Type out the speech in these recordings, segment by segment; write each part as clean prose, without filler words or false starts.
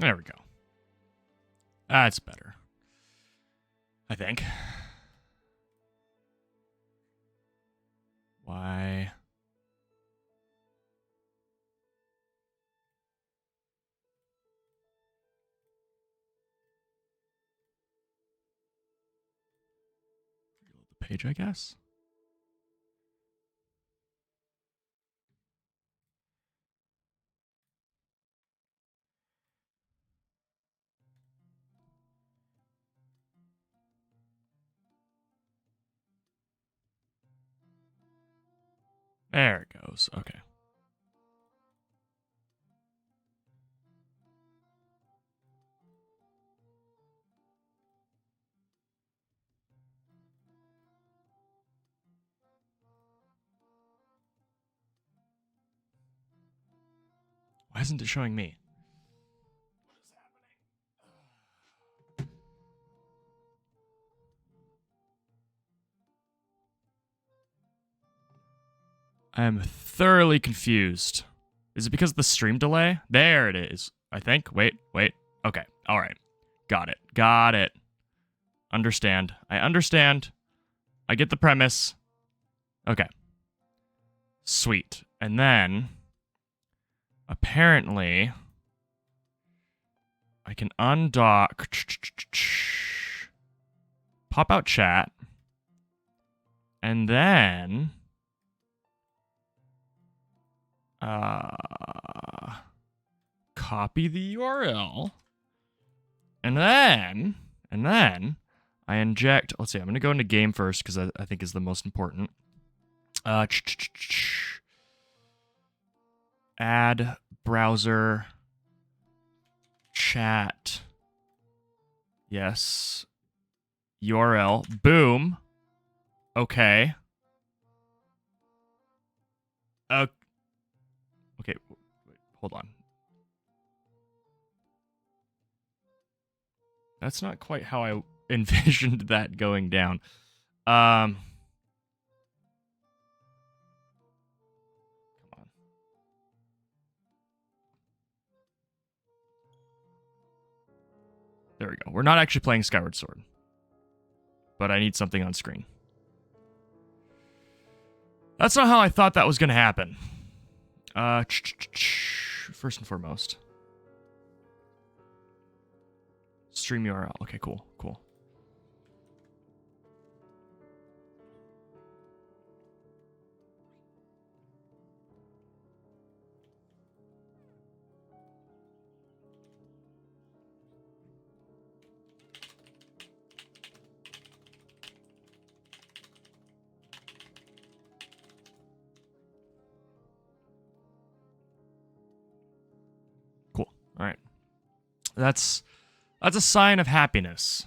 There we go. That's better. I think. Why? Reload the page, I guess. There it goes. Okay. Why isn't it showing me? What is happening? I am thoroughly confused. Is it because of the stream delay? There it is. I think. Wait. Okay. All right. Got it. Understand. I understand. I get the premise. Okay. Sweet. And then, apparently, I can undock, pop out chat, and then, copy the URL, and then I inject. Let's see. I'm gonna go into game first because I think is the most important. Add browser chat. Yes. URL. Boom. Okay. Okay. Wait, hold on. That's not quite how I envisioned that going down. Come on. There we go. We're not actually playing Skyward Sword. But I need something on screen. That's not how I thought that was going to happen. First and foremost. Stream URL. Okay, cool. All right. That's a sign of happiness.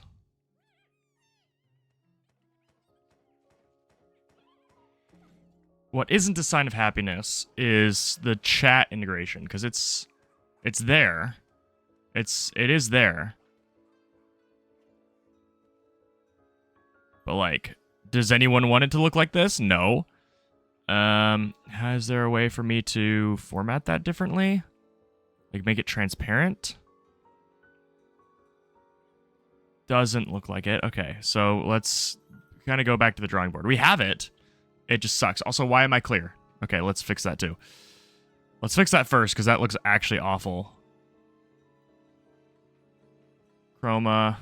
What isn't a sign of happiness is the chat integration, because it's there. It is there. But like, does anyone want it to look like this? No. Is there a way for me to format that differently? Like make it transparent? Doesn't look like it. Okay, so let's kind of go back to the drawing board. We have it. It just sucks. Also, why am I clear? Okay, let's fix that too. Let's fix that first, because that looks actually awful. Chroma.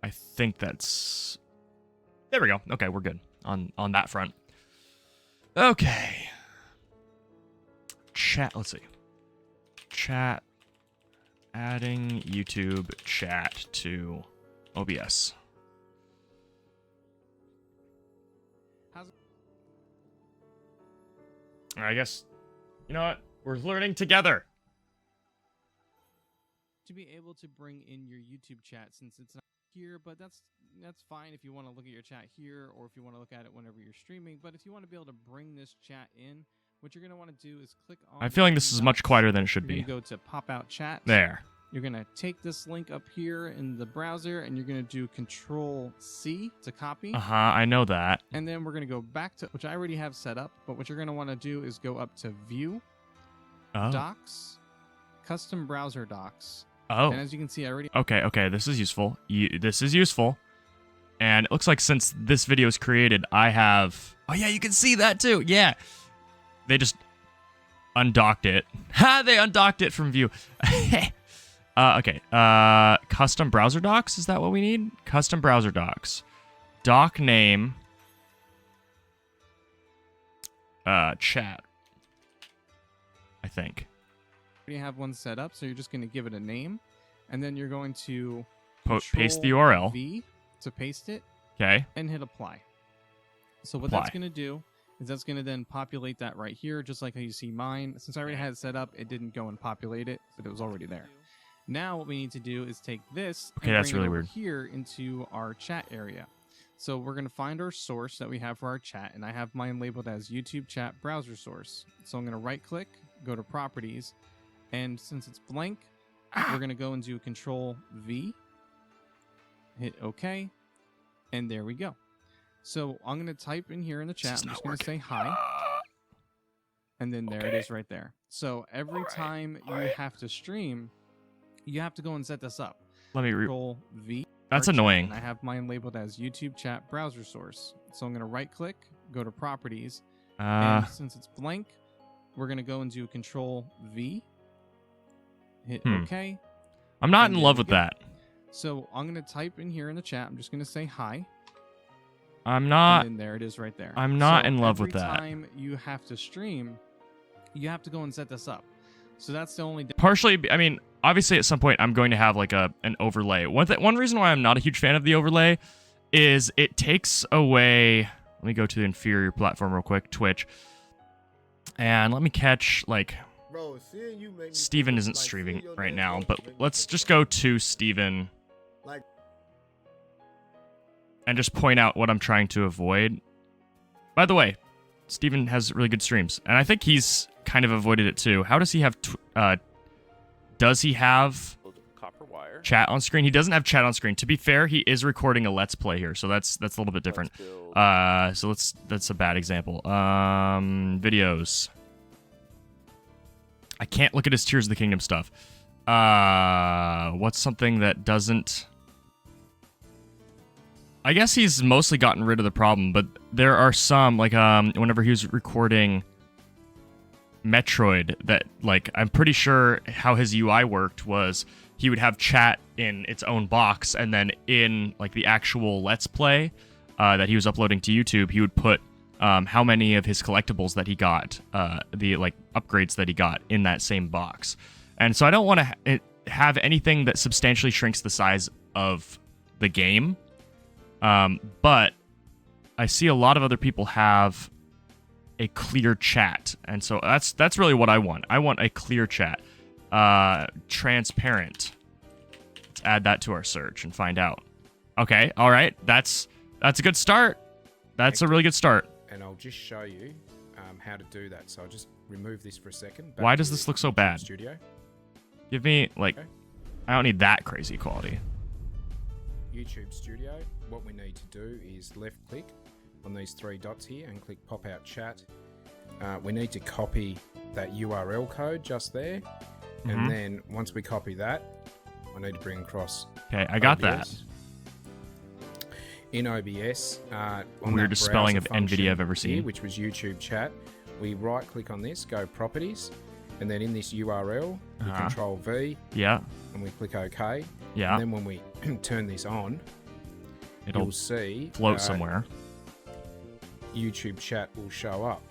I think that's... There we go. Okay, we're good on that front. Okay. Chat, let's see. Chat. Adding YouTube chat to OBS. I guess, you know what? We're learning together. To be able to bring in your YouTube chat, since it's not here, but that's fine if you want to look at your chat here, or if you want to look at it whenever you're streaming. But if you want to be able to bring this chat in, what you're going to want to do is click on... I'm feeling this is much quieter than it should be. Go to pop out chat. There. You're going to take this link up here in the browser and you're going to do Control-C to copy. I know that. And then we're going to go back to, which I already have set up, but what you're going to want to do is go up to View, Docs, Custom Browser Docs. And as you can see, I already... Okay, this is useful. This is useful. And it looks like since this video is created, I have... Oh, yeah, you can see that too. Yeah. They just undocked it. Ha! They undocked it from View. Okay. Custom browser docs? Is that what we need? Custom browser docs. Doc name. Chat. I think. You have one set up, so you're just going to give it a name, and then you're going to paste the URL. V to paste it. Okay. And hit apply. So what that's going to do is that's going to then populate that right here, just like how you see mine. Since I already had it set up, it didn't go and populate it, but it was already there. Now what we need to do is take this and that's bring really it over weird. here into our chat area. So we're going to find our source that we have for our chat, and I have mine labeled as YouTube chat browser source. So I'm going to right click, go to properties, and since it's blank, we're going to go and do Control V, hit OK, and there we go. So I'm going to type in here in the chat, I'm just going to say hi, and then there it is right there. So every time you have to stream, you have to go and set this up. Let me Control V. That's annoying. I have mine labeled as YouTube chat browser source. So I'm going to right click, go to properties, and since it's blank, we're going to go and do Control V, hit OK. I'm not in love with that. So I'm going to type in here in the chat, I'm just going to say hi. I'm not. And then there it is right there. I'm not in love with that. Every time you have to stream, you have to go and set this up. So that's the only... Partially, I mean, obviously at some point I'm going to have like an overlay. One reason why I'm not a huge fan of the overlay is it takes away... Let me go to the inferior platform real quick, Twitch. And let me catch, like... Bro, seeing you make Steven isn't streaming right now, but let's just go to Steven and just point out what I'm trying to avoid. By the way, Steven has really good streams, and I think he's kind of avoided it too. How does he have... does he have chat on screen? He doesn't have chat on screen. To be fair, he is recording a Let's Play here, so that's a little bit different. So that's a bad example. Videos. I can't look at his Tears of the Kingdom stuff. What's something that doesn't... I guess he's mostly gotten rid of the problem, but there are some, like, whenever he was recording Metroid, that, like, I'm pretty sure how his UI worked was he would have chat in its own box, and then in, like, the actual Let's Play that he was uploading to YouTube, he would put how many of his collectibles that he got, the, like, upgrades that he got in that same box. And so I don't want to have anything that substantially shrinks the size of the game. But I see a lot of other people have a clear chat, and so that's really what I want. I want a clear chat, transparent. Let's add that to our search and find out. Okay, all right, that's a good start. That's a really good start. And I'll just show you how to do that. So I'll just remove this for a second. Why does this look so bad? Studio. Give me, like, I don't need that crazy quality. YouTube Studio. What we need to do is left click on these three dots here and click pop out chat. We need to copy that URL code just there. And then once we copy that, I need to bring across Okay, I got OBS. that. In OBS, on Weirdest that spelling of browser function NVIDIA I've ever here, seen. which was YouTube chat, we right click on this, go properties, and then in this URL, we control V, Yeah, and we click OK. yeah. And then when we turn this on, It'll you'll see float somewhere. YouTube chat will show up.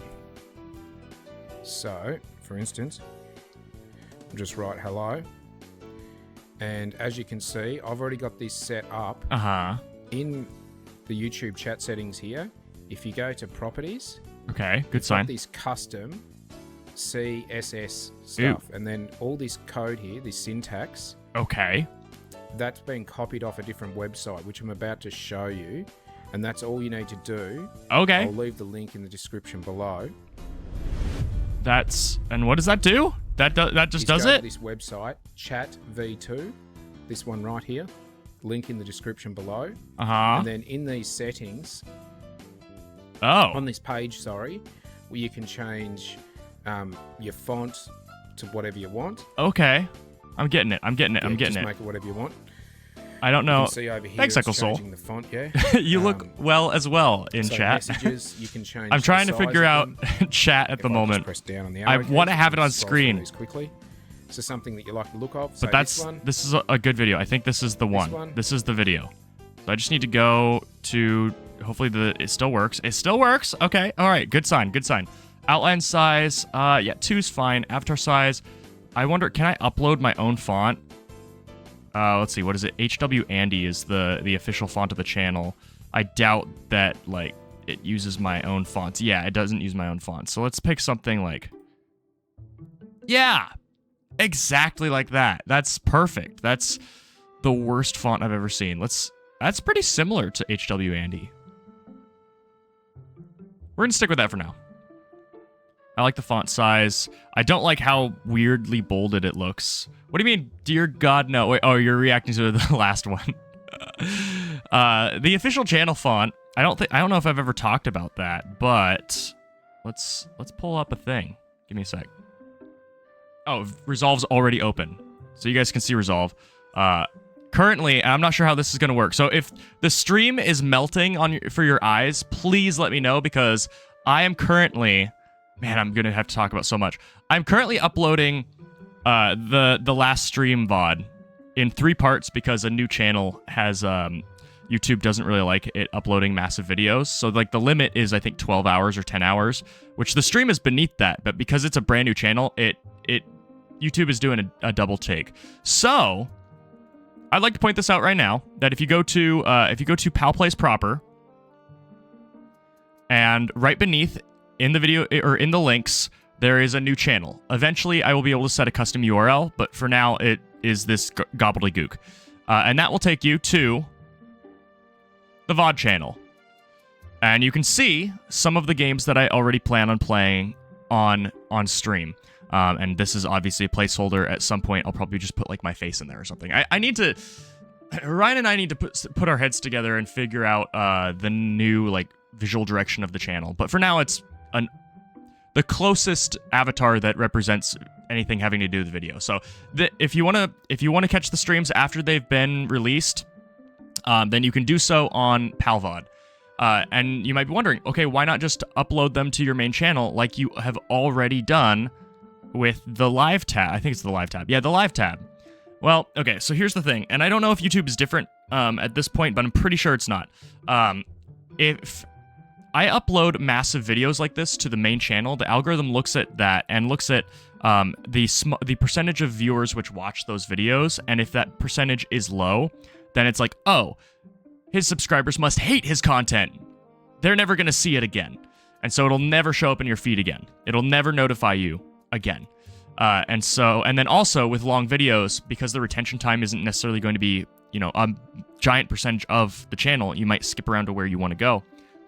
So, for instance, I'll just write hello. And as you can see, I've already got this set up in the YouTube chat settings here. If you go to properties, Okay, good got sign. this custom CSS stuff, and then all this code here, this syntax, Okay. that's been copied off a different website, which I'm about to show you. And that's all you need to do. Okay. I'll leave the link in the description below. And what does that do? That just is does go to it? this website, Chat V2, this one right here, link in the description below. Uh-huh. And then in these settings, Oh. on this page, sorry, where you can change your font to whatever you want. Okay. I'm getting it. I'm getting it. Yeah, I'm getting just it. make it whatever you want. I don't You know. can see over here, Thanks, it's Ecclesoul. changing the font, yeah. You look well as well in So chat. messages, you can change I'm the trying to size figure of out them. chat at If the I just moment. press down on the I arrow want to keys, have it you on can scroll screen. through these quickly. So something that you like the look of. So But this one, this is a good video. I think this is the one. one. This is the video. So I just need to go to, hopefully it still works. It still works. Okay. All right. Good sign. Good sign. Outline size. Yeah, 2's fine. Avatar size. I wonder, can I upload my own font? Let's see. What is it? HW Andy is the official font of the channel. I doubt that, like, it uses my own fonts. Yeah, it doesn't use my own fonts. So let's pick something like, yeah, exactly like that. That's perfect. That's the worst font I've ever seen. That's pretty similar to HW Andy. We're gonna stick with that for now. I like the font size. I don't like how weirdly bolded it looks. What do you mean, dear God, no? Wait, oh, you're reacting to the last one. The official channel font. I don't know if I've ever talked about that, but let's pull up a thing. Give me a sec. Oh, Resolve's already open, so you guys can see Resolve. Currently, I'm not sure how this is gonna work. So if the stream is melting for your eyes, please let me know, because I am currently. Man, I'm gonna have to talk about so much. I'm currently uploading the last stream VOD in 3 parts because a new channel has YouTube doesn't really like it uploading massive videos. So like the limit is I think 12 hours or 10 hours, which the stream is beneath that. But because it's a brand new channel, YouTube is doing a double take. So I'd like to point this out right now that if you go to Pal Plays proper, and right beneath in the video or in the links, there is a new channel. Eventually, I will be able to set a custom URL, but for now, it is this gobbledygook. And that will take you to the VOD channel. And you can see some of the games that I already plan on playing on stream. And this is obviously a placeholder. At some point, I'll probably just put like my face in there or something. I need to... Ryan and I need to put our heads together and figure out the new like visual direction of the channel. But for now, it's the closest avatar that represents anything having to do with video. So if you want to catch the streams after they've been released, then you can do so on PalVOD. And you might be wondering, okay, why not just upload them to your main channel like you have already done with the live tab? I think it's the live tab. Yeah, the live tab. Well, okay, so here's the thing, and I don't know if YouTube is different at this point, but I'm pretty sure it's not. If I upload massive videos like this to the main channel, the algorithm looks at that and looks at the percentage of viewers which watch those videos, and if that percentage is low, then it's like, oh, his subscribers must hate his content. They're never going to see it again. And so it'll never show up in your feed again. It'll never notify you again. And then also with long videos, because the retention time isn't necessarily going to be, a giant percentage of the channel, you might skip around to where you want to go.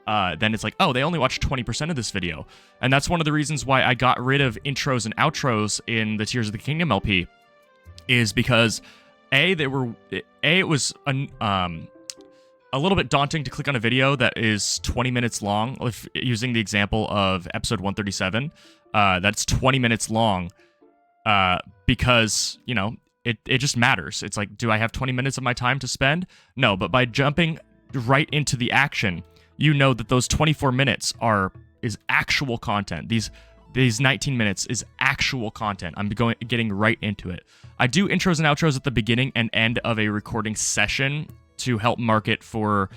Then it's like, oh, they only watched 20% of this video. And that's one of the reasons why I got rid of intros and outros in the Tears of the Kingdom LP, is because it was a little bit daunting to click on a video that is 20 minutes long. If using the example of episode 137, that's 20 minutes long, because, it just matters. It's like, do I have 20 minutes of my time to spend? No, but by jumping right into the action, you know that those 24 minutes is actual content. These 19 minutes is actual content. I'm getting right into it. I do intros and outros at the beginning and end of a recording session to help market for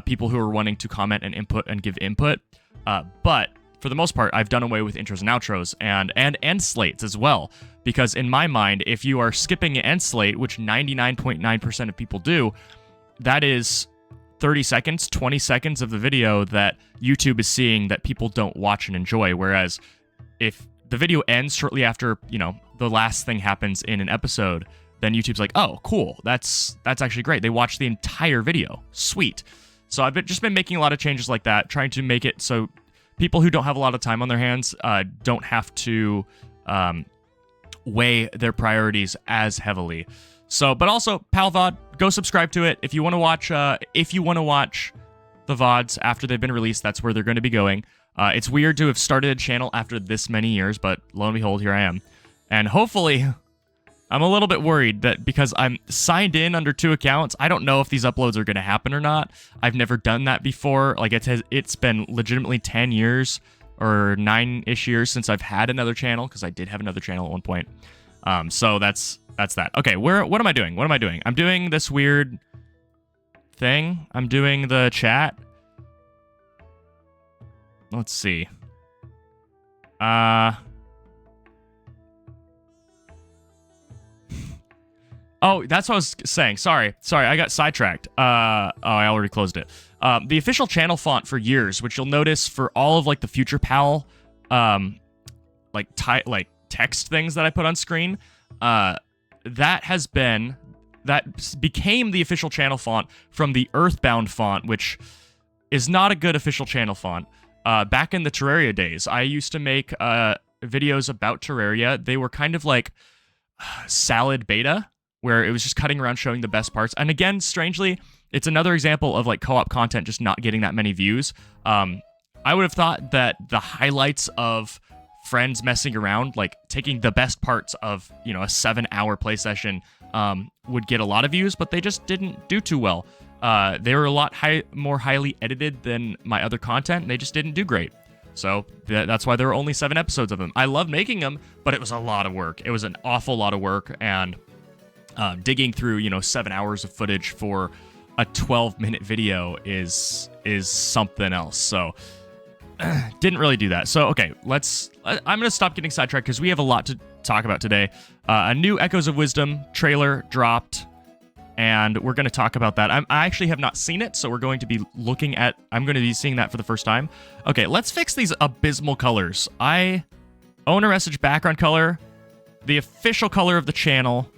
people who are wanting to comment and input and give input. But for the most part, I've done away with intros and outros and end slates as well. Because in my mind, if you are skipping an end slate, which 99.9% of people do, that is 30 seconds, 20 seconds of the video that YouTube is seeing that people don't watch and enjoy. Whereas if the video ends shortly after, the last thing happens in an episode, then YouTube's like, oh, cool. That's actually great. They watched the entire video. Sweet. So I've just been making a lot of changes like that, trying to make it so people who don't have a lot of time on their hands don't have to weigh their priorities as heavily. So, but also PalVod, go subscribe to it if you want to watch. If you want to watch the VODs after they've been released, that's where they're going to be going. It's weird to have started a channel after this many years, but lo and behold, here I am. And hopefully, I'm a little bit worried that because I'm signed in under 2 accounts, I don't know if these uploads are going to happen or not. I've never done that before. Like, it's been legitimately 10 years or 9-ish years since I've had another channel, because I did have another channel at one point. So that's that. Okay, what am I doing? What am I doing? I'm doing this weird thing. I'm doing the chat. Let's see. Oh, that's what I was saying. Sorry, I got sidetracked. I already closed it. The official channel font for years, which you'll notice for all of like the FuturePal, like text things that I put on screen, that became the official channel font from the Earthbound font, which is not a good official channel font. Back in the Terraria days, I used to make videos about Terraria. They were kind of like salad beta, where it was just cutting around showing the best parts. And again, strangely, it's another example of like co-op content just not getting that many views. I would have thought that the highlights of friends messing around, like taking the best parts of, you know, a 7-hour play session, would get a lot of views, but they just didn't do too well. They were a lot more highly edited than my other content, and they just didn't do great. So that's why there were only 7 episodes of them. I loved making them, but it was a lot of work. It was an awful lot of work, and digging through, you know, 7 hours of footage for a 12-minute video is something else. So didn't really do that. So okay, I'm gonna stop getting sidetracked because we have a lot to talk about today. A new Echoes of Wisdom trailer dropped, and we're going to talk about that. I actually have not seen it, so we're going to be I'm going to be seeing that for the first time. Okay, let's fix these abysmal colors. I own a message background color, the official color of the channel,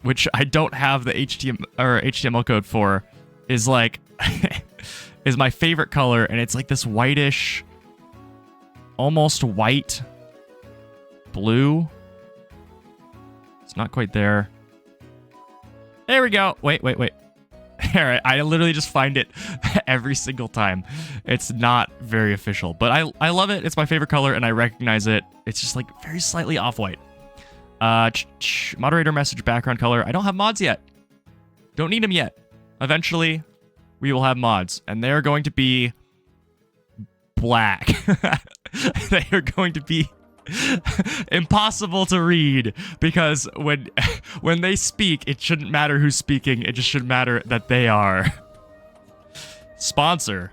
which I don't have the HTML code for, is like is my favorite color, and it's like this whitish, almost white blue. It's not quite there. There we go. Wait. All right, I literally just find it every single time. It's not very official, but I love it. It's my favorite color, and I recognize it. It's just like very slightly off-white. Moderator message background color. I don't have mods yet. Don't need them yet. Eventually, we will have mods, and they're going to be black. They are going to be impossible to read, because when they speak, it shouldn't matter who's speaking. It just should matter that they are. Sponsor.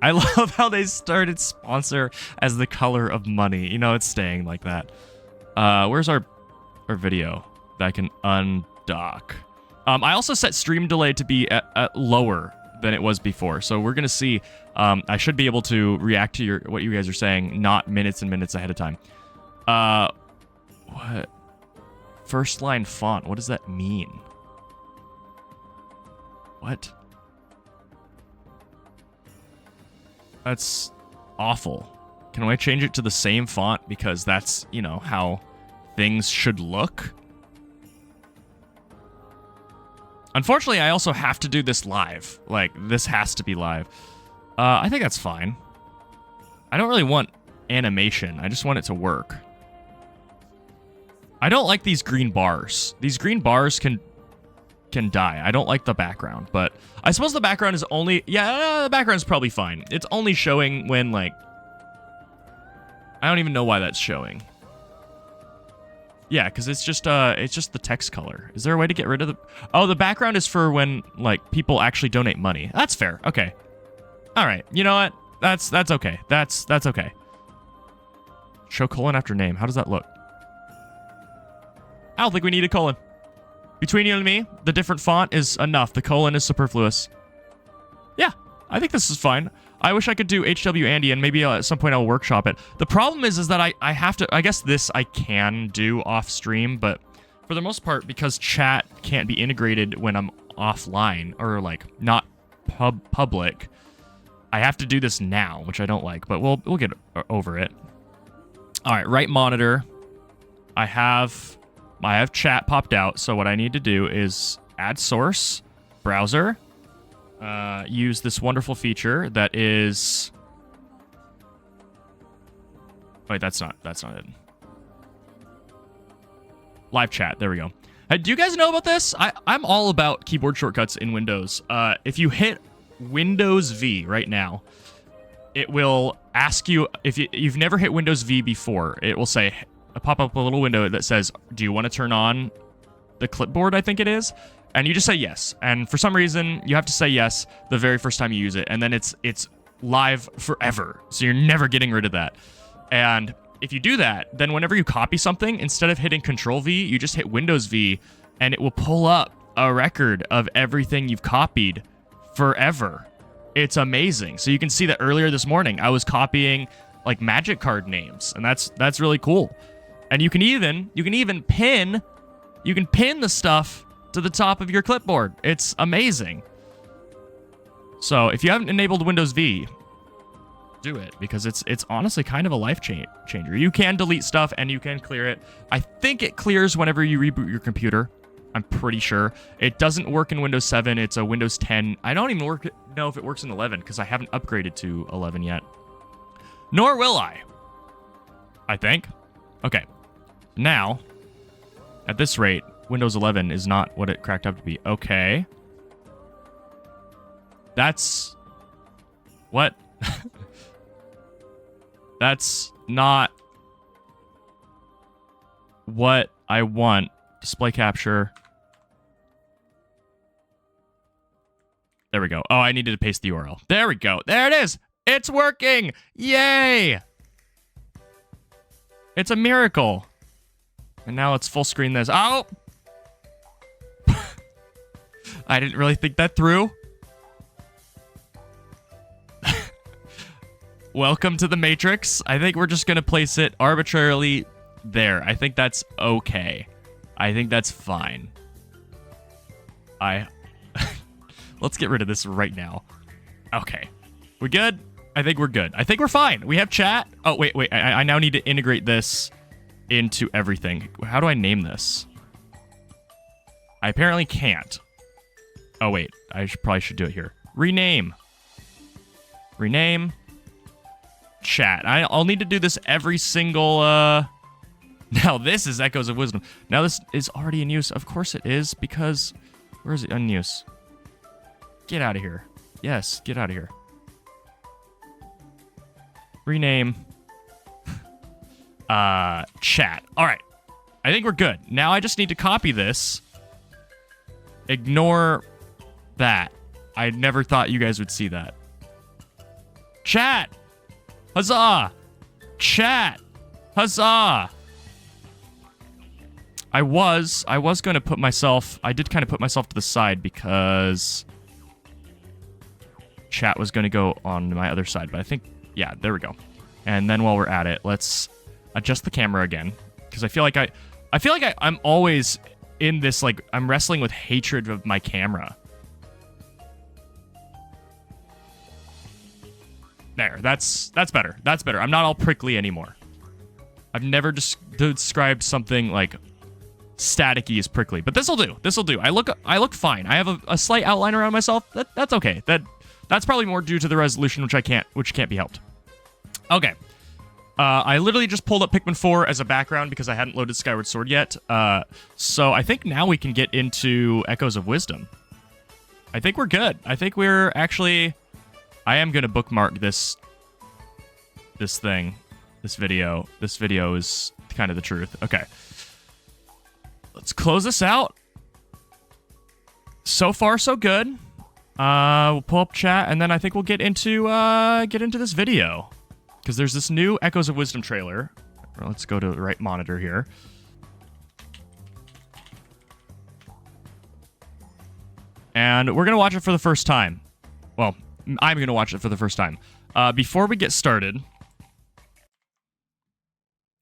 I love how they started sponsor as the color of money. You know, it's staying like that. Where's our video that I can undock? I also set stream delay to be at lower than it was before, so we're gonna see. I should be able to react to what you guys are saying, not minutes and minutes ahead of time. What? First line font. What does that mean? What? That's awful. Can I change it to the same font, because that's, you know, how things should look? Unfortunately, I also have to do this live. Like, this has to be live. I think that's fine. I don't really want animation. I just want it to work. I don't like these green bars. These green bars can die. I don't like the background, but I suppose the background is only... Yeah, the background is probably fine. It's only showing when, like... I don't even know why that's showing. Yeah, because it's just the text color. Is there a way to get rid of the... Oh, the background is for when, like, people actually donate money. That's fair. Okay. All right. You know what? That's okay. That's okay. Show colon after name. How does that look? I don't think we need a colon. Between you and me, the different font is enough. The colon is superfluous. Yeah, I think this is fine. I wish I could do HW Andy, and maybe at some point I'll workshop it. The problem is that I have to... I guess this I can do off stream, but for the most part, because chat can't be integrated when I'm offline, or like not public, I have to do this now, which I don't like, but we'll get over it. All right, right monitor. I have chat popped out. So what I need to do is add source, browser, use this wonderful feature that is... Wait, that's not it. Live chat. There we go. Do you guys know about this? I'm all about keyboard shortcuts in Windows. If you hit Windows V right now, it will ask you, if you've never hit Windows V before, it will say, pop up a little window that says, do you want to turn on the clipboard, I think it is? And you just say yes. And for some reason, you have to say yes the very first time you use it. And then it's live forever. So you're never getting rid of that. And if you do that, then whenever you copy something, instead of hitting Control V, you just hit Windows V, and it will pull up a record of everything you've copied forever. It's amazing. So you can see that earlier this morning, I was copying like magic card names, and that's really cool. And you can even pin the stuff to the top of your clipboard. It's amazing. So if you haven't enabled Windows V, do it, because it's honestly kind of a life changer. You can delete stuff and you can clear it. I think it clears whenever you reboot your computer. I'm pretty sure. It doesn't work in Windows 7. It's a Windows 10. I don't even know if it works in 11 because I haven't upgraded to 11 yet. Nor will I think. Okay. Now, at this rate, Windows 11 is not what it cracked up to be. Okay. That's... What? That's not what I want. Display capture. There we go. Oh, I needed to paste the URL. There we go. There it is. It's working. Yay. It's a miracle. And now let's full screen this. Oh. I didn't really think that through. Welcome to the Matrix. I think we're just going to place it arbitrarily there. I think that's okay. I think that's fine. Let's get rid of this right now. Okay. We good? I think we're good. I think we're fine. We have chat. Oh, wait. I now need to integrate this into everything. How do I name this? I apparently can't. Oh, wait. I probably should do it here. Rename. Chat. I'll need to do this every single, Now, this is Echoes of Wisdom. Now, this is already in use. Of course it is, because... Where is it in use? Get out of here. Yes, get out of here. Rename. Chat. All right. I think we're good. Now, I just need to copy this. Ignore that. I never thought you guys would see that. Chat! Huzzah! Chat! Huzzah! I was going to put myself... I did kind of put myself to the side because chat was going to go on my other side. But I think... Yeah, there we go. And then while we're at it, let's adjust the camera again. Because I feel like I'm always in this, like... I'm wrestling with hatred of my camera. There, that's better. That's better. I'm not all prickly anymore. I've never described something like staticky as prickly, but this'll do. This'll do. I look fine. I have a slight outline around myself. That's okay. That's probably more due to the resolution, which can't be helped. Okay. I literally just pulled up Pikmin 4 as a background because I hadn't loaded Skyward Sword yet. So I think now we can get into Echoes of Wisdom. I think we're good. I think we're actually... I am going to bookmark this thing, this video. This video is kind of the truth. Okay. Let's close this out. So far, so good. We'll pull up chat, and then I think we'll get into this video. Because there's this new Echoes of Wisdom trailer. Let's go to the right monitor here. And we're going to watch it for the first time. Well... I'm going to watch it for the first time. Before we get started,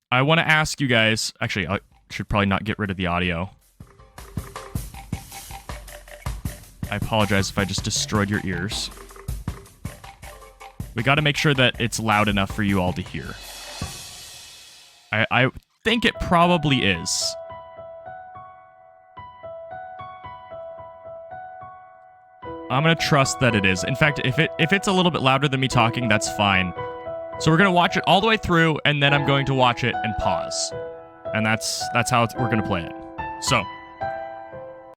I want to ask you guys... Actually, I should probably not get rid of the audio. I apologize if I just destroyed your ears. We got to make sure that it's loud enough for you all to hear. I think it probably is. I'm gonna trust that it is. In fact, if it's a little bit louder than me talking, that's fine. So we're gonna watch it all the way through, and then I'm going to watch it and pause. And that's how we're gonna play it. So,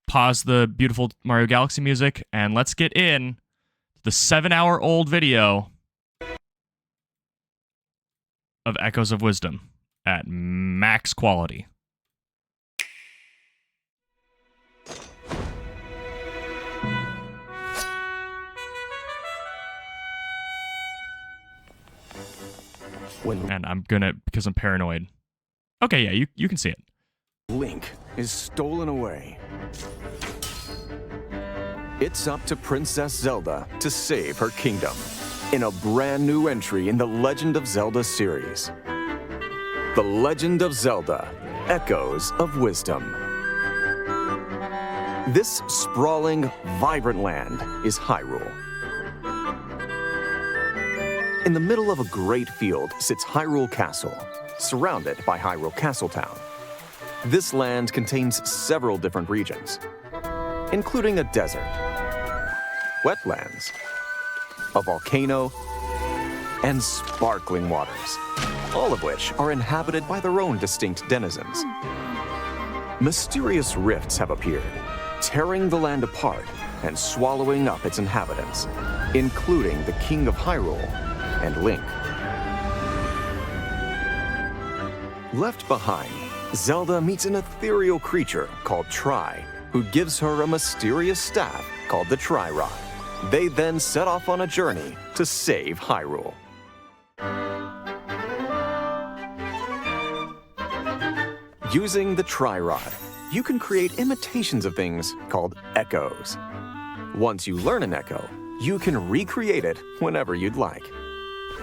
pause the beautiful Mario Galaxy music, and let's get in the 7-hour-old video of Echoes of Wisdom at max quality. And I'm gonna, because I'm paranoid. Okay, yeah, you can see it. Link is stolen away. It's up to Princess Zelda to save her kingdom in a brand new entry in the Legend of Zelda series. The Legend of Zelda: Echoes of Wisdom. This sprawling, vibrant land is Hyrule. In the middle of a great field sits Hyrule Castle, surrounded by Hyrule Castletown. This land contains several different regions, including a desert, wetlands, a volcano, and sparkling waters, all of which are inhabited by their own distinct denizens. Mysterious rifts have appeared, tearing the land apart and swallowing up its inhabitants, including the King of Hyrule and Link. Left behind, Zelda meets an ethereal creature called Tri, who gives her a mysterious staff called the Tri-Rod. They then set off on a journey to save Hyrule. Using the Tri-Rod, you can create imitations of things called echoes. Once you learn an echo, you can recreate it whenever you'd like.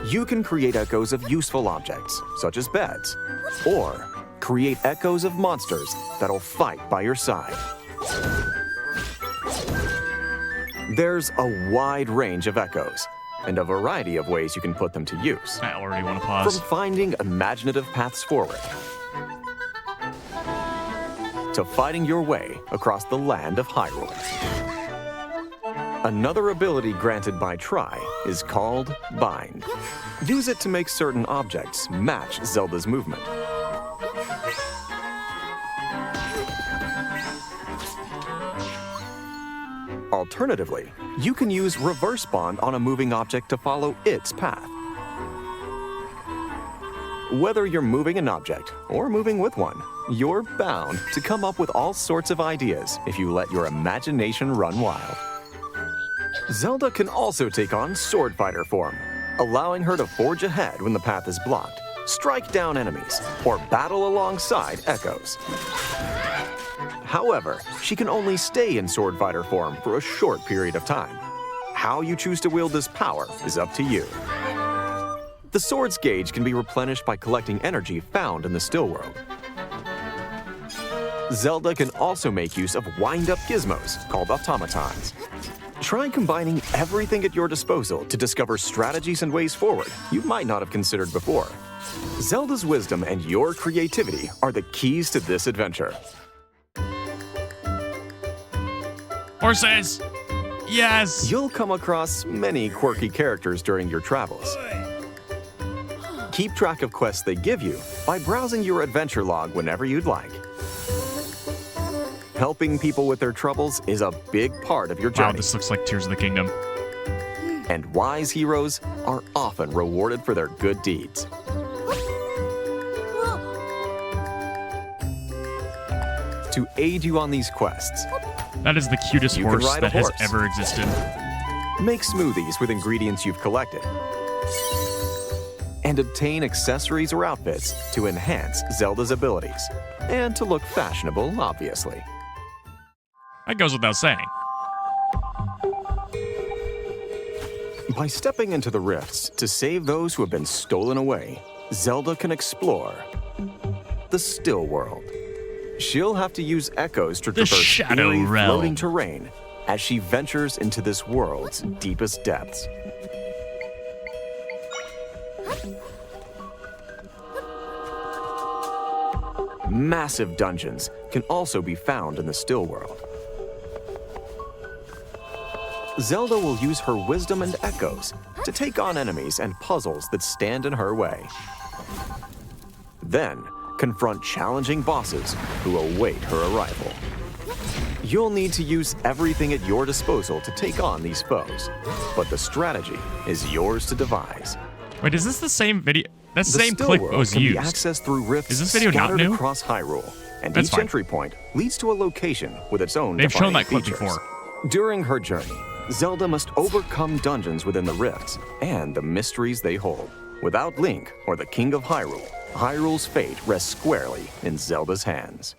You can create echoes of useful objects, such as beds, or create echoes of monsters that'll fight by your side. There's a wide range of echoes, and a variety of ways you can put them to use. I already want to pause. From finding imaginative paths forward, to fighting your way across the land of Hyrule. Another ability granted by Tri is called Bind. Use it to make certain objects match Zelda's movement. Alternatively, you can use Reverse Bond on a moving object to follow its path. Whether you're moving an object or moving with one, you're bound to come up with all sorts of ideas if you let your imagination run wild. Zelda can also take on Sword Fighter form, allowing her to forge ahead when the path is blocked, strike down enemies, or battle alongside echoes. However, she can only stay in Sword Fighter form for a short period of time. How you choose to wield this power is up to you. The sword's gauge can be replenished by collecting energy found in the Still World. Zelda can also make use of wind-up gizmos called automatons. Try combining everything at your disposal to discover strategies and ways forward you might not have considered before. Zelda's wisdom and your creativity are the keys to this adventure. Horses! Yes! You'll come across many quirky characters during your travels. Keep track of quests they give you by browsing your adventure log whenever you'd like. Helping people with their troubles is a big part of your journey. Wow, this looks like Tears of the Kingdom. And wise heroes are often rewarded for their good deeds. To aid you on these quests, That is the cutest You can horse ride a that has horse. ever existed. make smoothies with ingredients you've collected, and obtain accessories or outfits to enhance Zelda's abilities, and to look fashionable, obviously. That goes without saying. By stepping into the rifts to save those who have been stolen away, Zelda can explore the Still World. She'll have to use echoes to traverse Shadow eerie, Realm. floating terrain as she ventures into this world's deepest depths. massive dungeons can also be found in the still world. Zelda will use her wisdom and echoes to take on enemies and puzzles that stand in her way. Then, confront challenging bosses who await her arrival. You'll need to use everything at your disposal to take on these foes, but the strategy is yours to devise. Wait, is this the same video? That The same still clip world was can be used. accessed through rifts Is this video not scattered new? across Hyrule, and That's each fine. entry point leads to a location with its own They've shown defining that clip features. before. During her journey, Zelda must overcome dungeons within the rifts and the mysteries they hold. Without Link or the King of Hyrule, Hyrule's fate rests squarely in Zelda's hands.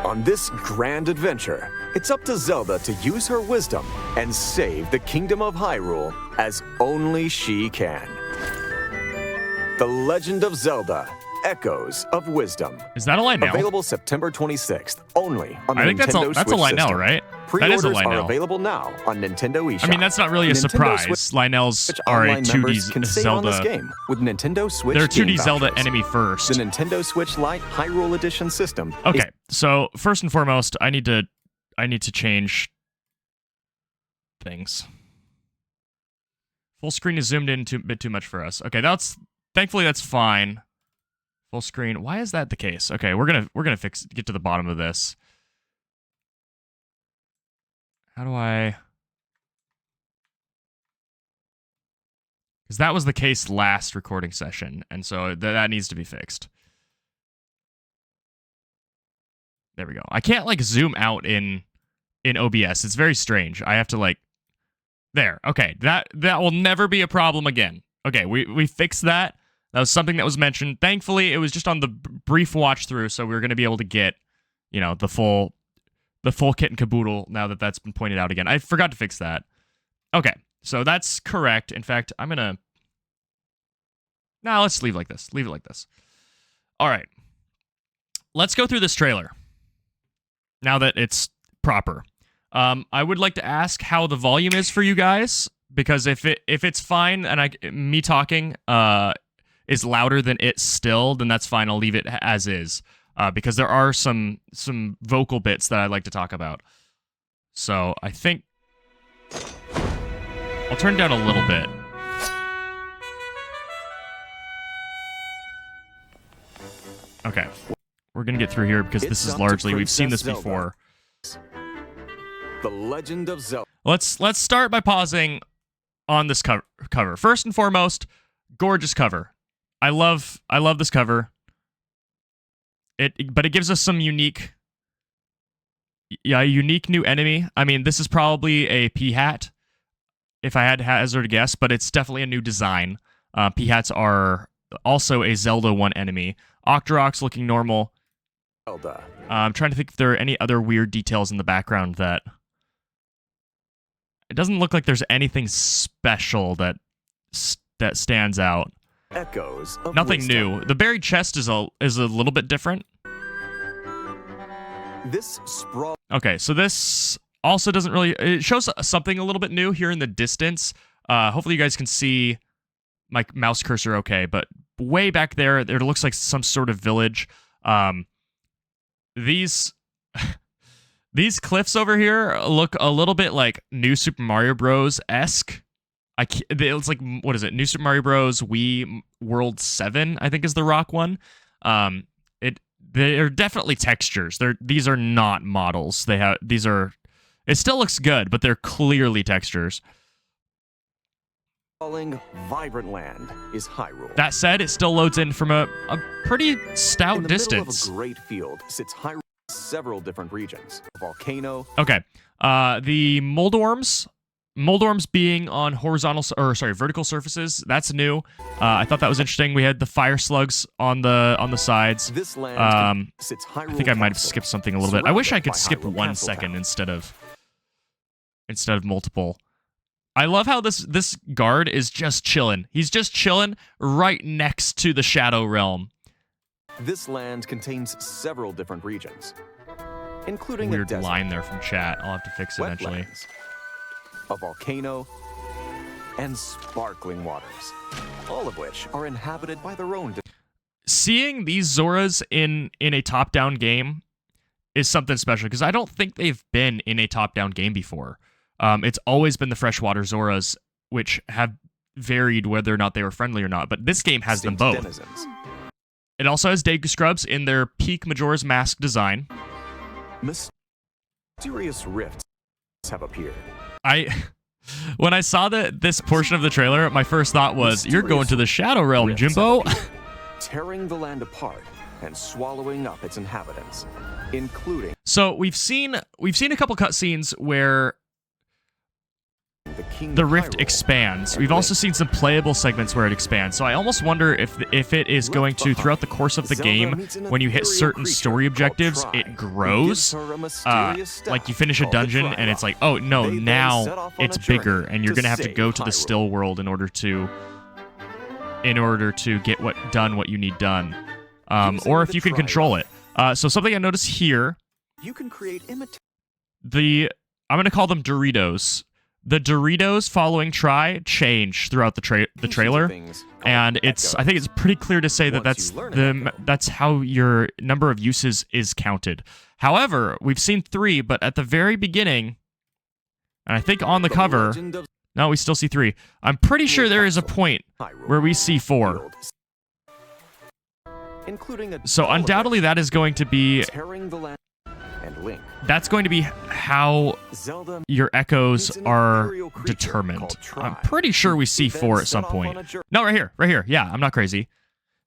On this grand adventure, it's up to Zelda to use her wisdom and save the Kingdom of Hyrule as only she can. The Legend of Zelda: Echoes of Wisdom. Is that a lie now? Available September 26th, only on the I think Nintendo that's a Switch lie now, system. right? That Pre-orders is a lie are now. available now on Nintendo eShop. I mean, that's not really a Nintendo surprise. Switch Lionels are a online members 2D can save on this Zelda. game with Nintendo Switch. They're a Game 2D Zelda vouchers. enemy first. The Nintendo Switch Lite Hyrule Edition system. is Okay, so first and foremost, I need to change things. Full screen is zoomed in a bit too much for us. Okay, thankfully that's fine. Full screen. Why is that the case? Okay, we're gonna get to the bottom of this. How do I? Because that was the case last recording session, and so that needs to be fixed. There we go. I can't like zoom out in OBS. It's very strange. I have to like there. Okay. That will never be a problem again. Okay, we fixed that. That was something that was mentioned. Thankfully, it was just on the brief watch through, so we were going to be able to get, the full kit and caboodle now that that's been pointed out again. I forgot to fix that. Okay. So that's correct. In fact, I'm going to let's leave it like this. Leave it like this. All right. Let's go through this trailer. Now that it's proper. I would like to ask how the volume is for you guys, because if it's fine and me talking is louder than it still, then that's fine. I'll leave it as is, because there are some vocal bits that I'd like to talk about. So I think I'll turn down a little bit. Okay, we're gonna get through here because this It's is up to largely we've seen this Princess Zelda. before. The Legend of Zelda. Let's start by pausing on this cover. First and foremost, gorgeous cover. I love this cover. But it gives us some unique new enemy. I mean, this is probably a P-Hat, if I had to hazard a guess, but it's definitely a new design. P-Hats are also a Zelda 1 enemy. Octoroks looking normal. Zelda. I'm trying to think if there are any other weird details in the background that... It doesn't look like there's anything special that stands out. Echoes of Nothing Wisdom. new. The buried chest is a little bit different. This sprawl. Okay, so this also doesn't really... It shows something a little bit new here in the distance. Hopefully you guys can see my mouse cursor okay, but way back there, it looks like some sort of village. These cliffs over here look a little bit like New Super Mario Bros.-esque. It's like, what is it? New Super Mario Bros. Wii World 7, I think is the rock one. They're definitely textures. These are not models. It still looks good, but they're clearly textures. Vibrant land is Hyrule. That said, it still loads in from a pretty stout in the distance. middle of a great field sits Hyrule. Several different regions. A volcano. Okay. The Moldorms being on vertical surfaces, that's new. I thought that was interesting. We had the fire slugs on the sides. This land sits Hyrule I think I might have Castle, skipped something a little bit. I wish I surrounded could by skip Hyrule 1 Castle second Town. instead of multiple. I love how this guard is just chilling. He's just chilling right next to the Shadow Realm. This land contains several different regions. including a Weird desert, line there from chat. I'll have to fix it eventually. wetlands, a volcano, and sparkling waters, all of which are inhabited by their own. Seeing these Zoras in a top-down game is something special because I don't think they've been in a top-down game before. It's always been the freshwater Zoras, which have varied whether or not they were friendly or not, but this game has them both. Denizens. It also has Deku Scrubs in their peak Majora's Mask design. Mysterious rifts have appeared. When I saw this portion of the trailer, my first thought was, "You're going to the Shadow Realm, Rifts have Jimbo." appeared, tearing the land apart and swallowing up its inhabitants, including So we've seen a couple cutscenes where the King the of rift Hyrule expands. and We've also Link. seen some playable segments where it expands. So I almost wonder if it is Left going to, behind, throughout the course of the Zelda game, meets an when you hit ethereal certain creature story called objectives, Tri, it who grows. gives her a mysterious Like you staff finish a called the dungeon and it's Tri-Rod. like, oh no, They then now set off on it's a journey bigger, and you're to gonna have to save go to the Hyrule. still world in order to get what you need done, Using or if the you can Tri-Rod. control it. So something I noticed here, You can create I'm gonna call them Doritos. The Doritos following Tri change throughout the trailer, and I think it's pretty clear to say that Once you learn an echo. that's how your number of uses is counted. However, we've seen 3, but at the very beginning, and I think on the cover, no, we still see 3. I'm pretty sure there is a point where we see 4. including So undoubtedly that is going to be tearing the land and Link. that's going to be how Zelda your echoes meets an are ethereal creature determined. called Tri, I'm pretty sure we see who then 4 at set some off on point. a journey. No, right here. Yeah, I'm not crazy.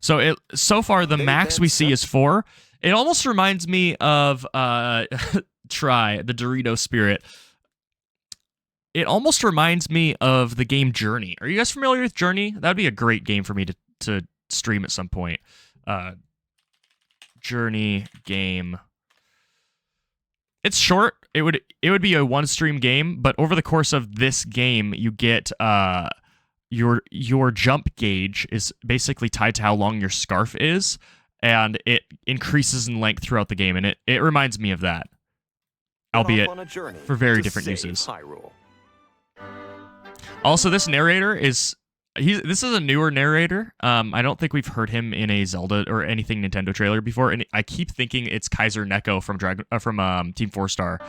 So so far the They max then we see set- is 4. It almost reminds me of Tri, the Dorito spirit. It almost reminds me of the game Journey. Are you guys familiar with Journey? That would be a great game for me to stream at some point. Journey game. It's short. It would be a one stream game, but over the course of this game, you get your jump gauge is basically tied to how long your scarf is, and it increases in length throughout the game, and it reminds me of that, Set off albeit on a journey for very to different save uses. Hyrule. Also, this narrator this is a newer narrator. I don't think we've heard him in a Zelda or anything Nintendo trailer before, and I keep thinking it's Kaiser Neko from Team 4 Star.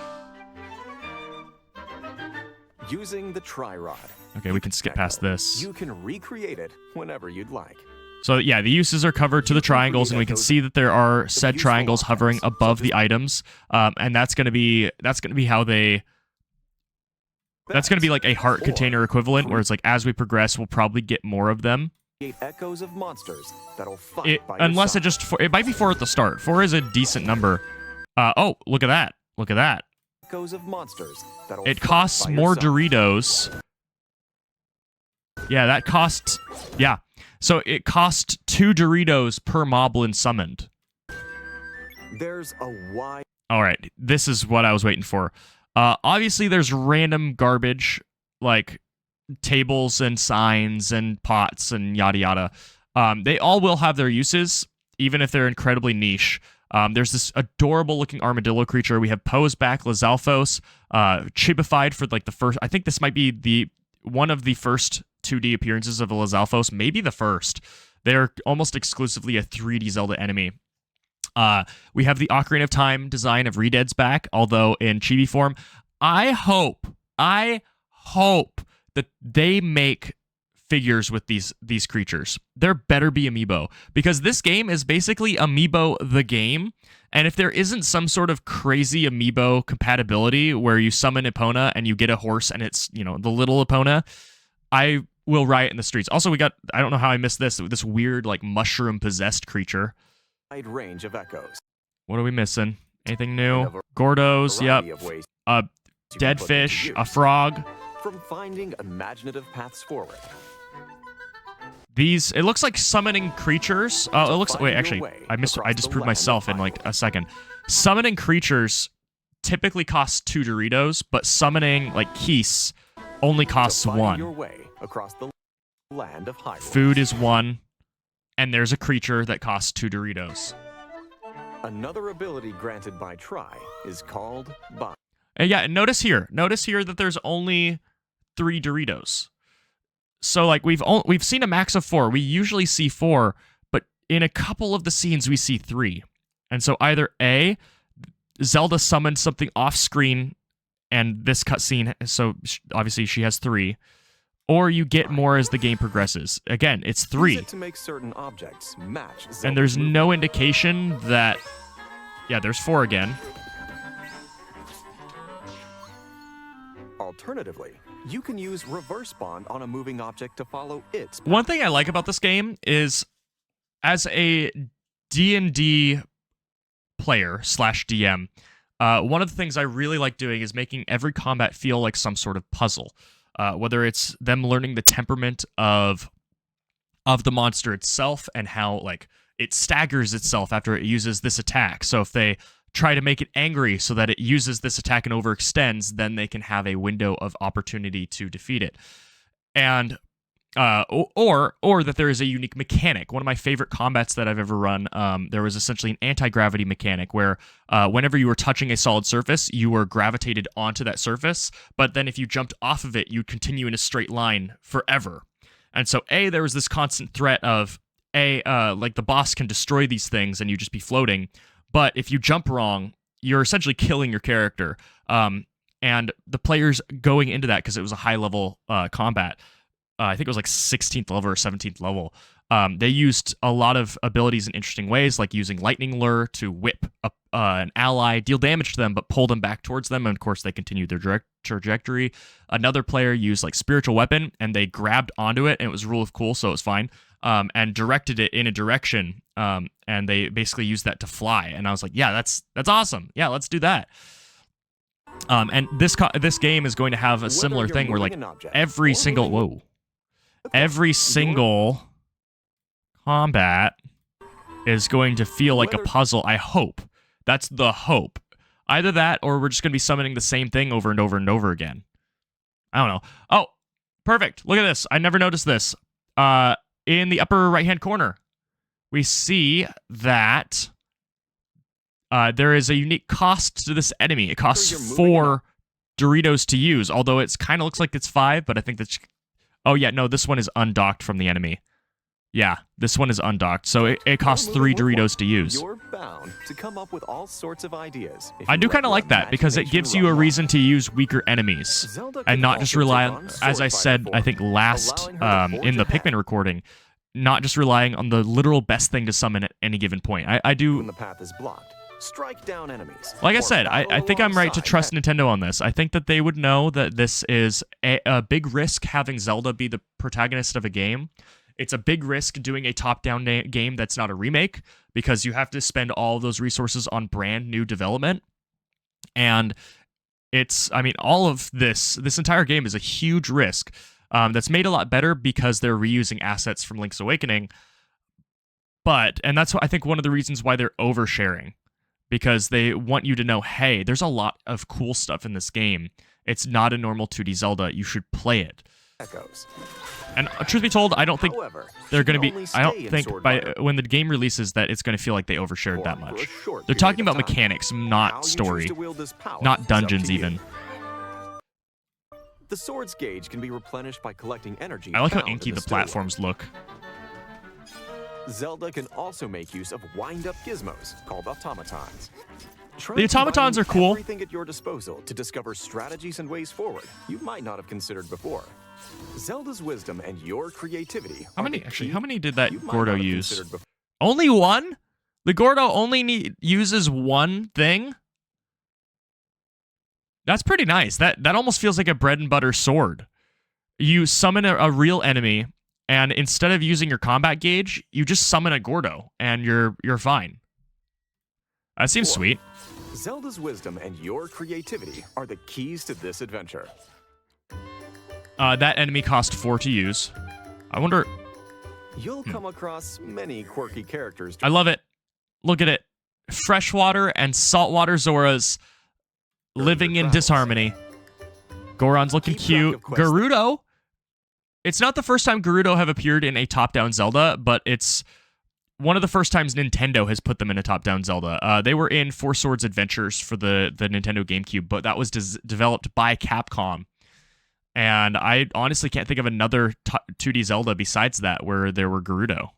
Using the Tri-Rod. Okay, we can skip past this. You can recreate it whenever you'd like. So yeah, the uses are covered to the triangles, and we can see that there are said useful triangles hovering items, above such the items, and that's gonna be how they. That's gonna be like a heart Or container equivalent, where it's like as we progress, we'll probably get more of them. create echoes of monsters that'll fight by your Unless side. it might be 4 at the start. 4 is a decent number. Oh, look at that! Look at that! Echoes of monsters that'll It fight costs by your more side. Doritos. Yeah, that costs. Yeah, so it costs 2 Doritos per moblin summoned. There's a wide All right, this is what I was waiting for. Obviously, there's random garbage like tables and signs and pots and yada yada. They all will have their uses, even if they're incredibly niche. There's this adorable looking armadillo creature. We have Poe's back, Lizalfos, chibified for like the first. I think this might be one of the first 2D appearances of a Lizalfos, maybe the first. They're almost exclusively a 3D Zelda enemy. We have the Ocarina of Time design of Redead's back, although in chibi form. I hope that they make figures with these creatures. There better be amiibo, because this game is basically Amiibo the game, and if there isn't some sort of crazy amiibo compatibility where you summon Epona and you get a horse and it's, the little Epona, I will riot in the streets. Also, we got, I don't know how I missed this weird like mushroom possessed creature. range of echoes. What are we missing? Anything new? And a Gordos, yep. variety of ways A you can dead put them to fish, a use. frog. From finding imaginative paths forward. It looks like summoning creatures. Oh, it looks. find Wait, your actually, way I across the disproved land of myself in like Hyrule. a second. Summoning creatures typically costs 2 Doritos, but summoning like Keese only costs To find 1. your way across the land of Hyrule. Food is 1, and there's a creature that costs 2 Doritos. Another ability granted by Tri is called Bind. And yeah, and notice here that there's only 3 Doritos. So like we've seen a max of 4. We usually see 4, but in a couple of the scenes we see 3. And so either A, Zelda summoned something off screen and this cutscene, so obviously she has 3, or you get more as the game progresses. Again, it's 3. Use it to make certain objects match Zelda's And there's movement. no indication that... Yeah, there's 4 again. Alternatively, you can use reverse bond on a moving object to follow its path. One thing I like about this game is, as a D&D player / DM, one of the things I really like doing is making every combat feel like some sort of puzzle. Whether it's them learning the temperament of the monster itself and how like it staggers itself after it uses this attack. So if they try to make it angry so that it uses this attack and overextends, then they can have a window of opportunity to defeat it. And or that there is a unique mechanic. One of my favorite combats that I've ever run, there was essentially an anti-gravity mechanic where whenever you were touching a solid surface, you were gravitated onto that surface, but then if you jumped off of it, you'd continue in a straight line forever. And so there was this constant threat of like the boss can destroy these things and you just be floating, but if you jump wrong, you're essentially killing your character. And the players going into that, because it was a high-level combat, I think it was like 16th level or 17th level. They used a lot of abilities in interesting ways, like using Lightning Lure to whip an ally, deal damage to them, but pull them back towards them. And of course, they continued their trajectory. Another player used like Spiritual Weapon, and they grabbed onto it, and it was Rule of Cool, so it was fine, and directed it in a direction. And they basically used that to fly. And I was like, yeah, that's awesome. Yeah, let's do that. And this game is going to have a similar thing where like every single every single combat is going to feel like a puzzle. I hope. That's the hope. Either that or we're just going to be summoning the same thing over and over and over again. I don't know. Oh, perfect. Look at this. I never noticed this. In the upper right-hand corner, we see that there is a unique cost to this enemy. It costs 4 Doritos to use, although it kind of looks like it's 5, but I think that's... Oh, yeah, no, this one is undocked from the enemy. Yeah, this one is undocked, so it costs 3 Doritos to use. You're bound to come up with all sorts of ideas. I do kind of like that, because it gives you a reason to use weaker enemies, and not just rely on, as I said, I think last in the Pikmin recording, not just relying on the literal best thing to summon at any given point. I do... When the path is blocked, strike down enemies. Like I said, I think I'm right to trust Nintendo on this. I think that they would know that this is a big risk having Zelda be the protagonist of a game. It's a big risk doing a top-down game that's not a remake, because you have to spend all of those resources on brand new development. And it's, I mean, all of this entire game is a huge risk that's made a lot better because they're reusing assets from Link's Awakening. And that's, I think, one of the reasons why they're oversharing. Because they want you to know, hey, there's a lot of cool stuff in this game. It's not a normal 2D Zelda. You should play it. Echoes. And truth be told, I don't think However, they're going to you be... only I don't stay in think Swordfighter when the game releases that it's going to feel like they overshared that for a much. short They're period talking of about time. mechanics, How not you choose story. to wield this power Not is up dungeons, to you. even. The sword's gauge can be replenished by collecting energy. I like how found in inky the stowaway. platforms look. Zelda can also make use of wind-up gizmos called automatons. Try The automatons combining are cool. Everything at your disposal to discover strategies and ways forward you might not have considered before. Zelda's wisdom and your creativity. How are many the key did that you might Gordo not have use? considered before. Only one? The Gordo only uses one thing? That's pretty nice. That almost feels like a bread and butter sword. You summon a real enemy, and instead of using your combat gauge, you just summon a Gordo, and you're fine. That seems sweet. Zelda's wisdom and your creativity are the keys to this adventure. That enemy cost 4 to use. I wonder... You'll come across many quirky characters. I love it. Look at it. Freshwater and saltwater Zoras living in disharmony. Goron's looking Keep track cute. of quests. Gerudo. It's not the first time Gerudo have appeared in a top-down Zelda, but it's one of the first times Nintendo has put them in a top-down Zelda. They were in Four Swords Adventures for the Nintendo GameCube, but that was developed by Capcom. And I honestly can't think of another 2D Zelda besides that where there were Gerudo.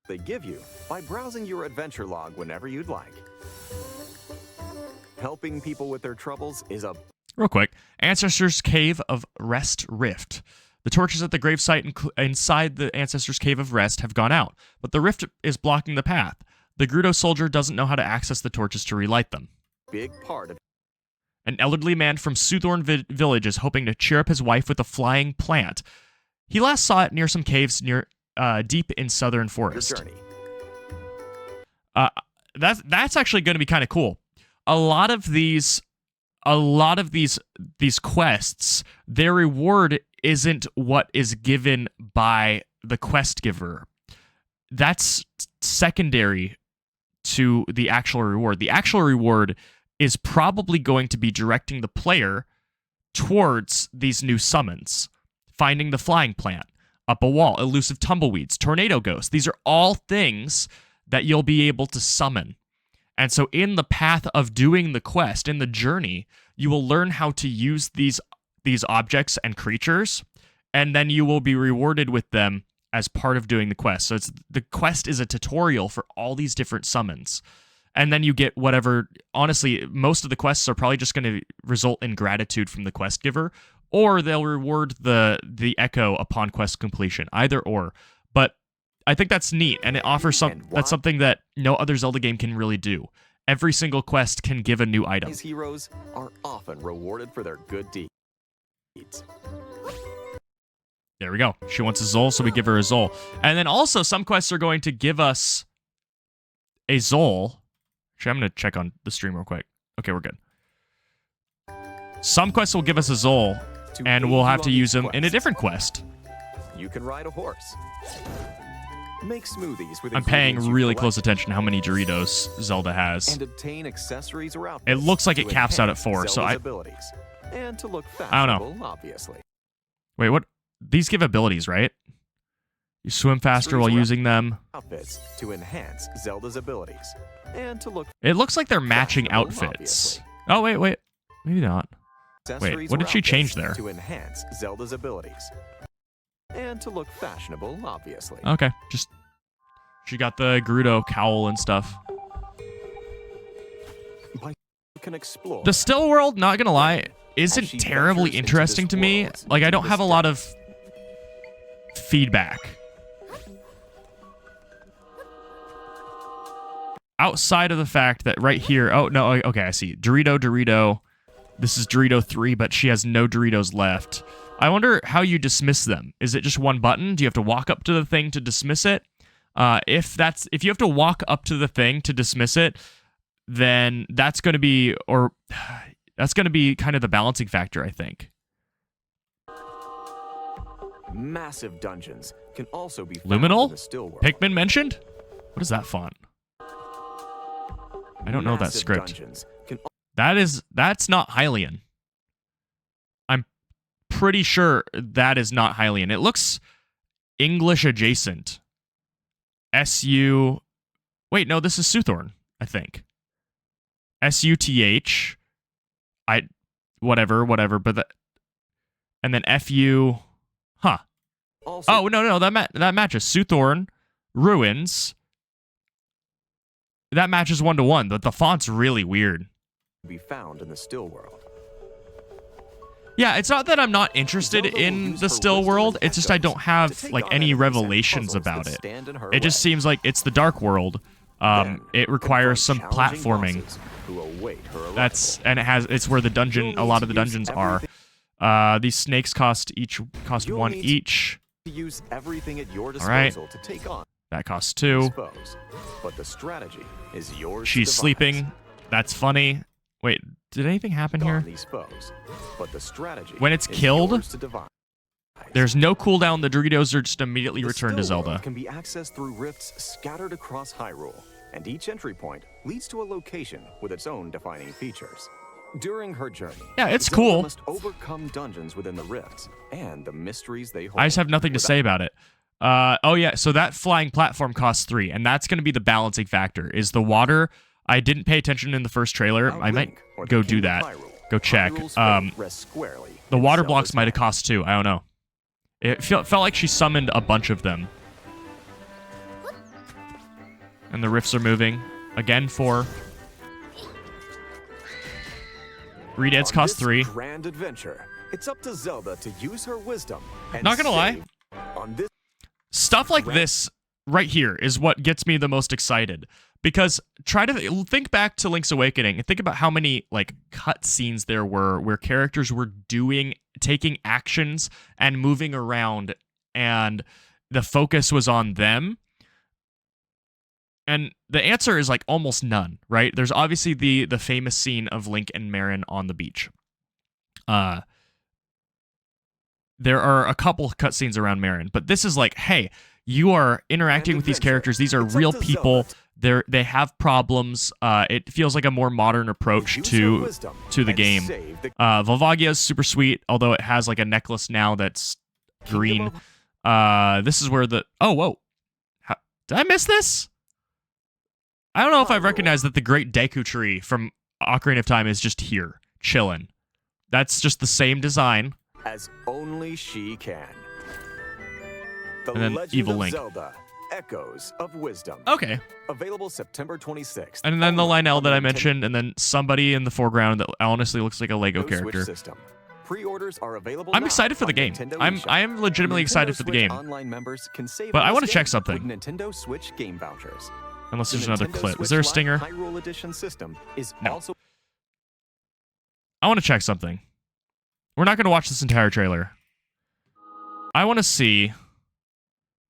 They give you by browsing your adventure log whenever you'd like. Helping people with their troubles is a... Real quick, Ancestors' Cave of Rest Rift. The torches at the gravesite inside the Ancestors' Cave of Rest have gone out, but the rift is blocking the path. The Gerudo soldier doesn't know how to access the torches to relight them. big part of... An elderly man from Soothorn Village is hoping to cheer up his wife with a flying plant. He last saw it near some caves deep in southern your forest. journey. That's actually going to be kind of cool. A lot of these quests, their reward isn't what is given by the quest giver. That's secondary to the actual reward. The actual reward is probably going to be directing the player towards these new summons. Finding the flying plant, up a wall, elusive tumbleweeds, tornado ghosts. These are all things that you'll be able to summon. And so in the path of doing the quest, in the journey, you will learn how to use these objects and creatures, and then you will be rewarded with them as part of doing the quest. So the quest is a tutorial for all these different summons. And then you get whatever. Honestly, most of the quests are probably just going to result in gratitude from the quest giver, or they'll reward the echo upon quest completion. Either or. But I think that's neat, and it offers that's something that no other Zelda game can really do. Every single quest can give a new item. These heroes are often rewarded for their good deeds. There we go. She wants a Zol, so we give her a Zol. And then also, some quests are going to give us a Zol. Actually, I'm going to check on the stream real quick. Okay, we're good. Some quests will give us a Zol, and we'll have to use them in a different quest. You can ride a horse. Make smoothies with I'm paying ingredients you really collect close attention to how many Doritos Zelda has. and obtain accessories or It outfits looks like it to caps out at enhance 4, so Zelda's I... abilities. And to look I don't know. fashionable, obviously. Wait, what? These give abilities, right? You swim faster while Accessories or using them. Outfits to enhance Zelda's abilities. And to look It looks like they're matching fashionable, outfits. obviously. Oh, wait. Maybe not. Accessories what or did she change outfits there? To enhance Zelda's abilities. And to look fashionable, obviously. Okay, just... She got the Gerudo cowl and stuff. You can explore. The still world, not gonna lie, isn't she terribly ventures into interesting this to me. world, Like, I into don't this have a lot of depth. feedback. Outside of the fact that right here... Oh, no, okay, I see. Dorito. This is Dorito 3, but she has no Doritos left. I wonder how you dismiss them. Is it just one button? Do you have to walk up to the thing to dismiss it? If you have to walk up to the thing to dismiss it, then that's going to be kind of the balancing factor, I think. Massive dungeons can also be found Luminal? in the still world. Pikmin mentioned? What is that font? I don't know that Massive script. dungeons can That's not Hylian. I'm pretty sure that is not Hylian. It looks English adjacent. Wait, no, this is Soothorn, I think. SUTH. Whatever, but that. And then FU. Huh. also Oh, no, that matches. Soothorn, Ruins. That matches 1-to-1, but the font's really weird. be found in the still world. Yeah, it's not that I'm not interested Zelda will in use the her still wisdom world. and It's just I don't echoes have to take like on any enemies and revelations puzzles about that it. stand in her It just way. seems like it's the Dark World. Then It requires some confront challenging platforming. bosses who await her That's arrival. and it's where the dungeon. You'll A need lot to of the use dungeons are. These snakes cost You'll one need to- each. To use everything at your right. disposal to take on That costs these 2. foes. But the strategy is yours. to She's devise. sleeping. That's funny. Wait, did anything happen On here? these foes. But the strategy When it's is killed, yours to devise. There's no cooldown. The Doritos are just immediately The returned to still world Zelda. can be accessed through rifts scattered across Hyrule, and each entry point leads to a location with its own defining features. During her journey, Yeah, it's Zelda cool. must overcome dungeons within the rifts and the mysteries they hold. I just have nothing to Without say about it. Oh yeah, so that flying platform costs 3, and that's going to be the balancing factor. Is the water? I didn't pay attention in the first trailer. I might go do that. Go check. The water blocks might have cost 2. I don't know. It felt like she summoned a bunch of them. And the rifts are moving. Again, 4. Redeads cost 3. Grand adventure. It's up to Zelda to use her wisdom. And Not gonna lie. On this Stuff like this right here is what gets me the most excited. Because try to think back to Link's Awakening and think about how many like cutscenes there were where characters were taking actions and moving around, and the focus was on them. And the answer is like almost none, right? There's obviously the famous scene of Link and Marin on the beach. There are a couple cutscenes around Marin, but this is like, hey, you are interacting with these characters. These are real people. They have problems. It feels like a more modern approach to the game. Volvagia is super sweet, although it has like a necklace now that's green. This is where the whoa, did I miss this? I don't know if I recognize that the Great Deku Tree from Ocarina of Time is just here, chilling. That's just the same design. As only she can. The And then Legend Evil of Link. Zelda, Echoes of Wisdom. Okay. Available September 26th. And then the only Lionel on that the I Nintendo mentioned, and then somebody in the foreground that honestly looks like a Lego Switch character. system. Pre-orders are available I'm now excited for the on game. Nintendo eShop. I am legitimately Nintendo excited for the Switch game. Online members can save But on I wanna this check game something. with Nintendo Switch game vouchers. Unless The there's another Nintendo clip. Switch Is there a Lite stinger? Hyrule Edition system is No. also I want to check something. We're not going to watch this entire trailer. I want to see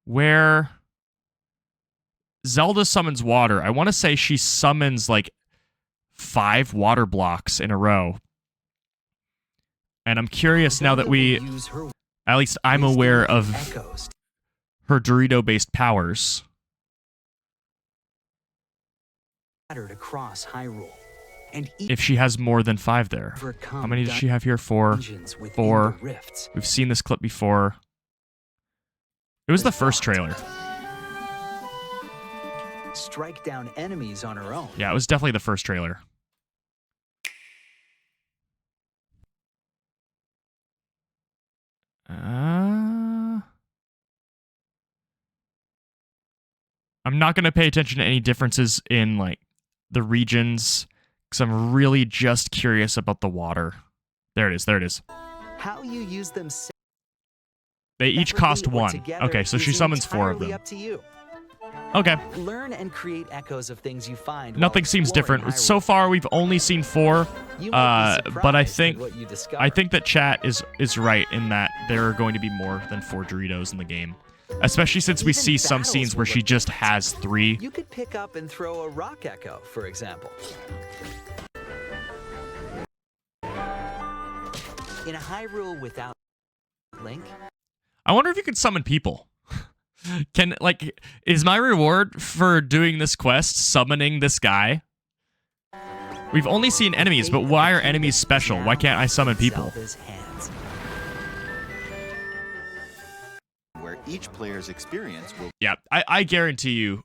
where Zelda summons water. I want to say she summons like 5 water blocks in a row. And I'm curious now that at least I'm aware of her Dorito-based powers. Across Hyrule, and If she has more than 5 there. How many does she have here? 4. 4. Rifts. We've seen this clip before. It was the first trailer. Strike down enemies on her own. Yeah, it was definitely the first trailer. I'm not going to pay attention to any differences in like the regions because I'm really just curious about the water. There it is. There it is. How you use them They each cost separately or 1. together Okay, so she is summons 4 of entirely them. Up to you. Okay. Learn and create echoes of things you find. while Nothing seems exploring different. Hyrule. So far, we've only seen 4. You might be But I surprised think at what you discover. I think that chat is right in that there are going to be more than 4 Doritos in the game. Especially since we Even see some battles scenes will where she look just different. has 3. You could pick up and throw a rock echo, for example. In a Hyrule without Link, I wonder if you could summon people. Is my reward for doing this quest summoning this guy? We've only seen enemies, but why are enemies special? Why can't I summon people? Zelda's hands. Where each player's experience will Yeah, I guarantee you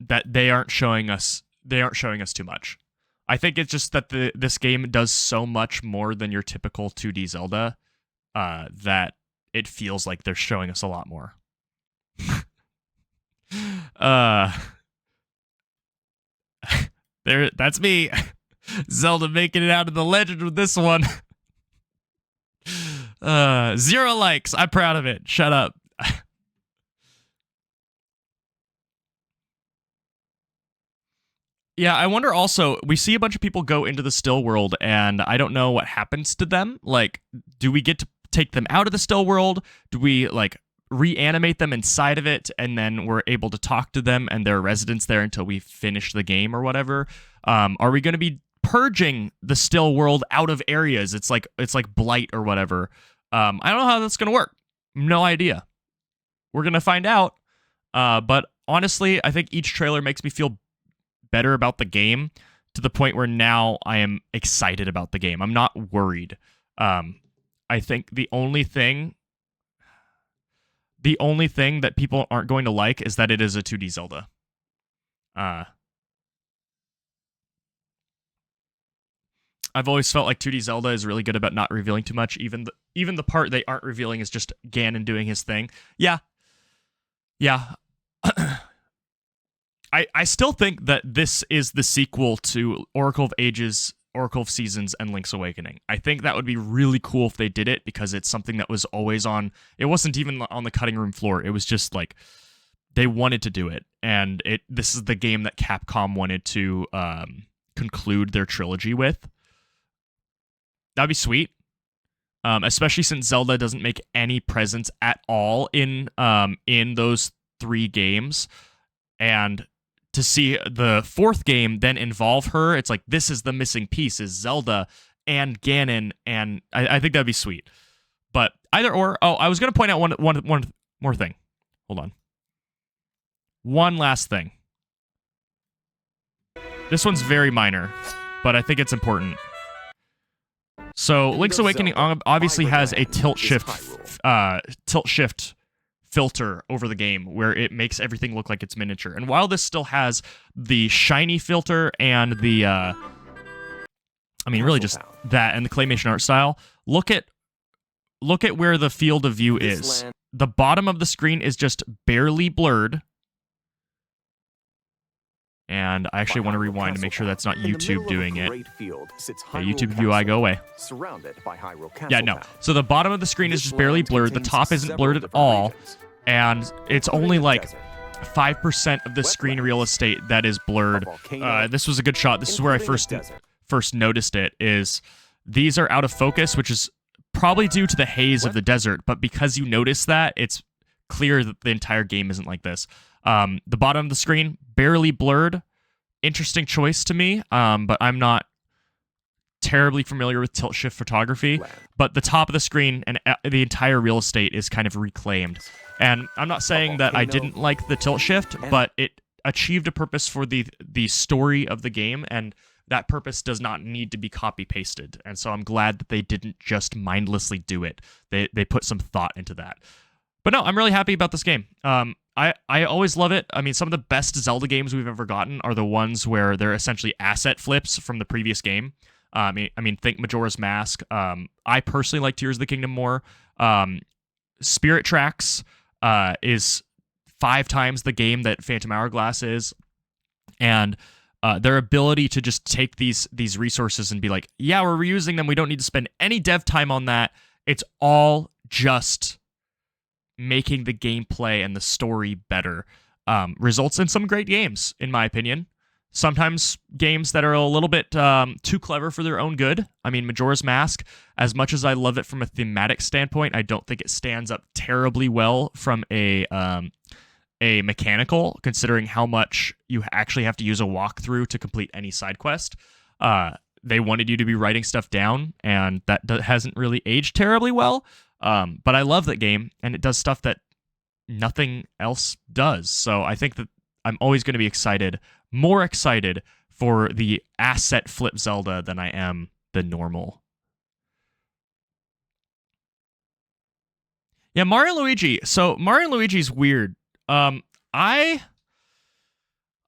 that they aren't showing us too much. I think it's just that this game does so much more than your typical 2D Zelda that it feels like they're showing us a lot more. That's me. Zelda making it out of the legend with this one. 0 likes. I'm proud of it. Shut up. Yeah, I wonder also, we see a bunch of people go into the still world, and I don't know what happens to them. Like, do we get to take them out of the still world? Do we, like, reanimate them inside of it, and then we're able to talk to them and their residents there until we finish the game or whatever? Are we going to be purging the still world out of areas? It's like Blight or whatever. I don't know how that's going to work. No idea. We're going to find out. But honestly, I think each trailer makes me feel better about the game to the point where now I am excited about the game. I'm not worried. I I think the only thing that people aren't going to like is that it is a 2D Zelda. I've always felt like 2D Zelda is really good about not revealing too much. Even the part they aren't revealing is just Ganon doing his thing. Yeah. I still think that this is the sequel to Oracle of Ages, Oracle of Seasons, and Link's Awakening. I think that would be really cool if they did it, because it's something that was always on. It wasn't even on the cutting room floor. It was just like they wanted to do it, and this is the game that Capcom wanted to conclude their trilogy with. That'd be sweet. Especially since Zelda doesn't make any presence at all in those 3 games, and to see the 4th game then involve her, it's like this is the missing piece, is Zelda and Ganon, and I think that'd be sweet. But either or. Oh, I was gonna point out one more thing. Hold on. One last thing. This one's very minor, but I think it's important. So Link's Awakening obviously has a tilt shift filter over the game where it makes everything look like it's miniature. And while this still has the shiny filter and the really just that and the claymation art style, look at where the field of view is. The bottom of the screen is just barely blurred. And I actually want to rewind to make sure that's not YouTube doing it. Okay, YouTube UI, go away. Yeah, no. So the bottom of the screen is just barely blurred. The top isn't blurred at all. And it's only like 5% of the screen real estate that is blurred. This was a good shot. This is where I first noticed it, is these are out of focus, which is probably due to the haze of the desert. But because you notice that, it's clear that the entire game isn't like this. The bottom of the screen, barely blurred. Interesting choice to me, but I'm not terribly familiar with tilt shift photography. But the top of the screen and the entire real estate is kind of reclaimed. And I'm not saying that I didn't like the tilt shift, but it achieved a purpose for the story of the game, and that purpose does not need to be copy-pasted. And so I'm glad that they didn't just mindlessly do it. They put some thought into that. But no, I'm really happy about this game. I always love it. I mean, some of the best Zelda games we've ever gotten are the ones where they're essentially asset flips from the previous game. I mean, think Majora's Mask. I personally like Tears of the Kingdom more. Spirit Tracks is 5 times the game that Phantom Hourglass is, and their ability to just take these resources and be like, yeah, we're reusing them. We don't need to spend any dev time on that. It's all just making the gameplay and the story better, results in some great games, in my opinion. Sometimes games that are a little bit too clever for their own good. I mean, Majora's Mask, as much as I love it from a thematic standpoint, I don't think it stands up terribly well from a mechanical, considering how much you actually have to use a walkthrough to complete any side quest. They wanted you to be writing stuff down, and that hasn't really aged terribly well. But I love that game, and it does stuff that nothing else does. So I think that I'm always going to be more excited for the asset flip Zelda than I am the normal. Yeah, Mario & Luigi. So Mario & Luigi's weird. I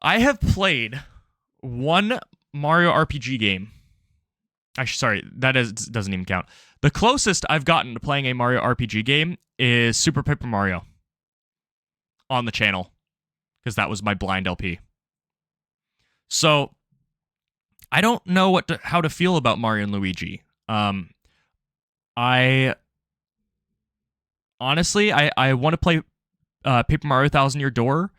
have played one Mario RPG game. Actually, sorry, doesn't even count. The closest I've gotten to playing a Mario RPG game is Super Paper Mario on the channel, because that was my blind LP. So I don't know how to feel about Mario and Luigi. I honestly want to play Paper Mario Thousand Year Door,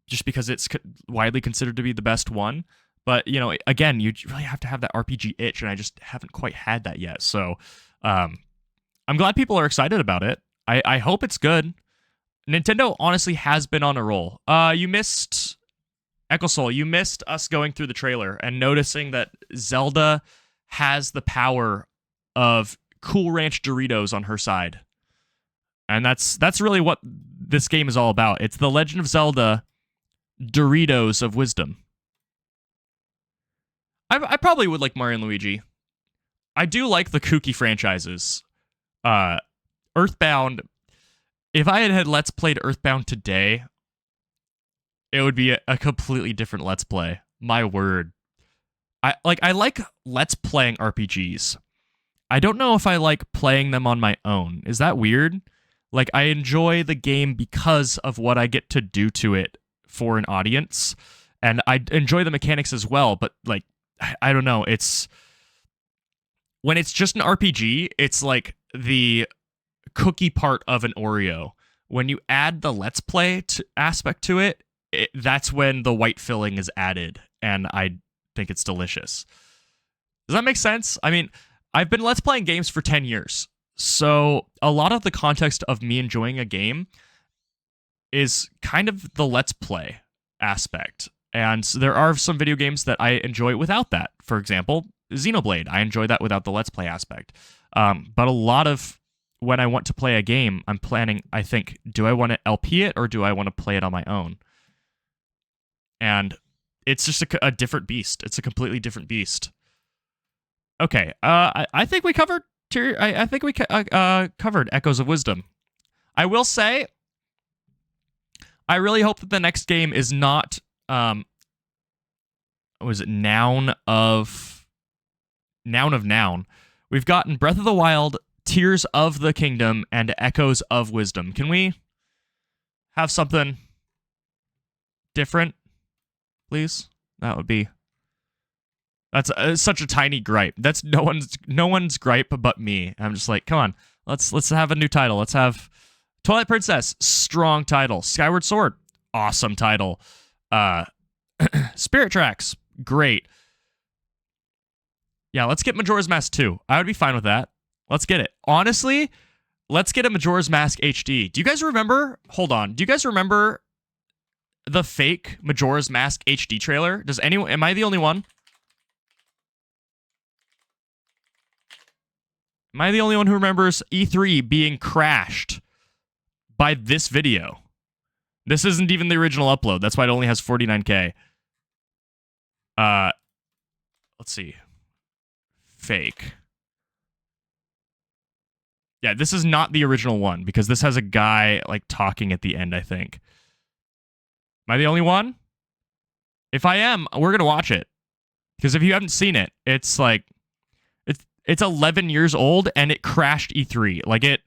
just because it's widely considered to be the best one. But, you know, again, you really have to have that RPG itch, and I just haven't quite had that yet. So I'm glad people are excited about it. I hope it's good. Nintendo honestly has been on a roll. You missed, Echo Soul, you missed us going through the trailer and noticing that Zelda has the power of Cool Ranch Doritos on her side. And that's really what this game is all about. It's The Legend of Zelda Doritos of Wisdom. I probably would like Mario and Luigi. I do like the kooky franchises. Earthbound, if I had Let's Played Earthbound today, it would be a completely different Let's Play. My word. I like Let's Playing RPGs. I don't know if I like playing them on my own. Is that weird? Like, I enjoy the game because of what I get to do to it for an audience, and I enjoy the mechanics as well, but, like, I don't know. It's... When it's just an RPG, it's like the cookie part of an Oreo. When you add the Let's Play aspect to it, that's when the white filling is added, and I think it's delicious. Does that make sense? I mean, I've been Let's Playing games for 10 years, so a lot of the context of me enjoying a game is kind of the Let's Play aspect. And so there are some video games that I enjoy without that. For example, Xenoblade. I enjoy that without the Let's Play aspect. But a lot of when I want to play a game, I'm planning, I think, do I want to LP it or do I want to play it on my own? And it's just a different beast. It's a completely different beast. Okay, I think we covered. I think we covered Echoes of Wisdom. I will say, I really hope that the next game is not. Was it Noun of Noun? We've gotten Breath of the Wild, Tears of the Kingdom, and Echoes of Wisdom. Can we have something different, please? That would be. That's such a tiny gripe. That's no one's gripe but me. I'm just like, come on, let's have a new title. Let's have Twilight Princess, strong title. Skyward Sword, awesome title. Spirit Tracks, great. Yeah, let's get Majora's Mask 2. I would be fine with that. Let's get it. Honestly, let's get a Majora's Mask HD. Do you guys remember? Hold on. Do you guys remember the fake Majora's Mask HD trailer? Does anyone? Am I the only one? Am I the only one who remembers E3 being crashed by this video? This isn't even the original upload. That's why it only has 49K. Let's see. Fake. Yeah, this is not the original one because this has a guy like talking at the end, I think. Am I the only one? If I am, we're going to watch it. Because if you haven't seen it, it's like it's 11 years old and it crashed E3. Like it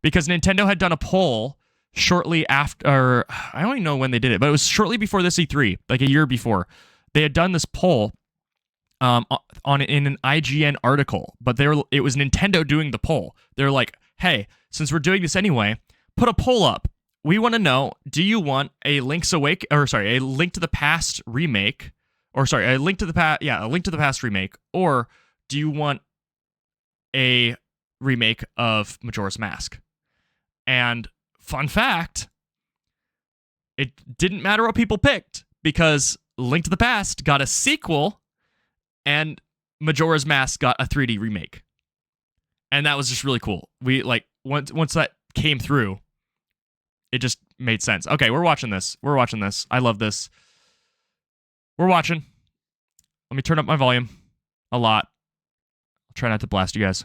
because Nintendo had done a poll shortly after, I don't even know when they did it, but it was shortly before this E3, like a year before. They had done this poll in an IGN article, but it was Nintendo doing the poll. They're like, hey, since we're doing this anyway, put a poll up. We want to know, do you want a Link to the Past remake, a Link to the Past remake, or do you want a remake of Majora's Mask? And fun fact, it didn't matter what people picked because Link to the Past got a sequel and Majora's Mask got a 3D remake. And that was just really cool. We once that came through, it just made sense. Okay, we're watching this. I love this. We're watching. Let me turn up my volume a lot. I'll try not to blast you guys.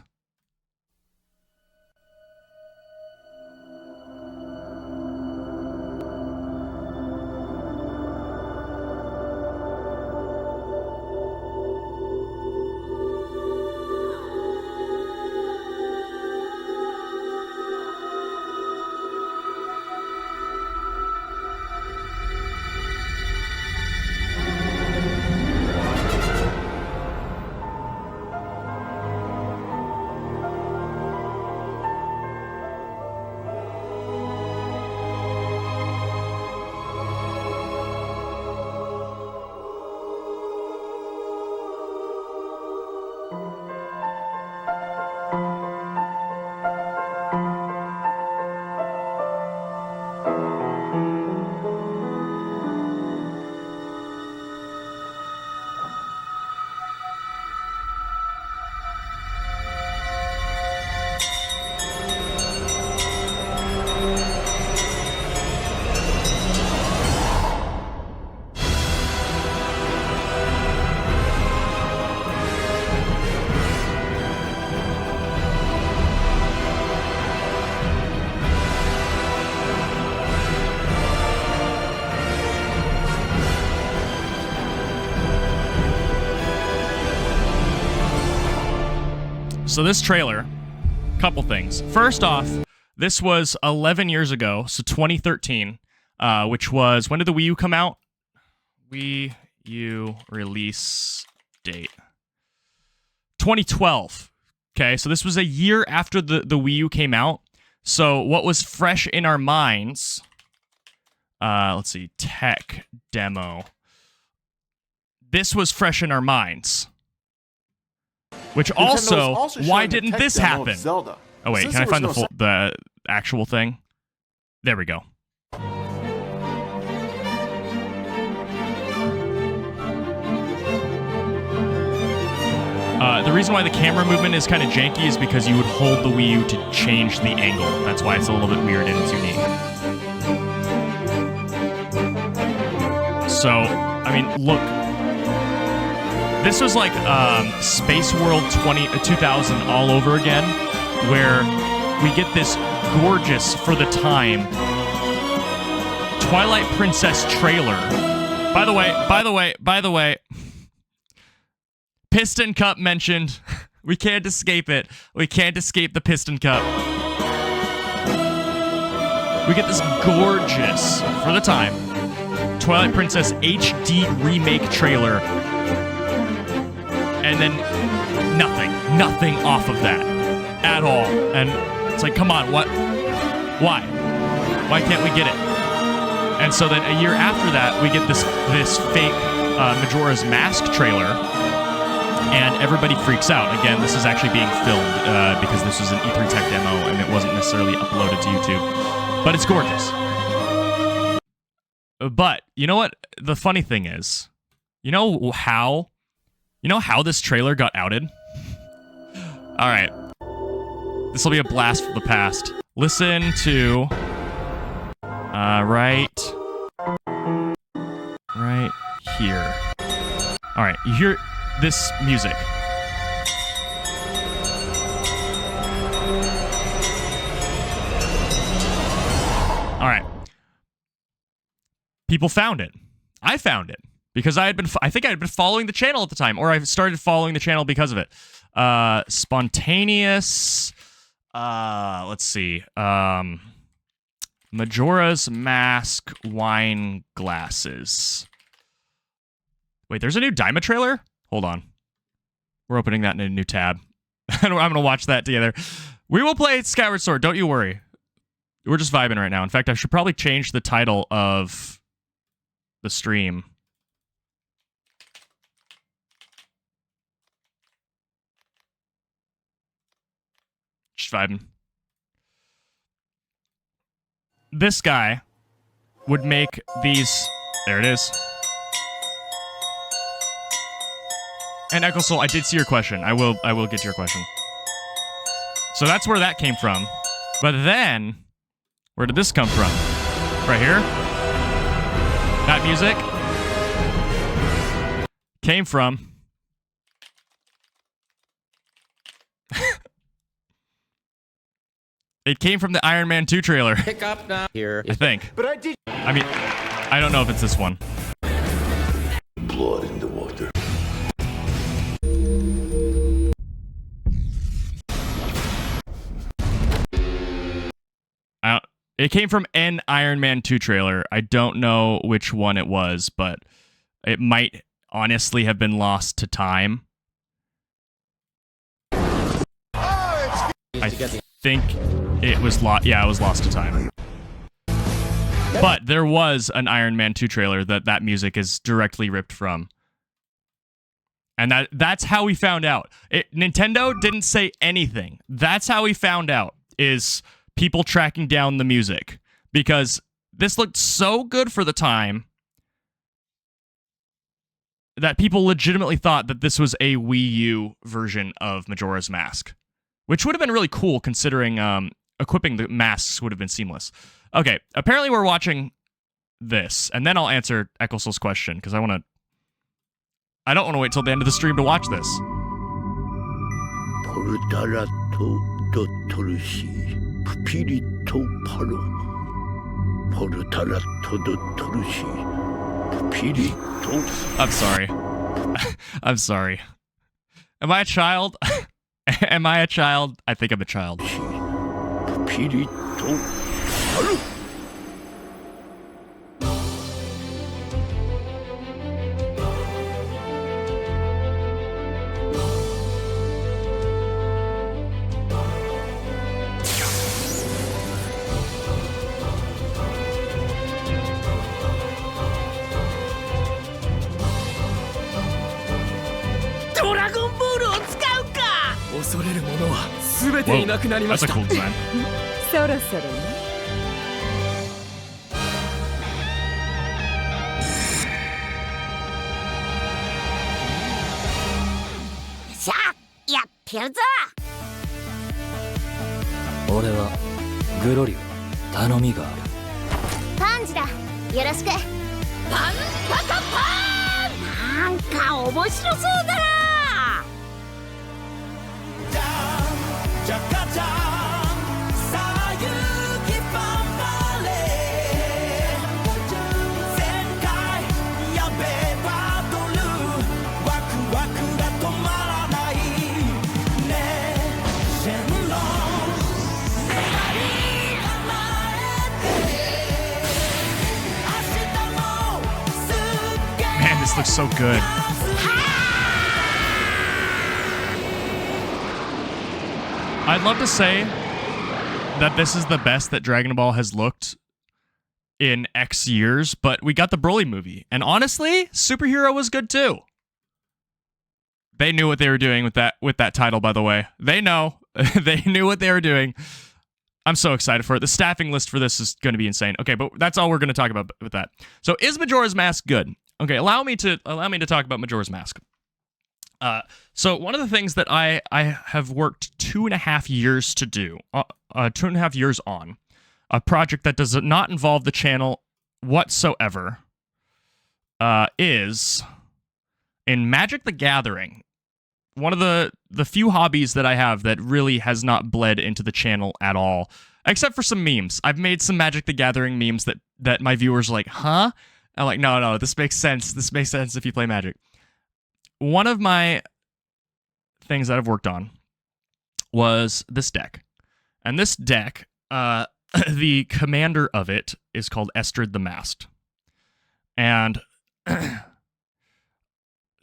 So this trailer, couple things. First off, this was 11 years ago, so 2013, which was, when did the Wii U come out? Wii U release date. 2012. Okay, so this was a year after the Wii U came out. So what was fresh in our minds, let's see, tech demo. This was fresh in our minds. Which also, why didn't this happen? Oh wait, Since can I there find was the the actual thing? There we go. The reason why the camera movement is kind of janky is because you would hold the Wii U to change the angle. That's why it's a little bit weird and it's unique. So, I mean, look. This was like Space World 2000 all over again, where we get this gorgeous, for the time, Twilight Princess trailer. By the way, Piston Cup mentioned. We can't escape it. We can't escape the Piston Cup. We get this gorgeous, for the time, Twilight Princess HD remake trailer. And then nothing off of that at all. And it's like, come on, what? Why? Why can't we get it? And so then a year after that, we get this fake Majora's Mask trailer. And everybody freaks out. Again, this is actually being filmed because this was an E3 Tech demo and it wasn't necessarily uploaded to YouTube. But it's gorgeous. But, you know what? The funny thing is, you know how this trailer got outed? Alright. This will be a blast from the past. Listen to... right here. Alright, you hear... this music. All right. People found it. I found it because I think I had been following the channel at the time, or I started following the channel because of it. Spontaneous. Let's see. Majora's Mask wine glasses. Wait, there's a new Daima trailer? Hold on. We're opening that in a new tab. I'm going to watch that together. We will play Skyward Sword, don't you worry. We're just vibing right now. In fact, I should probably change the title of the stream. Just vibing. This guy would make these... There it is. And Echo Soul, I did see your question. I will get to your question. So that's where that came from. But then, where did this come from? Right here? That music came from... It came from the Iron Man 2 trailer. Pick up now. Here. I think. But I did. I mean, I don't know if it's this one. Blood in the water. It came from an Iron Man 2 trailer. I don't know which one it was, but it might honestly have been lost to time. I think it was lost. Yeah, it was lost to time. But there was an Iron Man 2 trailer that music is directly ripped from. And that's how we found out. Nintendo didn't say anything. That's how we found out, is people tracking down the music. Because this looked so good for the time that people legitimately thought that this was a Wii U version of Majora's Mask. Which would have been really cool, considering equipping the masks would have been seamless. Okay, apparently we're watching this, and then I'll answer Echo Soul's question, because I don't want to wait till the end of the stream to watch this. I'm sorry. I'm sorry. Am I a child? Am I a child? I think I'm a child. ピリとなる ドラゴンボールを使うか。恐れるものは全て Whoa, いなくなりま that's し a た。 cool design. そろそろね。さあ、やってやるぞ。俺はグロリオ、頼みがある。パンチだ。よろしく。パンパカパン。なんか面白そうだな。Man, this looks so good. I'd love to say that this is the best that Dragon Ball has looked in X years, but we got the Broly movie. And honestly, Superhero was good too. They knew what they were doing with that title, by the way. They know. They knew what they were doing. I'm so excited for it. The staffing list for this is going to be insane. Okay, but that's all we're going to talk about with that. So is Majora's Mask good? Okay, allow me to talk about Majora's Mask. So one of the things that I have worked 2.5 years to do, 2.5 years on, a project that does not involve the channel whatsoever, is in Magic the Gathering. One of the few hobbies that I have that really has not bled into the channel at all, except for some memes. I've made some Magic the Gathering memes that my viewers are like, huh? I'm like, no, this makes sense. This makes sense if you play Magic. One of my things that I've worked on was this deck. And this deck, the commander of it is called Estrid the Masked. And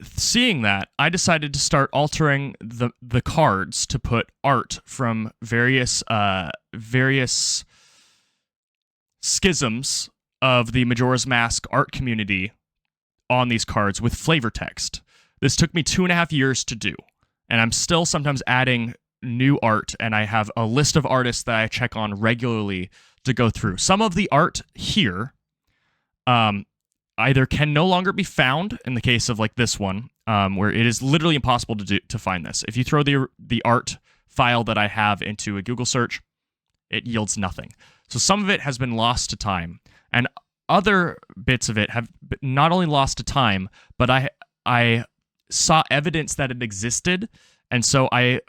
seeing that, I decided to start altering the cards to put art from various schisms of the Majora's Mask art community on these cards with flavor text. This took me 2.5 years to do, and I'm still sometimes adding new art, and I have a list of artists that I check on regularly to go through. Some of the art here either can no longer be found in the case of like this one, where it is literally impossible to find this. If you throw the art file that I have into a Google search, it yields nothing. So some of it has been lost to time, and other bits of it have not only lost to time, but I saw evidence that it existed, and so I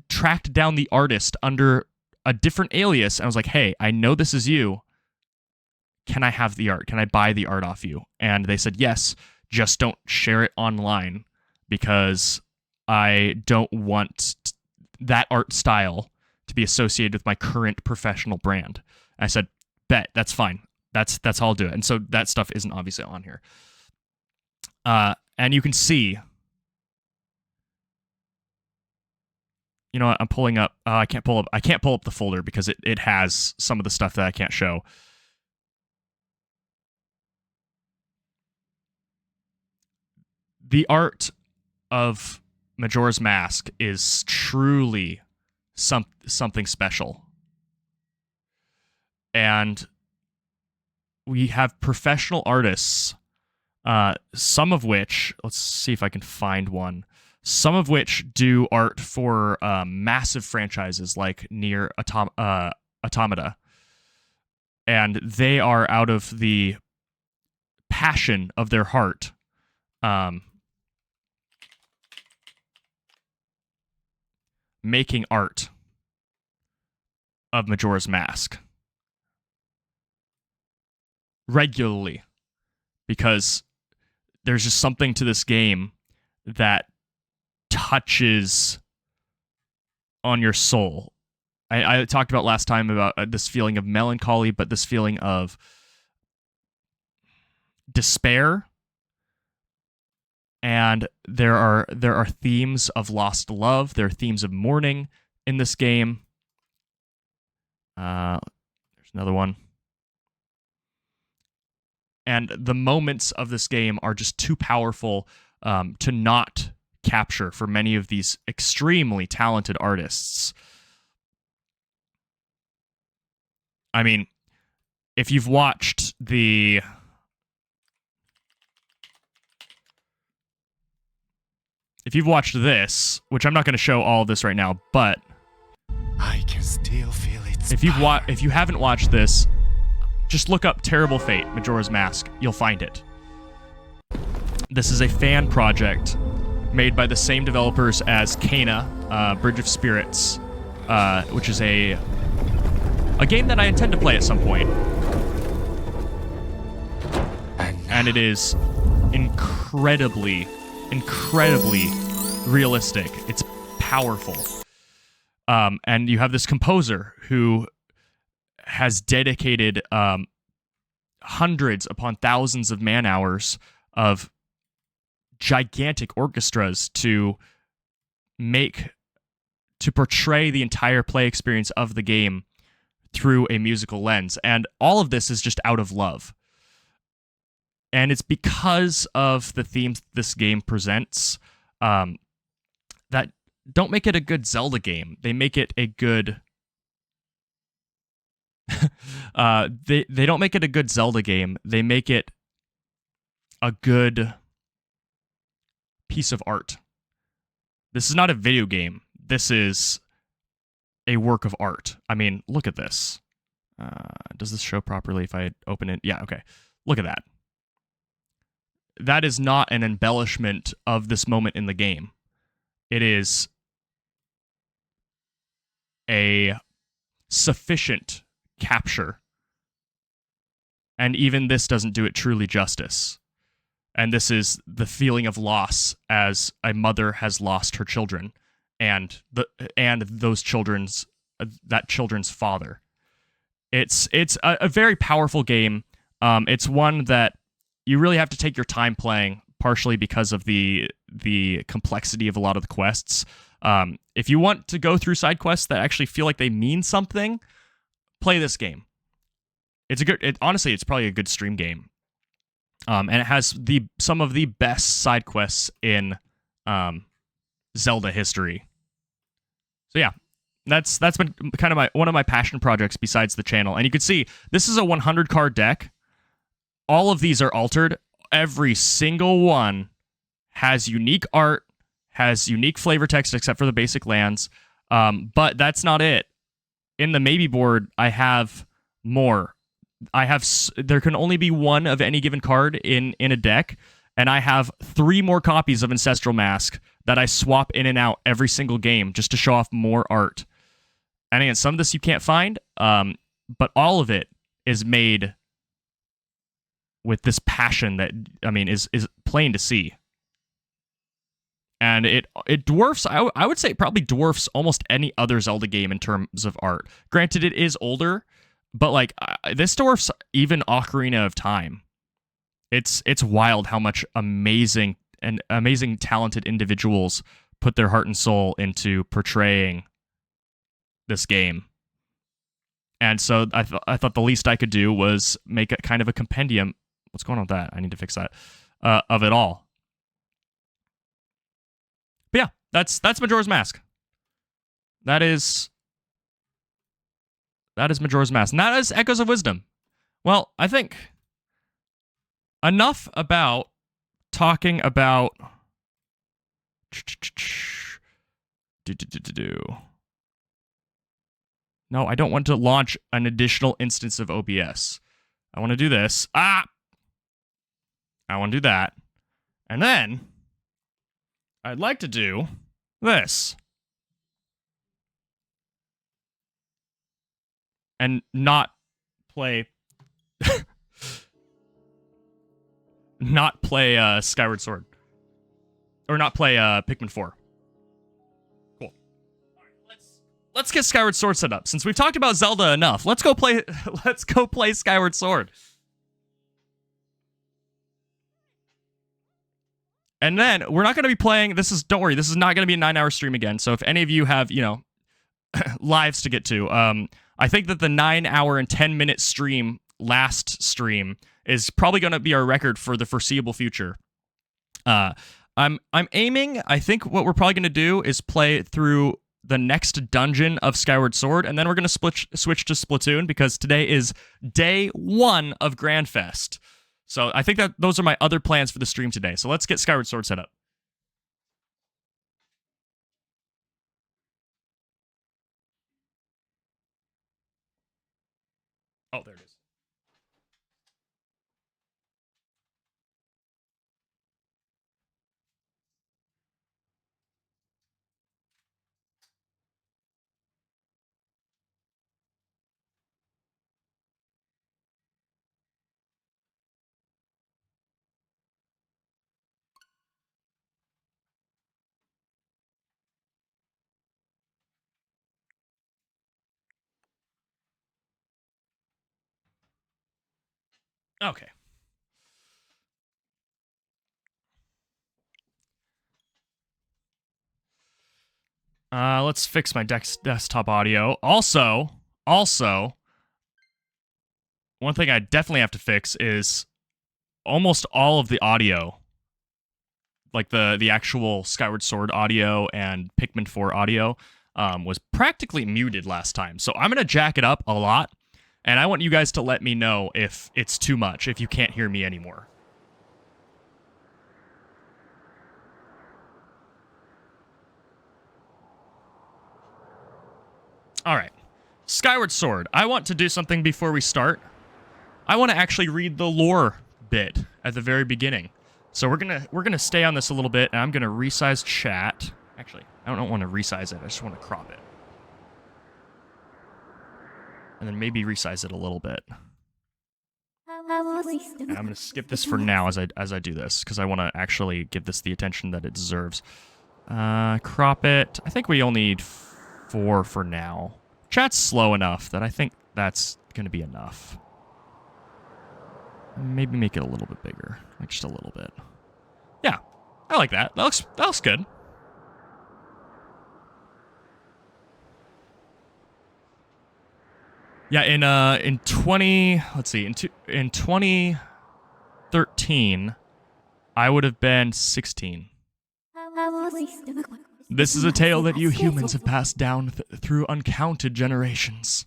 tracked down the artist under a different alias, and I was like, hey, I know this is you. Can I have the art? Can I buy the art off you? And they said, yes, just don't share it online because I don't want that art style to be associated with my current professional brand. I said, bet, that's fine. That's how I'll do it. And so that stuff isn't obviously on here. And you can see, you know what, I'm pulling up, I can't pull up the folder because it has some of the stuff that I can't show. The art of Majora's Mask is truly something special. And we have professional artists, some of which, let's see if I can find one, some of which do art for massive franchises like Nier Automata. And they are out of the passion of their heart. Making art of Majora's Mask regularly, because there's just something to this game that touches on your soul. I talked about last time about this feeling of melancholy, but this feeling of despair. And there are themes of lost love. There are themes of mourning in this game. There's another one. And the moments of this game are just too powerful to not capture for many of these extremely talented artists. I mean, if you've watched the... If you've watched this, which I'm not going to show all of this right now, but I can still feel it. If you haven't watched this, just look up Terrible Fate, Majora's Mask. You'll find it. This is a fan project made by the same developers as Kena, Bridge of Spirits, which is a game that I intend to play at some point. And it is incredibly realistic. It's powerful. And you have this composer who has dedicated hundreds upon thousands of man-hours of gigantic orchestras to portray the entire play experience of the game through a musical lens. And all of this is just out of love. And it's because of the themes this game presents that don't make it a good Zelda game. They make it a good... they don't make it a good Zelda game. They make it a good piece of art. This is not a video game. This is a work of art. I mean, look at this. Does this show properly if I open it? Yeah, okay. Look at that. That is not an embellishment of this moment in the game. It is a sufficient capture. And even this doesn't do it truly justice. And this is the feeling of loss as a mother has lost her children and those children's that children's father. It's a very powerful game. It's one that you really have to take your time playing, partially because of the complexity of a lot of the quests. If you want to go through side quests that actually feel like they mean something, play this game. Honestly, it's probably a good stream game. And it has some of the best side quests in Zelda history. So yeah, that's been kind of one of my passion projects besides the channel. And you can see this is a 100 card deck. All of these are altered. Every single one has unique art, has unique flavor text except for the basic lands. But that's not it. In the maybe board, I have more. There can only be one of any given card in a deck, and I have 3 more copies of Ancestral Mask that I swap in and out every single game just to show off more art. And again, some of this you can't find, but all of it is made with this passion that, I mean, is plain to see. And it dwarfs, I would say it probably dwarfs almost any other Zelda game in terms of art. Granted, it is older, but like this dwarfs even Ocarina of Time. It's wild how much amazing talented individuals put their heart and soul into portraying this game. And so I thought the least I could do was make a kind of a compendium. What's going on with that? I need to fix that. Of it all. But yeah, that's Majora's Mask. That is Majora's Mask. And that is Echoes of Wisdom. Well, I think enough about talking about No, I don't want to launch an additional instance of OBS. I want to do this. I want to do that. And then I'd like to do this. And not play Skyward Sword. Or not play Pikmin 4. Cool. All right, let's let's get Skyward Sword set up. Since we've talked about Zelda enough, let's go play Skyward Sword. And then we're not going to be playing, don't worry, this is not going to be a 9-hour stream again. So if any of you have, lives to get to, I think that the 9-hour and 10-minute stream, last stream, is probably going to be our record for the foreseeable future. I'm aiming, I think what we're probably going to do is play through the next dungeon of Skyward Sword, and then we're going to switch to Splatoon, because today is day 1 of Grand Fest. So I think that those are my other plans for the stream today. So let's get Skyward Sword set up. Oh, there it is. Okay. Let's fix my desktop audio. Also, one thing I definitely have to fix is almost all of the audio, like the actual Skyward Sword audio and Pikmin 4 audio, was practically muted last time. So I'm going to jack it up a lot, and I want you guys to let me know if it's too much, if you can't hear me anymore. All right, Skyward Sword. I want to do something before we start. I want to actually read the lore bit at the very beginning. So we're gonna stay on this a little bit, and I'm gonna resize chat. Actually, I don't want to resize it. I just want to crop it, and then maybe resize it a little bit. And I'm gonna skip this for now as I do this, because I want to actually give this the attention that it deserves. Crop it. I think we only need 4 for now. Chat's slow enough that I think that's gonna be enough. Maybe make it a little bit bigger, like just a little bit. Yeah, I like that. That looks good. Yeah, in 2013, I would have been 16. This is a tale that you humans have passed down through uncounted generations.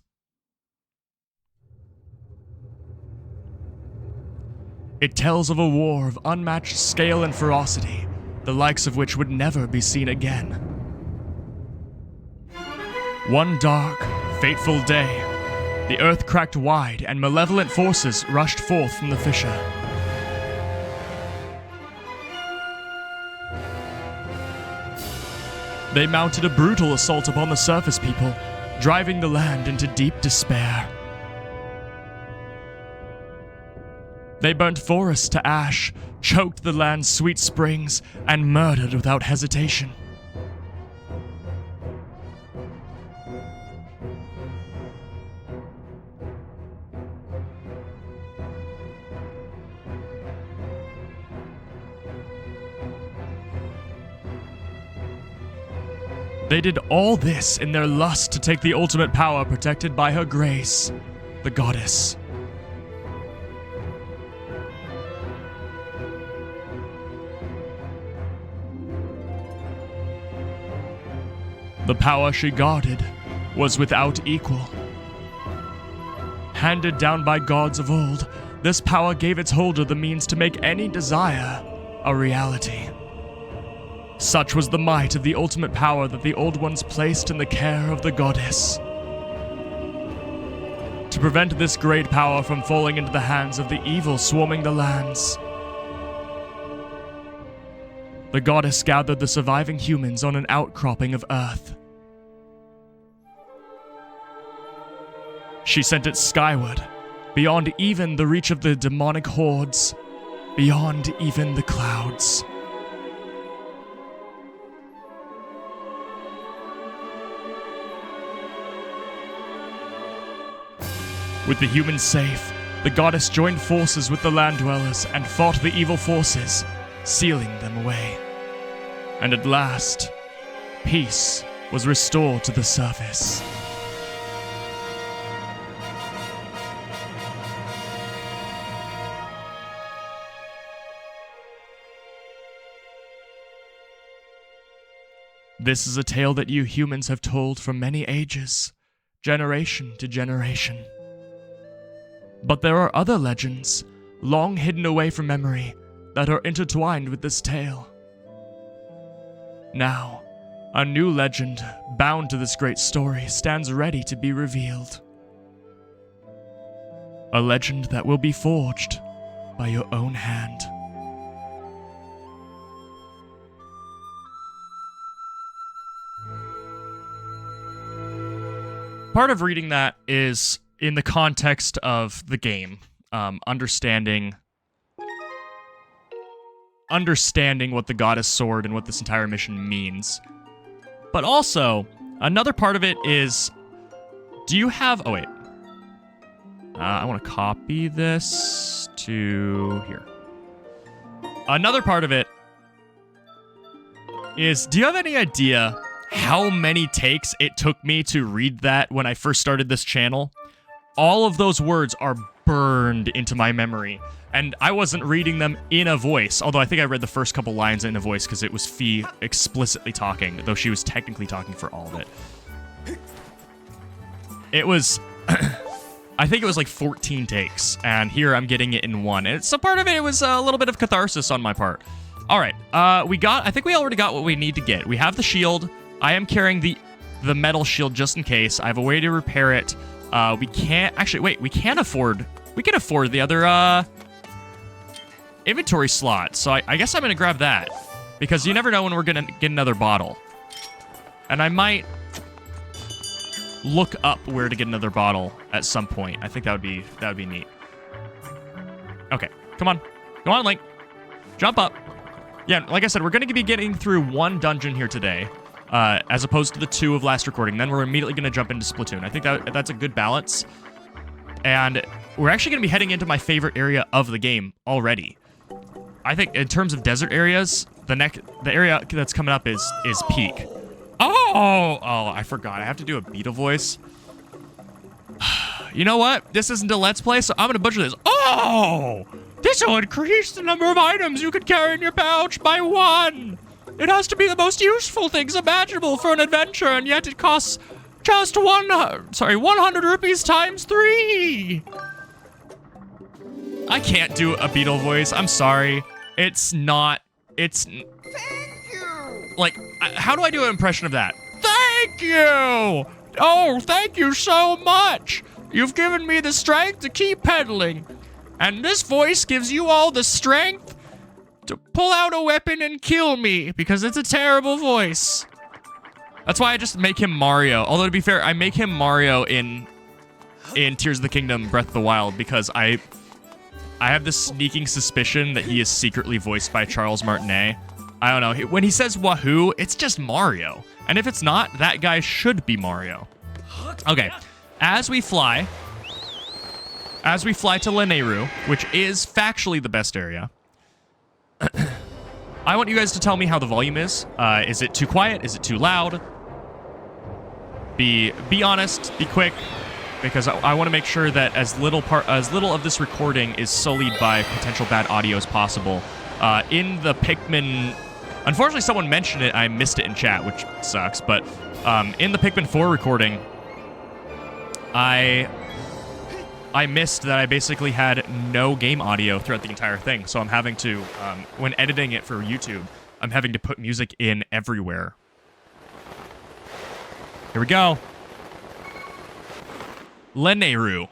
It tells of a war of unmatched scale and ferocity, the likes of which would never be seen again. One dark, fateful day, the earth cracked wide and malevolent forces rushed forth from the fissure. They mounted a brutal assault upon the surface people, driving the land into deep despair. They burnt forests to ash, choked the land's sweet springs, and murdered without hesitation. They did all this in their lust to take the ultimate power protected by her grace, the goddess. The power she guarded was without equal. Handed down by gods of old, this power gave its holder the means to make any desire a reality. Such was the might of the ultimate power that the Old Ones placed in the care of the goddess. To prevent this great power from falling into the hands of the evil swarming the lands, the goddess gathered the surviving humans on an outcropping of Earth. She sent it skyward, beyond even the reach of the demonic hordes, beyond even the clouds. With the humans safe, the goddess joined forces with the land dwellers and fought the evil forces, sealing them away. And at last, peace was restored to the surface. This is a tale that you humans have told for many ages, generation to generation. But there are other legends, long hidden away from memory, that are intertwined with this tale. Now, a new legend, bound to this great story, stands ready to be revealed. A legend that will be forged by your own hand. Part of reading that is in the context of the game, understanding what the goddess sword and what this entire mission means. But also, another part of it is, do you have... Oh, wait. I want to copy this to here. Another part of it is, do you have any idea how many takes it took me to read that when I first started this channel? All of those words are burned into my memory. And I wasn't reading them in a voice, although I think I read the first couple lines in a voice because it was Fee explicitly talking, though she was technically talking for all of it. It was... I think it was like 14 takes, and here I'm getting it in one. And so part of it was a little bit of catharsis on my part. All right, I think we already got what we need to get. We have the shield. I am carrying the metal shield just in case. I have a way to repair it. We can't... Actually, wait, we can afford the other, inventory slot. So I guess I'm going to grab that. Because you never know when we're going to get another bottle. And I might look up where to get another bottle at some point. I think that would be neat. Okay, come on. Come on, Link. Jump up. Yeah, like I said, we're going to be getting through one dungeon here today. As opposed to the 2 of last recording. Then we're immediately going to jump into Splatoon. I think that's a good balance. And we're actually going to be heading into my favorite area of the game already. I think in terms of desert areas, the area that's coming up is Peak. Oh, I forgot. I have to do a Beetle voice. You know what? This isn't a Let's Play, so I'm going to butcher this. Oh! This will increase the number of items you can carry in your pouch by 1! It has to be the most useful things imaginable for an adventure, and yet it costs just 100 rupees times 3! I can't do a Beetle voice. I'm sorry. It's... Thank you! Like, how do I do an impression of that? Thank you! Oh, thank you so much! You've given me the strength to keep pedaling. And this voice gives you all the strength to pull out a weapon and kill me, because it's a terrible voice. That's why I just make him Mario. Although, to be fair, I make him Mario in Tears of the Kingdom Breath of the Wild, because I have this sneaking suspicion that he is secretly voiced by Charles Martinet. I don't know. When he says Wahoo, it's just Mario. And if it's not, that guy should be Mario. Okay. As we fly to Lanayru, which is factually the best area, I want you guys to tell me how the volume is. Is it too quiet? Is it too loud? Be honest. Be quick, because I want to make sure that as little of this recording is sullied by potential bad audio as possible. In the Pikmin, unfortunately, someone mentioned it. I missed it in chat, which sucks. But in the Pikmin 4 recording, I missed that I basically had no game audio throughout the entire thing. So I'm having to, when editing it for YouTube, I'm having to put music in everywhere. Here we go. Lanayru.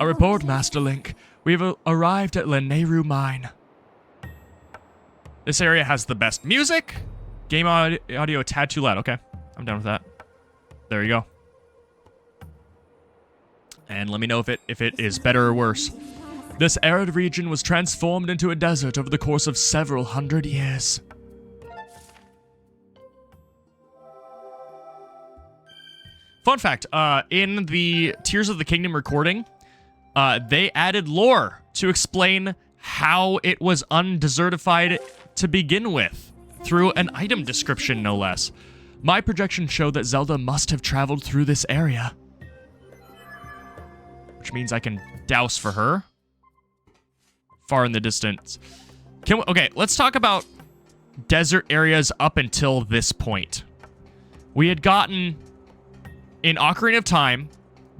A report, Master Link. We've arrived at Lanayru Mine. This area has the best music. Game audio a tad too loud. Okay, I'm done with that. There you go. And let me know if it is better or worse. This arid region was transformed into a desert over the course of several hundred years. fun fact, in the Tears of the Kingdom recording, they added lore to explain how it was undesertified to begin with, through an item description, no less. My projections show that Zelda must have traveled through this area. Which means I can douse for her. Far in the distance. Okay, let's talk about desert areas up until this point. We had gotten, in Ocarina of Time,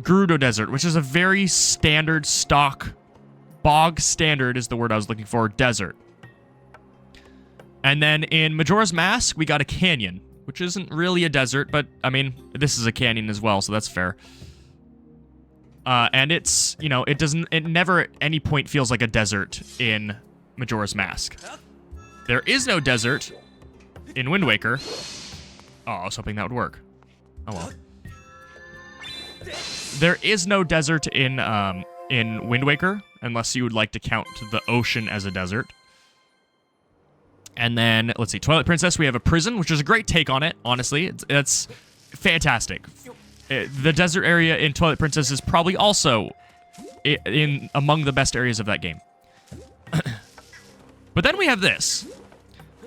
Gerudo Desert, which is a very standard stock, bog standard is the word I was looking for, desert. And then in Majora's Mask, we got a canyon, which isn't really a desert, but, I mean, this is a canyon as well, so that's fair. And it's, you know, it never at any point feels like a desert in Majora's Mask. There is no desert in Wind Waker. Oh, I was hoping that would work. Oh well. There is no desert in Wind Waker, unless you would like to count the ocean as a desert. And then, let's see, Twilight Princess, we have a prison, which is a great take on it, honestly. It's fantastic. The desert area in Twilight Princess is probably also among the best areas of that game. But then we have this.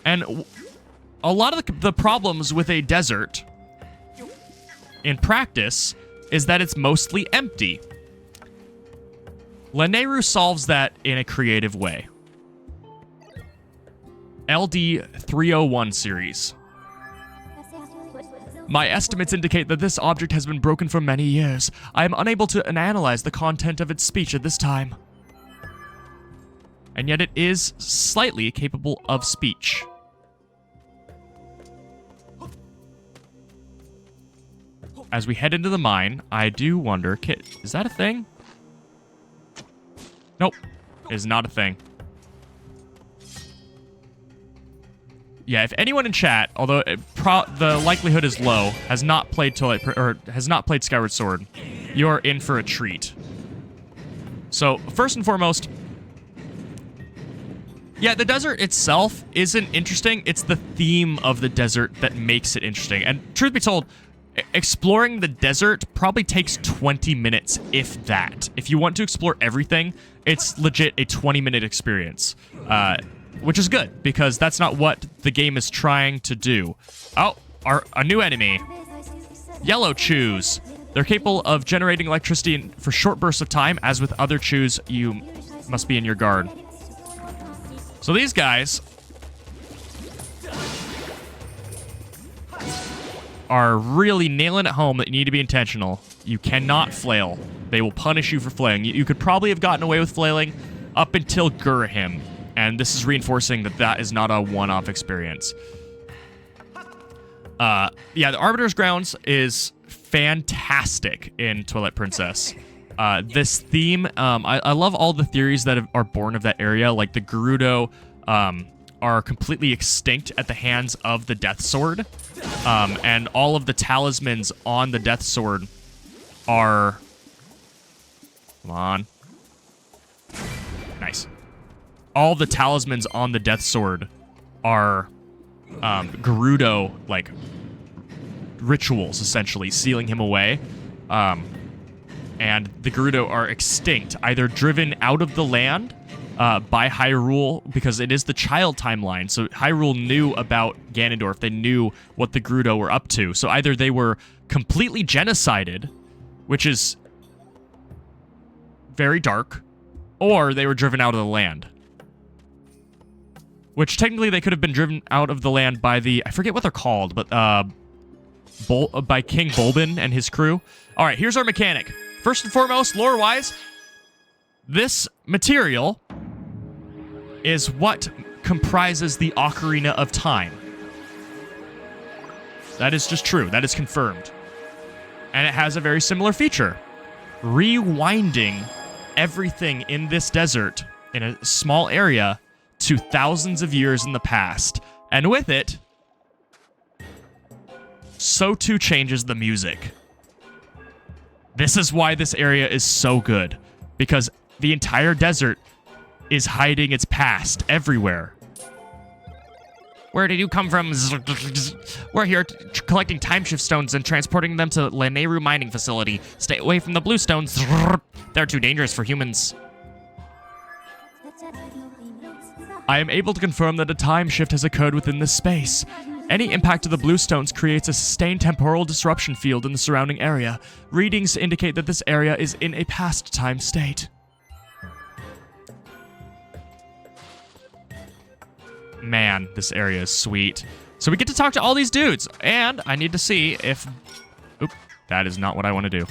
And a lot of the problems with a desert, in practice, is that it's mostly empty. Lanayru solves that in a creative way. LD 301 series. My estimates indicate that this object has been broken for many years. I am unable to analyze the content of its speech at this time. And yet it is slightly capable of speech. As we head into the mine, I do wonder, is that a thing? Nope, it is not a thing. Yeah, if anyone in chat, although the likelihood is low, has not played Skyward Sword, you're in for a treat. So, first and foremost, yeah, the desert itself isn't interesting. It's the theme of the desert that makes it interesting. And truth be told, exploring the desert probably takes 20 minutes, if that. If you want to explore everything, it's legit a 20-minute experience. Which is good, because that's not what the game is trying to do. Oh, a new enemy. Yellow Chews. They're capable of generating electricity for short bursts of time. As with other Chews, you must be in your guard. So these guys are really nailing it home that you need to be intentional. You cannot flail. They will punish you for flailing. You could probably have gotten away with flailing up until Gurahim. And this is reinforcing that that is not a one-off experience. Yeah, the Arbiter's Grounds is fantastic in Twilight Princess. This theme, I love all the theories that are born of that area, like the Gerudo are completely extinct at the hands of the Death Sword. And all of the talismans on the Death Sword are... Come on. Nice. All the talismans on the Death Sword are Gerudo, like, rituals, essentially, sealing him away. And the Gerudo are extinct, either driven out of the land by Hyrule, because it is the child timeline, so Hyrule knew about Ganondorf, they knew what the Gerudo were up to, so either they were completely genocided, which is very dark, or they were driven out of the land. Which technically they could have been driven out of the land by the... I forget what they're called, but by King Bulbin and his crew. Alright, here's our mechanic. First and foremost, lore-wise, this material is what comprises the Ocarina of Time. That is just true. That is confirmed. And it has a very similar feature. Rewinding everything in this desert, in a small area, to thousands of years in the past. And with it, so too changes the music. This is why this area is so good, because the entire desert is hiding its past everywhere. Where did you come from? We're here collecting timeshift stones and transporting them to Lanayru mining facility. Stay away from the blue stones. They're too dangerous for humans. I am able to confirm that a time shift has occurred within this space. Any impact to the blue stones creates a sustained temporal disruption field in the surrounding area. Readings indicate that this area is in a past time state. Man, this area is sweet. So we get to talk to all these dudes, and I need to see if... Oop, that is not what I want to do.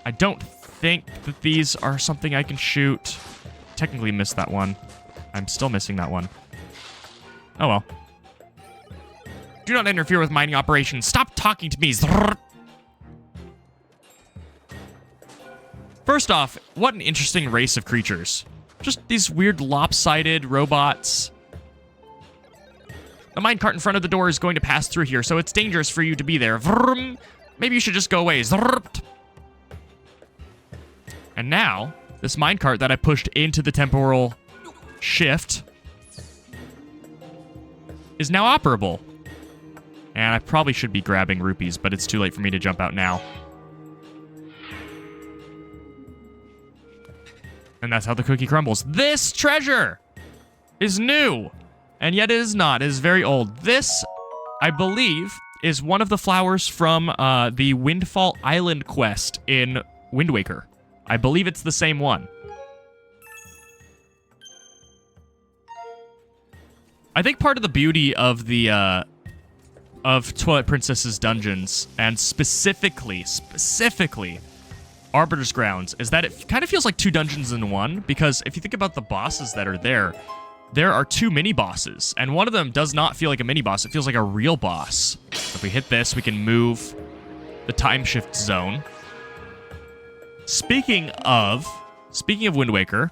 I don't think that these are something I can shoot. Technically missed that one. I'm still missing that one. Oh well. Do not interfere with mining operations. Stop talking to me. First off, what an interesting race of creatures. Just these weird lopsided robots. The minecart in front of the door is going to pass through here, so it's dangerous for you to be there. Vroom. Maybe you should just go away. Zrrt. And now, this minecart that I pushed into the temporal shift is now operable. And I probably should be grabbing rupees, but it's too late for me to jump out now. And that's how the cookie crumbles. This treasure is new, and yet it is not. It is very old. This, I believe, is one of the flowers from the Windfall Island quest in Wind Waker. I believe it's the same one. I think part of the beauty of the of Twilight Princess's dungeons, and specifically Arbiter's Grounds, is that it kind of feels like two dungeons in one, because if you think about the bosses that are there are two mini-bosses, and one of them does not feel like a mini-boss, it feels like a real boss. If we hit this, we can move the time shift zone. Speaking of Wind Waker,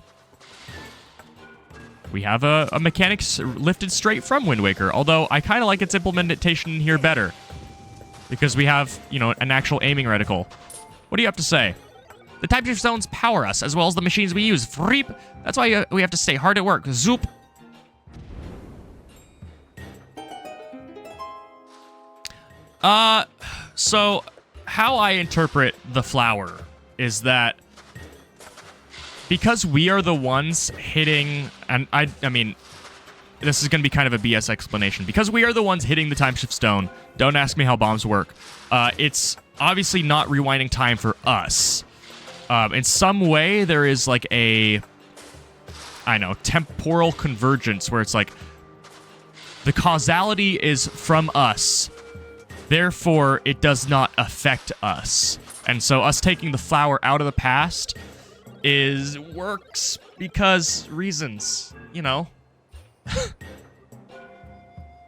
we have a mechanic lifted straight from Wind Waker, although I kind of like its implementation here better, because we have, you know, an actual aiming reticle. What do you have to say? The time shift zones power us, as well as the machines we use. Freep! That's why we have to stay hard at work. Zoop! So how I interpret the flower is that because we are the ones hitting, and I mean, this is going to be kind of a BS explanation. Because we are the ones hitting the time shift stone, don't ask me how bombs work. It's obviously not rewinding time for us. In some way, there is like a, I don't know, temporal convergence where it's like the causality is from us. Therefore, it does not affect us. And so us taking the flower out of the past works because reasons, you know.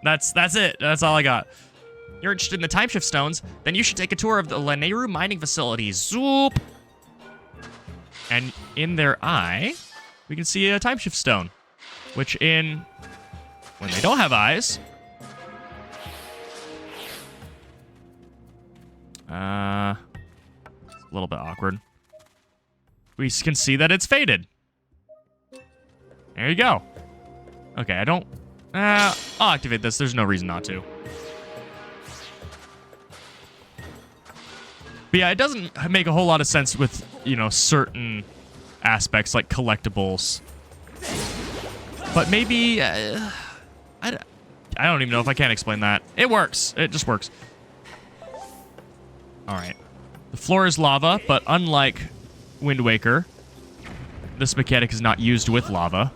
That's it. That's all I got. You're interested in the time shift stones? Then you should take a tour of the Lanayru mining facilities. Zoop! And in their eye, we can see a time shift stone, which when they don't have eyes, it's a little bit awkward. We can see that it's faded. There you go. Okay, I'll activate this. There's no reason not to. But yeah, it doesn't make a whole lot of sense with, you know, certain aspects like collectibles. But maybe, I don't even know if I can explain that. It works. It just works. All right. The floor is lava, but unlike Wind Waker, this mechanic is not used with lava.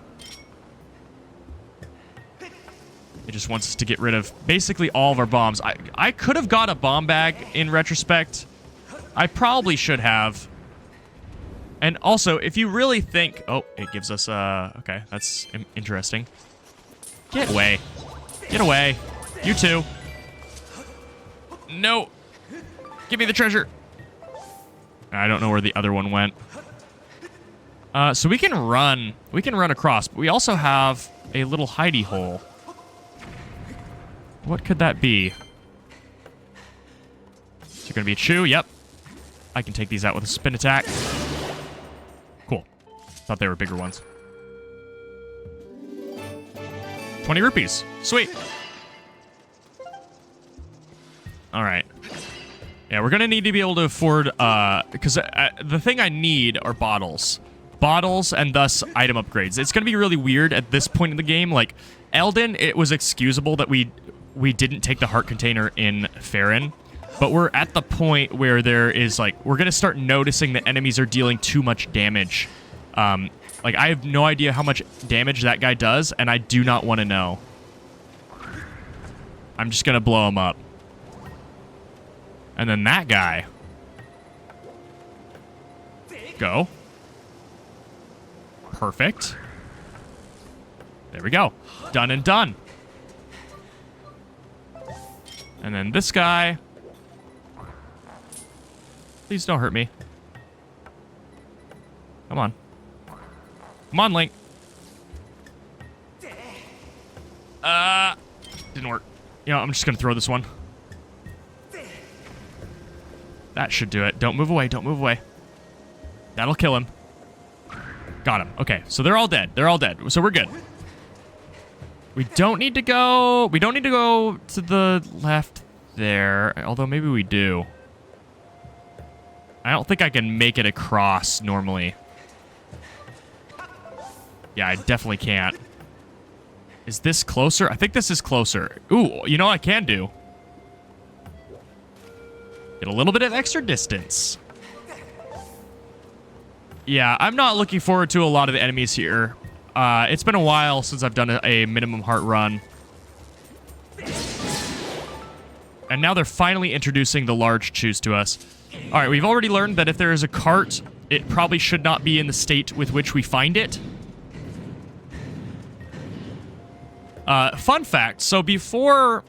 It just wants us to get rid of basically all of our bombs. I could have got a bomb bag in retrospect. I probably should have. And also, if you really think... Oh, it gives us... okay, that's interesting. Get away. Get away. You too. No. Give me the treasure. I don't know where the other one went. So we can run. We can run across, but we also have a little hidey hole. What could that be? Is it going to be a chew? Yep. I can take these out with a spin attack. Cool. Thought they were bigger ones. 20 rupees. Sweet. All right. Yeah, we're going to need to be able to afford, because the thing I need are bottles. Bottles and thus item upgrades. It's going to be really weird at this point in the game. Like, Eldin, it was excusable that we didn't take the heart container in Farron. But we're at the point where there is, like, we're going to start noticing that enemies are dealing too much damage. Like, I have no idea how much damage that guy does, and I do not want to know. I'm just going to blow him up. And then that guy. Go. Perfect. There we go. Done and done. And then this guy. Please don't hurt me. Come on. Come on, Link. Didn't work. You know, I'm just gonna throw this one. That should do it. Don't move away. Don't move away. That'll kill him. Got him. Okay, so they're all dead. They're all dead. So we're good. We don't need to go... We don't need to go to the left there. Although maybe we do. I don't think I can make it across normally. Yeah, I definitely can't. Is this closer? I think this is closer. Ooh, you know what I can do? Get a little bit of extra distance. Yeah, I'm not looking forward to a lot of the enemies here. It's been a while since I've done a minimum heart run. And now they're finally introducing the large chews to us. All right, we've already learned that if there is a cart, it probably should not be in the state with which we find it. Fun fact, so before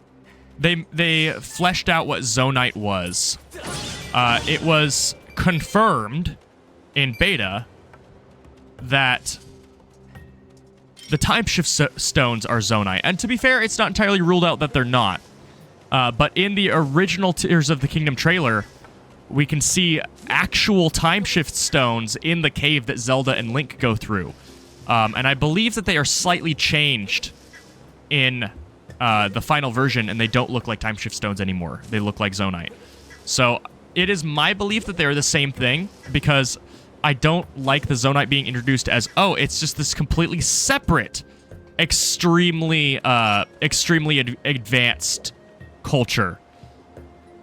they fleshed out what Zonite was, it was confirmed in beta that the time shift stones are Zonite. And to be fair, it's not entirely ruled out that they're not. But in the original Tears of the Kingdom trailer, we can see actual time shift stones in the cave that Zelda and Link go through. And I believe that they are slightly changed in the final version, and they don't look like time shift stones anymore. They look like Zonite. So it is my belief that they're the same thing, because I don't like the Zonite being introduced as, oh, it's just this completely separate, extremely advanced culture.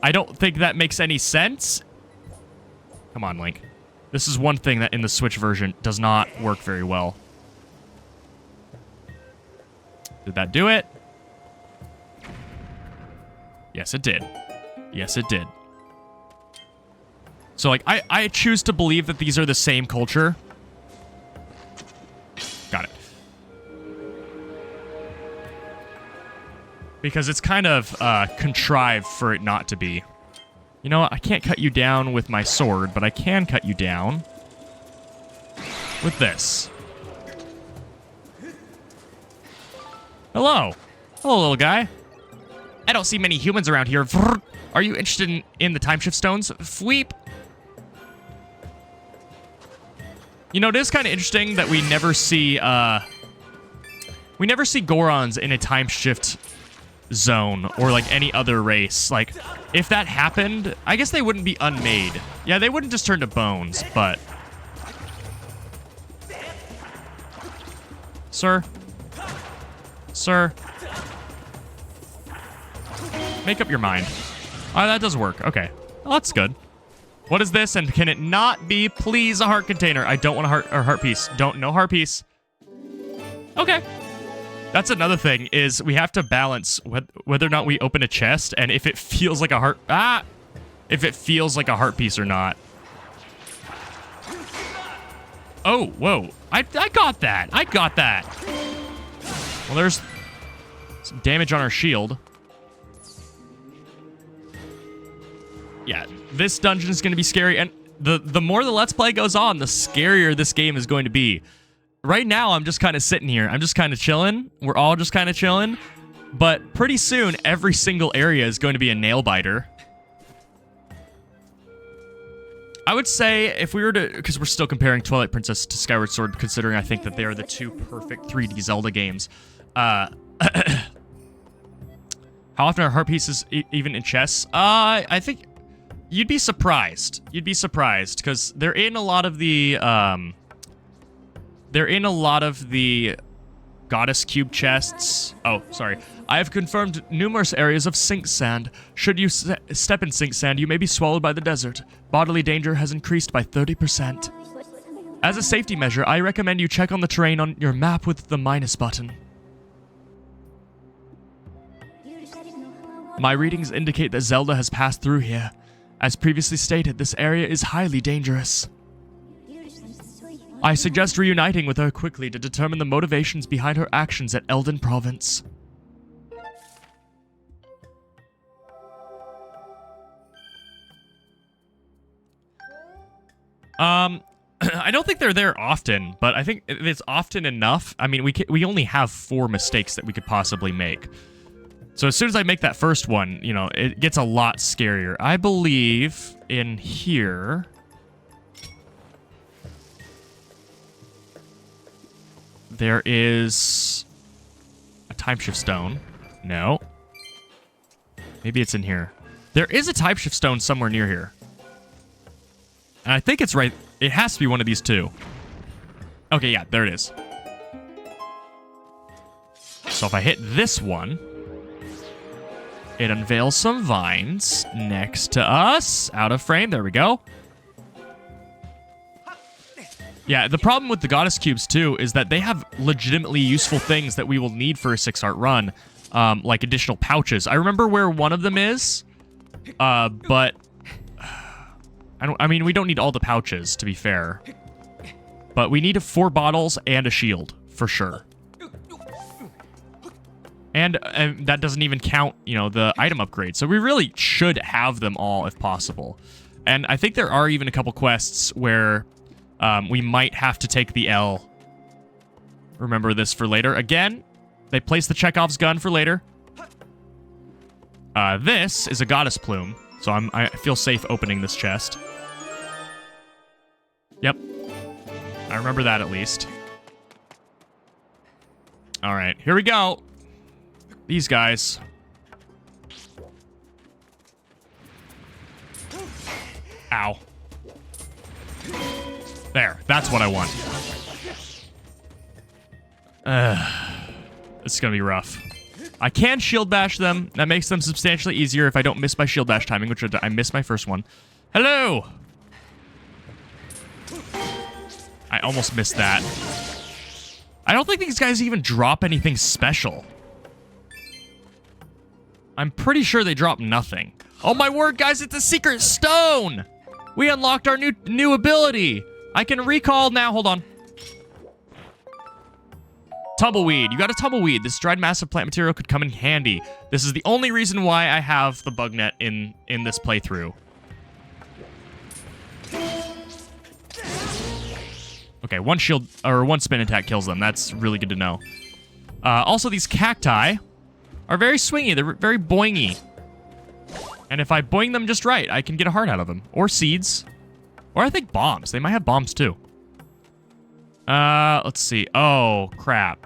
I don't think that makes any sense. Come on, Link. This is one thing that in the Switch version does not work very well. Did that do it? Yes, it did. Yes, it did. So, like, I choose to believe that these are the same culture. Got it. Because it's kind of contrived for it not to be. You know what? I can't cut you down with my sword, but I can cut you down with this. Hello. Hello, little guy. I don't see many humans around here. Are you interested in the time shift stones? Fweep. You know, it is kind of interesting that we never see Gorons in a time shift zone or like any other race. Like, if that happened, I guess they wouldn't be unmade. Yeah, they wouldn't just turn to bones, but... Sir? Sir? Make up your mind. Oh, that does work. Okay. Well, that's good. What is this, and can it not be, please, a heart container? I don't want a heart piece. No heart piece. Okay. That's another thing, is we have to balance whether or not we open a chest, and if it feels like a heart... if it feels like a heart piece or not. Oh, whoa. I got that. I got that. Well, there's some damage on our shield. Yeah, this dungeon is going to be scary, and the more the Let's Play goes on, the scarier this game is going to be. Right now, I'm just kind of sitting here. I'm just kind of chilling. We're all just kind of chilling. But pretty soon, every single area is going to be a nail-biter. I would say, if we were to... Because we're still comparing Twilight Princess to Skyward Sword, considering I think that they are the two perfect 3D Zelda games. How often are heart pieces even in chests? I think you'd be surprised. You'd be surprised because they're in a lot of the goddess cube chests. Oh, sorry. I have confirmed numerous areas of sink sand. Should you step in sink sand, you may be swallowed by the desert. Bodily danger has increased by 30%. As a safety measure, I recommend you check on the terrain on your map with the minus button. My readings indicate that Zelda has passed through here. As previously stated, this area is highly dangerous. I suggest reuniting with her quickly to determine the motivations behind her actions at Eldin Province. I don't think they're there often, but I think it's often enough. I mean, we only have 4 mistakes that we could possibly make. So as soon as I make that first one, you know, it gets a lot scarier. I believe in here... there is a time shift stone. No. Maybe it's in here. There is a time shift stone somewhere near here. And I think it's right. It has to be one of these 2. Okay, yeah, there it is. So if I hit this one, it unveils some vines next to us. Out of frame. There we go. Yeah, the problem with the Goddess Cubes, too, is that they have legitimately useful things that we will need for a 6-heart run, like additional pouches. I remember where one of them is, but I mean, we don't need all the pouches, to be fair. But we need 4 bottles and a shield, for sure. And that doesn't even count, you know, the item upgrade. So we really should have them all if possible. And I think there are even a couple quests where... we might have to take the L. Remember this for later. Again, they place the Chekhov's gun for later. This is a goddess plume, so I feel safe opening this chest. Yep. I remember that at least. Alright, here we go. These guys. Ow. There, that's what I want. This is gonna be rough. I can shield bash them. That makes them substantially easier if I don't miss my shield bash timing, which I missed my first one. Hello! I almost missed that. I don't think these guys even drop anything special. I'm pretty sure they drop nothing. Oh my word, guys, it's a secret stone! We unlocked our new ability! I can recall now. Hold on. Tumbleweed. You got a tumbleweed. This dried mass of plant material could come in handy. This is the only reason why I have the bug net in this playthrough. Okay, one shield or one spin attack kills them. That's really good to know. Also, these cacti are very swingy. They're very boingy. And if I boing them just right, I can get a heart out of them. Or seeds. Or I think bombs. They might have bombs too. Let's see. Oh, crap.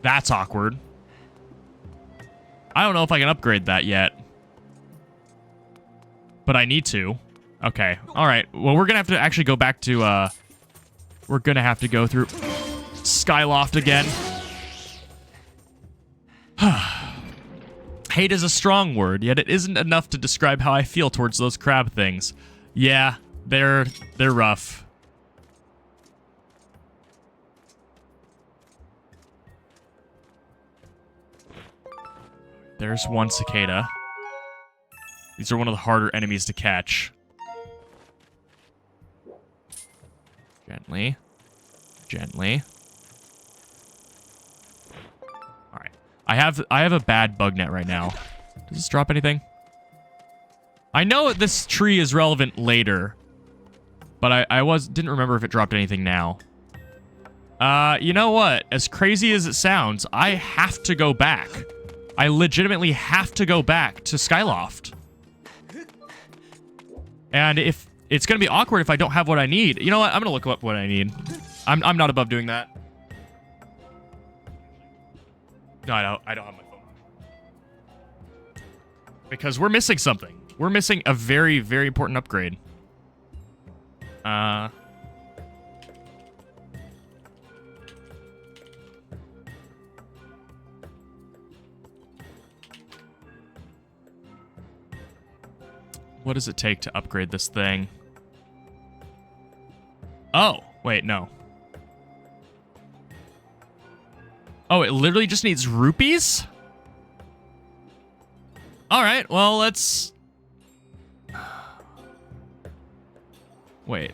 That's awkward. I don't know if I can upgrade that yet. But I need to. Okay. Alright. Well, we're gonna have to actually go back to, we're gonna have to go through Skyloft again. Hate is a strong word, yet it isn't enough to describe how I feel towards those crab things. Yeah, they're rough. There's one cicada. These are one of the harder enemies to catch. Gently. Gently. Alright. I have a bad bug net right now. Does this drop anything? I know this tree is relevant later, but I didn't remember if it dropped anything now. You know what? As crazy as it sounds, I have to go back. I legitimately have to go back to Skyloft. And if it's going to be awkward if I don't have what I need. You know what? I'm going to look up what I need. I'm not above doing that. No, I don't have my phone. Because we're missing something. We're missing a very, very important upgrade. What does it take to upgrade this thing? Oh, wait, no. Oh, it literally just needs rupees? All right, well, let's... Wait.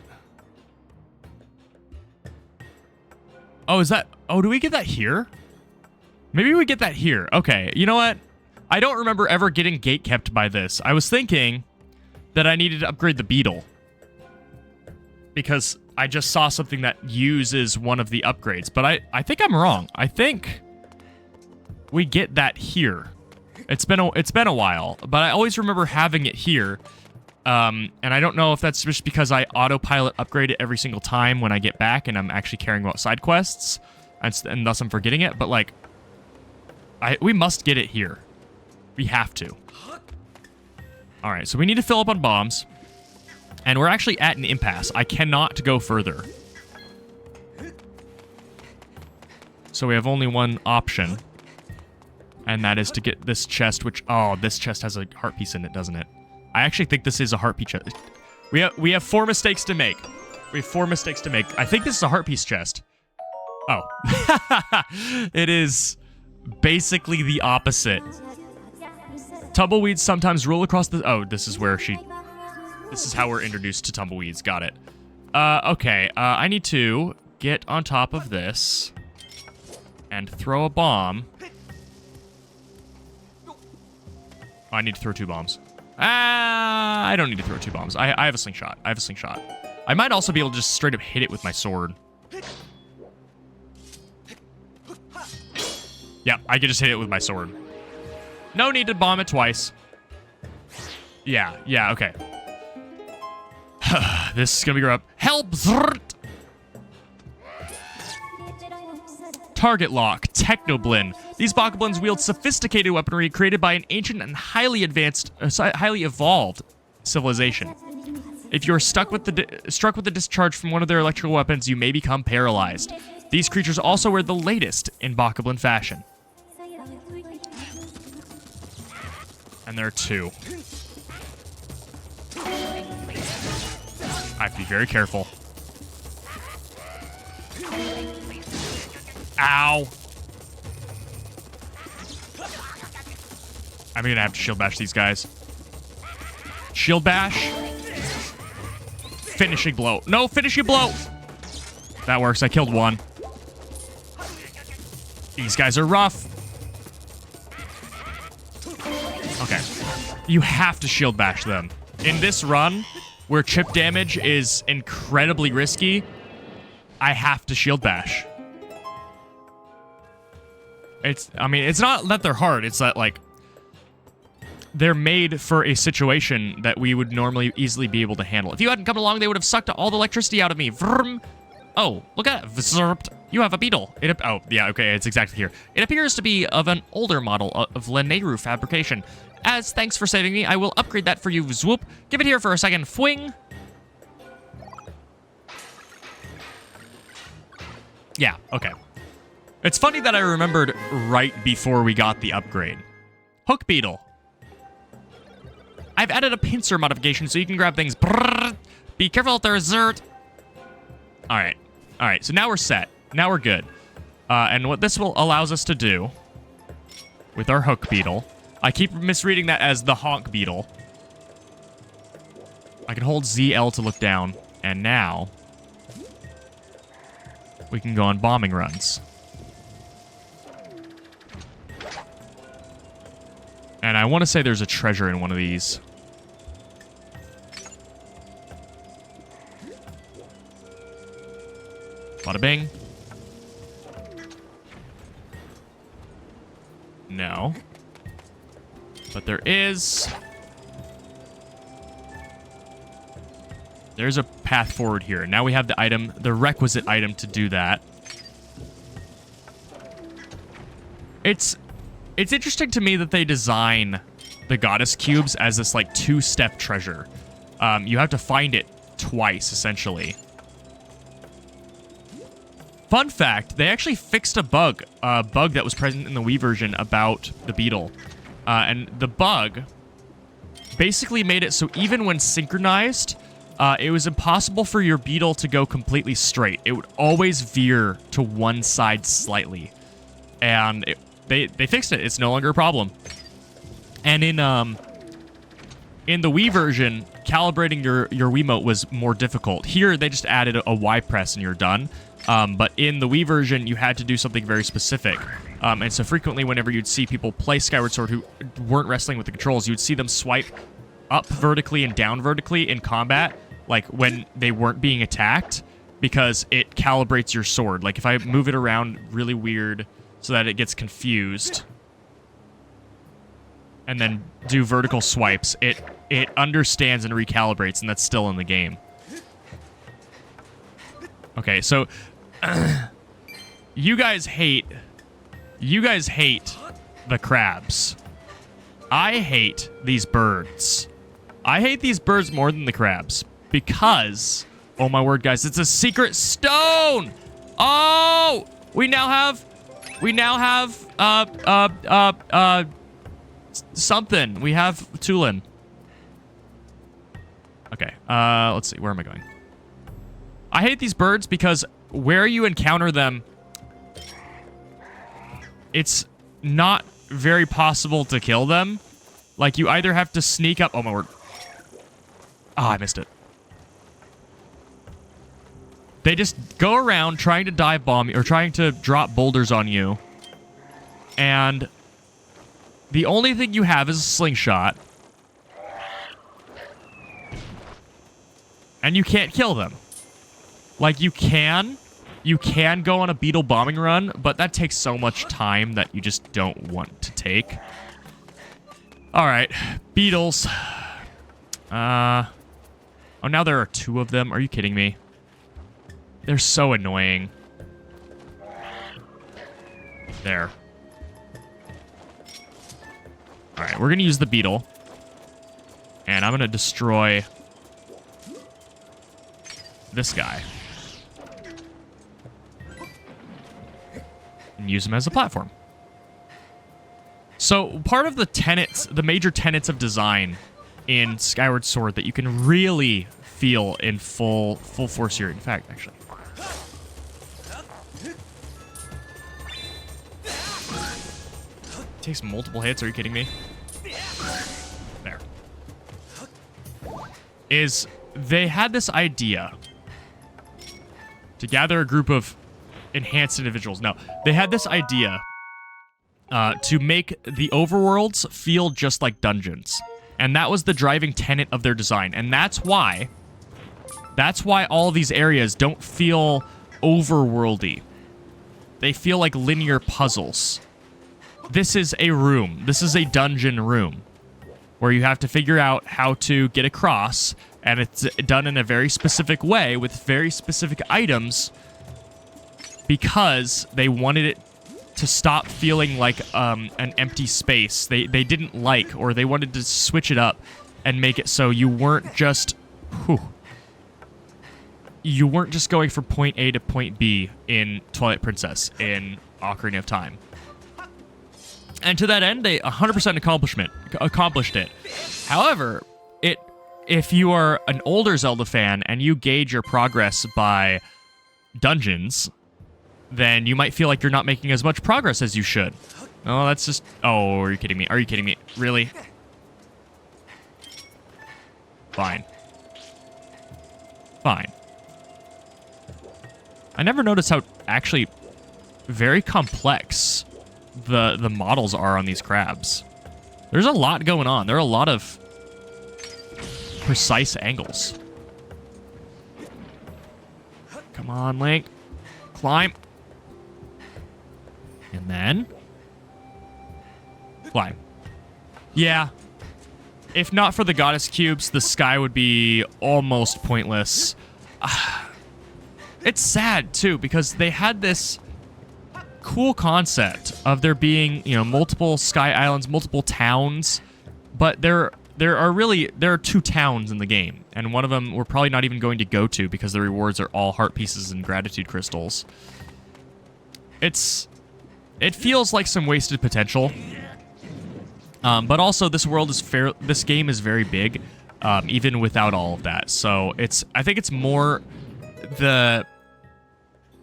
Oh, is that... Oh, do we get that here? Maybe we get that here. Okay, you know what? I don't remember ever getting gatekept by this. I was thinking that I needed to upgrade the beetle. Because I just saw something that uses one of the upgrades. But I think I'm wrong. I think we get that here. It's been a while, but I always remember having it here. And I don't know if that's just because I autopilot upgrade it every single time when I get back and I'm actually caring about side quests, and thus I'm forgetting it. But like, we must get it here. We have to. All right, so we need to fill up on bombs. And we're actually at an impasse. I cannot go further. So we have only one option. And that is to get this chest, which... Oh, this chest has a heart piece in it, doesn't it? I actually think this is a heart piece chest. We have 4 mistakes to make. We have 4 mistakes to make. I think this is a heart piece chest. Oh. It is basically the opposite. Tumbleweeds sometimes roll across the... Oh, this is where she... This is how we're introduced to tumbleweeds. Got it. Okay. I need to get on top of this and throw a bomb. Oh, I need to throw 2 bombs. I don't need to throw 2 bombs. I have a slingshot. I have a slingshot. I might also be able to just straight up hit it with my sword. Yeah, I can just hit it with my sword. No need to bomb it twice. Yeah, okay. This is gonna be rough. Help! Target lock, Technoblin. These Bokoblins wield sophisticated weaponry created by an ancient and highly evolved civilization. If you're struck with the discharge from one of their electrical weapons, you may become paralyzed. These creatures also wear the latest in Bokoblin fashion. And there are 2. I have to be very careful. Ow. I'm gonna have to shield bash these guys. Shield bash. Finishing blow. No, finishing blow. That works. I killed 1. These guys are rough. Okay. You have to shield bash them. In this run, where chip damage is incredibly risky, I have to shield bash. It's not that they're hard. It's that, like, they're made for a situation that we would normally easily be able to handle. If you hadn't come along, they would have sucked all the electricity out of me. Vroom. Oh, look at that. You have a beetle. Oh, yeah, okay, it's exactly here. It appears to be of an older model of Lanayru fabrication. As thanks for saving me, I will upgrade that for you, Zwoop. Give it here for a second, Fwing. Yeah, okay. It's funny that I remembered right before we got the upgrade. Hook Beetle. I've added a pincer modification so you can grab things. Brrr. Be careful, there's Zert. Alright, so now we're set. Now we're good. And what this allows us to do with our Hook Beetle... I keep misreading that as the Honk Beetle. I can hold ZL to look down. And now... we can go on bombing runs. And I want to say there's a treasure in one of these. Bada bing. No. But there is... there's a path forward here. Now we have the item, the requisite item to do that. It's It's interesting to me that they design the goddess cubes as this like 2-step treasure. You have to find it twice, essentially. Fun fact, they actually fixed a bug that was present in the Wii version about the beetle. And the bug basically made it so even when synchronized, it was impossible for your beetle to go completely straight. It would always veer to one side slightly. And they fixed it. It's no longer a problem. And in the Wii version, calibrating your Wiimote was more difficult. Here, they just added a Y press and you're done. But in the Wii version, you had to do something very specific. And so frequently, whenever you'd see people play Skyward Sword who weren't wrestling with the controls, you'd see them swipe up vertically and down vertically in combat, like when they weren't being attacked, because it calibrates your sword. Like if I move it around really weird so that it gets confused, and then do vertical swipes, it understands and recalibrates, and that's still in the game. Okay, so you guys hate the crabs. I hate these birds. I hate these birds more than the crabs because, oh my word, guys, it's a secret stone. Oh, we now have something. We have Tulin. Okay, let's see. Where am I going? I hate these birds because where you encounter them, it's not very possible to kill them. Like, you either have to sneak up... Oh, my word. Ah, I missed it. They just go around trying to dive bomb you, or trying to drop boulders on you. And the only thing you have is a slingshot. And you can't kill them. Like, you can go on a beetle bombing run, but that takes so much time that you just don't want to take. All right, beetles. Oh, now there are 2 of them. Are you kidding me? They're so annoying. There. All right, we're gonna use the beetle, and I'm gonna destroy this guy. And use them as a platform. So part of the major tenets of design in Skyward Sword that you can really feel in full force here. In fact, actually. Takes multiple hits, are you kidding me? There. Is they had this idea to gather a group of enhanced individuals. No, they had this idea to make the overworlds feel just like dungeons. And that was the driving tenet of their design. And that's why all of these areas don't feel overworldy. They feel like linear puzzles. This is a room. This is a dungeon room where you have to figure out how to get across, and it's done in a very specific way with very specific items because they wanted it to stop feeling like an empty space. They didn't like, or they wanted to switch it up and make it so you weren't just you weren't just going from point A to point B in Twilight Princess in Ocarina of Time. And to that end, they 100% accomplished it. However, if you are an older Zelda fan and you gauge your progress by dungeons, then you might feel like you're not making as much progress as you should. Oh, that's just... Oh, are you kidding me? Are you kidding me? Really? Fine. Fine. I never noticed how actually very complex the models are on these crabs. There's a lot going on. There are a lot of precise angles. Come on, Link. Climb. And then climb. Yeah. If not for the goddess cubes, the sky would be almost pointless. It's sad, too, because they had this cool concept of there being, you know, multiple sky islands, multiple towns, but there are 2 towns in the game, and one of them we're probably not even going to go to because the rewards are all heart pieces and gratitude crystals. It feels like some wasted potential, but also this game is very big, even without all of that. So I think it's more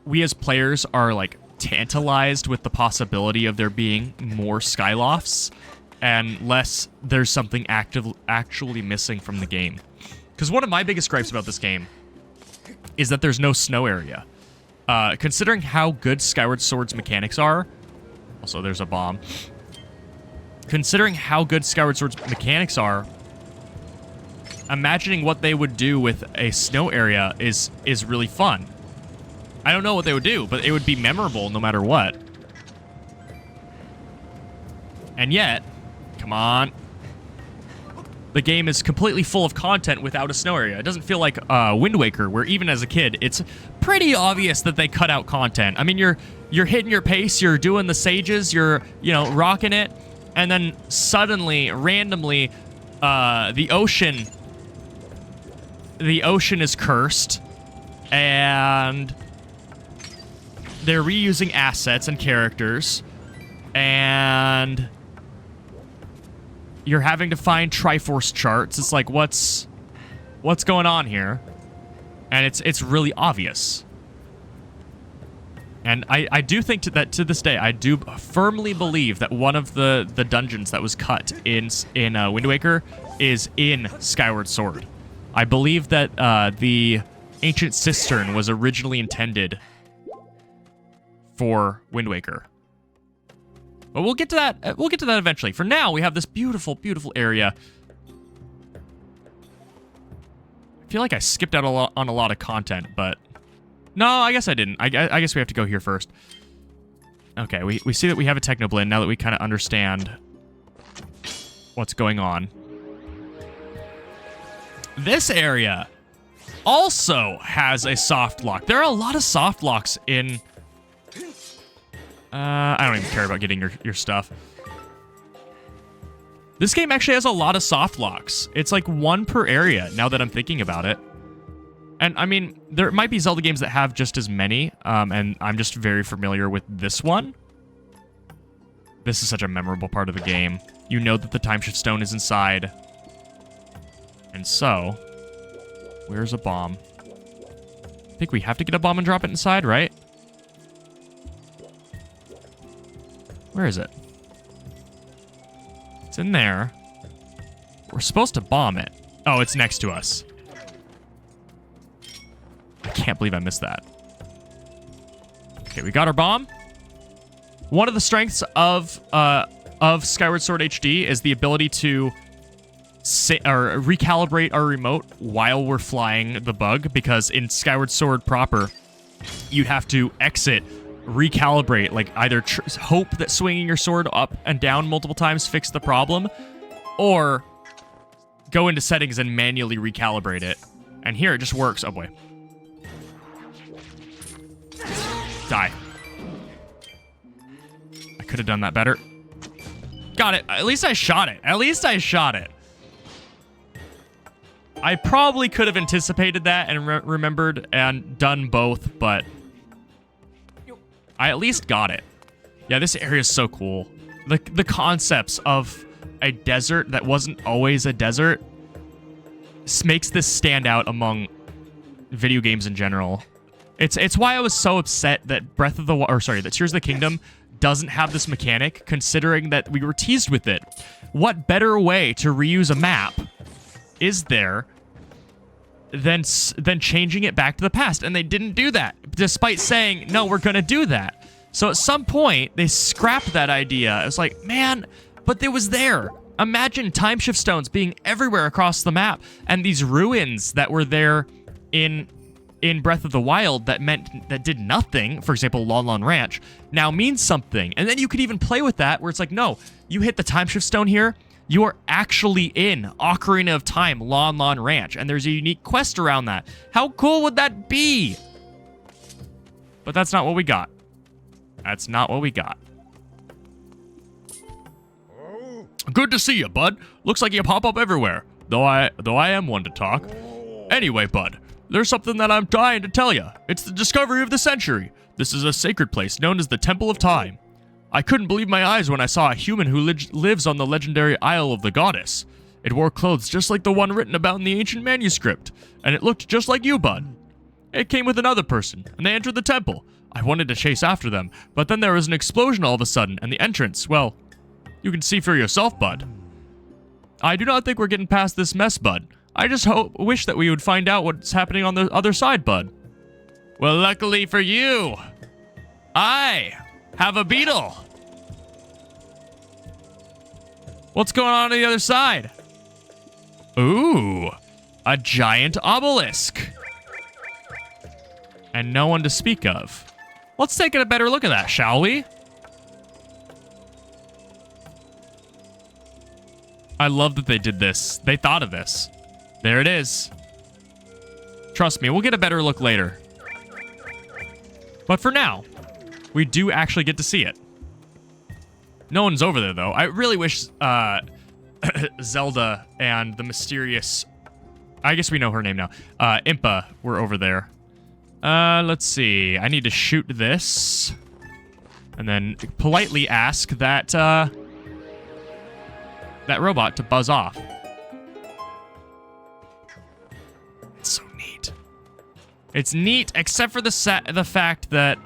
we as players are like tantalized with the possibility of there being more Skylofts, and less there's something actually missing from the game. Because one of my biggest gripes about this game is that there's no snow area. Considering how good Skyward Sword's mechanics are, also there's a bomb. Considering how good Skyward Sword's mechanics are, imagining what they would do with a snow area is really fun. I don't know what they would do, but it would be memorable no matter what. And yet, come on. The game is completely full of content without a snow area. It doesn't feel like Wind Waker, where even as a kid, it's pretty obvious that they cut out content. I mean, you're hitting your pace, you're doing the sages, you're, you know, rocking it, and then suddenly, randomly, the ocean is cursed, and they're reusing assets and characters, and you're having to find Triforce charts. It's like, what's going on here? And it's really obvious. And I do think that to this day, I do firmly believe that one of the dungeons that was cut in Wind Waker is in Skyward Sword. I believe that the Ancient Cistern was originally intended for Wind Waker. But we'll get to that. We'll get to that eventually. For now, we have this beautiful, beautiful area. I feel like I skipped out on a lot of content, but no, I guess I didn't. I guess we have to go here first. Okay, we see that we have a Technoblend now that we kind of understand what's going on. This area also has a soft lock. There are a lot of soft locks in... I don't even care about getting your stuff. This game actually has a lot of soft locks. It's like 1 per area, now that I'm thinking about it. And, I mean, there might be Zelda games that have just as many, and I'm just very familiar with this one. This is such a memorable part of the game. You know that the Time Shift Stone is inside. And so, where's a bomb? I think we have to get a bomb and drop it inside, right? Where is it? It's in there. We're supposed to bomb it. Oh, it's next to us. I can't believe I missed that. Okay, we got our bomb. One of the strengths of Skyward Sword HD is the ability to recalibrate our remote while we're flying the bug, because in Skyward Sword proper, you'd have to exit, recalibrate, like either hope that swinging your sword up and down multiple times fix the problem, or go into settings and manually recalibrate it. And here it just works. Oh boy. Die. I could have done that better. Got it. At least I shot it. At least I shot it. I probably could have anticipated that and remembered and done both, but I at least got it. Yeah, this area is so cool. The concepts of a desert that wasn't always a desert makes this stand out among video games in general. It's why I was so upset that that Tears of the Kingdom doesn't have this mechanic, considering that we were teased with it. What better way to reuse a map is there than changing it back to the past? And they didn't do that, despite saying, no, we're going to do that. So at some point, they scrapped that idea. It was like, man, but it was there. Imagine Time Shift Stones being everywhere across the map, and these ruins that were there in Breath of the Wild that did nothing, for example, Lon Lon Ranch, now means something. And then you could even play with that, where it's like, no, you hit the Time Shift Stone here, you are actually in Ocarina of Time, Lon Lon Ranch, and there's a unique quest around that. How cool would that be? But that's not what we got. That's not what we got. Good to see you, bud. Looks like you pop up everywhere. Though I am one to talk. Anyway, bud, there's something that I'm dying to tell you. It's the discovery of the century. This is a sacred place known as the Temple of Time. I couldn't believe my eyes when I saw a human who lives on the legendary Isle of the Goddess. It wore clothes just like the one written about in the ancient manuscript, and it looked just like you, bud. It came with another person, and they entered the temple. I wanted to chase after them, but then there was an explosion all of a sudden, and the entrance, well, you can see for yourself, bud. I do not think we're getting past this mess, bud. I just wish that we would find out what's happening on the other side, bud. Well, luckily for you, I have a beetle. What's going on the other side? Ooh, a giant obelisk. And no one to speak of. Let's take a better look at that, shall we? I love that they did this. They thought of this. There it is. Trust me, we'll get a better look later. But for now, we do actually get to see it. No one's over there, though. I really wish Zelda and the mysterious... I guess we know her name now. Impa were over there. Let's see. I need to shoot this. And then politely ask that, that robot to buzz off. It's so neat. It's neat, except for the fact that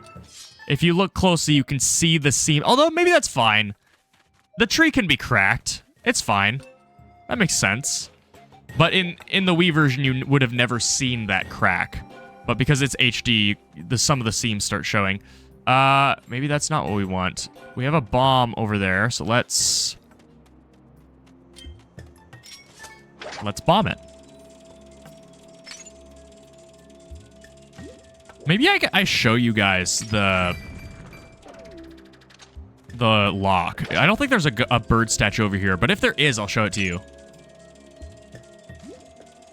if you look closely, you can see the seam. Although, maybe that's fine. The tree can be cracked. It's fine. That makes sense. But in the Wii version, you would have never seen that crack. But because it's HD, some of the seams start showing. Maybe that's not what we want. We have a bomb over there, so let's bomb it. Maybe I show you guys the lock. I don't think there's a bird statue over here, but if there is, I'll show it to you.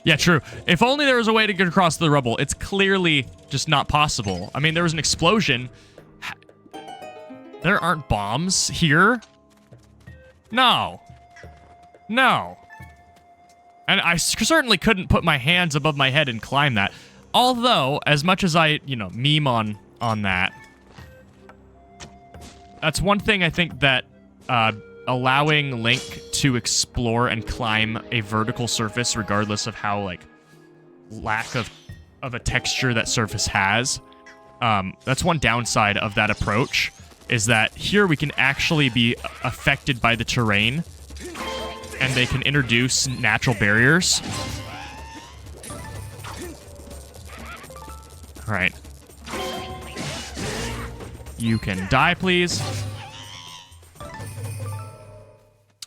Yeah, true. If only there was a way to get across the rubble. It's clearly just not possible. I mean, there was an explosion. There aren't bombs here. No. No. And I certainly couldn't put my hands above my head and climb that. Although, as much as I, meme on that, that's one thing I think that allowing Link to explore and climb a vertical surface, regardless of how, lack of a texture that surface has, that's one downside of that approach, is that here we can actually be affected by the terrain, and they can introduce natural barriers. All right. You can die, please.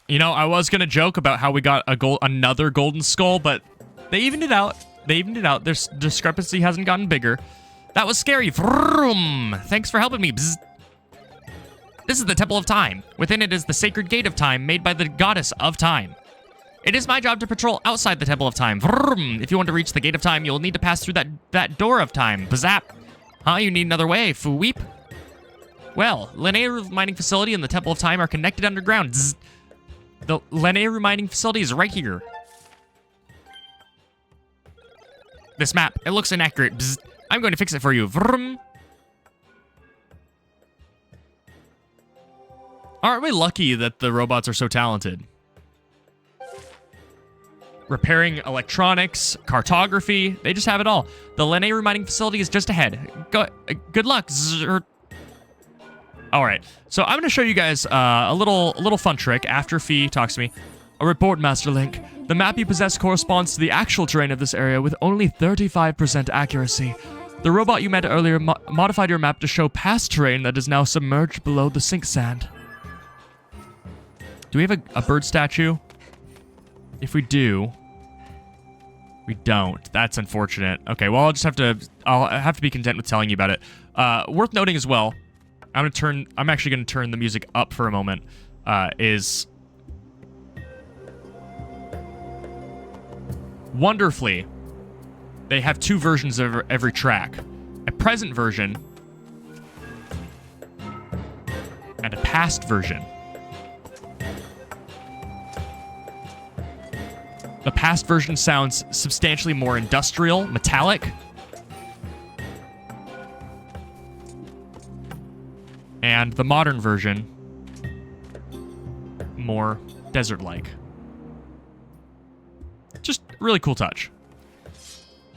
I was going to joke about how we got another golden skull, but they evened it out. Their discrepancy hasn't gotten bigger. That was scary. Vroom. Thanks for helping me. Bzz. This is the Temple of Time. Within it is the sacred gate of time made by the goddess of time. It is my job to patrol outside the Temple of Time. Vroom. If you want to reach the gate of time, you'll need to pass through that door of time. Bazap. Huh? You need another way. Foo-weep. Well, Lanayru mining facility and the Temple of Time are connected underground. Zzz. The Lanayru mining facility is right here. This map, it looks inaccurate. Bzz. I'm going to fix it for you. Vroom. Aren't we lucky that the robots are so talented? Repairing electronics, cartography, they just have it all. The Lanayru mining facility is just ahead. Good luck. Zzz. All right, so I'm going to show you guys a little fun trick after Fee talks to me. A report, Master Link. The map you possess corresponds to the actual terrain of this area with only 35% accuracy. The robot you met earlier modified your map to show past terrain that is now submerged below the sink sand. Do we have a bird statue? If we do, we don't. That's unfortunate. Okay, well, I'll have to be content with telling you about it. Worth noting as well, I'm actually gonna turn the music up for a moment. Is wonderfully, they have two versions of every track. A present version past version. The past version sounds substantially more industrial, metallic. And the modern version, more desert-like. Just really cool touch.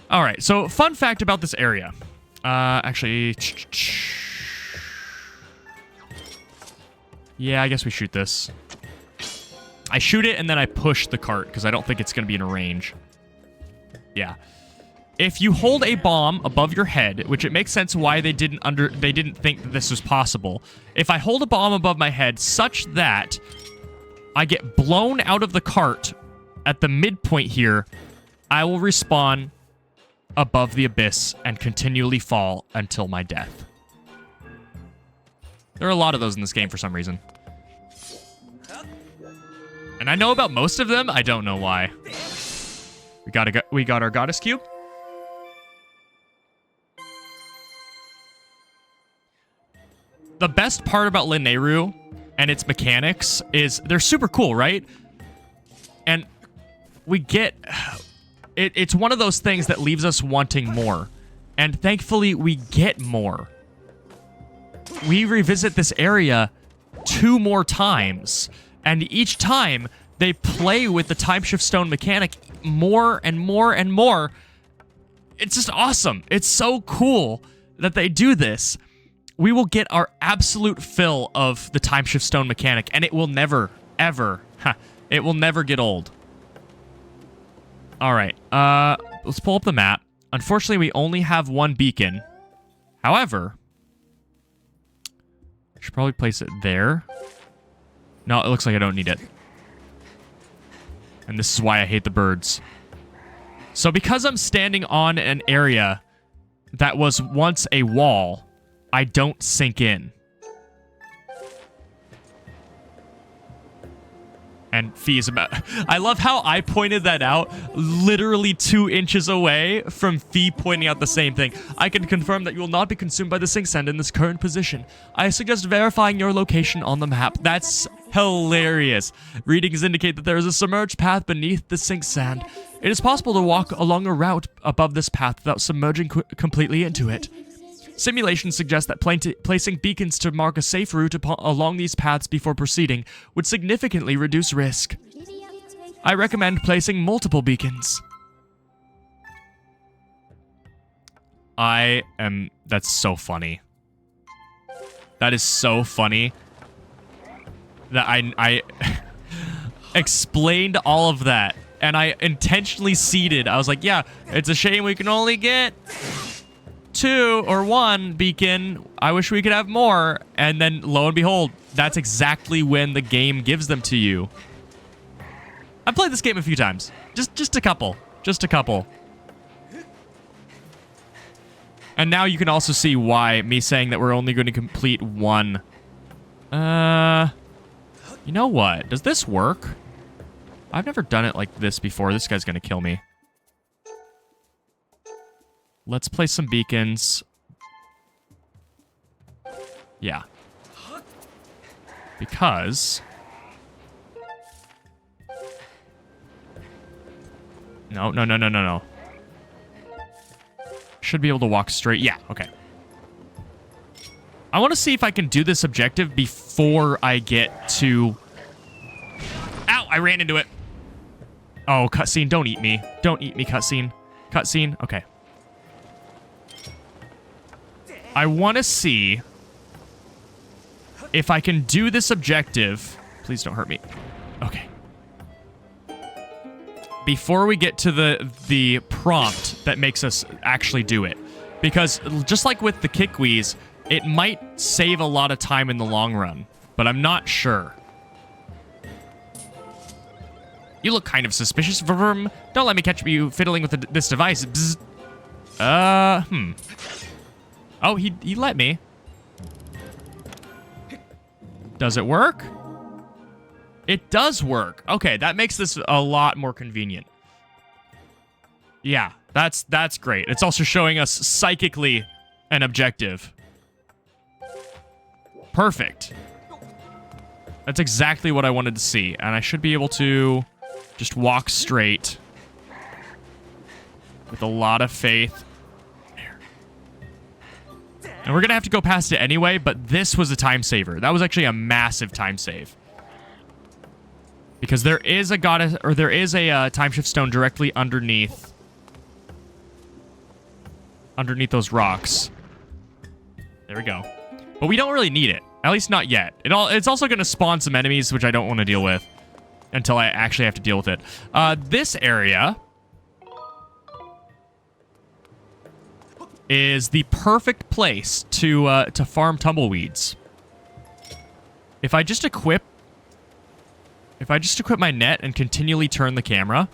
All right, so fun fact about this area. Actually... Yeah, I guess we shoot this. I shoot it and then I push the cart because I don't think it's going to be in range. Yeah. If you hold a bomb above your head, which it makes sense why they didn't think that this was possible. If I hold a bomb above my head such that I get blown out of the cart at the midpoint here, I will respawn above the abyss and continually fall until my death. There are a lot of those in this game for some reason. And I know about most of them. I don't know why. We got our goddess cube. The best part about Lanayru and its mechanics is they're super cool, right? And we get... It's one of those things that leaves us wanting more. And thankfully, we get more. We revisit this area 2 more times. And each time, they play with the time shift stone mechanic more and more and more. It's just awesome. It's so cool that they do this. We will get our absolute fill of the time shift stone mechanic, and it will never, ever, it will never get old. All right, let's pull up the map. Unfortunately, we only have 1 beacon. However, I should probably place it there. No, it looks like I don't need it. And this is why I hate the birds. So because I'm standing on an area that was once a wall, I don't sink in. And Fee is about... I love how I pointed that out literally 2 inches away from Fee pointing out the same thing. I can confirm that you will not be consumed by the sink sand in this current position. I suggest verifying your location on the map. That's hilarious. Readings indicate that there is a submerged path beneath the sink sand. It is possible to walk along a route above this path without submerging completely into it. Simulations suggest that placing beacons to mark a safe route along these paths before proceeding would significantly reduce risk. I recommend placing multiple beacons. That's so funny. That is so funny. That I explained all of that, and I intentionally seeded. I was like, yeah, it's a shame we can only get 2 or 1 beacon. I wish we could have more. And then lo and behold, that's exactly when the game gives them to you. I've played this game a few times. Just a couple. Just a couple. And now you can also see why me saying that we're only going to complete 1. You know what? Does this work? I've never done it like this before. This guy's going to kill me. Let's place some beacons. Yeah. Because... No. Should be able to walk straight. Yeah, okay. I want to see if I can do this objective before I get to... Ow! I ran into it. Oh, cutscene. Don't eat me. Don't eat me, cutscene. Cutscene. Okay. I want to see if I can do this objective. Please don't hurt me. Okay. Before we get to the prompt that makes us actually do it. Because just like with the Kikwees, it might save a lot of time in the long run. But I'm not sure. You look kind of suspicious, Vroom. Don't let me catch you fiddling with this device. Bzz. Oh, he let me. Does it work? It does work. Okay, that makes this a lot more convenient. Yeah, that's great. It's also showing us psychically an objective. Perfect. That's exactly what I wanted to see. And I should be able to just walk straight with a lot of faith. And we're going to have to go past it anyway, but this was a time saver. That was actually a massive time save. Because there is a goddess, or there is a time shift stone directly underneath those rocks. There we go. But we don't really need it. At least not yet. It's also going to spawn some enemies, which I don't want to deal with until I actually have to deal with it. This area is the perfect place to farm tumbleweeds. If I just equip my net and continually turn the camera,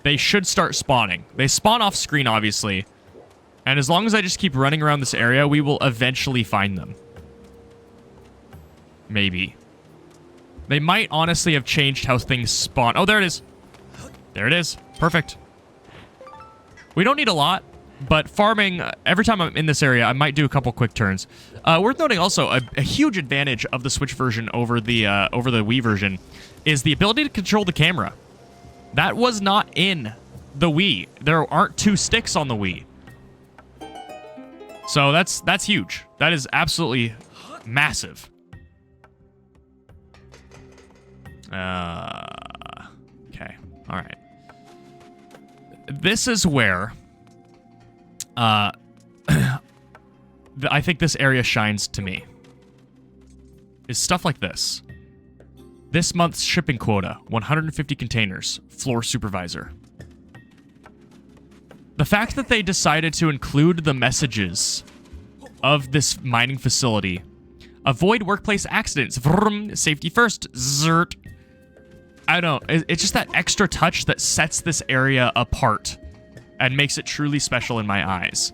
they should start spawning. They spawn off screen, obviously. And as long as I just keep running around this area, we will eventually find them. Maybe. They might honestly have changed how things spawn. Oh, there it is. There it is. Perfect. We don't need a lot, but farming, every time I'm in this area, I might do a couple quick turns. Worth noting also, a huge advantage of the Switch version over the Wii version is the ability to control the camera. That was not in the Wii. There aren't 2 sticks on the Wii. So that's huge. That is absolutely massive. Okay. All right. This is where I think this area shines to me. Is stuff like this. This month's shipping quota, 150 containers, floor supervisor. The fact that they decided to include the messages of this mining facility. Avoid workplace accidents. Vroom, safety first. Zert. I don't know. It's just that extra touch that sets this area apart and makes it truly special in my eyes.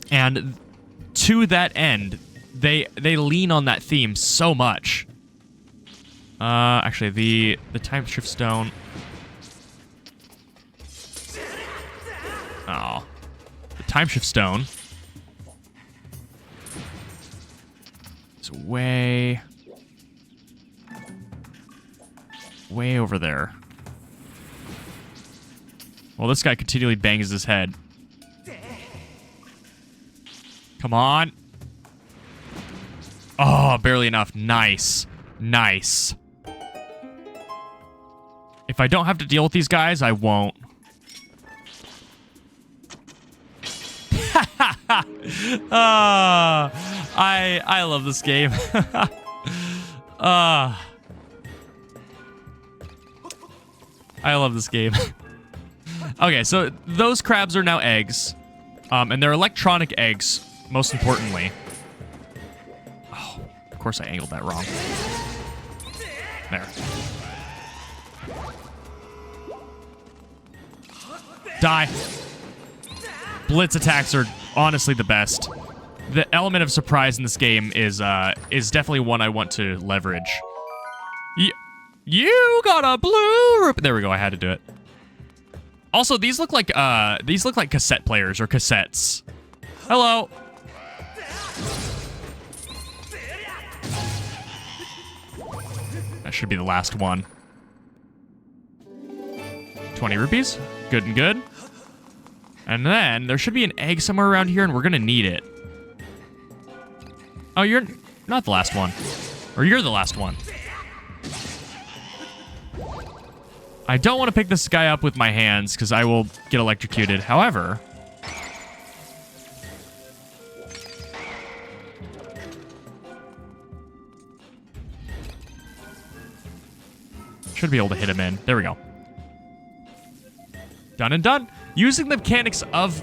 And to that end, they lean on that theme so much. Actually, the time shift stone. Oh, the time shift stone is way over there. Well, this guy continually bangs his head. Come on. Oh, barely enough. Nice. Nice. If I don't have to deal with these guys, I won't. I love this game. I love this game. Okay, so those crabs are now eggs. And they're electronic eggs, most importantly. Oh, of course I angled that wrong. There. Die. Blitz attacks are honestly the best. The element of surprise in this game is definitely one I want to leverage. You got a blue... There we go, I had to do it. Also, these look like cassette players or cassettes. Hello. That should be the last one. 20 rupees. Good and good. And then there should be an egg somewhere around here, and we're going to need it. Oh, you're not the last one. Or you're the last one. I don't want to pick this guy up with my hands, because I will get electrocuted. However... should be able to hit him in. There we go. Done and done. Using the mechanics of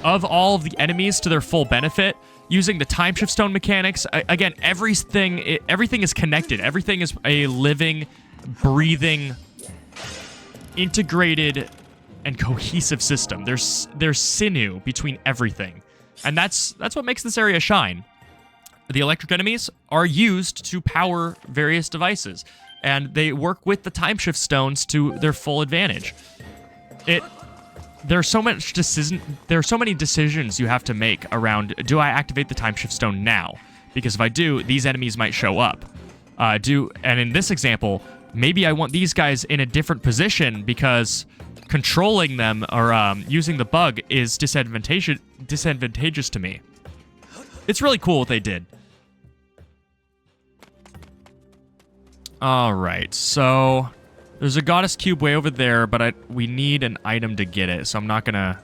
all of the enemies to their full benefit, using the time shift stone mechanics, again, everything is connected. Everything is a living, breathing, integrated, and cohesive system. There's sinew between everything, and that's what makes this area shine. The electric enemies are used to power various devices, and they work with the time shift stones to their full advantage. there's so many decisions you have to make around, do I activate the time shift stone now? Because if I do, these enemies might show up. And in this example, maybe I want these guys in a different position because controlling them or using the bug is disadvantageous to me. It's really cool what they did. All right, so there's a goddess cube way over there, but we need an item to get it, so I'm not gonna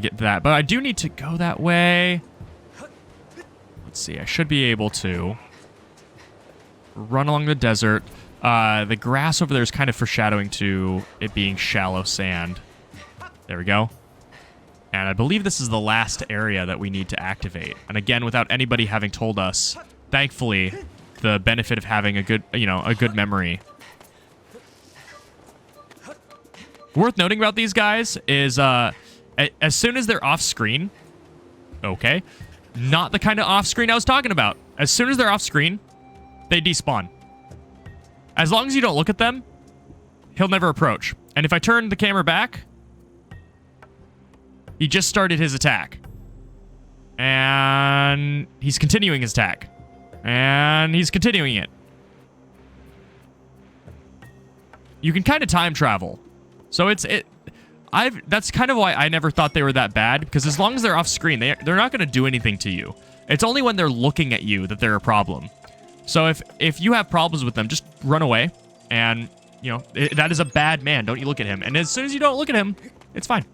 get that. But I do need to go that way. Let's see, I should be able to run along the desert. The grass over there is kind of foreshadowing to it being shallow sand. There we go. And I believe this is the last area that we need to activate. And again, without anybody having told us, thankfully, the benefit of having a good, a good memory. Worth noting about these guys is as soon as they're off screen, okay, not the kind of off screen I was talking about. As soon as they're off screen, they despawn. As long as you don't look at them, he'll never approach. And if I turn the camera back, he just started his attack. And he's continuing his attack. And he's continuing it. You can kind of time travel. So that's kind of why I never thought they were that bad, because as long as they're off screen, they're not going to do anything to you. It's only when they're looking at you that they're a problem. So if you have problems with them, just run away. And, that is a bad man. Don't you look at him. And as soon as you don't look at him, it's fine.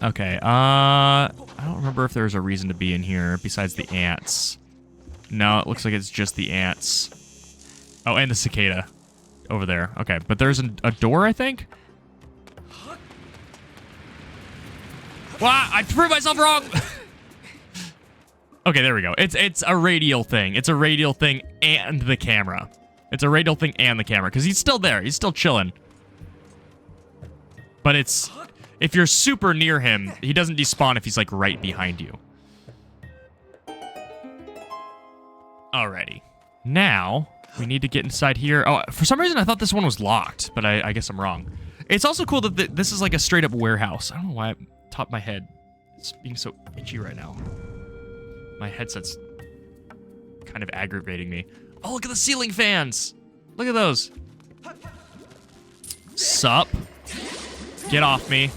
Okay, I don't remember if there's a reason to be in here besides the ants. No, it looks like it's just the ants. Oh, and the cicada over there. Okay, but there's a door, I think? Wow, I proved myself wrong! Okay, there we go. It's a radial thing. It's a radial thing and the camera. It's a radial thing and the camera, because he's still there. He's still chilling. But if you're super near him, he doesn't despawn if he's, like, right behind you. Alrighty. Now, we need to get inside here. Oh, for some reason, I thought this one was locked, but I guess I'm wrong. It's also cool that this is, like, a straight-up warehouse. I don't know why top of my head it's being so itchy right now. My headset's kind of aggravating me. Oh, look at the ceiling fans! Look at those. Sup? Get off me.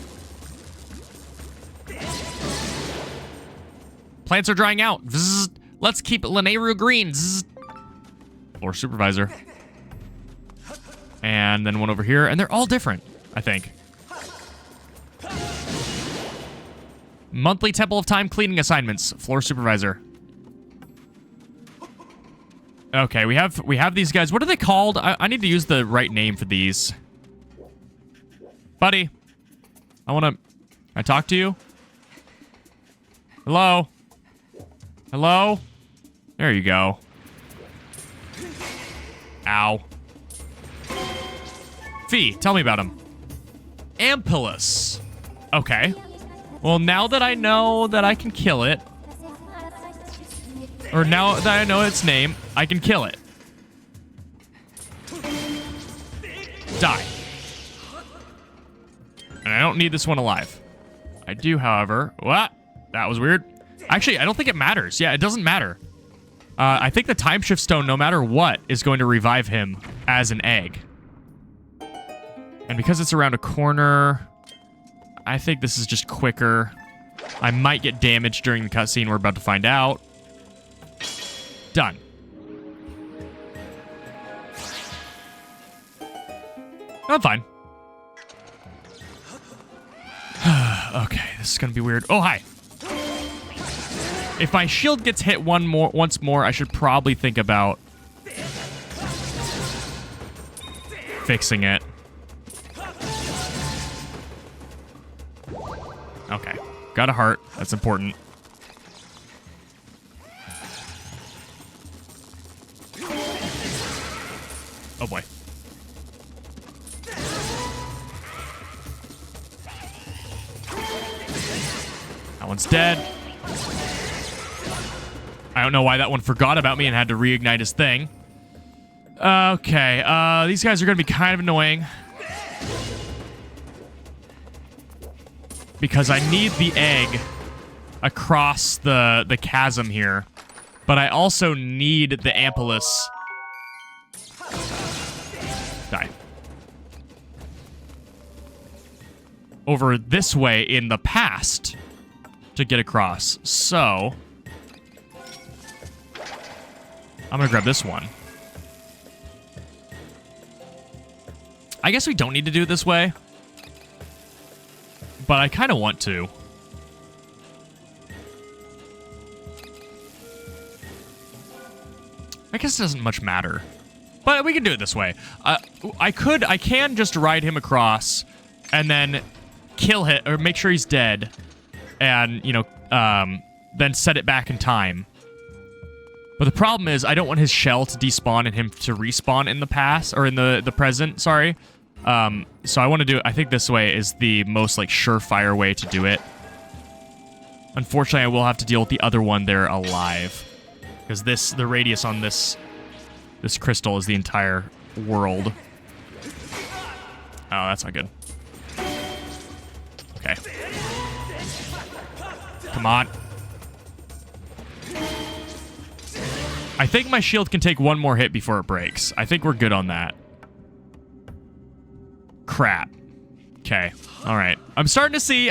Plants are drying out. Zzz. Let's keep Lanayru green. Zzz. Floor supervisor. And then one over here. And they're all different, I think. Monthly Temple of Time cleaning assignments. Floor supervisor. Okay, we have these guys. What are they called? I need to use the right name for these. Buddy. Can I talk to you? Hello? Hello? There you go. Ow. Fee, tell me about him. Ampelus. Okay. Well, now that I know that I can kill it, or now that I know its name, I can kill it. Die. And I don't need this one alive. I do, however... What? That was weird. Actually, I don't think it matters. Yeah, it doesn't matter. I think the time shift stone, no matter what, is going to revive him as an egg. And because it's around a corner, I think this is just quicker. I might get damaged during the cutscene. We're about to find out. Done. I'm fine. Okay, this is gonna be weird. Oh, hi. If my shield gets hit once more, I should probably think about fixing it. Okay, got a heart. That's important. Oh boy. That one's dead. I don't know why that one forgot about me and had to reignite his thing. Okay, these guys are going to be kind of annoying. because I need the egg across the chasm here. But I also need the Ampelus. Die. Over this way in the past to get across. So I'm gonna grab this one. I guess we don't need to do it this way, but I kind of want to. I guess it doesn't much matter, but we can do it this way. I can just ride him across and then kill him or make sure he's dead, and you know, then set it back in time. But the problem is I don't want his shell to despawn and him to respawn in the past or in the present. Sorry. So I want to do it. I think this way is the most like surefire way to do it. Unfortunately, I will have to deal with the other one there alive. Because the radius on this crystal is the entire world. Oh, that's not good. Okay. Come on. I think my shield can take one more hit before it breaks. I think we're good on that. Crap. Okay. All right. I'm starting to see.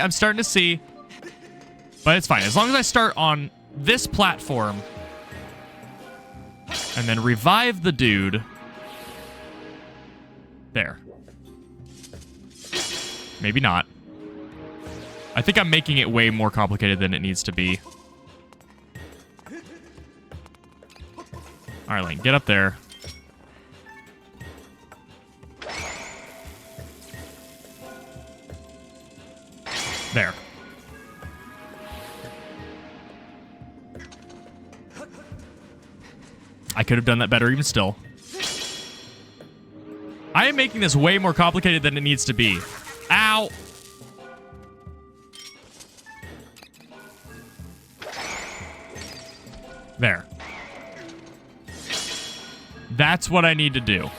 But it's fine. As long as I start on this platform and then revive the dude. There. Maybe not. I think I'm making it way more complicated than it needs to be. All right, Link, get up there. There. I could have done that better even still. I am making this way more complicated than it needs to be. Ow! There. That's what I need to do.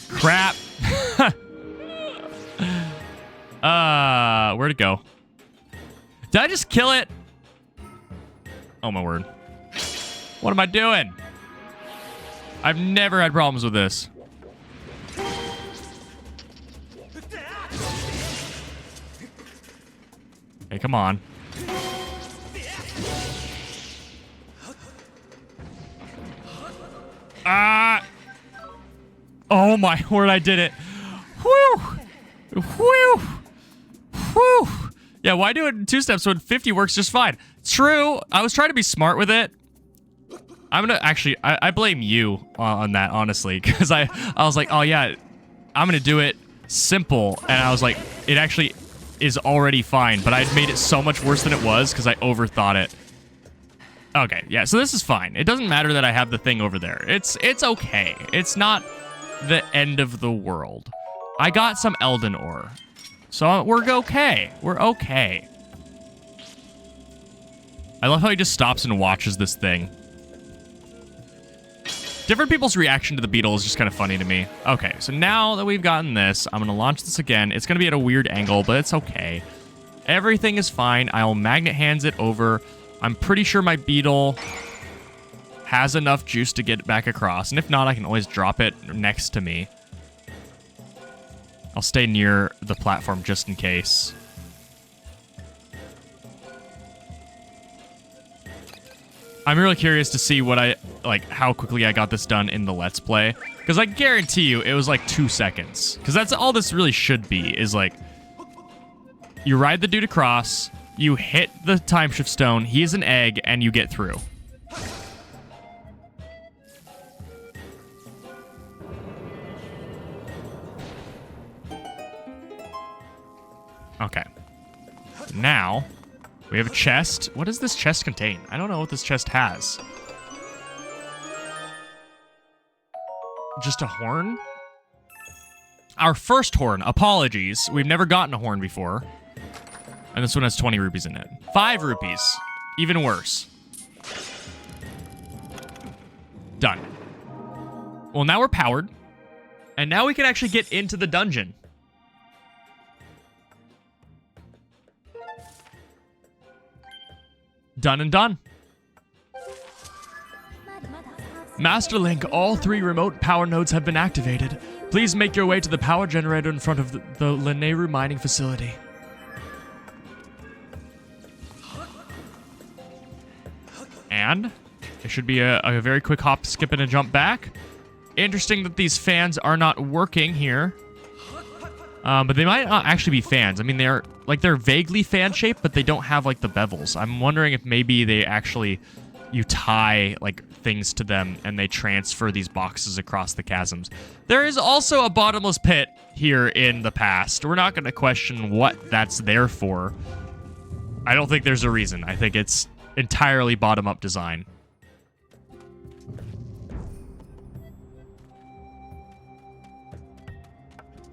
Crap. Where'd it go? Did I just kill it? Oh my word. What am I doing? I've never had problems with this. Hey, come on. Oh my word, I did it. Whew. Whew. Whew. Yeah, why do it in 2 steps when 50 works just fine? True. I was trying to be smart with it. I'm gonna actually, I blame you on that, honestly, because I was like, oh yeah, I'm gonna do it simple, and I was like, it actually is already fine, but I made it so much worse than it was because I overthought it. Okay, yeah, so this is fine. It doesn't matter that I have the thing over there. It's okay. It's not the end of the world. I got some Elden ore, so we're okay. We're okay. I love how he just stops and watches this thing. Different people's reaction to the beetle is just kind of funny to me. Okay, so now that we've gotten this, I'm going to launch this again. It's going to be at a weird angle, but it's okay. Everything is fine. I'll magnet hands it over. I'm pretty sure my beetle has enough juice to get it back across. And if not, I can always drop it next to me. I'll stay near the platform just in case. I'm really curious to see what how quickly I got this done in the Let's Play. Because I guarantee you it was like 2 seconds. Because that's all this really should be, is like, you ride the dude across, you hit the time shift stone, he is an egg, and you get through. Okay. Now, we have a chest. What does this chest contain? I don't know what this chest has. Just a horn? Our first horn. Apologies. We've never gotten a horn before. And this one has 20 rupees in it. 5 rupees. Even worse. Done. Well, now we're powered. And now we can actually get into the dungeon. Done and done. Master Link, all 3 remote power nodes have been activated. Please make your way to the power generator in front of the Lanayru mining facility. And it should be a very quick hop, skip, and a jump back. Interesting that these fans are not working here. But they might not actually be fans. I mean, they're vaguely fan-shaped, but they don't have, like, the bevels. I'm wondering if maybe they actually... You tie, like, things to them, and they transfer these boxes across the chasms. There is also a bottomless pit here in the past. We're not going to question what that's there for. I don't think there's a reason. I think it's entirely bottom-up design.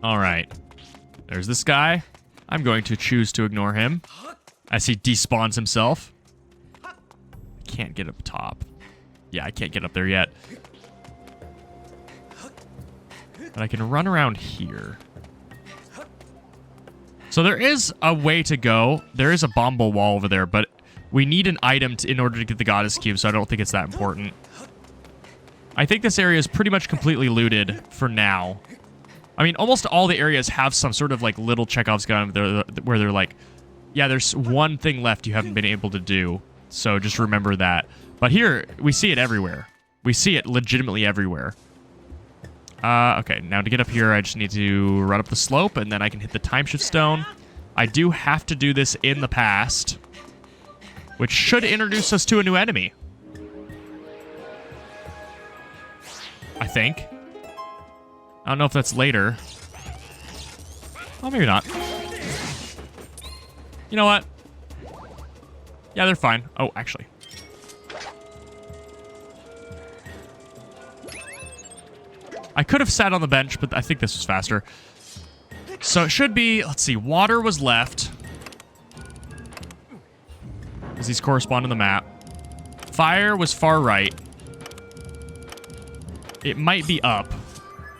All right. There's this guy. I'm going to choose to ignore him as he despawns himself. Can't get up top. Yeah, I can't get up there yet. But I can run around here. So there is a way to go. There is a bombo wall over there, but we need an item in order to get the goddess cube, so I don't think it's that important. I think this area is pretty much completely looted for now. I mean, almost all the areas have some sort of, like, little Chekhov's gun where they're like, yeah, there's one thing left you haven't been able to do. So just remember that. But here, we see it everywhere. We see it legitimately everywhere. Okay, now to get up here, I just need to run up the slope, and then I can hit the time shift stone. I do have to do this in the past, which should introduce us to a new enemy. I think. I don't know if that's later. Oh, maybe not. You know what? Yeah, they're fine. Oh, actually. I could have sat on the bench, but I think this was faster. So it should be, let's see, water was left. As these correspond to the map. Fire was far right. It might be up.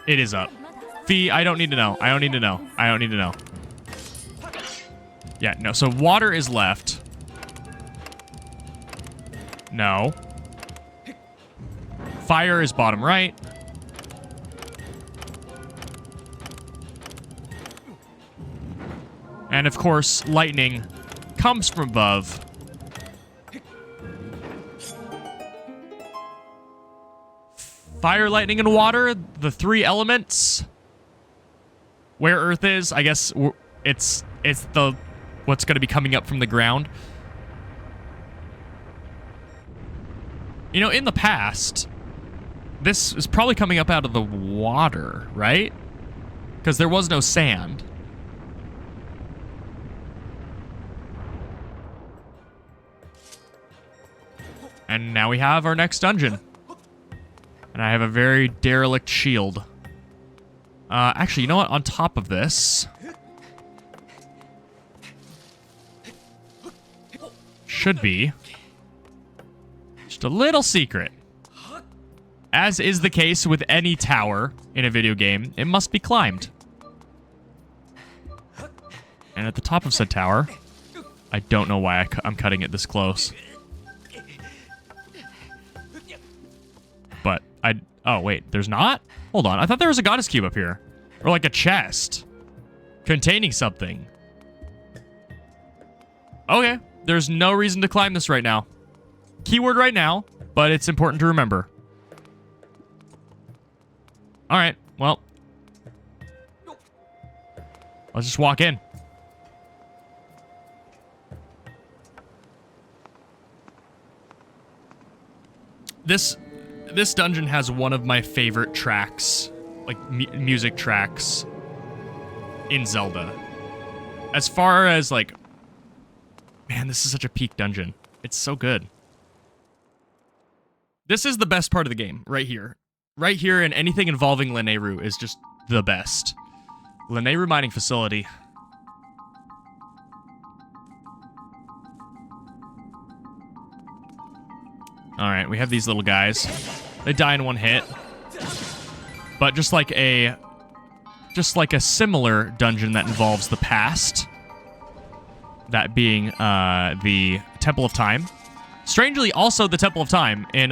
It is up. Fee, I don't need to know. I don't need to know. I don't need to know. Yeah, no. So water is left. No. Fire is bottom right. And of course, lightning comes from above. Fire, lightning, and water, the 3 elements. Where Earth is, I guess it's the what's going to be coming up from the ground. You know, in the past, this is probably coming up out of the water, right? Because there was no sand. And now we have our next dungeon. And I have a very derelict shield. Actually, you know what? On top of this... should be... just a little secret. As is the case with any tower in a video game, it must be climbed. And at the top of said tower... I don't know why I'm cutting it this close. But oh, wait, there's not? Hold on, I thought there was a goddess cube up here. Or like a chest. Containing something. Okay, there's no reason to climb this right now. Keyword right now, but it's important to remember. Alright, well. Let's just walk in. This dungeon has one of my favorite tracks, like music tracks in Zelda. As far as like, man, this is such a peak dungeon. It's so good. This is the best part of the game, right here. Right here, and anything involving Lanayru is just the best. Lanayru mining facility. Alright, we have these little guys. They die in one hit. But just like a similar dungeon that involves the past. That being the Temple of Time. Strangely, also the Temple of Time in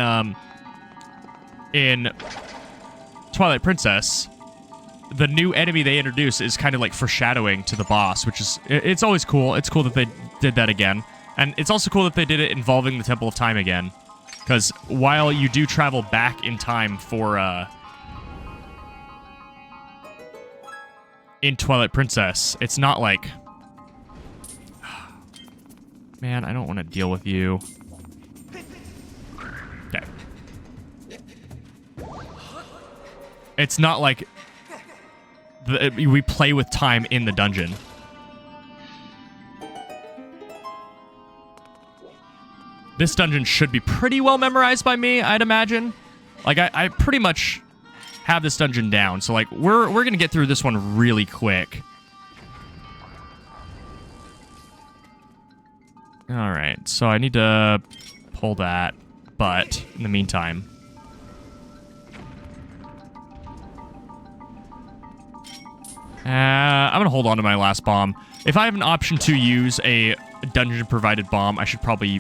Twilight Princess, the new enemy they introduce is kind of like foreshadowing to the boss, which is, it's always cool. It's cool that they did that again. And it's also cool that they did it involving the Temple of Time again. Because while you do travel back in time for, in Twilight Princess, it's not like... Man, I don't want to deal with you. Okay. It's not like we play with time in the dungeon. This dungeon should be pretty well memorized by me, I'd imagine. Like, I pretty much have this dungeon down. So, like, we're going to get through this one really quick. All right, so I need to pull that, but in the meantime... I'm going to hold on to my last bomb. If I have an option to use a dungeon-provided bomb, I should probably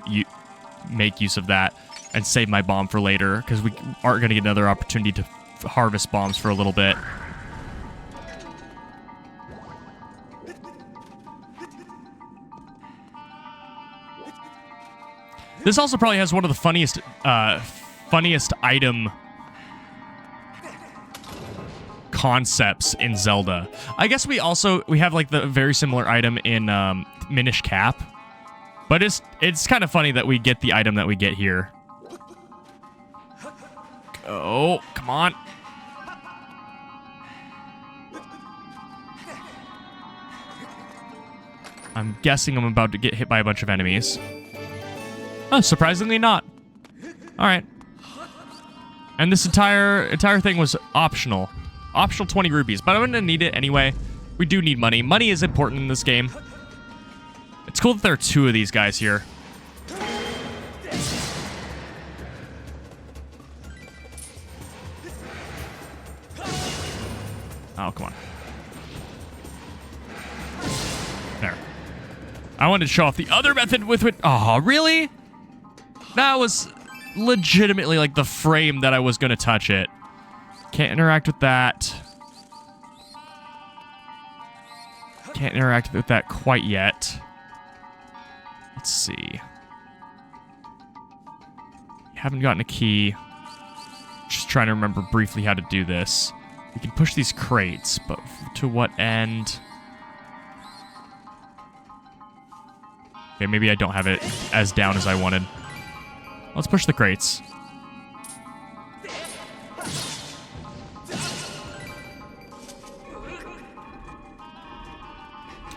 make use of that and save my bomb for later, because we aren't going to get another opportunity to harvest bombs for a little bit. This also probably has one of the funniest item concepts in Zelda. I guess we have like the very similar item in Minish Cap, but it's kind of funny that we get the item that we get here. Oh, come on. I'm guessing I'm about to get hit by a bunch of enemies. Oh, surprisingly not. All right. And this entire thing was optional. Optional 20 rupees, but I'm going to need it anyway. We do need money. Money is important in this game. It's cool that there are two of these guys here. Oh, come on. There. I wanted to show off the other method with it. Oh, really? That was legitimately like the frame that I was going to touch it. Can't interact with that. Can't interact with that quite yet. Let's see. Haven't gotten a key. Just trying to remember briefly how to do this. We can push these crates, but to what end? Okay, maybe I don't have it as down as I wanted. Let's push the crates.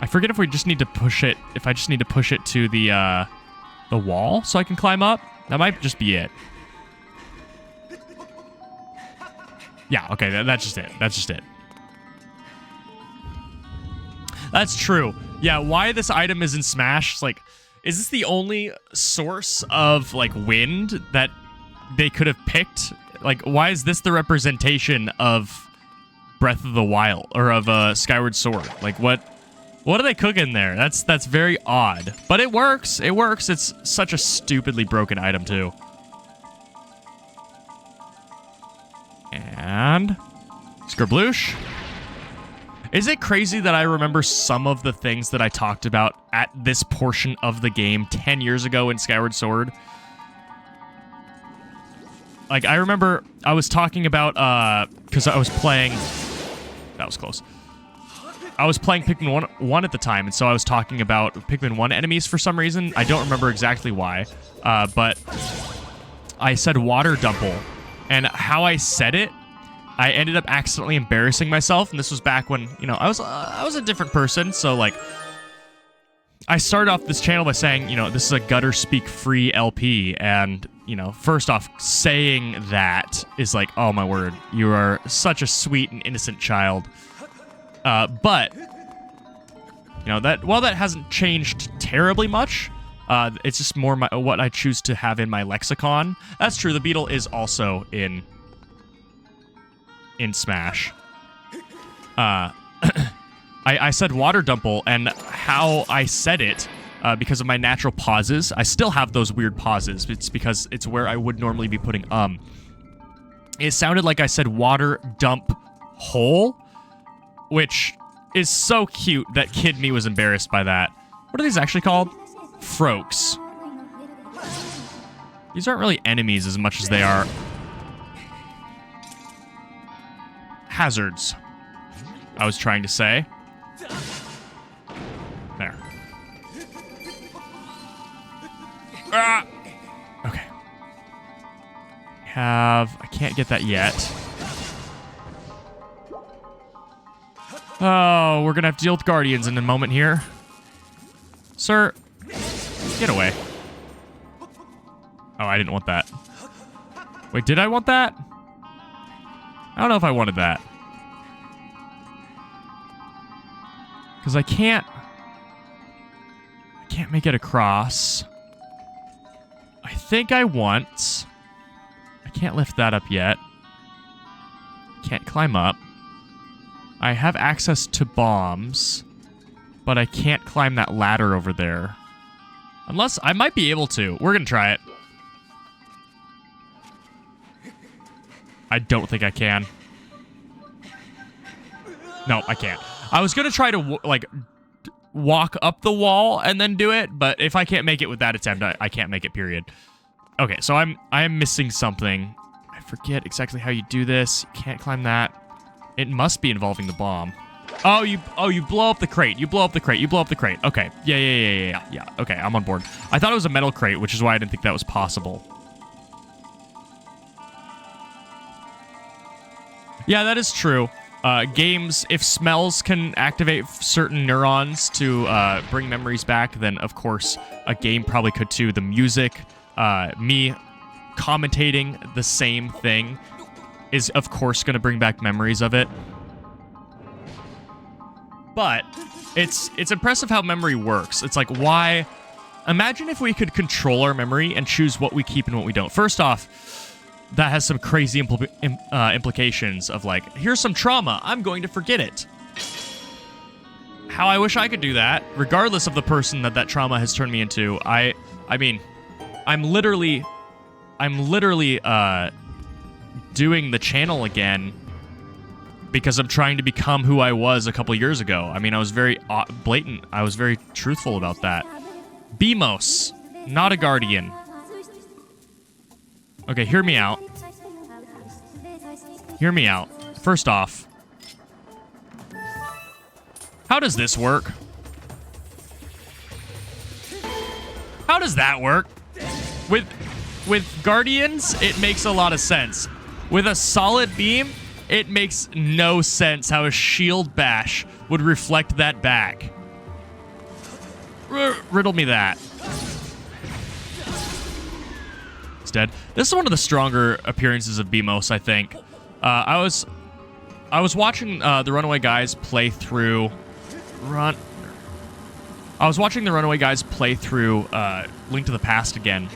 I forget if we just need to push it, if I just need to push it to the wall so I can climb up. That might just be it. Yeah, okay, that's just it. That's just it. That's true. Yeah, why this item is in Smash, it's like, is this the only source of, like, wind that they could have picked? Like, why is this the representation of Breath of the Wild, or of Skyward Sword? Like, what are they cooking there? That's very odd. But it works. It works. It's such a stupidly broken item, too. And Scribloosh. Is it crazy that I remember some of the things that I talked about at this portion of the game 10 years ago in Skyward Sword? Like, I remember I was talking about, because I was playing... That was close. I was playing Pikmin 1 at the time, and so I was talking about Pikmin 1 enemies for some reason. I don't remember exactly why, but I said Water Dumple, and how I said it, I ended up accidentally embarrassing myself, and this was back when, you know, I was a different person, so, like, I started off this channel by saying, you know, this is a gutter speak free LP, and, you know, first off, saying that is like, oh my word, you are such a sweet and innocent child. But, you know, that while that hasn't changed terribly much, it's just more what I choose to have in my lexicon. That's true, the beetle is also in Smash. I said Water Dumple, and how I said it because of my natural pauses. I still have those weird pauses. It's because it's where I would normally be putting It sounded like I said water dump hole, which is so cute that kid me was embarrassed by that. What are these actually called? Froaks. These aren't really enemies as much as they are hazards, I was trying to say. There. Ah! Okay. I can't get that yet. Oh, we're gonna have to deal with guardians in a moment here. Sir, get away. Oh, I didn't want that. Wait, did I want that? I don't know if I wanted that. Because I can't make it across. I think I want... I can't lift that up yet. Can't climb up. I have access to bombs, but I can't climb that ladder over there. Unless, I might be able to. We're gonna try it. I don't think I can. No, I can't. I was gonna try to, walk up the wall and then do it, but if I can't make it with that attempt, I can't make it, period. Okay, so I am missing something. I forget exactly how you do this. You can't climb that. It must be involving the bomb. Oh, you blow up the crate. You blow up the crate. You blow up the crate. Okay. Yeah. Okay, I'm on board. I thought it was a metal crate, which is why I didn't think that was possible. Yeah, that is true. Games, if smells can activate certain neurons to bring memories back, then of course a game probably could too. The music, me commentating the same thing is of course going to bring back memories of it. But it's impressive how memory works. It's like, why... Imagine if we could control our memory and choose what we keep and what we don't. First off, that has some crazy implications of like, here's some trauma, I'm going to forget it. How I wish I could do that, regardless of the person that trauma has turned me into. I mean, I'm literally doing the channel again because I'm trying to become who I was a couple years ago. I mean, I was very blatant. I was very truthful about that. BMOS, not a guardian. Okay, hear me out. Hear me out. First off, how does this work? How does that work? With guardians, it makes a lot of sense. With a solid beam, it makes no sense how a shield bash would reflect that back. Riddle me that. It's dead. This is one of the stronger appearances of BMOS, I think. I was watching the Runaway Guys play through... I was watching the Runaway Guys play through Link to the Past again,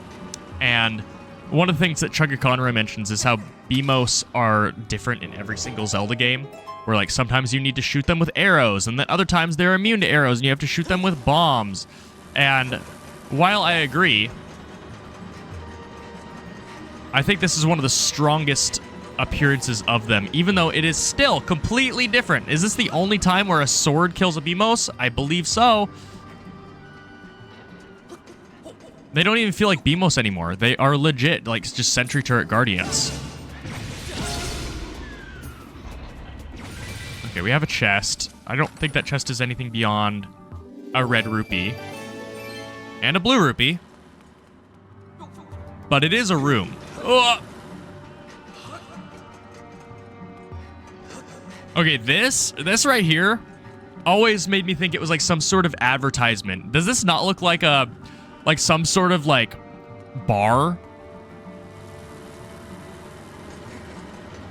and one of the things that Chugga Conroy mentions is how BMOS are different in every single Zelda game, where like sometimes you need to shoot them with arrows, and then other times they're immune to arrows, and you have to shoot them with bombs. And while I agree, I think this is one of the strongest appearances of them, even though it is still completely different. Is this the only time where a sword kills a BMOS? I believe so. They don't even feel like BMOS anymore. They are legit, like, just Sentry Turret Guardians. Okay, we have a chest. I don't think that chest is anything beyond a red rupee. And a blue rupee. But it is a room. Ugh. Okay, this right here always made me think it was like some sort of advertisement. Does this not look like some sort of like bar?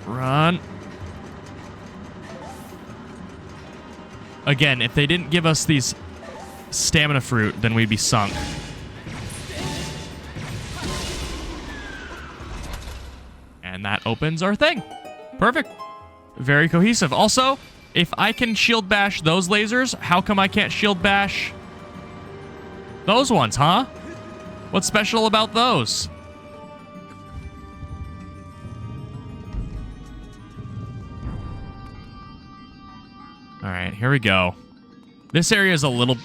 Run. Again, if they didn't give us these stamina fruit, then we'd be sunk. And that opens our thing. Perfect. Very cohesive. Also, if I can shield bash those lasers, how come I can't shield bash Those ones, huh? What's special about those? All right, here we go. This area is a little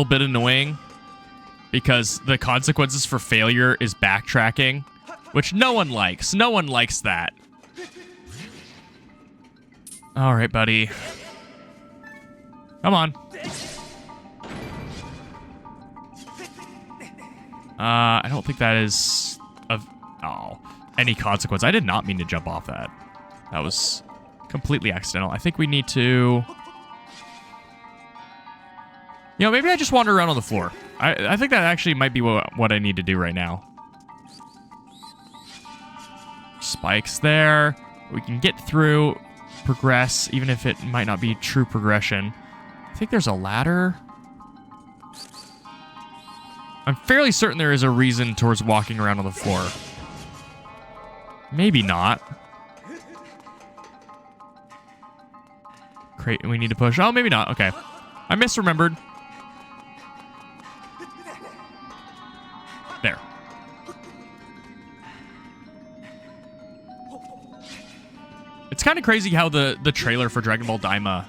bit annoying because the consequences for failure is backtracking, which no one likes. No one likes that. All right, buddy. Come on. I don't think that is of any consequence. I did not mean to jump off that. That was completely accidental. I think we need to... You know, maybe I just wander around on the floor. I think that actually might be what I need to do right now. Spikes there. We can get through, progress, even if it might not be true progression. I think there's a ladder. I'm fairly certain there is a reason towards walking around on the floor. Maybe not. Crate we need to push. Oh, maybe not. Okay. I misremembered. There. It's kind of crazy how the trailer for Dragon Ball Daima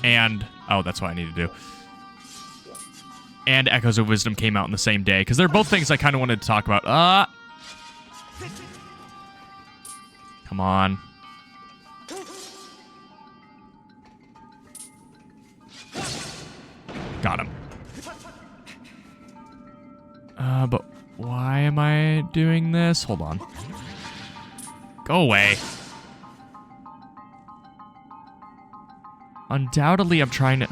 and... Oh, that's what I need to do. And Echoes of Wisdom came out on the same day, because they're both things I kind of wanted to talk about. Come on. Got him. But why am I doing this? Hold on. Go away. Undoubtedly, I'm trying to...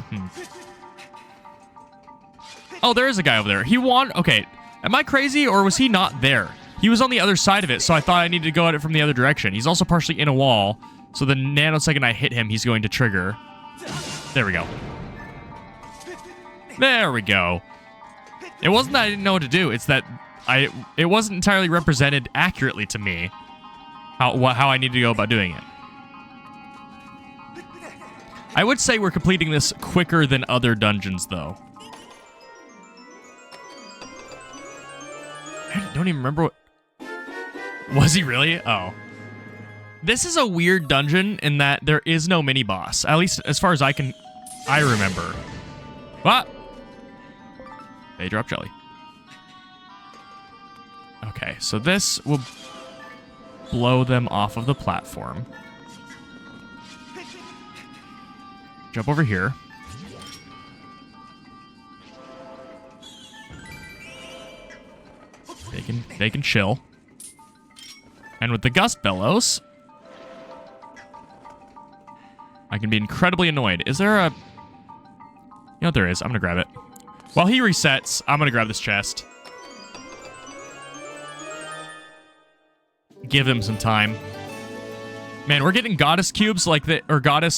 Oh, there is a guy over there. He won... Okay. Am I crazy, or was he not there? He was on the other side of it, so I thought I needed to go at it from the other direction. He's also partially in a wall, so the nanosecond I hit him, he's going to trigger. There we go. There we go. It wasn't that I didn't know what to do. It's that it wasn't entirely represented accurately to me how I need to go about doing it. I would say we're completing this quicker than other dungeons, though. I don't even remember what... Was he really? Oh. This is a weird dungeon in that there is no mini-boss. At least as far as I remember. What? They drop jelly. Okay, so this will blow them off of the platform. Jump over here. They can chill. And with the Gust Bellows, I can be incredibly annoyed. Is there a... You know what there is? I'm gonna grab it. While he resets, I'm gonna grab this chest. Give him some time. Man, we're getting goddess cubes like the... Or goddess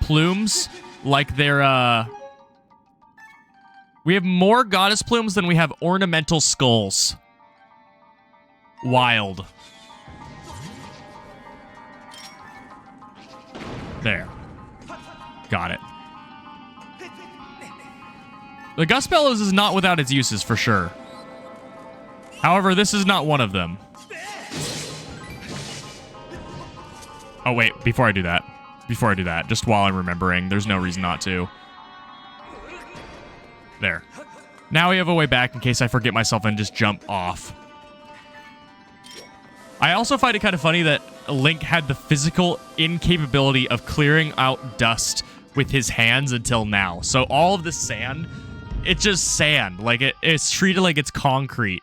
plumes like they're... We have more goddess plumes than we have ornamental skulls. Wild. There. Got it. The Gust Bellows is not without its uses, for sure. However, this is not one of them. Oh, wait. Before I do that, just while I'm remembering, there's no reason not to. There. Now we have a way back in case I forget myself and just jump off. I also find it kind of funny that Link had the physical incapability of clearing out dust with his hands until now. So all of this sand, it's just sand. Like, it's treated like it's concrete.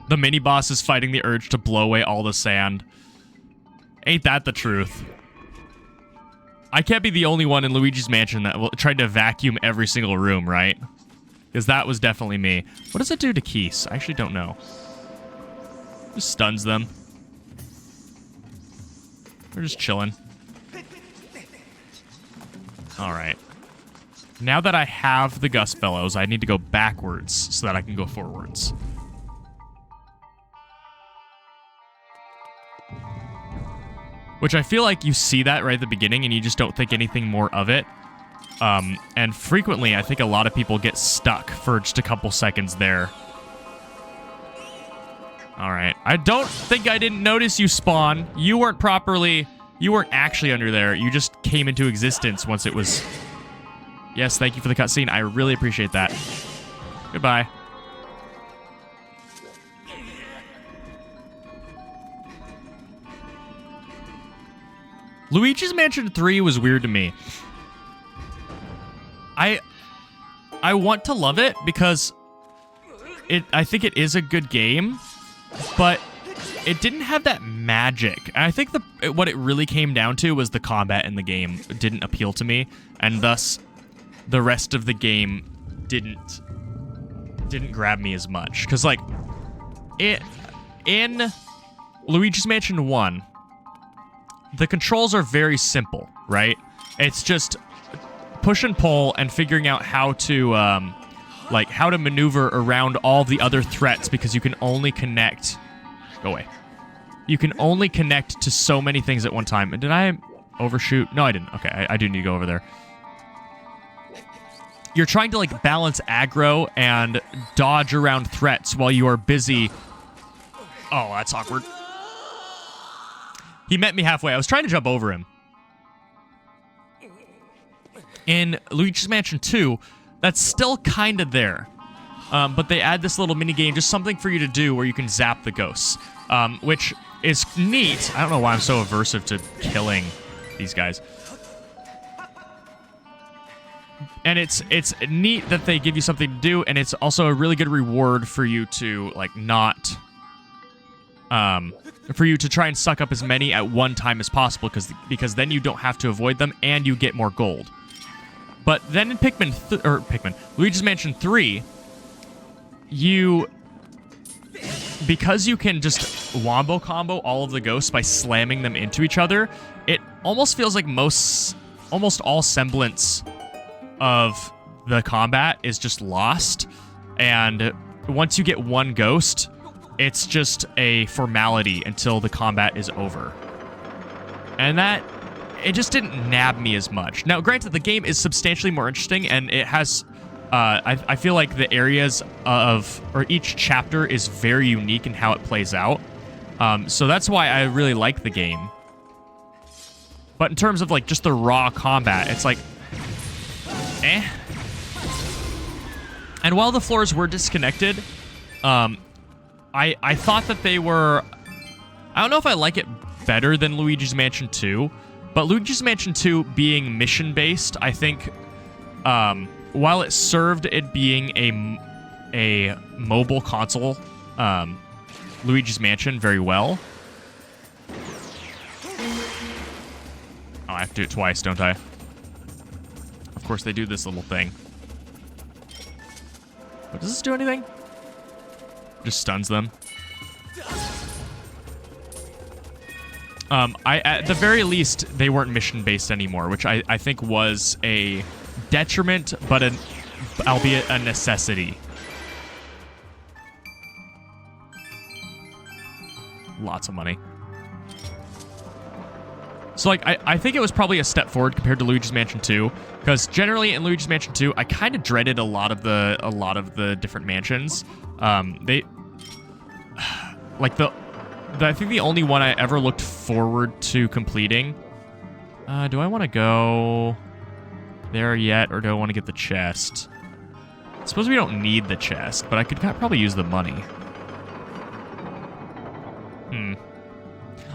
The mini-boss is fighting the urge to blow away all the sand. Ain't that the truth? I can't be the only one in Luigi's Mansion that tried to vacuum every single room, right? Because that was definitely me. What does it do to Keese? I actually don't know. Just stuns them. They're just chilling. Alright. Now that I have the Gust Bellows, I need to go backwards so that I can go forwards. Which I feel like you see that right at the beginning and you just don't think anything more of it. And frequently, I think a lot of people get stuck for just a couple seconds there. All right. I don't think I didn't notice you spawn. You weren't actually under there. You just came into existence once it was... Yes, thank you for the cutscene. I really appreciate that. Goodbye. Luigi's Mansion 3 was weird to me. I want to love it because I think it is a good game, but it didn't have that magic. And I think what it really came down to was the combat in the game didn't appeal to me, and thus the rest of the game didn't grab me as much. Because like in Luigi's Mansion 1, the controls are very simple, right? It's just push and pull and figuring out how to maneuver around all the other threats, because you can only connect... Go away. You can only connect to so many things at one time. And did I overshoot? No, I didn't. Okay, I do need to go over there. You're trying to like balance aggro and dodge around threats while you are busy... Oh, that's awkward. He met me halfway. I was trying to jump over him. In Luigi's Mansion 2, that's still kind of there. But they add this little mini game, just something for you to do where you can zap the ghosts, which is neat. I don't know why I'm so aversive to killing these guys. And it's neat that they give you something to do, and it's also a really good reward for you to like not... for you to try and suck up as many at one time as possible, because then you don't have to avoid them and you get more gold. But then in Luigi's Mansion 3, because you can just wombo combo all of the ghosts by slamming them into each other, it almost feels like almost all semblance of the combat is just lost. And once you get one ghost, it's just a formality until the combat is over. And it just didn't nab me as much. Now, granted, the game is substantially more interesting, and it has... I feel like the areas or each chapter is very unique in how it plays out. So that's why I really like the game. But in terms of like just the raw combat, it's like... eh. And while the floors were disconnected, I thought that they were... I don't know if I like it better than Luigi's Mansion 2, but Luigi's Mansion 2 being mission-based, I think, while it served it being a mobile console, Luigi's Mansion very well. Oh, I have to do it twice, don't I? Of course, they do this little thing. But does this do anything? Just stuns them. At the very least, they weren't mission-based anymore, which I think was a detriment, but albeit a necessity. Lots of money. So, like, I think it was probably a step forward compared to Luigi's Mansion 2, because generally in Luigi's Mansion 2, I kind of dreaded a lot of the different mansions. I think the only one I ever looked forward to completing. Do I want to go there yet, or do I want to get the chest? I suppose we don't need the chest, but I could probably use the money.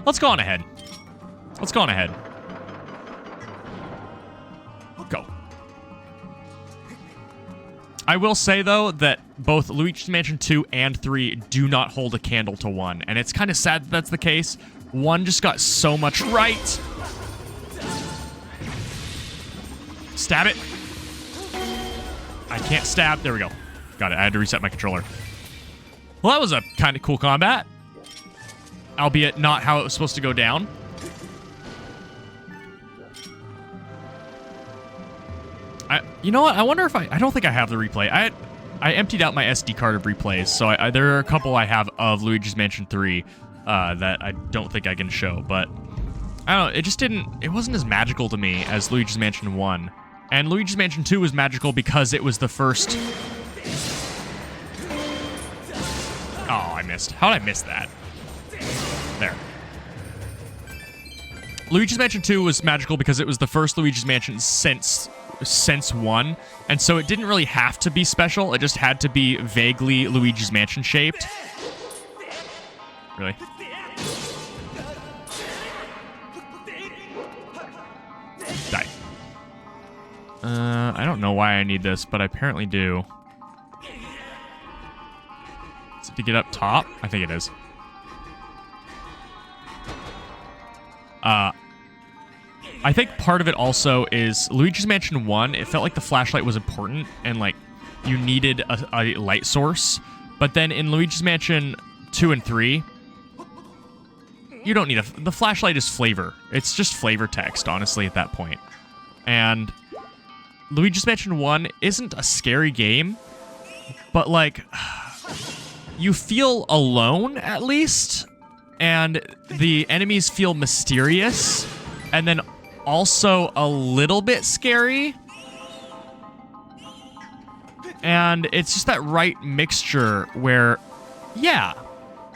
Let's go on ahead. Let's go on ahead. Go. I will say, though, that both Luigi's Mansion 2 and 3 do not hold a candle to 1, and it's kind of sad that that's the case. 1 just got so much right. Stab it. I can't stab. There we go. Got it. I had to reset my controller. Well, that was a kind of cool combat. Albeit not how it was supposed to go down. You know what? I wonder if I don't think I have the replay. I emptied out my SD card of replays, so there are a couple I have of Luigi's Mansion 3 that I don't think I can show, but I don't know. It just didn't... It wasn't as magical to me as Luigi's Mansion 1. And Luigi's Mansion 2 was magical because it was the first... Oh, I missed. How did I miss that? There. Luigi's Mansion 2 was magical because it was the first Luigi's Mansion since 1, and so it didn't really have to be special. It just had to be vaguely Luigi's Mansion shaped. Really? Die. I don't know why I need this, but I apparently do. Is it to get up top? I think it is. I think part of it also is Luigi's Mansion 1, it felt like the flashlight was important and like you needed a light source. But then in Luigi's Mansion 2 and 3, you don't need the flashlight is flavor. It's just flavor text, honestly, at that point. And Luigi's Mansion 1 isn't a scary game, but like you feel alone at least, and the enemies feel mysterious, and then also a little bit scary. And it's just that right mixture where, yeah,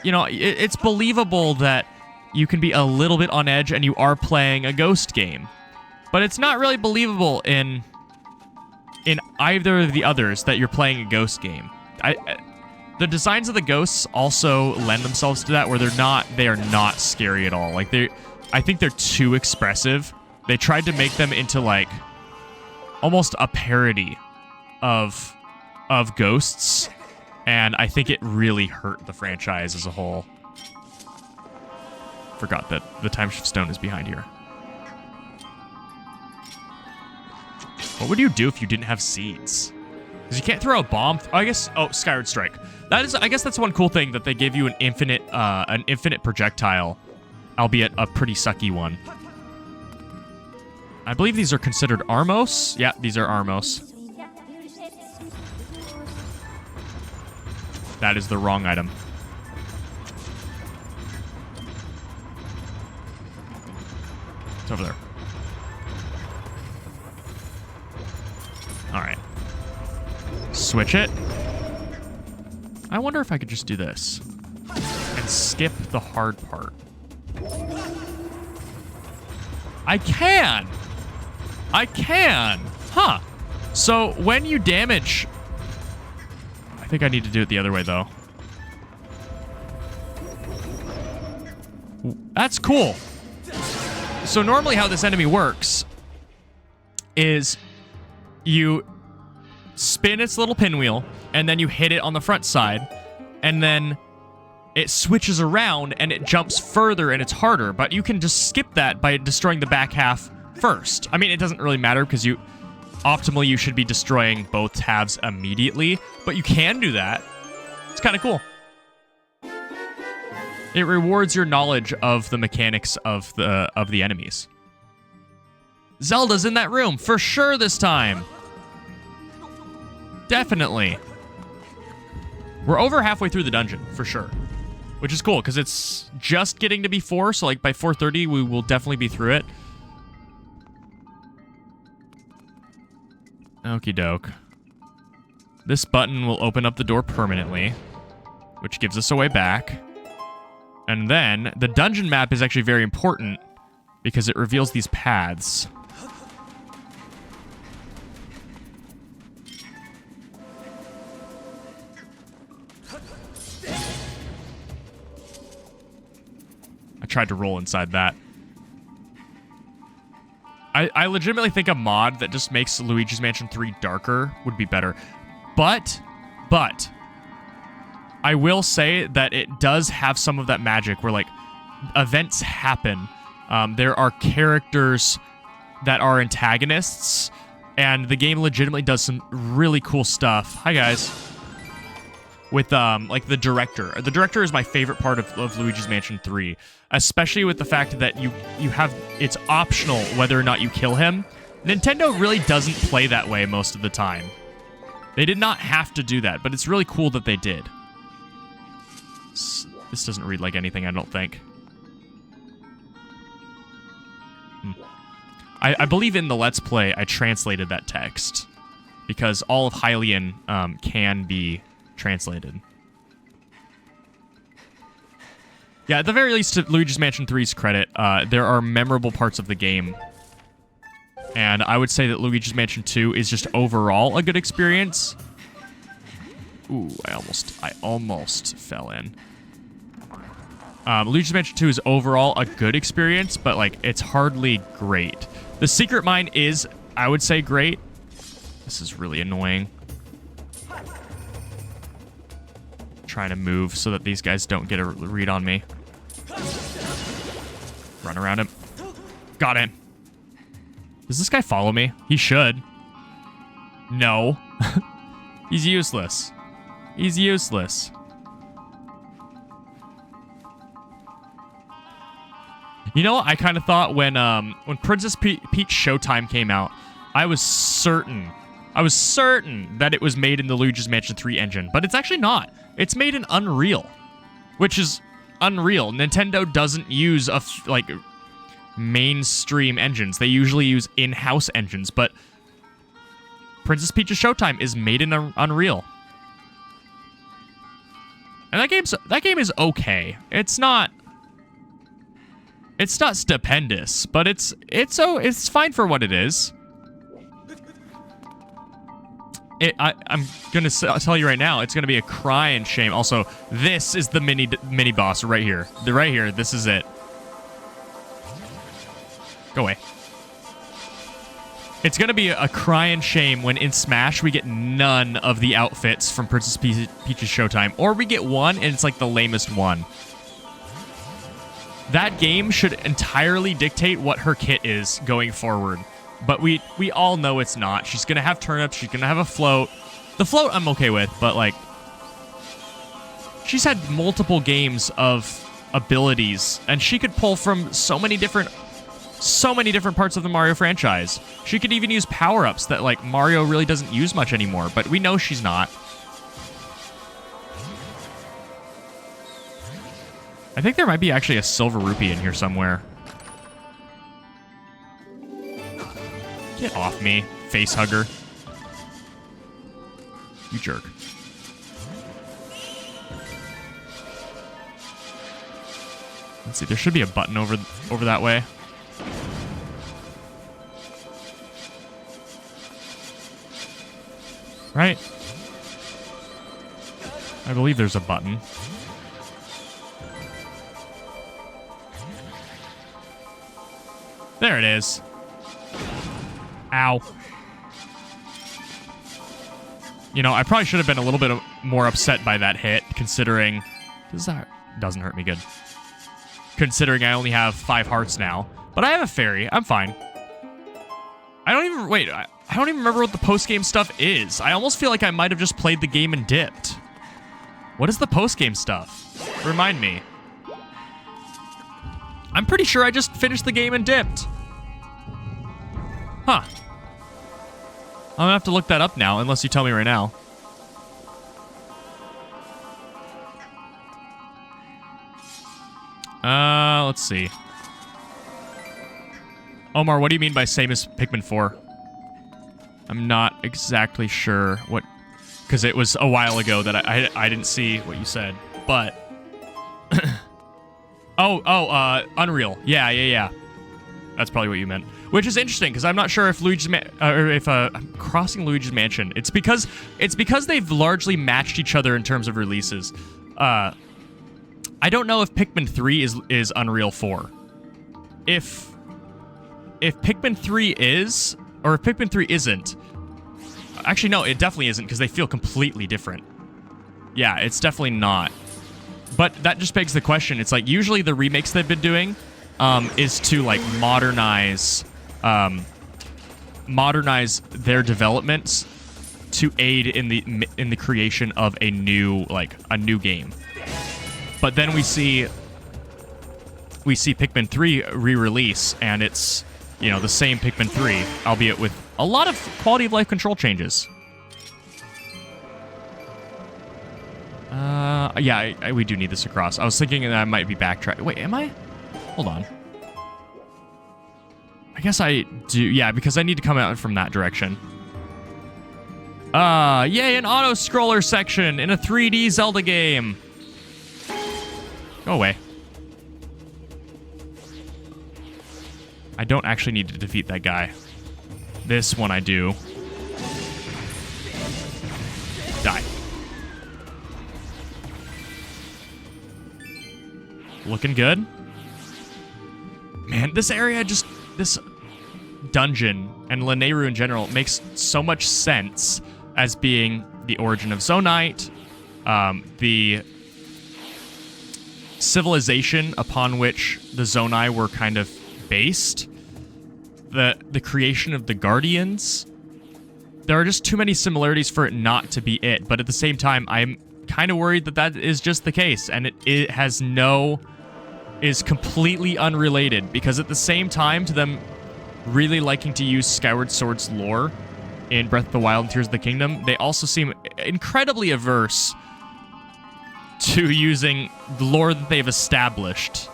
you know, it's believable that you can be a little bit on edge and you are playing a ghost game. But it's not really believable in either of the others that you're playing a ghost game. The designs of the ghosts also lend themselves to that, where they are not scary at all. Like I think they're too expressive. They tried to make them into like almost a parody of ghosts, and I think it really hurt the franchise as a whole. Forgot that the time shift stone is behind here. What would you do if you didn't have seeds? Because you can't throw a bomb. I guess. Oh, Skyward Strike. I guess that's one cool thing, that they give you an infinite projectile, albeit a pretty sucky one. I believe these are considered Armos. Yeah, these are Armos. That is the wrong item. It's over there. All right. Switch it. I wonder if I could just do this and skip the hard part. I can. Huh. So when you damage... I think I need to do it the other way, though. That's cool. So normally how this enemy works is you spin its little pinwheel, and then you hit it on the front side, and then it switches around and it jumps further and it's harder, but you can just skip that by destroying the back half first. I mean, it doesn't really matter because optimally you should be destroying both halves immediately, but you can do that. It's kind of cool. It rewards your knowledge of the mechanics of the enemies. Zelda's in that room for sure this time. Definitely. We're over halfway through the dungeon, for sure. Which is cool, because it's just getting to be 4, so like by 4:30, we will definitely be through it. Okie doke. This button will open up the door permanently, which gives us a way back. And then, the dungeon map is actually very important, because it reveals these paths. I tried to roll inside that. I legitimately think a mod that just makes Luigi's Mansion 3 darker would be better. But, I will say that it does have some of that magic where, like, events happen. There are characters that are antagonists, and the game legitimately does some really cool stuff. Hi, guys. With, like, the director. The director is my favorite part of Luigi's Mansion 3. Especially with the fact that you have... It's optional whether or not you kill him. Nintendo really doesn't play that way most of the time. They did not have to do that, but it's really cool that they did. This doesn't read like anything, I don't think. I believe in the Let's Play, I translated that text. Because all of Hylian can be translated. Yeah, at the very least, to Luigi's Mansion 3's credit, there are memorable parts of the game. And I would say that Luigi's Mansion 2 is just overall a good experience. Ooh, I almost fell in. Luigi's Mansion 2 is overall a good experience, but, like, it's hardly great. The Secret Mine is, I would say, great. This is really annoying. Trying to move so that these guys don't get a read on me. Run around him. Got him. Does this guy follow me? He should. No. He's useless. He's useless. You know what I kind of thought when Princess Peach Showtime came out, I was certain that it was made in the Luigi's Mansion 3 engine, but it's actually not. It's made in Unreal, which is unreal. Nintendo doesn't use like mainstream engines. They usually use in-house engines, but Princess Peach's Showtime is made in Unreal. And that game is okay. It's not stupendous, but it's fine for what it is. I'm gonna tell you right now, it's gonna be a crying shame. Also, this is the mini boss right here. Right here, this is it. Go away. It's gonna be a crying shame when in Smash we get none of the outfits from Princess Peach's Showtime, or we get one and it's like the lamest one. That game should entirely dictate what her kit is going forward. But we all know it's not. She's going to have turnips. She's going to have a float. The float I'm okay with, but, like, she's had multiple games of abilities, and she could pull from so many different parts of the Mario franchise. She could even use power-ups that, like, Mario really doesn't use much anymore, but we know she's not. I think there might be actually a silver rupee in here somewhere. Get off me, face hugger. You jerk. Let's see, there should be a button over that way. Right? I believe there's a button. There it is. Ow. You know, I probably should have been a little bit more upset by that hit, considering... That doesn't hurt me good. Considering I only have 5 hearts now. But I have a fairy. I'm fine. I don't even... Wait, I don't even remember what the post-game stuff is. I almost feel like I might have just played the game and dipped. What is the post-game stuff? Remind me. I'm pretty sure I just finished the game and dipped. Huh. I'm gonna have to look that up now, unless you tell me right now. Let's see. Omar, what do you mean by same as Pikmin 4? I'm not exactly sure what... Because it was a while ago that I didn't see what you said, but... Unreal. Yeah. That's probably what you meant. Which is interesting, because I'm not sure if I'm crossing Luigi's Mansion. It's because they've largely matched each other in terms of releases. I don't know if Pikmin 3 is Unreal 4. If Pikmin 3 is, or if Pikmin 3 isn't... Actually, no, it definitely isn't, because they feel completely different. Yeah, it's definitely not. But that just begs the question. It's like, usually the remakes they've been doing is to, like, modernize their developments to aid in the creation of a new game. But then we see Pikmin 3 re-release, and it's, you know, the same Pikmin 3, albeit with a lot of quality of life control changes. Yeah, we do need this across. I was thinking that I might be backtracking. Wait, am I? Hold on. guess I do. Yeah, because I need to come out from that direction. Yay, an auto-scroller section in a 3D Zelda game. Go away. I don't actually need to defeat that guy. This one I do. Die. Looking good. Man, this area just... This dungeon and Lanayru in general makes so much sense as being the origin of Zonite, the civilization upon which the Zonai were kind of based, the creation of the Guardians. There are just too many similarities for it not to be it, but at the same time, I'm kind of worried that that is just the case, and it has is completely unrelated, because at the same time to them really liking to use Skyward Sword's lore in Breath of the Wild and Tears of the Kingdom, they also seem incredibly averse to using the lore that they've established.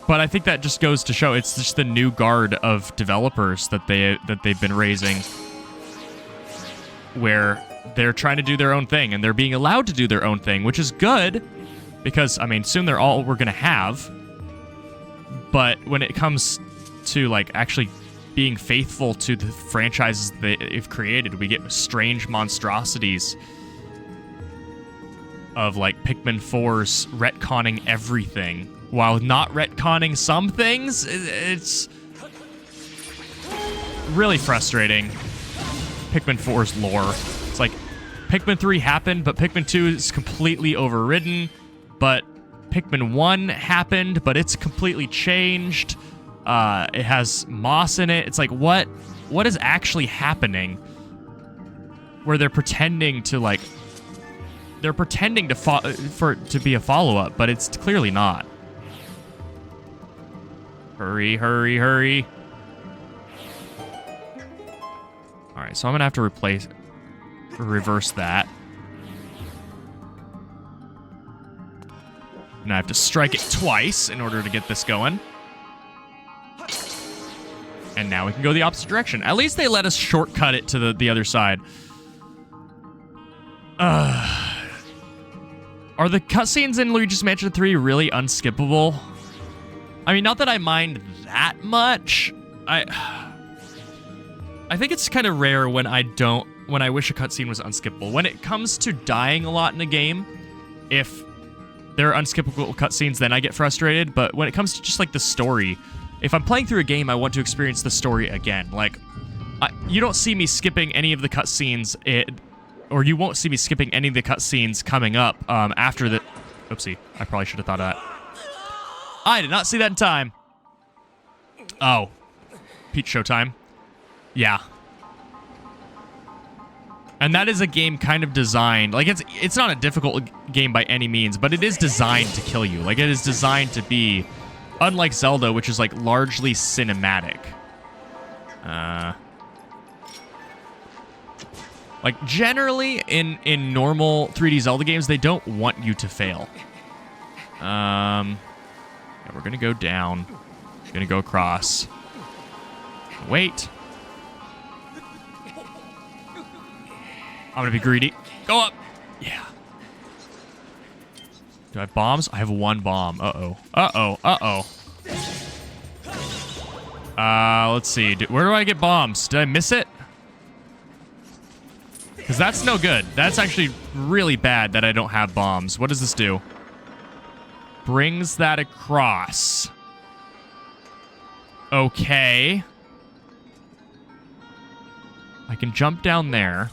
But I think that just goes to show it's just the new guard of developers that they've been raising, where they're trying to do their own thing and they're being allowed to do their own thing, which is good because I mean soon they're all we're gonna have. But when it comes to like actually being faithful to the franchises they've created, we get strange monstrosities of like Pikmin 4's retconning everything while not retconning some things. It's really frustrating. Pikmin 4's lore. It's like Pikmin 3 happened, but Pikmin 2 is completely overridden. But Pikmin 1 happened, but it's completely changed. It has moss in it. It's like, what is actually happening? Where they're pretending to like... They're pretending to be a follow-up, but it's clearly not. Hurry, hurry, hurry. Alright, so I'm gonna have to reverse that. And I have to strike it twice in order to get this going. And now we can go the opposite direction. At least they let us shortcut it to the other side. Are the cutscenes in Luigi's Mansion 3 really unskippable? I mean, not that I mind that much. I think it's kind of rare when I wish a cutscene was unskippable. When it comes to dying a lot in a game, if there are unskippable cutscenes, then I get frustrated. But when it comes to just like the story, if I'm playing through a game, I want to experience the story again. Like, you don't see me skipping any of the cutscenes, or you won't see me skipping any of the cutscenes coming up after the... Oopsie, I probably should have thought of that. I did not see that in time. Oh. Peach Showtime. Yeah. And that is a game kind of designed... Like, it's not a difficult game by any means, but it is designed to kill you. Like, it is designed to be... Unlike Zelda, which is, like, largely cinematic. Like, generally, in normal 3D Zelda games, they don't want you to fail. Yeah, we're gonna go down. Gonna go across. Wait. I'm gonna be greedy. Go up. Yeah. Do I have bombs? I have one bomb. Uh-oh. Uh-oh. Uh-oh. Let's see. Where do I get bombs? Did I miss it? Because that's no good. That's actually really bad that I don't have bombs. What does this do? Brings that across. Okay. I can jump down there.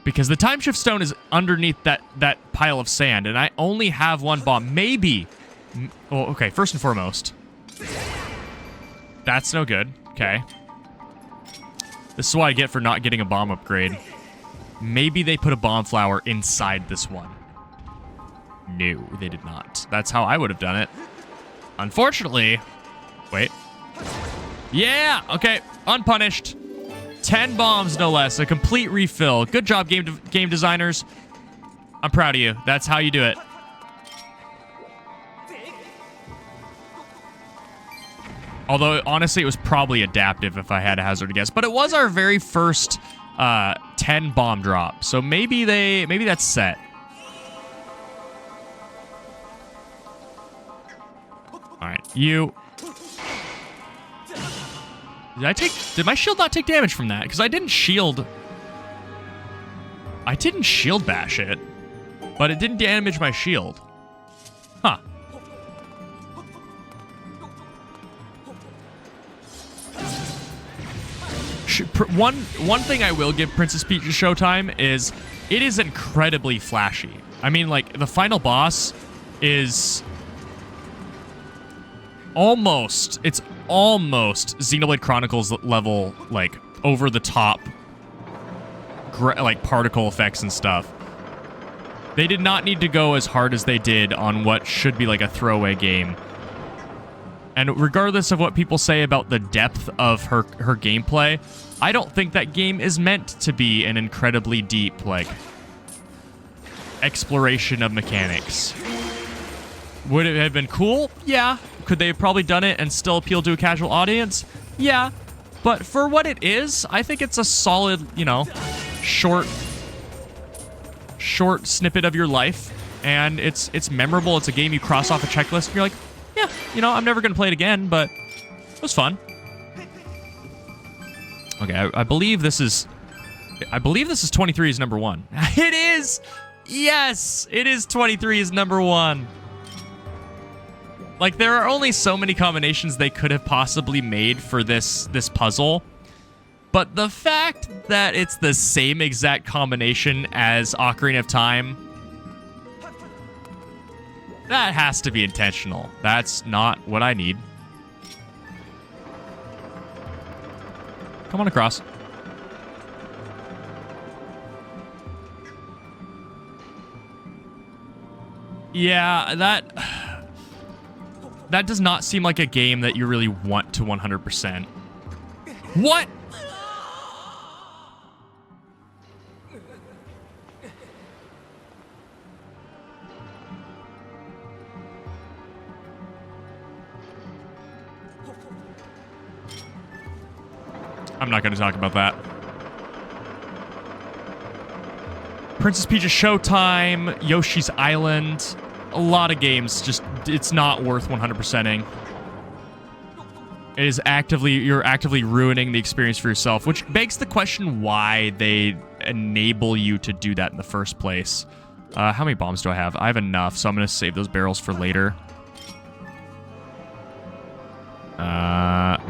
Because the time shift stone is underneath that pile of sand, and I only have one bomb. Maybe. Well, okay, first and foremost. That's no good. Okay. This is what I get for not getting a bomb upgrade. Maybe they put a bomb flower inside this one. No, they did not. That's how I would have done it. Unfortunately... Wait. Yeah! Okay, unpunished. 10 bombs, no less. A complete refill. Good job, game designers. I'm proud of you. That's how you do it. Although, honestly, it was probably adaptive if I had a hazard to guess. But it was our very first 10 bomb drop. So maybe that's set. Alright, you... Did my shield not take damage from that? Because I didn't shield bash it. But it didn't damage my shield. Huh. One thing I will give Princess Peach's Showtime is it is incredibly flashy. I mean, like, the final boss is almost Xenoblade Chronicles level, like, over the top, like, particle effects and stuff. They did not need to go as hard as they did on what should be like a throwaway game. And regardless of what people say about the depth of her gameplay, I don't think that game is meant to be an incredibly deep, like, exploration of mechanics. Would it have been cool? Yeah. Could they have probably done it and still appeal to a casual audience? Yeah. But for what it is, I think it's a solid, you know, short snippet of your life. And it's memorable. It's a game you cross off a checklist and you're like, yeah, you know, I'm never going to play it again, but it was fun. Okay, I believe this is 23's number 1. It is! Yes! It is 23's number 1. Like, there are only so many combinations they could have possibly made for this puzzle. But the fact that it's the same exact combination as Ocarina of Time, that has to be intentional. That's not what I need. Come on across. Yeah, that does not seem like a game that you really want to 100%. What? I'm not going to talk about that. Princess Peach's Showtime, Yoshi's Island, a lot of games, just, it's not worth 100%ing. It is you're actively ruining the experience for yourself, which begs the question why they enable you to do that in the first place. How many bombs do I have? I have enough, so I'm going to save those barrels for later.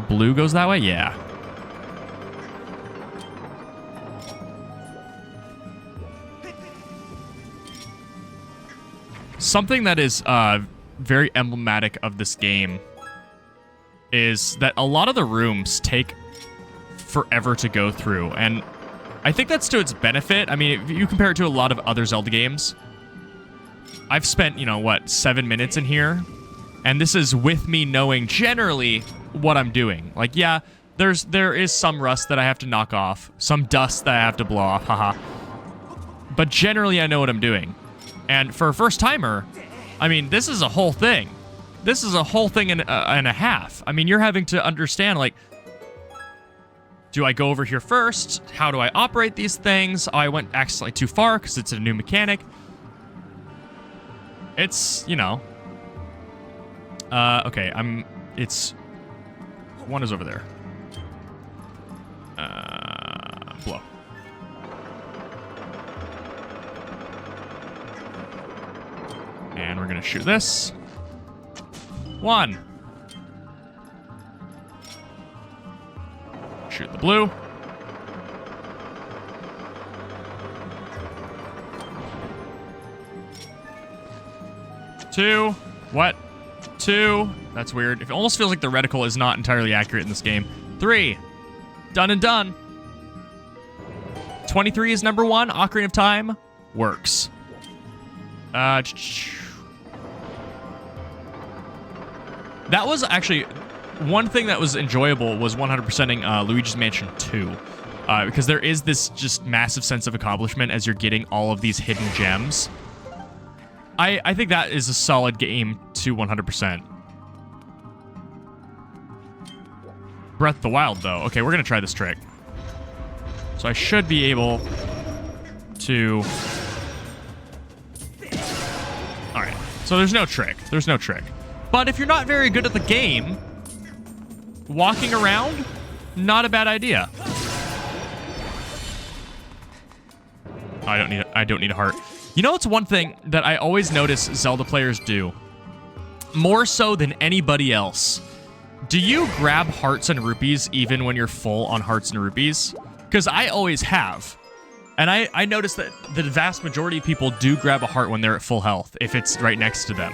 Blue goes that way? Yeah. Something that is very emblematic of this game is that a lot of the rooms take forever to go through, and I think that's to its benefit. I mean, if you compare it to a lot of other Zelda games, I've spent, you know, what, 7 minutes in here, and this is with me knowing generally what I'm doing. Like, yeah, there is some rust that I have to knock off, some dust that I have to blow off, haha. But generally, I know what I'm doing. And for a first-timer, I mean, this is a whole thing. This is a whole thing and a half. I mean, you're having to understand, like, do I go over here first? How do I operate these things? Oh, I went accidentally too far because it's a new mechanic. It's, you know. Okay, one is over there. Blow. And we're going to shoot this. 1. Shoot the blue. 2. What? 2. That's weird. It almost feels like the reticle is not entirely accurate in this game. 3. Done and done. 23 is number 1. Ocarina of Time works. That was actually one thing that was enjoyable was 100%ing Luigi's Mansion 2. Because there is this just massive sense of accomplishment as you're getting all of these hidden gems. I think that is a solid game to 100%. Breath of the Wild, though. Okay, we're going to try this trick. So I should be able to... Alright, so there's no trick. There's no trick. But if you're not very good at the game, walking around, not a bad idea. I don't need a heart. You know what's one thing that I always notice Zelda players do? More so than anybody else. Do you grab hearts and rupees even when you're full on hearts and rupees? Because I always have. And I noticed that the vast majority of people do grab a heart when they're at full health, if it's right next to them.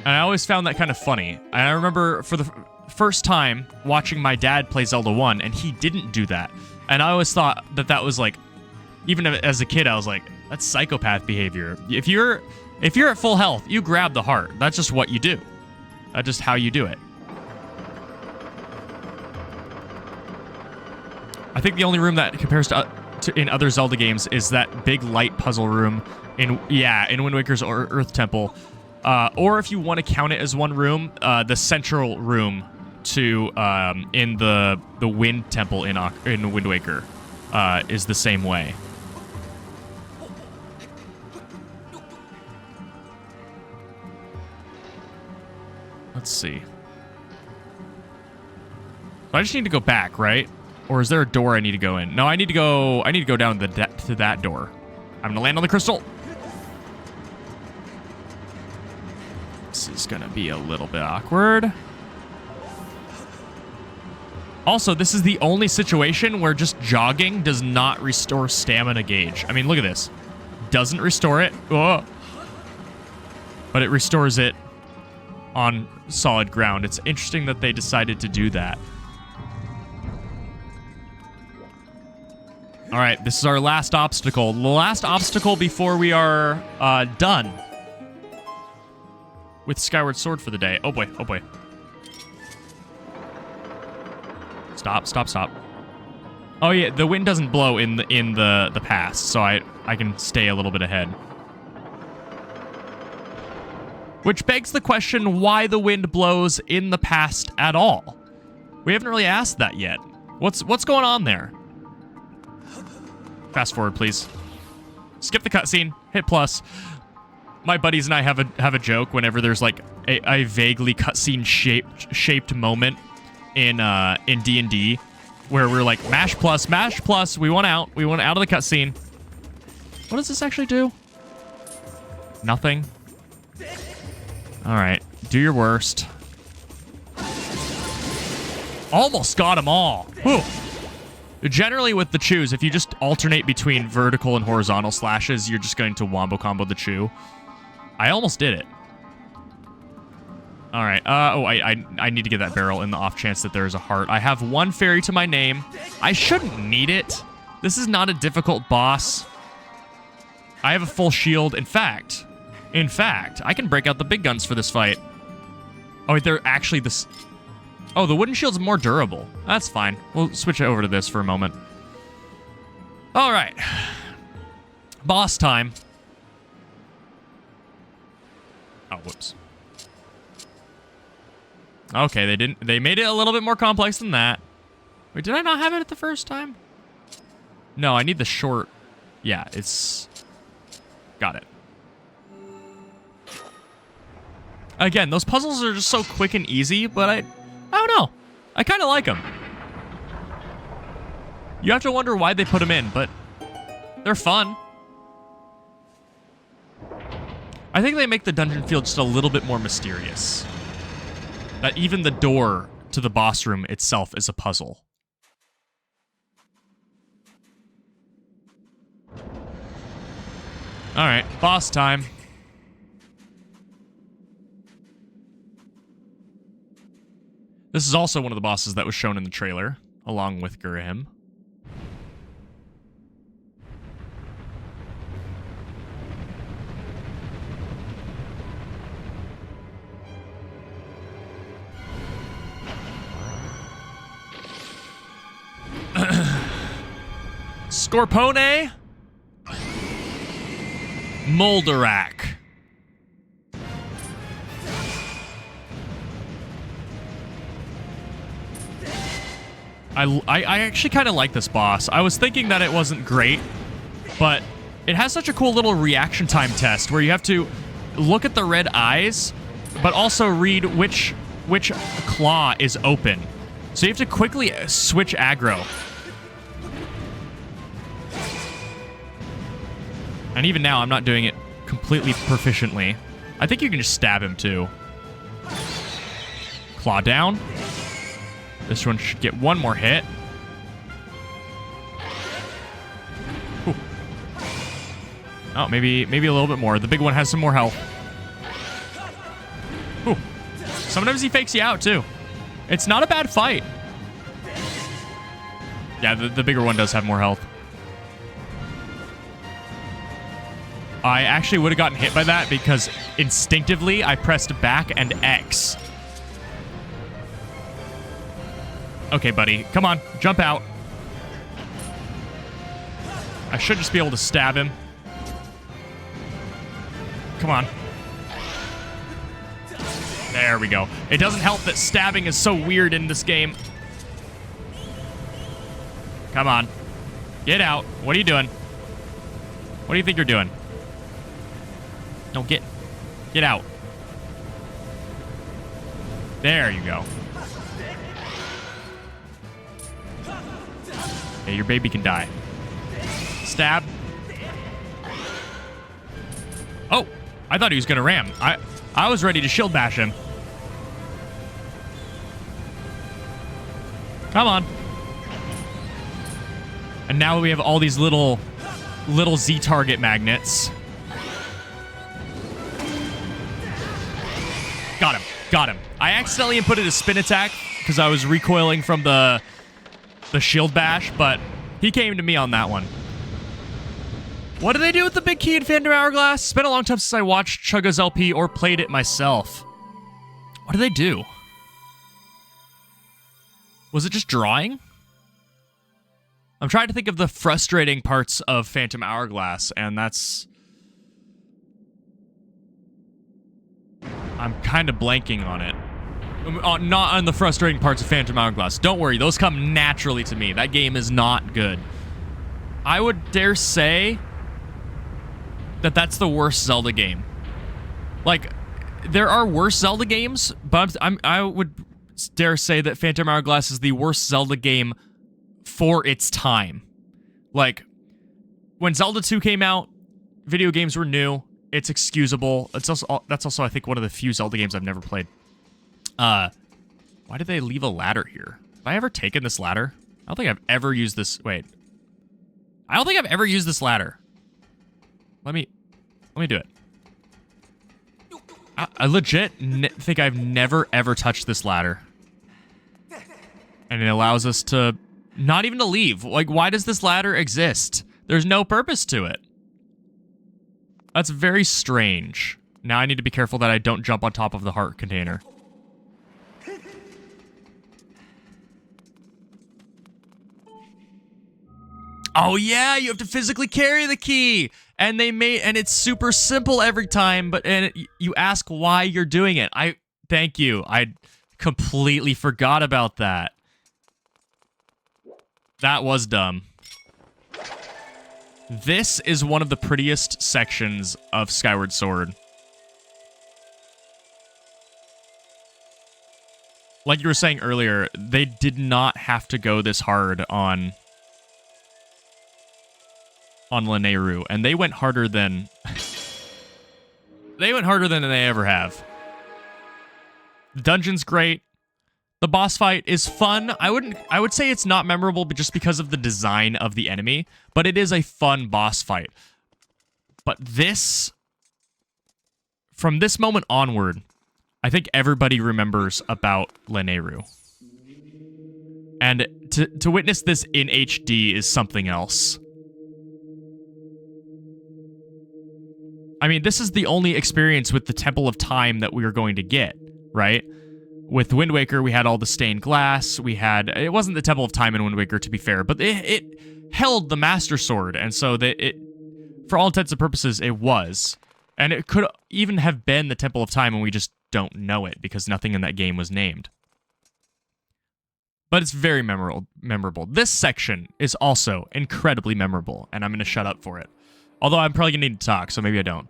And I always found that kind of funny. And I remember for the first time watching my dad play Zelda 1, and he didn't do that. And I always thought that that was like, even as a kid, I was like, that's psychopath behavior. If you're at full health, you grab the heart. That's just what you do. That's just how you do it. I think the only room that compares to in other Zelda games is that big light puzzle room in Wind Waker's Earth Temple. Or if you want to count it as one room, the central room to in the Wind Temple in Wind Waker is the same way. Let's see. So I just need to go back, right? Or is there a door I need to go in? No, I need to go down to that door. I'm gonna land on the crystal. This is gonna be a little bit awkward. Also, this is the only situation where just jogging does not restore stamina gauge. I mean, look at this. Doesn't restore it. Oh. But it restores it on solid ground. It's interesting that they decided to do that. All right, this is our last obstacle. The last obstacle before we are done with Skyward Sword for the day. Oh boy, oh boy. Stop, stop, stop. Oh yeah, the wind doesn't blow in the past, so I can stay a little bit ahead. Which begs the question why the wind blows in the past at all. We haven't really asked that yet. What's going on there? Fast forward, please. Skip the cutscene. Hit plus. My buddies and I have a joke whenever there's like a vaguely cutscene shaped moment in D&D where we're like mash plus. We want out of the cutscene. What does this actually do? Nothing. All right, do your worst. Almost got them all. Whew. Generally with the chews, if you just alternate between vertical and horizontal slashes, you're just going to wombo combo the chew. I almost did it. All right. I need to get that barrel in the off chance that there's a heart. I have one fairy to my name. I shouldn't need it. This is not a difficult boss. I have a full shield. In fact, I can break out the big guns for this fight. Oh, they're actually this... Oh, the wooden shield's more durable. That's fine. We'll switch over to this for a moment. All right. Boss time. Oh, whoops. Okay, they made it a little bit more complex than that. Wait, did I not have it at the first time? No, I need the short. Yeah, it's... Got it. Again, those puzzles are just so quick and easy, but I don't know. I kind of like them. You have to wonder why they put them in, but they're fun. I think they make the dungeon feel just a little bit more mysterious. That even the door to the boss room itself is a puzzle. All right, boss time. This is also one of the bosses that was shown in the trailer, along with Gurahim. Scorpone. Moldarak. I actually kind of like this boss. I was thinking that it wasn't great, but it has such a cool little reaction time test where you have to look at the red eyes, but also read which claw is open. So you have to quickly switch aggro. And even now, I'm not doing it completely proficiently. I think you can just stab him, too. Claw down. This one should get one more hit. Ooh. Oh, maybe a little bit more. The big one has some more health. Ooh. Sometimes he fakes you out, too. It's not a bad fight. Yeah, the bigger one does have more health. I actually would have gotten hit by that because instinctively I pressed back and X. Okay, buddy. Come on. Jump out. I should just be able to stab him. Come on. There we go. It doesn't help that stabbing is so weird in this game. Come on. Get out. What are you doing? What do you think you're doing? No, get out. There you go. Hey, your baby can die. Stab. Oh, I thought he was gonna ram. I was ready to shield bash him. Come on. And now we have all these little Z target magnets. Got him. I accidentally inputted a spin attack because I was recoiling from the shield bash, but he came to me on that one. What do they do with the big key in Phantom Hourglass? It's been a long time since I watched Chugga's LP or played it myself. What do they do? Was it just drawing? I'm trying to think of the frustrating parts of Phantom Hourglass, and that's... I'm kind of blanking on it. Not on the frustrating parts of Phantom Hourglass. Don't worry, those come naturally to me. That game is not good. I would dare say that that's the worst Zelda game. Like, there are worse Zelda games, but I would dare say that Phantom Hourglass is the worst Zelda game for its time. Like, when Zelda 2 came out, video games were new. It's excusable. That's also, I think, one of the few Zelda games I've never played. Why did they leave a ladder here? Have I ever taken this ladder? I don't think I've ever used this. Wait. I don't think I've ever used this ladder. Let me do it. I legit think I've never, ever touched this ladder. And it allows us to not even to leave. Like, why does this ladder exist? There's no purpose to it. That's very strange. Now I need to be careful that I don't jump on top of the heart container. Oh yeah, you have to physically carry the key. And it's super simple every time, but you ask why you're doing it. Thank you. I completely forgot about that. That was dumb. This is one of the prettiest sections of Skyward Sword. Like you were saying earlier, they did not have to go this hard on Lanayru, and they went harder than they ever have. The dungeon's great. The boss fight is fun. I would say it's not memorable but just because of the design of the enemy, but it is a fun boss fight. But from this moment onward, I think everybody remembers about Lanayru. And to witness this in HD is something else. I mean, this is the only experience with the Temple of Time that we are going to get, right? With Wind Waker, we had all the stained glass. It wasn't the Temple of Time in Wind Waker, to be fair, but it held the Master Sword, and so for all intents and purposes, it was. And it could even have been the Temple of Time, and we just don't know it, because nothing in that game was named. but it's very memorable. This section is also incredibly memorable, and I'm going to shut up for it. Although I'm probably going to need to talk, so maybe I don't.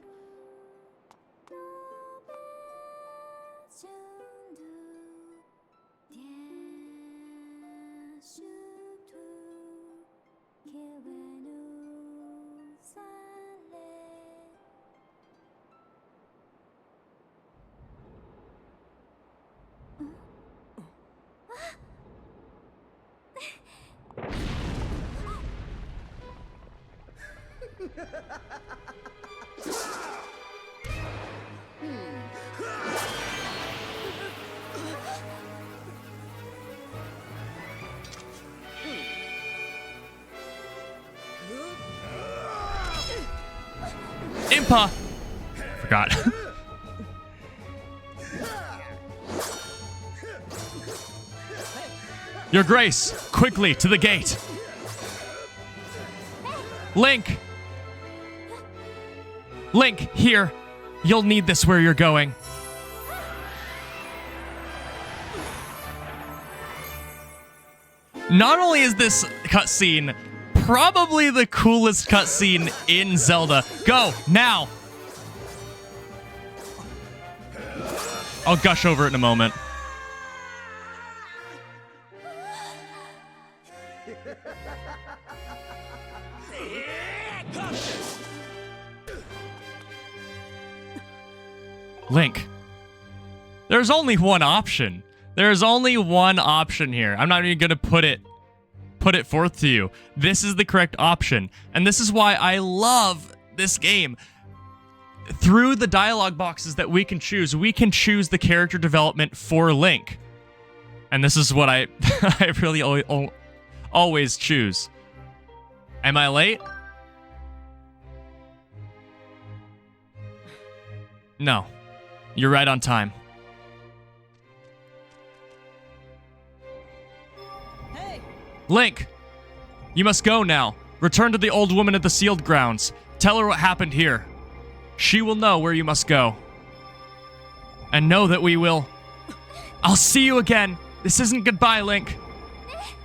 Impa! Forgot. Your Grace, quickly to the gate. Link! Link, here. You'll need this where you're going. Not only is this cutscene probably the coolest cutscene in Zelda. Go, now! I'll gush over it in a moment. Link, there's only one option. There's only one option here. I'm not even gonna put it forth to you. This is the correct option, and this is why I love this game. Through the dialogue boxes that we can choose the character development for Link, and this is what I really always choose. Am I late? No. You're right on time. Hey. Link, you must go now. Return to the old woman at the sealed grounds. Tell her what happened here. She will know where you must go. And know that we will... I'll see you again. This isn't goodbye, Link.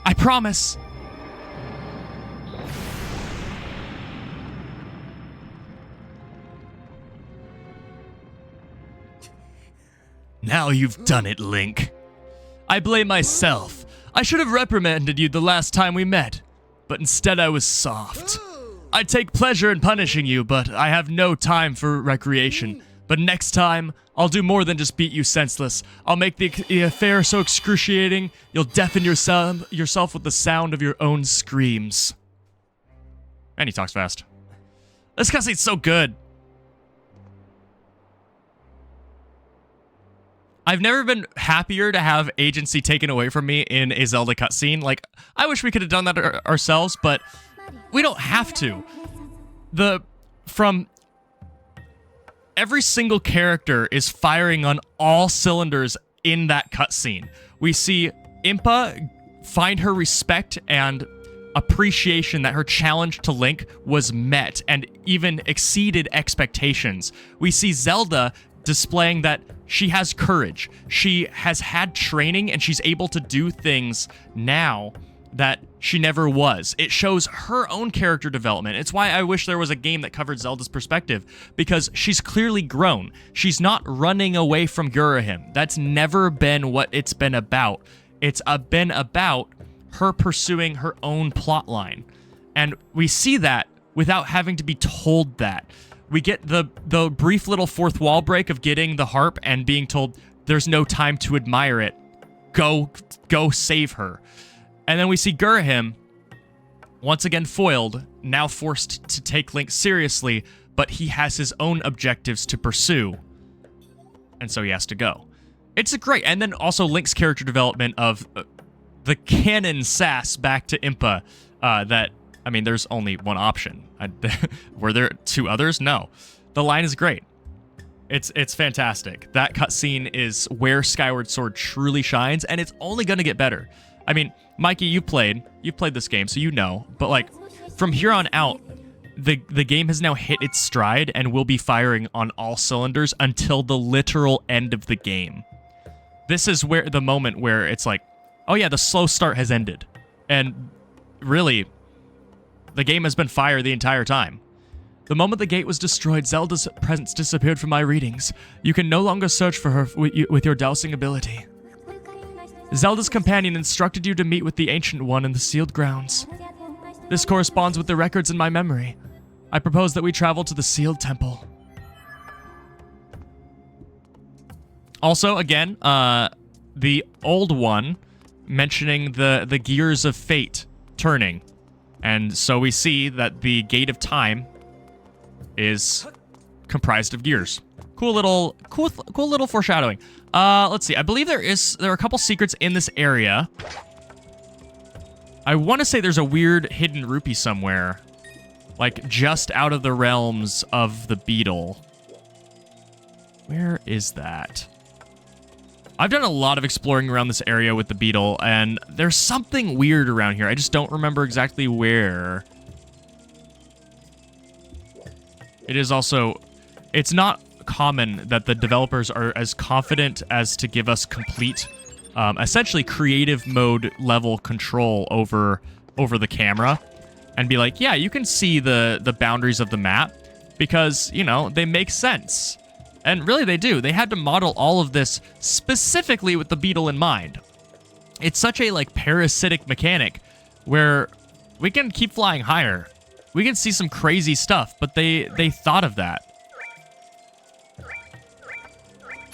I promise. Now you've done it, Link. I blame myself. I should have reprimanded you the last time we met, but instead I was soft. I take pleasure in punishing you, but I have no time for recreation. But next time, I'll do more than just beat you senseless. I'll make the affair so excruciating, you'll deafen yourself with the sound of your own screams. And he talks fast. This cutscene's so good. I've never been happier to have agency taken away from me in a Zelda cutscene. Like, I wish we could have done that ourselves, but we don't have to. From every single character is firing on all cylinders in that cutscene. We see Impa find her respect and appreciation that her challenge to Link was met and even exceeded expectations. We see Zelda displaying that she has courage. She has had training and she's able to do things now that she never was. It shows her own character development. It's why I wish there was a game that covered Zelda's perspective, because she's clearly grown. She's not running away from Girahim. That's never been what it's been about. It's been about her pursuing her own plot line. And we see that without having to be told that. We get the brief little fourth wall break of getting the harp and being told there's no time to admire it. Go save her. And then we see Girahim, once again foiled, now forced to take Link seriously, but he has his own objectives to pursue. And so he has to go. It's a great, and then also Link's character development of the canon sass back to Impa, that, I mean, there's only one option. Were there two others? No. The line is great. It's fantastic. That cutscene is where Skyward Sword truly shines, and it's only going to get better. I mean, Mikey, you've played this game, so you know. But, like, from here on out, the game has now hit its stride and will be firing on all cylinders until the literal end of the game. This is where the moment where it's like, Oh yeah, the slow start has ended. And really, the game has been fire the entire time. The moment the gate was destroyed, Zelda's presence disappeared from my readings. You can no longer search for her with your dowsing ability. Zelda's companion instructed you to meet with the Ancient One in the sealed grounds. This corresponds with the records in my memory. I propose that we travel to the sealed temple. Also, again, the old one mentioning the gears of fate turning. And so we see that the Gate of Time is comprised of gears. Cool little foreshadowing. Let's see. I believe there are a couple secrets in this area. I want to say there's a weird hidden rupee somewhere, like just out of the realms of the beetle. Where is that? I've done a lot of exploring around this area with the beetle, and there's something weird around here. I just don't remember exactly where. It is also... It's not common that the developers are as confident as to give us complete, essentially creative mode level control over the camera and be like, yeah, you can see the boundaries of the map because, you know, they make sense. And really they do. They had to model all of this specifically with the beetle in mind. It's such a, like, parasitic mechanic where we can keep flying higher. We can see some crazy stuff, but they thought of that.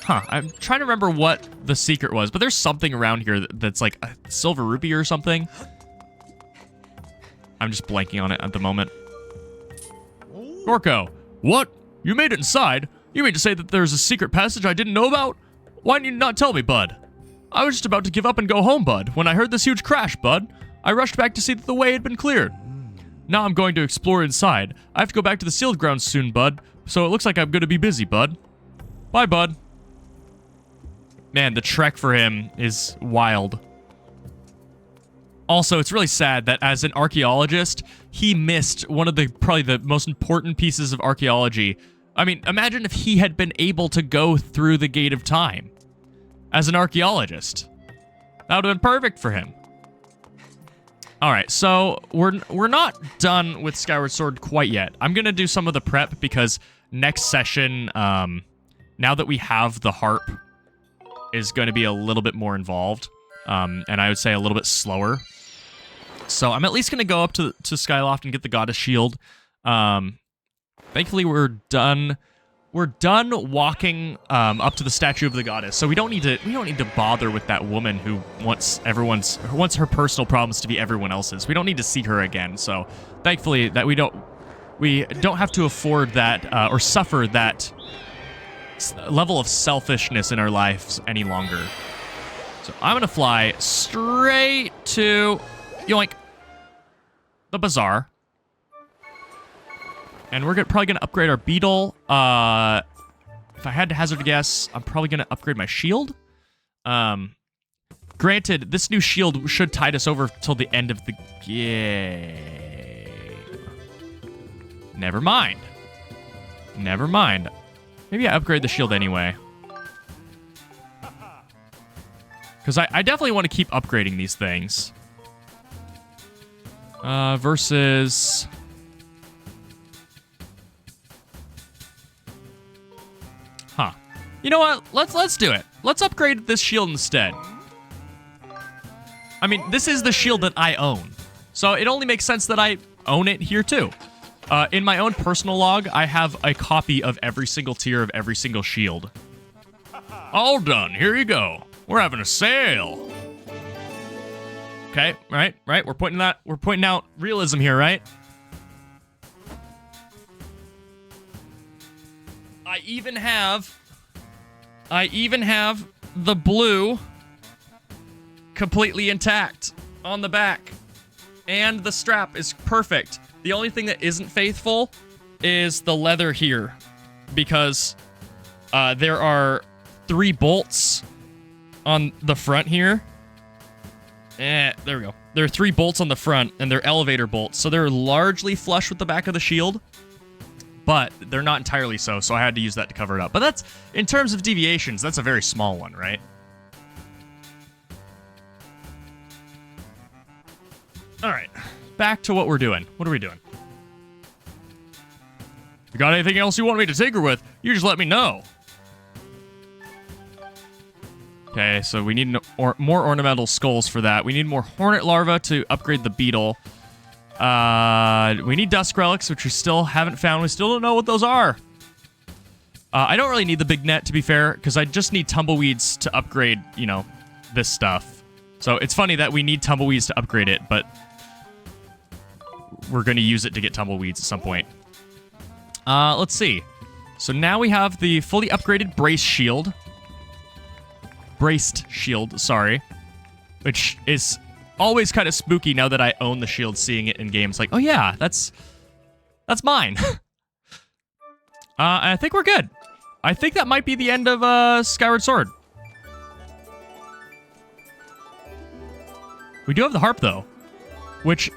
Huh, I'm trying to remember what the secret was, but there's something around here that's like a silver rupee or something. I'm just blanking on it at the moment. Gorko, what? You made it inside? You mean to say that there's a secret passage I didn't know about? Why didn't you not tell me, bud? I was just about to give up and go home, bud, when I heard this huge crash, bud. I rushed back to see that the way had been cleared. Now I'm going to explore inside. I have to go back to the sealed grounds soon, bud, so it looks like I'm going to be busy, bud. Bye, bud. Man, the trek for him is wild. Also, it's really sad that as an archaeologist, he missed one of the probably the most important pieces of archaeology. I mean, imagine if he had been able to go through the Gate of Time as an archaeologist. That would have been perfect for him. All right, so we're not done with Skyward Sword quite yet. I'm going to do some of the prep because next session, now that we have the harp, is going to be a little bit more involved, and I would say a little bit slower. So I'm at least going to go up to Skyloft and get the Goddess Shield. Thankfully, we're done. We're done walking up to the statue of the goddess, so we don't need to bother with that woman who wants her personal problems to be everyone else's. We don't need to see her again. So thankfully that we don't have to afford that or suffer that level of selfishness in our lives any longer. So I'm gonna fly straight to yoink the bazaar. And we're probably going to upgrade our beetle. If I had to hazard a guess, I'm probably going to upgrade my shield. Granted, this new shield should tide us over till the end of the game. Never mind. Never mind. Maybe I upgrade the shield anyway. Because I definitely want to keep upgrading these things. Versus... Huh. You know what? Let's do it. Let's upgrade this shield instead. I mean, this is the shield that I own. So it only makes sense that I own it here too. In my own personal log, I have a copy of every single tier of every single shield. All done. Here you go. We're having a sale. Okay, right. We're pointing out realism here, right? I even have the blue completely intact on the back. And the strap is perfect. The only thing that isn't faithful is the leather here. Because there are 3 bolts on the front here. There we go. There are 3 bolts on the front, and they're elevator bolts. So they're largely flush with the back of the shield. But they're not entirely so I had to use that to cover it up. But that's, in terms of deviations, that's a very small one, right? All right, back to what we're doing. What are we doing? If you got anything else you want me to tinker with, you just let me know. Okay, so we need more ornamental skulls for that. We need more hornet larvae to upgrade the beetle. We need dusk relics, which we still haven't found. We still don't know what those are. I don't really need the big net, to be fair, because I just need tumbleweeds to upgrade, you know, this stuff. So it's funny that we need tumbleweeds to upgrade it, but we're going to use it to get tumbleweeds at some point. Let's see. So now we have the fully upgraded braced shield, sorry, which is always kind of spooky now that I own the shield, seeing it in games. Like, oh yeah, that's mine. I think we're good. I think that might be the end of Skyward Sword. We do have the harp, though, which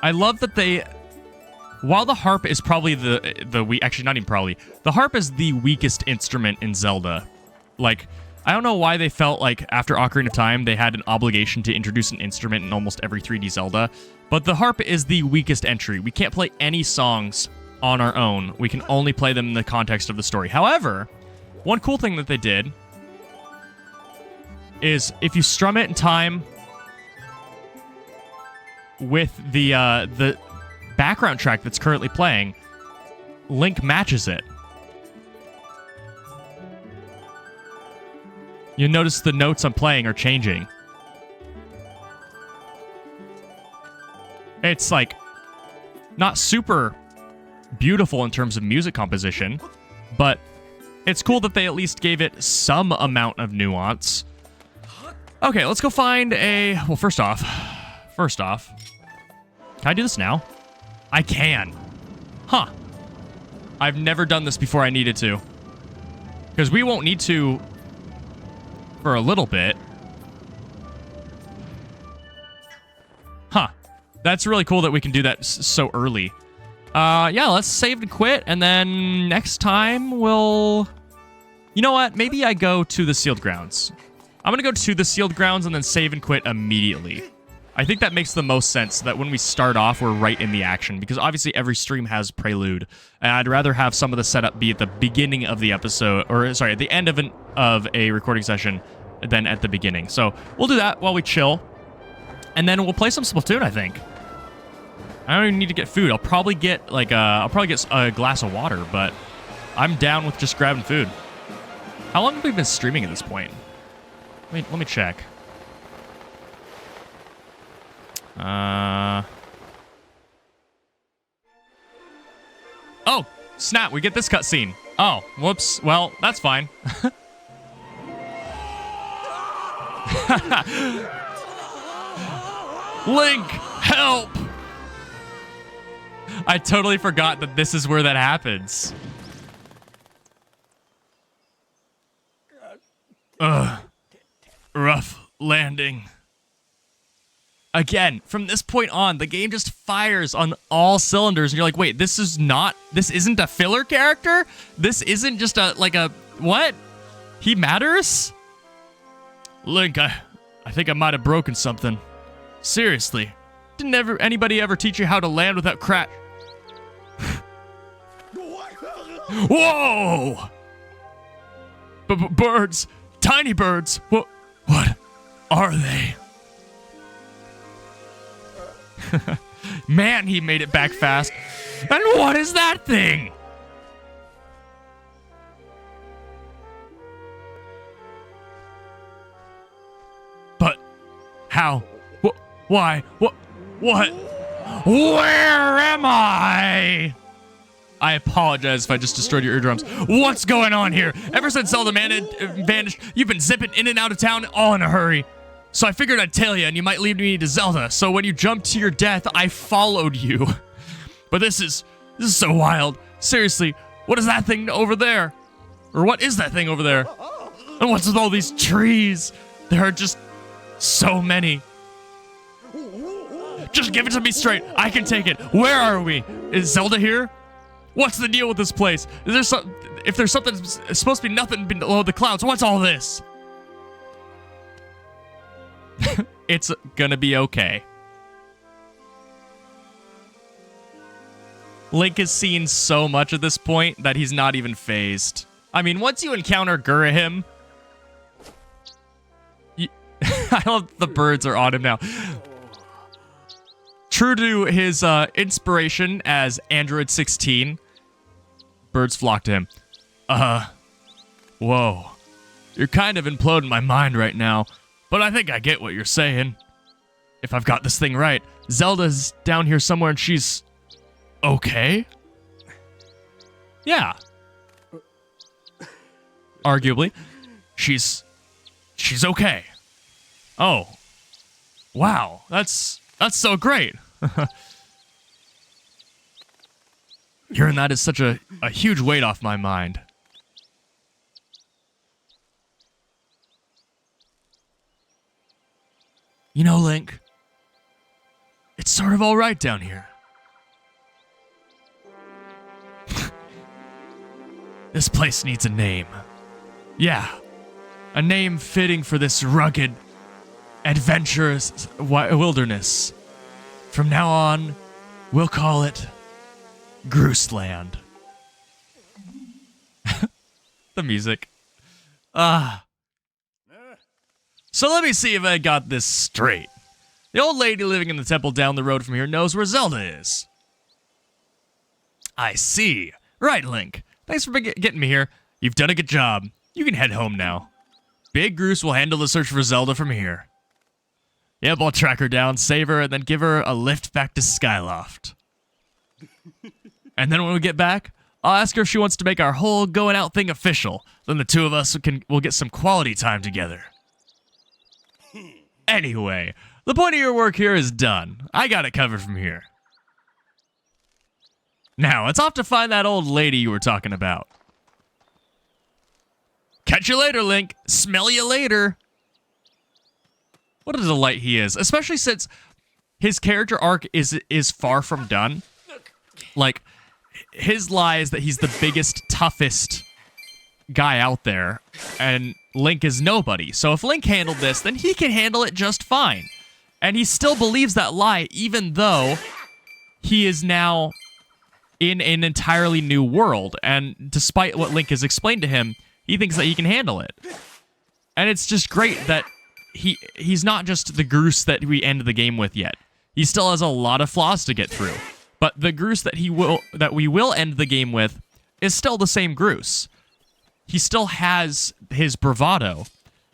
I love that they... While the harp is probably actually, not even probably. The harp is the weakest instrument in Zelda. Like, I don't know why they felt like after Ocarina of Time, they had an obligation to introduce an instrument in almost every 3D Zelda. But the harp is the weakest entry. We can't play any songs on our own. We can only play them in the context of the story. However, one cool thing that they did is if you strum it in time with the background track that's currently playing, Link matches it. You notice the notes I'm playing are changing. It's like not super beautiful in terms of music composition, but it's cool that they at least gave it some amount of nuance. Okay, let's go find a... Well, first off, can I do this now? I can. Huh. I've never done this before I needed to. Because we won't need to for a little bit. Huh. That's really cool that we can do that so early. Yeah, let's save and quit, and then next time we'll... You know what? Maybe I go to the sealed grounds. I'm gonna go to the sealed grounds and then save and quit immediately. I think that makes the most sense, that when we start off, we're right in the action, because obviously every stream has prelude, and I'd rather have some of the setup be at the beginning of the episode, or sorry, at the end of a recording session than at the beginning. So we'll do that while we chill, and then we'll play some Splatoon, I think. I don't even need to get food. I'll probably get a glass of water, but I'm down with just grabbing food. How long have we been streaming at this point? Let me check. Oh, snap, we get this cutscene. Oh, whoops. Well, that's fine. Link, help! I totally forgot that this is where that happens. Rough landing. Again, from this point on, the game just fires on all cylinders, and you're like, wait, this isn't a filler character? This isn't just what? He matters? Link, I think I might have broken something. Seriously, didn't anybody ever teach you how to land without crash? Whoa! Birds, tiny birds. What are they? Man, he made it back fast. And what is that thing? But how? Why? What? Where am I? I apologize if I just destroyed your eardrums. What's going on here? Ever since Zelda Man vanished, you've been zipping in and out of town all in a hurry. So I figured I'd tell you, and you might lead me to Zelda. So when you jumped to your death, I followed you. But this is so wild. Seriously, what is that thing over there? Or what is that thing over there? And what's with all these trees? There are just so many. Just give it to me straight. I can take it. Where are we? Is Zelda here? What's the deal with this place? If there's something it's supposed to be nothing below the clouds, what's all this? It's gonna be okay. Link has seen so much at this point that he's not even phased. I mean, once you encounter Gurahim, I love the birds are on him now. True to his inspiration as Android 16, birds flock to him. Whoa. You're kind of imploding my mind right now, but I think I get what you're saying. If I've got this thing right, Zelda's down here somewhere and she's okay? Yeah. Arguably. She's okay. Oh. Wow. That's so great. Hearing that is such a huge weight off my mind. You know, Link, it's sort of all right down here. This place needs a name. Yeah, a name fitting for this rugged, adventurous wilderness. From now on, we'll call it Groosland. The music. So let me see if I got this straight. The old lady living in the temple down the road from here knows where Zelda is. I see. Right, Link. Thanks for getting me here. You've done a good job. You can head home now. Big Groose will handle the search for Zelda from here. Yep, I'll track her down, save her, and then give her a lift back to Skyloft. And then when we get back, I'll ask her if she wants to make our whole going out thing official. Then the two of us will get some quality time together. Anyway, the point of your work here is done. I got it covered from here. Now, it's off to find that old lady you were talking about. Catch you later, Link. Smell you later. What a delight he is, especially since his character arc is far from done. Like, his lie is that he's the biggest, toughest guy out there, and Link is nobody. So if Link handled this, then he can handle it just fine. And he still believes that lie, even though he is now in an entirely new world. And despite what Link has explained to him, he thinks that he can handle it. And it's just great that he's not just the Groose that we end the game with yet. He still has a lot of flaws to get through. But the Groose that we will end the game with is still the same Groose. He still has his bravado,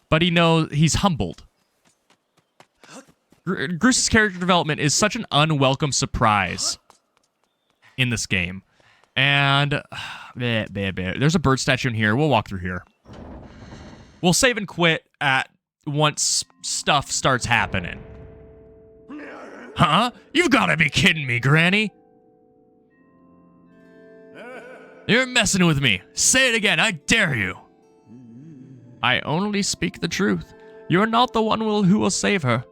but he knows he's humbled. Groose's character development is such an unwelcome surprise in this game. And there's a bird statue in here. We'll walk through here. We'll save and quit at once stuff starts happening. Huh? You've got to be kidding me, Granny. You're messing with me. Say it again, I dare you. I only speak the truth. You're not the one who will save her.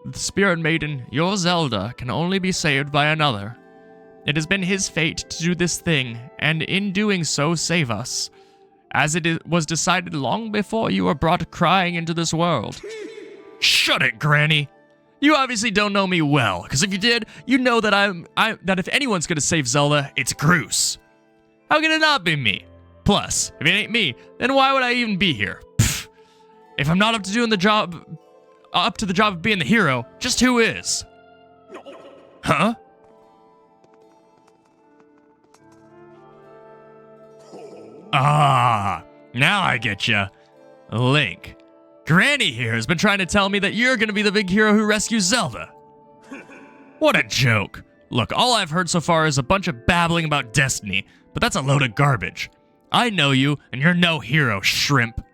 The Spirit Maiden, your Zelda, can only be saved by another. It has been his fate to do this thing, and in doing so, save us. As it was decided long before you were brought crying into this world. Shut it, Granny. You obviously don't know me well, because if you did, you know that that if anyone's gonna save Zelda, it's Groose. How can it not be me? Plus, if it ain't me, then why would I even be here? Pfft. If I'm not up to the job of being the hero, just who is? Huh? Ah, now I get ya. Link. Granny here has been trying to tell me that you're gonna be the big hero who rescues Zelda. What a joke. Look, all I've heard so far is a bunch of babbling about destiny, but that's a load of garbage. I know you, and you're no hero, shrimp.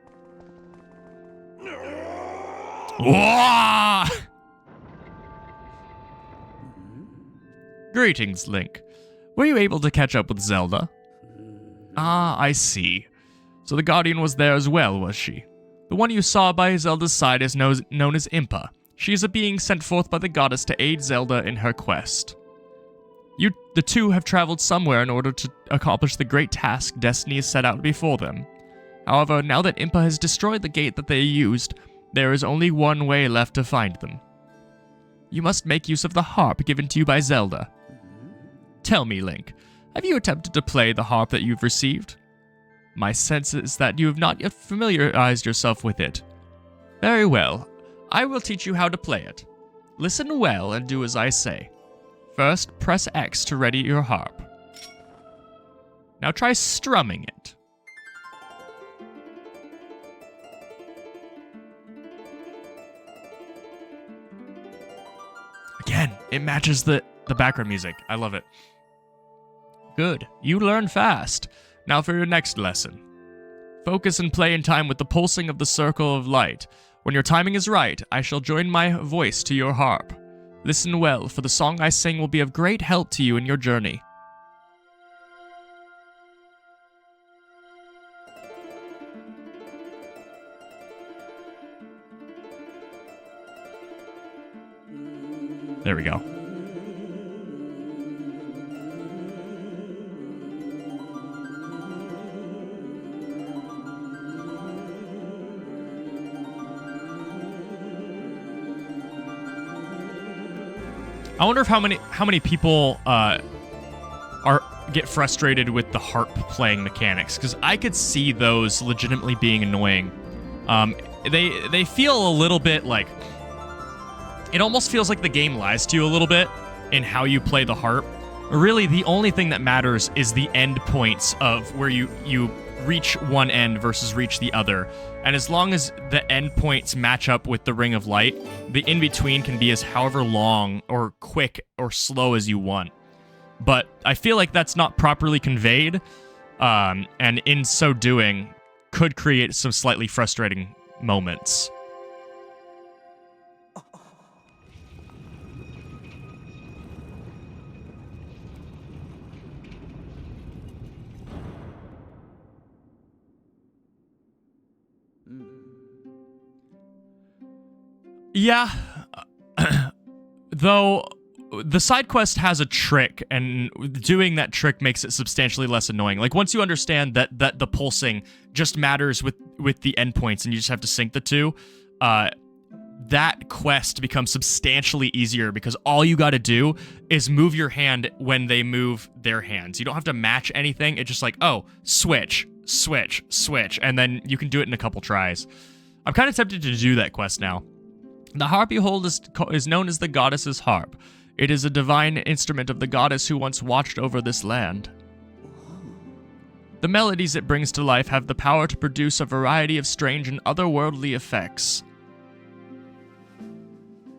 Wah! Greetings, Link. Were you able to catch up with Zelda? Ah, I see. So the Guardian was there as well, was she? The one you saw by Zelda's side is known as Impa. She is a being sent forth by the goddess to aid Zelda in her quest. The two have traveled somewhere in order to accomplish the great task destiny has set out before them. However, now that Impa has destroyed the gate that they used, there is only one way left to find them. You must make use of the harp given to you by Zelda. Tell me, Link, have you attempted to play the harp that you've received? My sense is that you have not yet familiarized yourself with it. Very well. I will teach you how to play it. Listen well and do as I say. First, press X to ready your harp. Now try strumming it. Again, it matches the background music. I love it. Good. You learn fast. Now for your next lesson. Focus and play in time with the pulsing of the circle of light. When your timing is right, I shall join my voice to your harp. Listen well, for the song I sing will be of great help to you in your journey. There we go. I wonder if how many people get frustrated with the harp playing mechanics, because I could see those legitimately being annoying. They feel a little bit like, it almost feels like the game lies to you a little bit in how you play the harp. Really, the only thing that matters is the end points of where you reach one end versus reach the other. And as long as the endpoints match up with the Ring of Light, the in-between can be as however long or quick or slow as you want. But I feel like that's not properly conveyed, and in so doing, could create some slightly frustrating moments. Yeah, though the side quest has a trick, and doing that trick makes it substantially less annoying. Like, once you understand that the pulsing just matters with the endpoints and you just have to sync the two, that quest becomes substantially easier because all you got to do is move your hand when they move their hands. You don't have to match anything. It's just like, oh, switch, switch, switch, and then you can do it in a couple tries. I'm kind of tempted to do that quest now. The harp you hold is known as the goddess's harp. It is a divine instrument of the goddess who once watched over this land. The melodies it brings to life have the power to produce a variety of strange and otherworldly effects.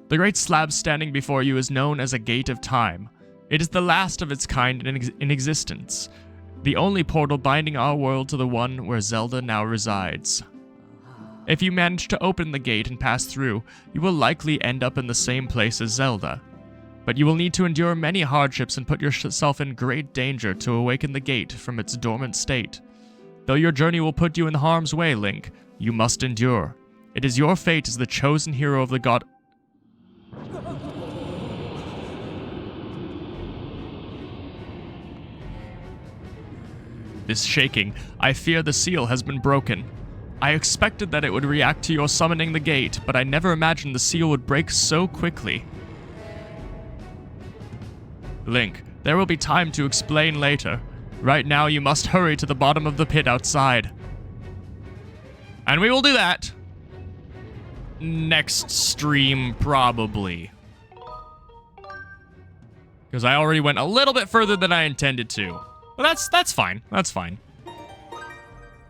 The great slab standing before you is known as a Gate of Time. It is the last of its kind in existence, the only portal binding our world to the one where Zelda now resides. If you manage to open the gate and pass through, you will likely end up in the same place as Zelda. But you will need to endure many hardships and put yourself in great danger to awaken the gate from its dormant state. Though your journey will put you in harm's way, Link, you must endure. It is your fate as the chosen hero of the god... This shaking, I fear the seal has been broken. I expected that it would react to your summoning the gate, but I never imagined the seal would break so quickly. Link, there will be time to explain later. Right now, you must hurry to the bottom of the pit outside. And we will do that next stream, probably. Because I already went a little bit further than I intended to. But that's fine. That's fine.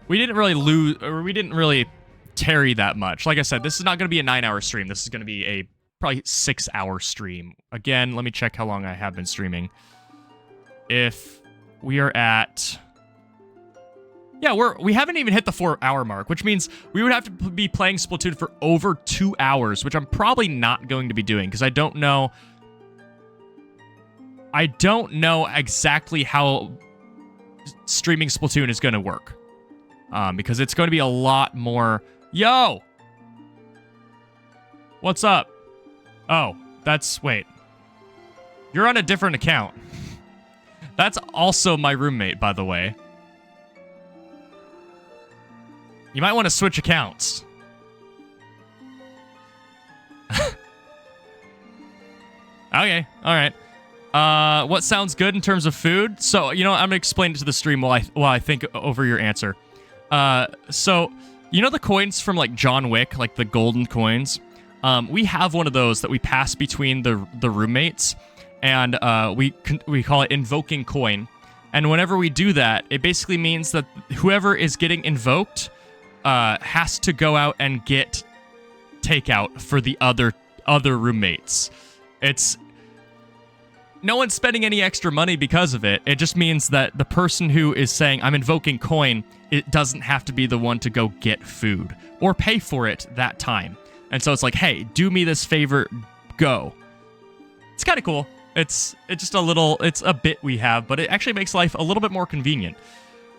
We didn't really lose, or we didn't really tarry that much. Like I said, this is not going to be a 9-hour stream. This is going to be a probably 6-hour stream. Again, let me check how long I have been streaming. If we are at... Yeah, we haven't even hit the 4-hour mark, which means we would have to be playing Splatoon for over 2 hours, which I'm probably not going to be doing, because I don't know exactly how streaming Splatoon is going to work. Because it's going to be a lot more... Yo! What's up? Oh, that's... Wait. You're on a different account. That's also my roommate, by the way. You might want to switch accounts. Okay, alright. What sounds good in terms of food? So, you know, I'm gonna explain it to the stream while I think over your answer. So, you know the coins from like John Wick, like the golden coins? We have one of those that we pass between the roommates, and we call it invoking coin. And whenever we do that, it basically means that whoever is getting invoked has to go out and get takeout for the other roommates. It's no one's spending any extra money because of it. It just means that the person who is saying, I'm invoking coin, it doesn't have to be the one to go get food or pay for it that time. And so it's like, hey, do me this favor, go. It's kind of cool. It's just it's a bit we have, but it actually makes life a little bit more convenient.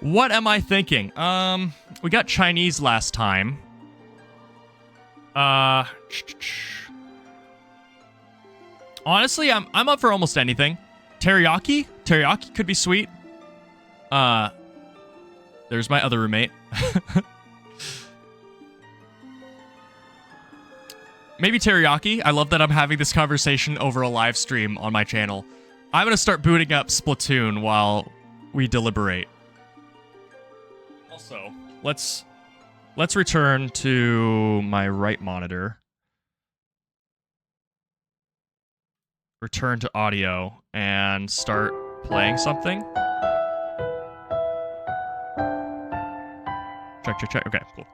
What am I thinking? We got Chinese last time. Honestly, I'm up for almost anything. Teriyaki? Teriyaki could be sweet. There's my other roommate. Maybe teriyaki. I love that I'm having this conversation over a live stream on my channel. I'm gonna start booting up Splatoon while we deliberate. Also, let's return to my right monitor. Return to audio and start playing something. Check. Okay, cool.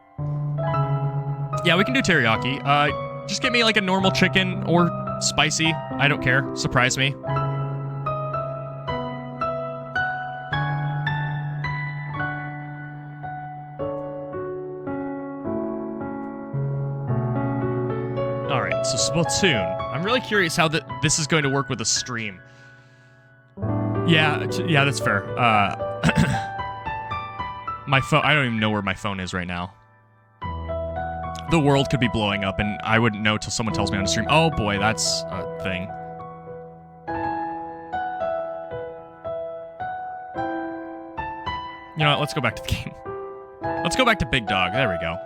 Yeah, we can do teriyaki. Just get me like a normal chicken or spicy. I don't care. Surprise me. Alright, so Splatoon. I'm really curious how this is going to work with a stream. Yeah, that's fair. My phone, I don't even know where my phone is right now. The world could be blowing up, and I wouldn't know till someone tells me on the stream. Oh boy, that's a thing. You know what? Let's go back to the game. Let's go back to Big Dog. There we go.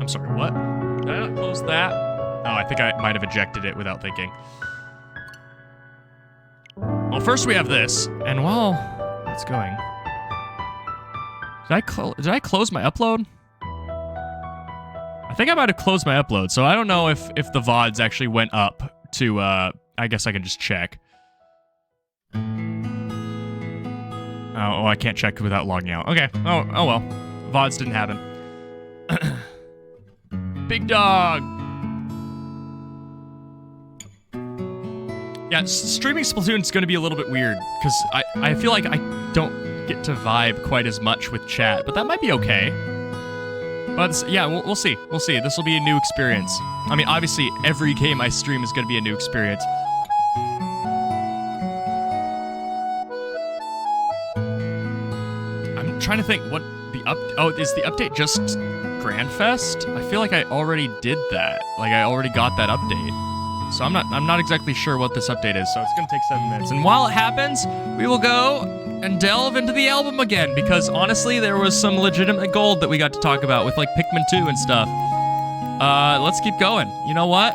Sorry, what? Did I not close that? Oh, I think I might have ejected it without thinking. Well, first we have this, and while it's going... Did I close my upload? I think I might have closed my upload, so I don't know if the VODs actually went up to, I guess I can just check. Oh, I can't check without logging out. Okay, oh well. VODs didn't happen. Big Dog! Yeah, streaming Splatoon is going to be a little bit weird, because I feel like I don't get to vibe quite as much with chat, but that might be okay. But yeah, we'll see. We'll see. This will be a new experience. I mean, obviously, every game I stream is going to be a new experience. I'm trying to think what the Oh, is the update just Grandfest? I feel like I already did that. Like, I already got that update. So I'm not exactly sure what this update is, so it's gonna take 7 minutes. And while it happens, we will go and delve into the album again, because honestly, there was some legitimate gold that we got to talk about with like Pikmin 2 and stuff. Let's keep going. You know what?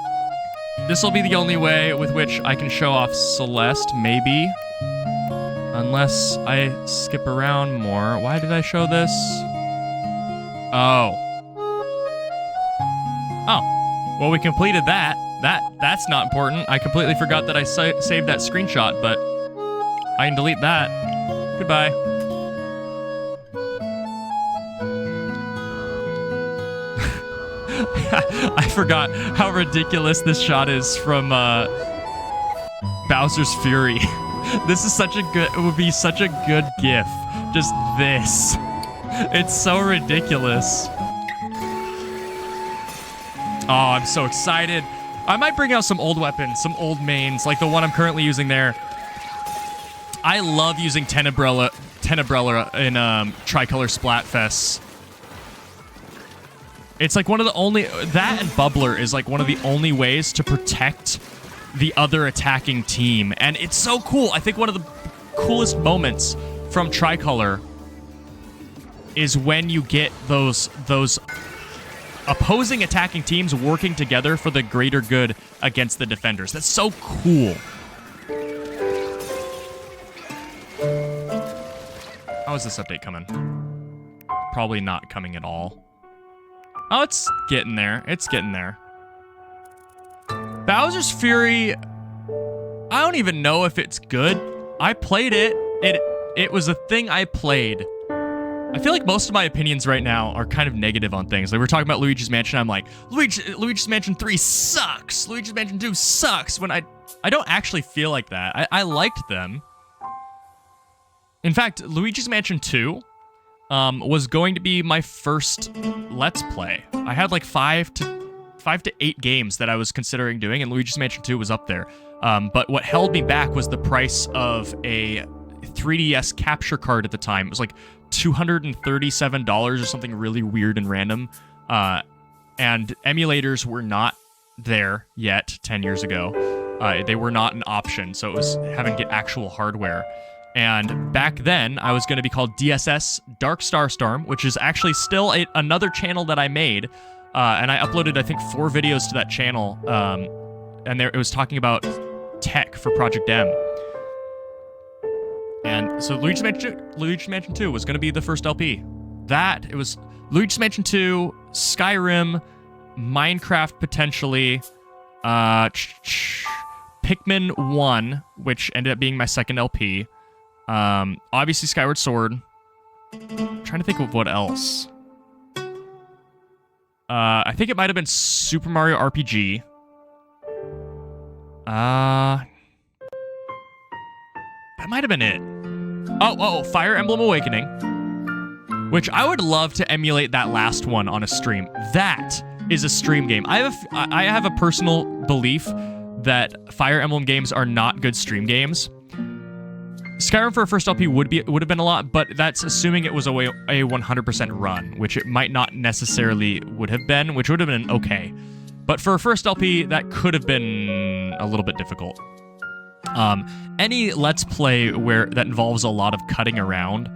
This will be the only way with which I can show off Celeste, maybe. Unless I skip around more. Why did I show this? Oh. Oh. Well, we completed that. That's not important. I completely forgot that I saved that screenshot, but I can delete that. Goodbye. I forgot how ridiculous this shot is from Bowser's Fury. This is such a good, it would be such a good GIF. Just this. It's so ridiculous. Oh, I'm so excited. I might bring out some old weapons, some old mains, like the one I'm currently using there. I love using Tenebrella in Tricolor Splatfests. It's like one of the only... That and Bubbler is like one of the only ways to protect the other attacking team. And it's so cool. I think one of the coolest moments from Tricolor is when you get those opposing attacking teams working together for the greater good against the defenders. That's so cool. How is this update coming? Probably not coming at all. Oh, it's getting there. It's getting there. Bowser's Fury, I don't even know if it's good. I played it. It was a thing I played. I feel like most of my opinions right now are kind of negative on things. Like, we're talking about Luigi's Mansion. I'm like, Luigi's Mansion 3 sucks. Luigi's Mansion 2 sucks. When I don't actually feel like that. I liked them. In fact, Luigi's Mansion 2 was going to be my first Let's Play. I had like 5 to 8 games that I was considering doing, and Luigi's Mansion 2 was up there. But what held me back was the price of a 3DS capture card at the time. It was like $237 or something really weird and random. And emulators were not there yet 10 years ago. They were not an option, so it was having to get actual hardware. And back then, I was going to be called DSS Dark Starstorm, which is actually still another channel that I made. And I uploaded, I think, 4 videos to that channel. And it was talking about tech for Project M. And so Luigi's Mansion 2 was going to be the first LP. It was Luigi's Mansion 2, Skyrim, Minecraft potentially, Pikmin 1, which ended up being my second LP. Obviously Skyward Sword. I'm trying to think of what else. I think it might have been Super Mario RPG. That might have been it. Oh, Fire Emblem Awakening. Which I would love to emulate that last one on a stream. That is a stream game. I have a personal belief that Fire Emblem games are not good stream games. Skyrim for a first LP would have been a lot, but that's assuming it was a 100% run, which it might not necessarily would have been, which would have been okay. But for a first LP, that could have been a little bit difficult. Any Let's Play that involves a lot of cutting around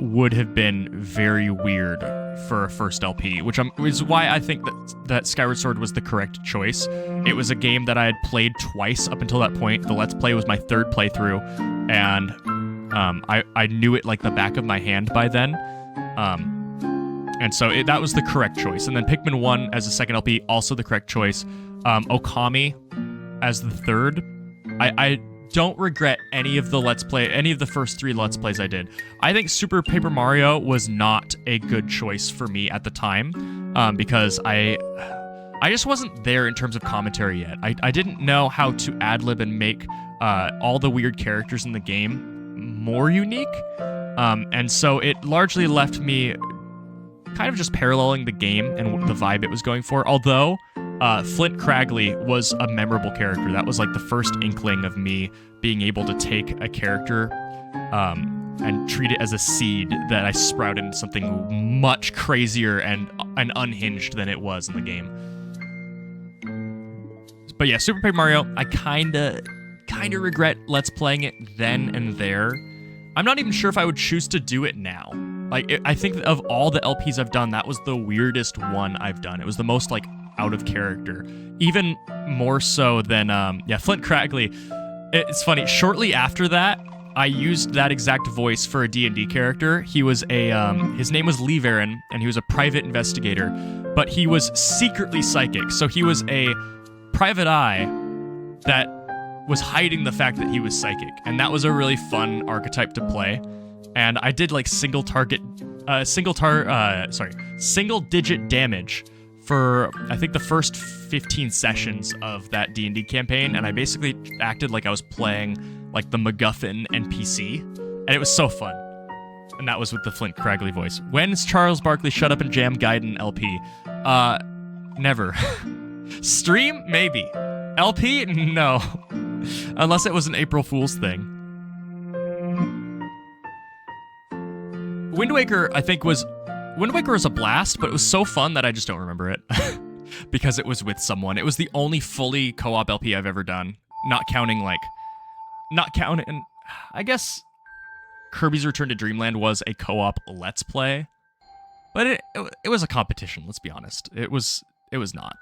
would have been very weird for a first LP, which is why I think that Skyward Sword was the correct choice. It was a game that I had played twice up until that point. The Let's Play was my third playthrough, and I knew it like the back of my hand by then. And so that was the correct choice. And then Pikmin 1 as a second LP, also the correct choice. Okami as the third. I don't regret any of the first 3 Let's Plays I did. I think Super Paper Mario was not a good choice for me at the time, because I just wasn't there in terms of commentary yet. I didn't know how to ad-lib and make all the weird characters in the game more unique, and so it largely left me kind of just paralleling the game and the vibe it was going for, although Flint Cragley was a memorable character. That was like the first inkling of me being able to take a character and treat it as a seed that I sprouted into something much crazier and unhinged than it was in the game. But yeah, Super Paper Mario, I kind of regret Let's Playing it then and there. I'm not even sure if I would choose to do it now. Like, I think of all the LPs I've done, that was the weirdest one I've done. It was the most, like, out of character. Even more so than, Flint Cragley. It's funny, shortly after that, I used that exact voice for a D&D character. He was his name was Lee Varen, and he was a private investigator, but he was secretly psychic. So he was a private eye that was hiding the fact that he was psychic. And that was a really fun archetype to play. And I did like single digit damage for, I think, the first 15 sessions of that D&D campaign, and I basically acted like I was playing like the MacGuffin NPC, and it was so fun. And that was with the Flint Cragley voice. When's Charles Barkley Shut Up and Jam Gaiden LP? Never. Stream? Maybe. LP? No. Unless it was an April Fool's thing. Wind Waker, I think, was Wind Waker was a blast, but it was so fun that I just don't remember it. Because it was with someone. It was the only fully co-op LP I've ever done. Not counting, I guess Kirby's Return to Dreamland was a co-op Let's Play. But it was a competition, let's be honest. It was not.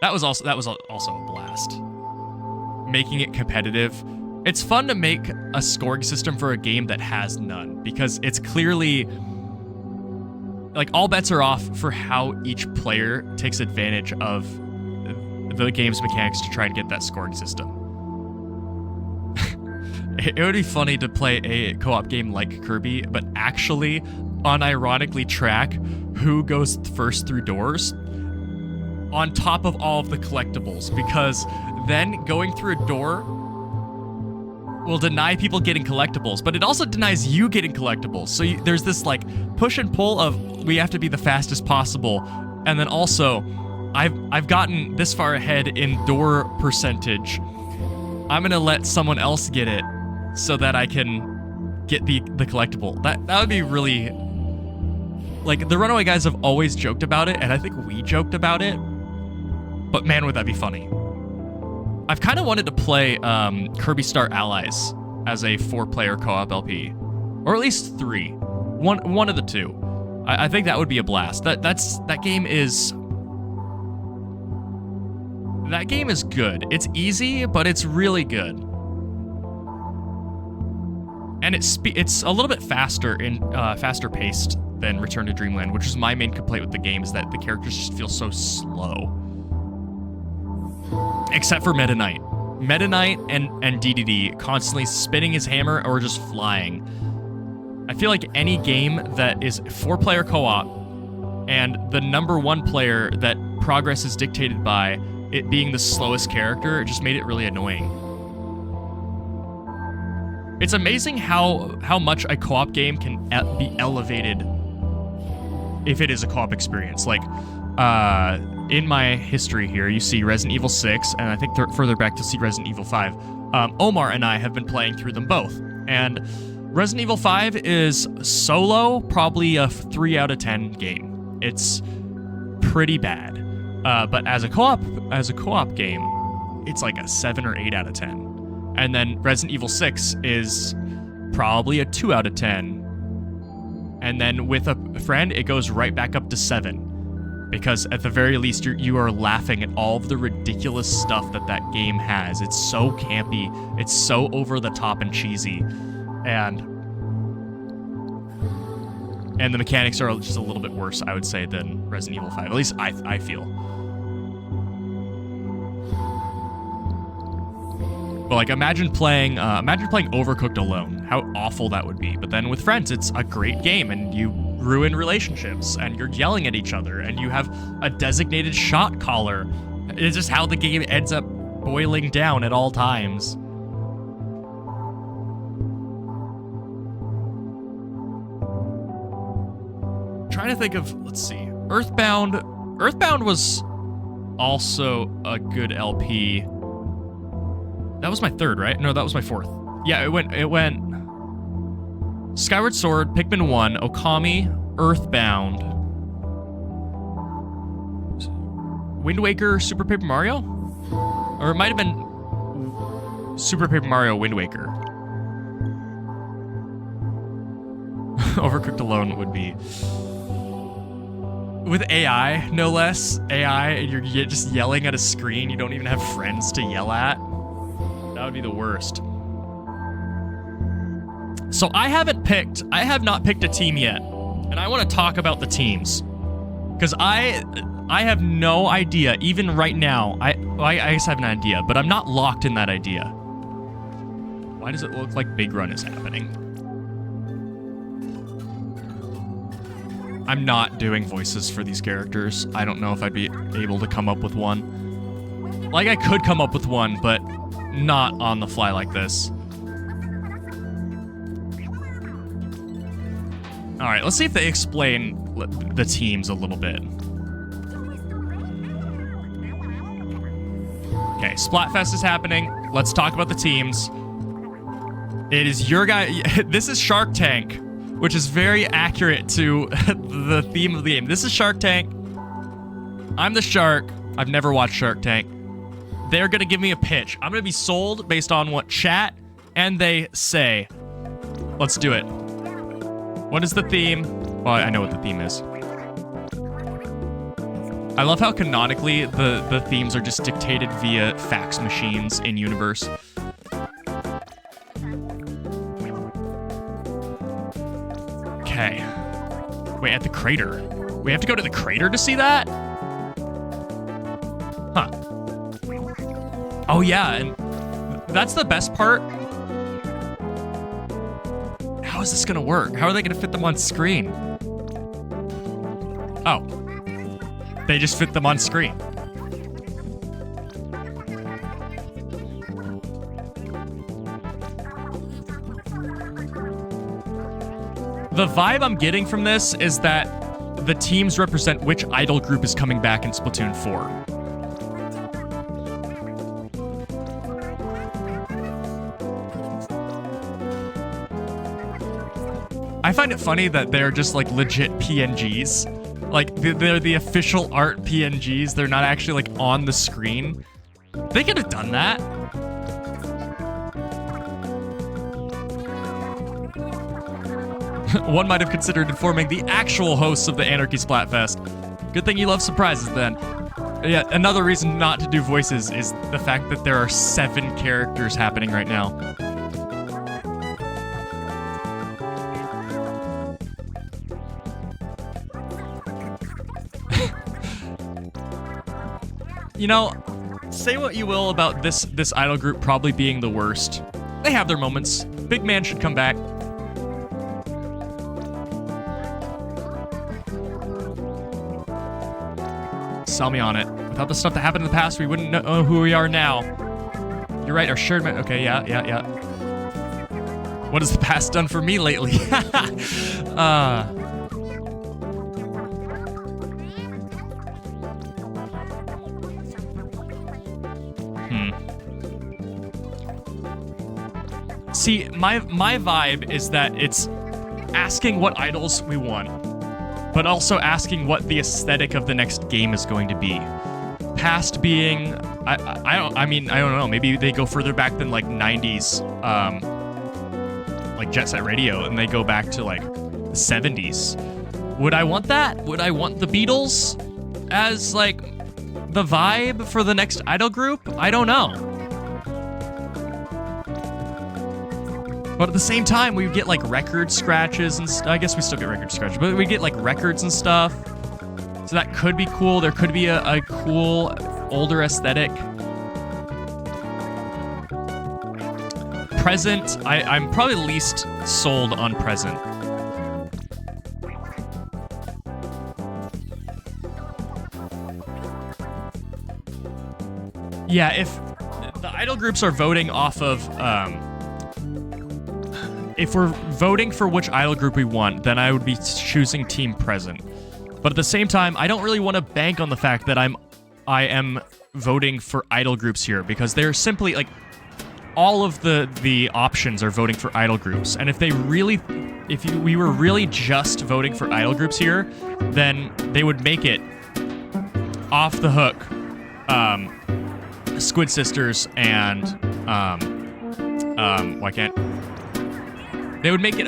That was also a blast. Making it competitive. It's fun to make a scoring system for a game that has none, because it's clearly like all bets are off for how each player takes advantage of the game's mechanics to try and get that scoring system. It would be funny to play a co-op game like Kirby, but actually unironically track who goes first through doors on top of all of the collectibles, because then going through a door will deny people getting collectibles, but it also denies you getting collectibles. So there's this like push and pull of we have to be the fastest possible, and then also I've gotten this far ahead in door percentage. I'm gonna let someone else get it so that I can get the collectible. That would be really, like, the Runaway guys have always joked about it, and I think we joked about it, but man, would that be funny. I've kind of wanted to play Kirby Star Allies as a 4-player co-op LP, or at least 3. One of the two. I think that would be a blast. That game is good. It's easy, but it's really good. And it's a little bit faster faster paced than Return to Dreamland, which is my main complaint with the game, is that the characters just feel so slow. Except for Meta Knight. Meta Knight and DDD constantly spinning his hammer or just flying. I feel like any game that is 4-player co-op and the number 1 player that progress is dictated by it being the slowest character, it just made it really annoying. It's amazing how much a co-op game can be elevated if it is a co-op experience. Like, in my history here, you see Resident Evil 6, and I think further back to see Resident Evil 5. Omar and I have been playing through them both, and Resident Evil 5 is solo, probably a 3 out of 10 game. It's pretty bad, but as a co-op game, it's like a 7 or 8 out of 10. And then Resident Evil 6 is probably a 2 out of 10. And then with a friend, it goes right back up to 7. Because at the very least, you are laughing at all of the ridiculous stuff that game has. It's so campy. It's so over the top and cheesy. And the mechanics are just a little bit worse, I would say, than Resident Evil 5. At least I feel. But like, imagine playing Overcooked alone. How awful that would be. But then with friends, it's a great game, and you ruin relationships, and you're yelling at each other, and you have a designated shot caller. It's just how the game ends up boiling down at all times. I'm trying to think of, let's see, Earthbound. Earthbound was also a good LP. That was my 3rd, right? No, that was my 4th. Yeah, it went Skyward Sword, Pikmin 1, Okami, Earthbound, Wind Waker, Super Paper Mario? Or it might have been Super Paper Mario Wind Waker. Overcooked alone would be... With AI, no less. AI, and you're just yelling at a screen. You don't even have friends to yell at. That would be the worst. So I have not picked a team yet. And I want to talk about the teams. Because I have no idea, even right now. I guess I have an idea, but I'm not locked in that idea. Why does it look like Big Run is happening? I'm not doing voices for these characters. I don't know if I'd be able to come up with one. Like, I could come up with one, but not on the fly like this. All right, let's see if they explain the teams a little bit. Okay, Splatfest is happening. Let's talk about the teams. It is your guy. This is Shark Tank, which is very accurate to the theme of the game. This is Shark Tank. I'm the shark. I've never watched Shark Tank. They're going to give me a pitch. I'm going to be sold based on what chat and they say. Let's do it. What is the theme? Well, I know what the theme is. I love how canonically the themes are just dictated via fax machines in universe. Okay. Wait, at the crater. We have to go to the crater to see that? Huh. Oh yeah, and that's the best part. How is this gonna work? How are they gonna fit them on screen? Oh. They just fit them on screen. The vibe I'm getting from this is that the teams represent which idol group is coming back in Splatoon 4. I find it funny that they're just like legit PNGs. Like they're the official art PNGs. They're not actually like on the screen. They could have done that. One might have considered informing the actual hosts of the Anarchy Splatfest. Good thing you love surprises then. Yeah, another reason not to do voices is the fact that there are 7 characters happening right now. You know, say what you will about this idol group probably being the worst. They have their moments. Big Man should come back. Sell me on it. Without the stuff that happened in the past, we wouldn't know who we are now. You're right, our shared... Okay, yeah. What has the past done for me lately? See, my vibe is that it's asking what idols we want, but also asking what the aesthetic of the next game is going to be. Past being, I mean, I don't know, maybe they go further back than like 90s, like Jet Set Radio, and they go back to like the 70s. Would I want that? Would I want the Beatles as like the vibe for the next idol group? I don't know. But at the same time, we get like record scratches and I guess we still get record scratches, but we get like records and stuff. So that could be cool. There could be a cool older aesthetic. Present, I'm probably least sold on present. Yeah, if the idol groups are voting off of, if we're voting for which idol group we want, then I would be choosing Team Present. But at the same time, I don't really want to bank on the fact that I am voting for idol groups here, because they're simply like all of the options are voting for idol groups. And if we were really just voting for idol groups here, then they would make it off the hook. Squid Sisters and why can't they would make it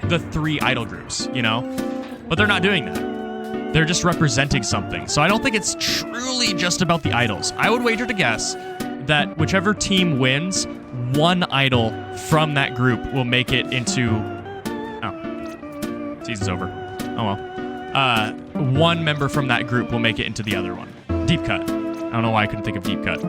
the 3 idol groups, you know? But they're not doing that. They're just representing something. So I don't think it's truly just about the idols. I would wager to guess that whichever team wins, one idol from that group will make it into... Oh. Season's over. Oh well. One member from that group will make it into the other one. Deep Cut. I don't know why I couldn't think of Deep Cut.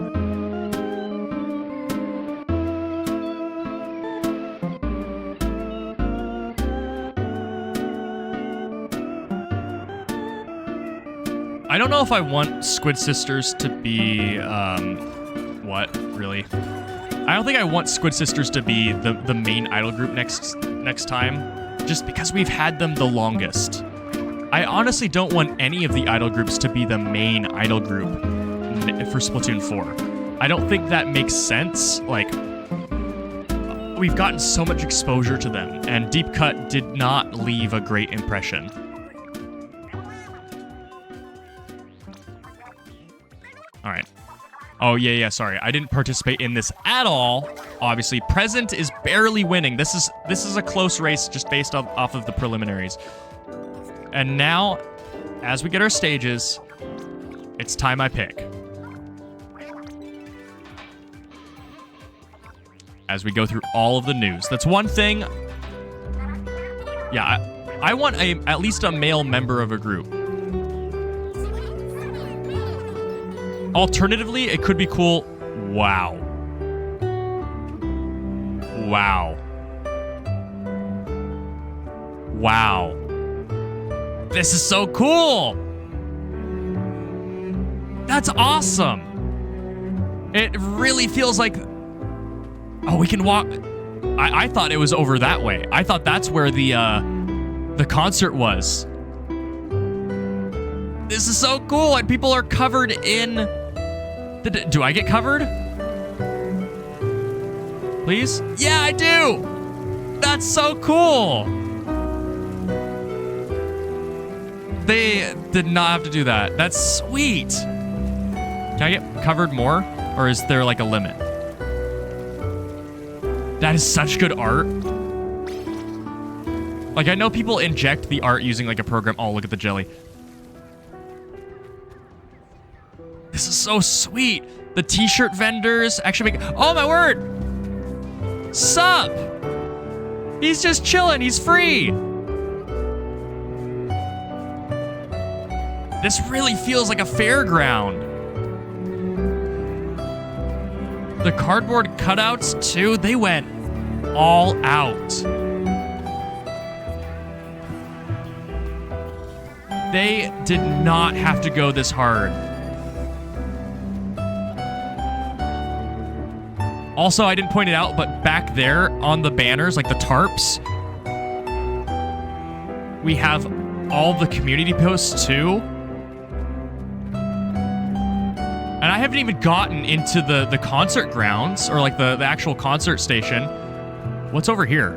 I don't know if I want Squid Sisters to be, what, really? I don't think I want Squid Sisters to be the main idol group next time, just because we've had them the longest. I honestly don't want any of the idol groups to be the main idol group for Splatoon 4. I don't think that makes sense. Like, we've gotten so much exposure to them, and Deep Cut did not leave a great impression. All right. Oh, yeah, sorry. I didn't participate in this at all. Obviously, Present is barely winning. This is a close race just based off of the preliminaries. And now, as we get our stages, it's time I pick. As we go through all of the news. That's one thing. Yeah, I want at least a male member of a group. Alternatively, it could be cool. Wow. Wow. Wow. This is so cool. That's awesome. It really feels like... Oh, we can walk... I thought it was over that way. I thought that's where the concert was. This is so cool, and people are covered in... Do I get covered? Please? Yeah, I do! That's so cool! They did not have to do that. That's sweet! Can I get covered more? Or is there like a limit? That is such good art. Like, I know people inject the art using like a program. Oh, look at the jelly. This is so sweet. The t-shirt vendors actually make... Oh, my word! Sup? He's just chilling. He's free. This really feels like a fairground. The cardboard cutouts, too, they went all out. They did not have to go this hard. Also, I didn't point it out, but back there on the banners, like the tarps, we have all the community posts too. And I haven't even gotten into the concert grounds or like the actual concert station. What's over here?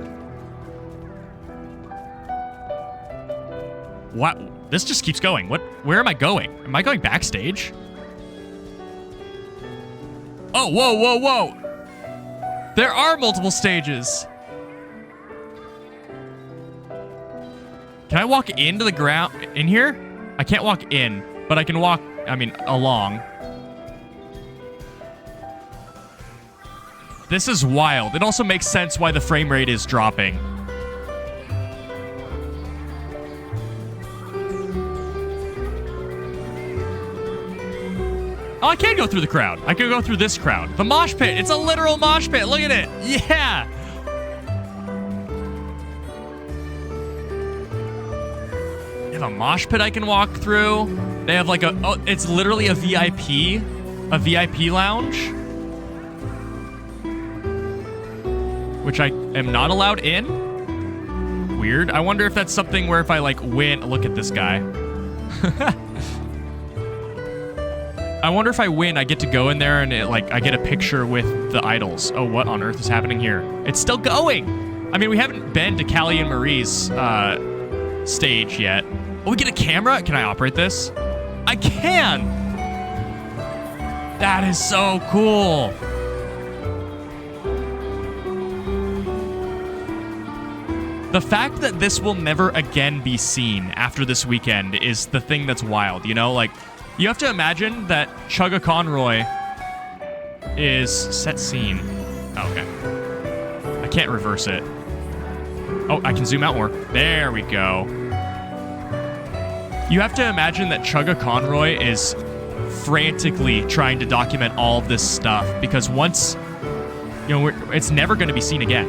What? This just keeps going. What? Where am I going? Am I going backstage? Oh, whoa, whoa, whoa. There are multiple stages. Can I walk into the ground in here? I can't walk in, but I can walk, I mean, along. This is wild. It also makes sense why the frame rate is dropping. Oh, I can go through the crowd. I can go through this crowd. The mosh pit. It's a literal mosh pit. Look at it. Yeah. They have a mosh pit I can walk through. They have like a... Oh, it's literally a VIP. A VIP lounge. Which I am not allowed in. Weird. I wonder if that's something where if I like win... Look at this guy. I wonder if I win, I get to go in there and I get a picture with the idols. Oh, what on earth is happening here? It's still going. I mean, we haven't been to Callie and Marie's stage yet. Oh, we get a camera? Can I operate this? I can. That is so cool. The fact that this will never again be seen after this weekend is the thing that's wild, you know? Like, you have to imagine that Chugga Conroy is set scene. Oh, okay. I can't reverse it. Oh, I can zoom out more. There we go. You have to imagine that Chugga Conroy is frantically trying to document all of this stuff because once, you know, it's never going to be seen again.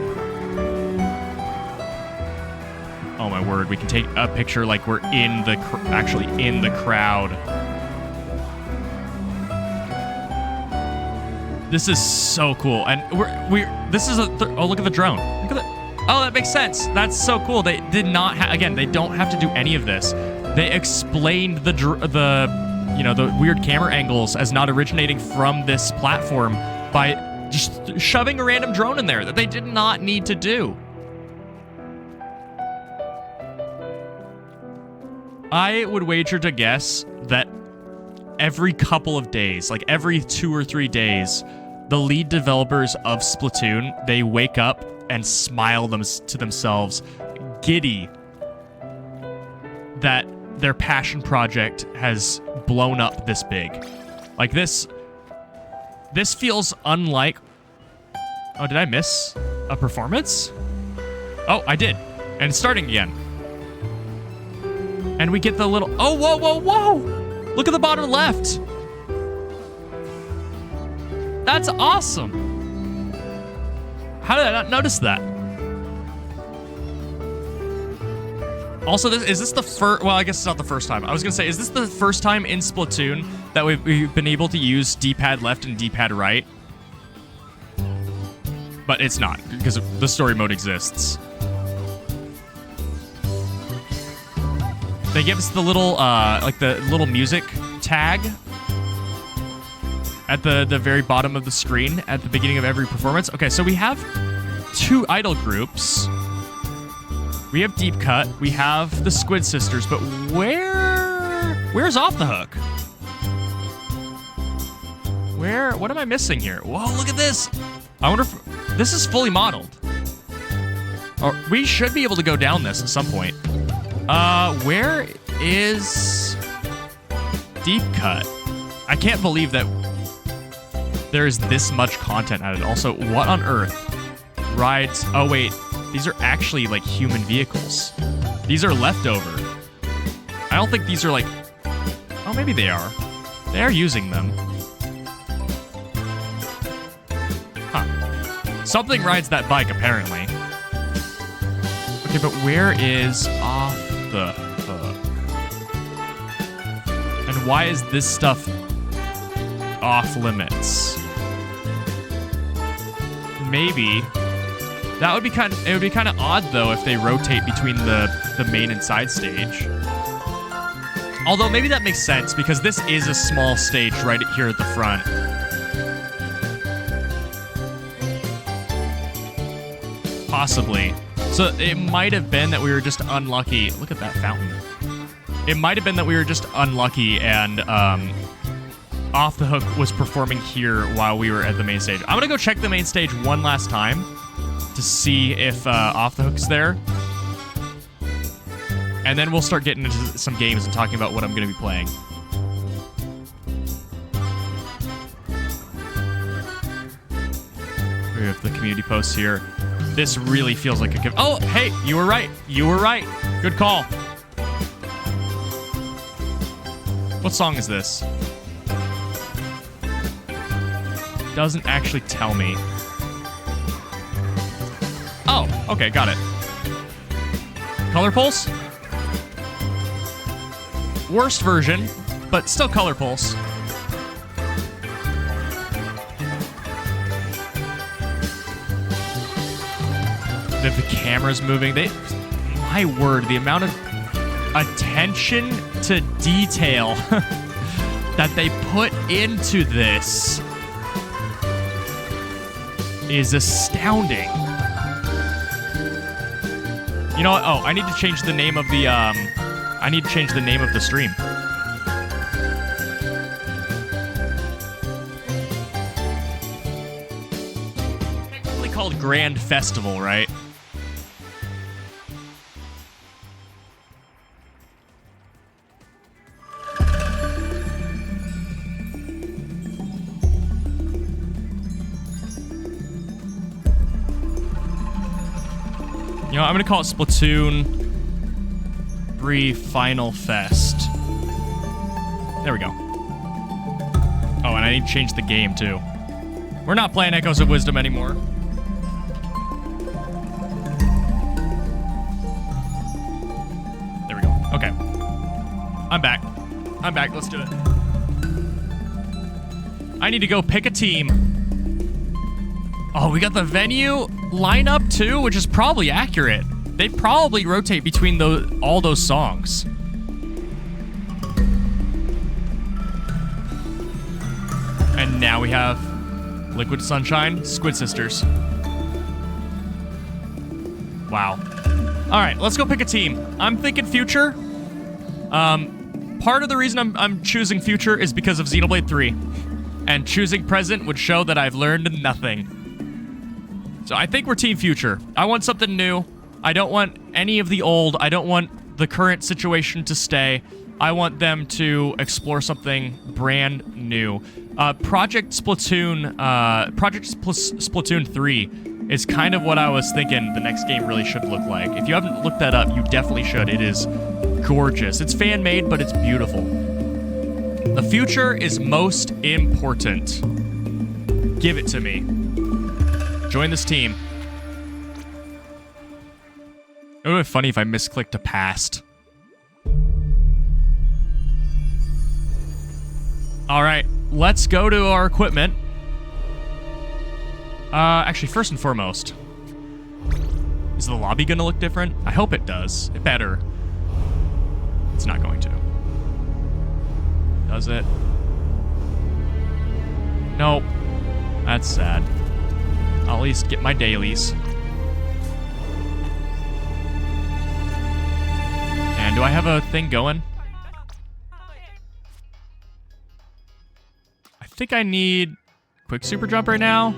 Oh my word, we can take a picture like we're in the, actually in the crowd. This is so cool, and this is oh, look at the drone. Look at that. Oh, that makes sense. That's so cool. They did not again, they don't have to do any of this. They explained the you know, the weird camera angles as not originating from this platform by Just shoving a random drone in there that they did not need to do. I would wager to guess that every couple of days, like every 2 or 3 days, the lead developers of Splatoon, they wake up and smile to themselves, giddy that their passion project has blown up this big. Like this feels unlike... Oh, did I miss a performance? Oh, I did. And it's starting again. And we get the little... Oh, whoa, whoa, whoa! Look at the bottom left. That's awesome. How did I not notice that? Also, is this the first... Well, I guess it's not the first time. I was going to say, is this the first time in Splatoon that we've been able to use D-pad left and D-pad right? But it's not, because the story mode exists. They give us the little, like the little music tag at the very bottom of the screen at the beginning of every performance. Okay, so we have 2 idol groups. We have Deep Cut. We have the Squid Sisters, but where's Off the Hook? What am I missing here? Whoa, look at this. I wonder if this is fully modeled. Or we should be able to go down this at some point. Where is Deep Cut? I can't believe that there is this much content added. Also, what on earth? Rides. Oh, wait. These are actually, like, human vehicles. These are leftover. I don't think these are, like... Oh, maybe they are. They are using them. Huh. Something rides that bike, apparently. Okay, but where is Off the Hook? And why is this stuff off limits? Maybe that would be it would be kind of odd though if they rotate between the main and side stage. Although maybe that makes sense because this is a small stage right here at the front. Possibly. So it might have been that we were just unlucky. Look at that fountain. It might have been that we were just unlucky and Off the Hook was performing here while we were at the main stage. I'm gonna go check the main stage one last time to see if Off the Hook's there. And then we'll start getting into some games and talking about what I'm gonna be playing. We have the community posts here. This really feels like a gift. Oh, hey, you were right. You were right. Good call. What song is this? Doesn't actually tell me. Oh, okay, got it. Color Pulse? Worst version, but still Color Pulse. The camera's moving. My word, the amount of attention to detail that they put into this is astounding. You know what? Oh, I need to change the name of the I need to change the name of the stream. Technically called Grand Festival, right? You know, I'm gonna call it Splatoon 3 Final Fest. There we go. Oh, and I need to change the game, too. We're not playing Echoes of Wisdom anymore. There we go. Okay. I'm back. Let's do it. I need to go pick a team. Oh, we got the venue lineup too, which is probably accurate. They probably rotate between all those songs. And now we have Liquid Sunshine, Squid Sisters. Wow. All right, let's go pick a team. I'm thinking Future. Part of the reason I'm choosing Future is because of Xenoblade 3. And choosing Present would show that I've learned nothing. So I think we're Team Future. I want something new. I don't want any of the old. I don't want the current situation to stay. I want them to explore something brand new. Project Splatoon 3 is kind of what I was thinking the next game really should look like. If you haven't looked that up, you definitely should. It is gorgeous. It's fan-made, but it's beautiful. The future is most important. Give it to me. Join this team. It would be funny if I misclicked to past. All right, let's go to our equipment. Actually, first and foremost, is the lobby gonna look different? I hope it does. It better. It's not going to. Does it? Nope. That's sad. I'll at least get my dailies. And do I have a thing going? I think I need quick super jump right now.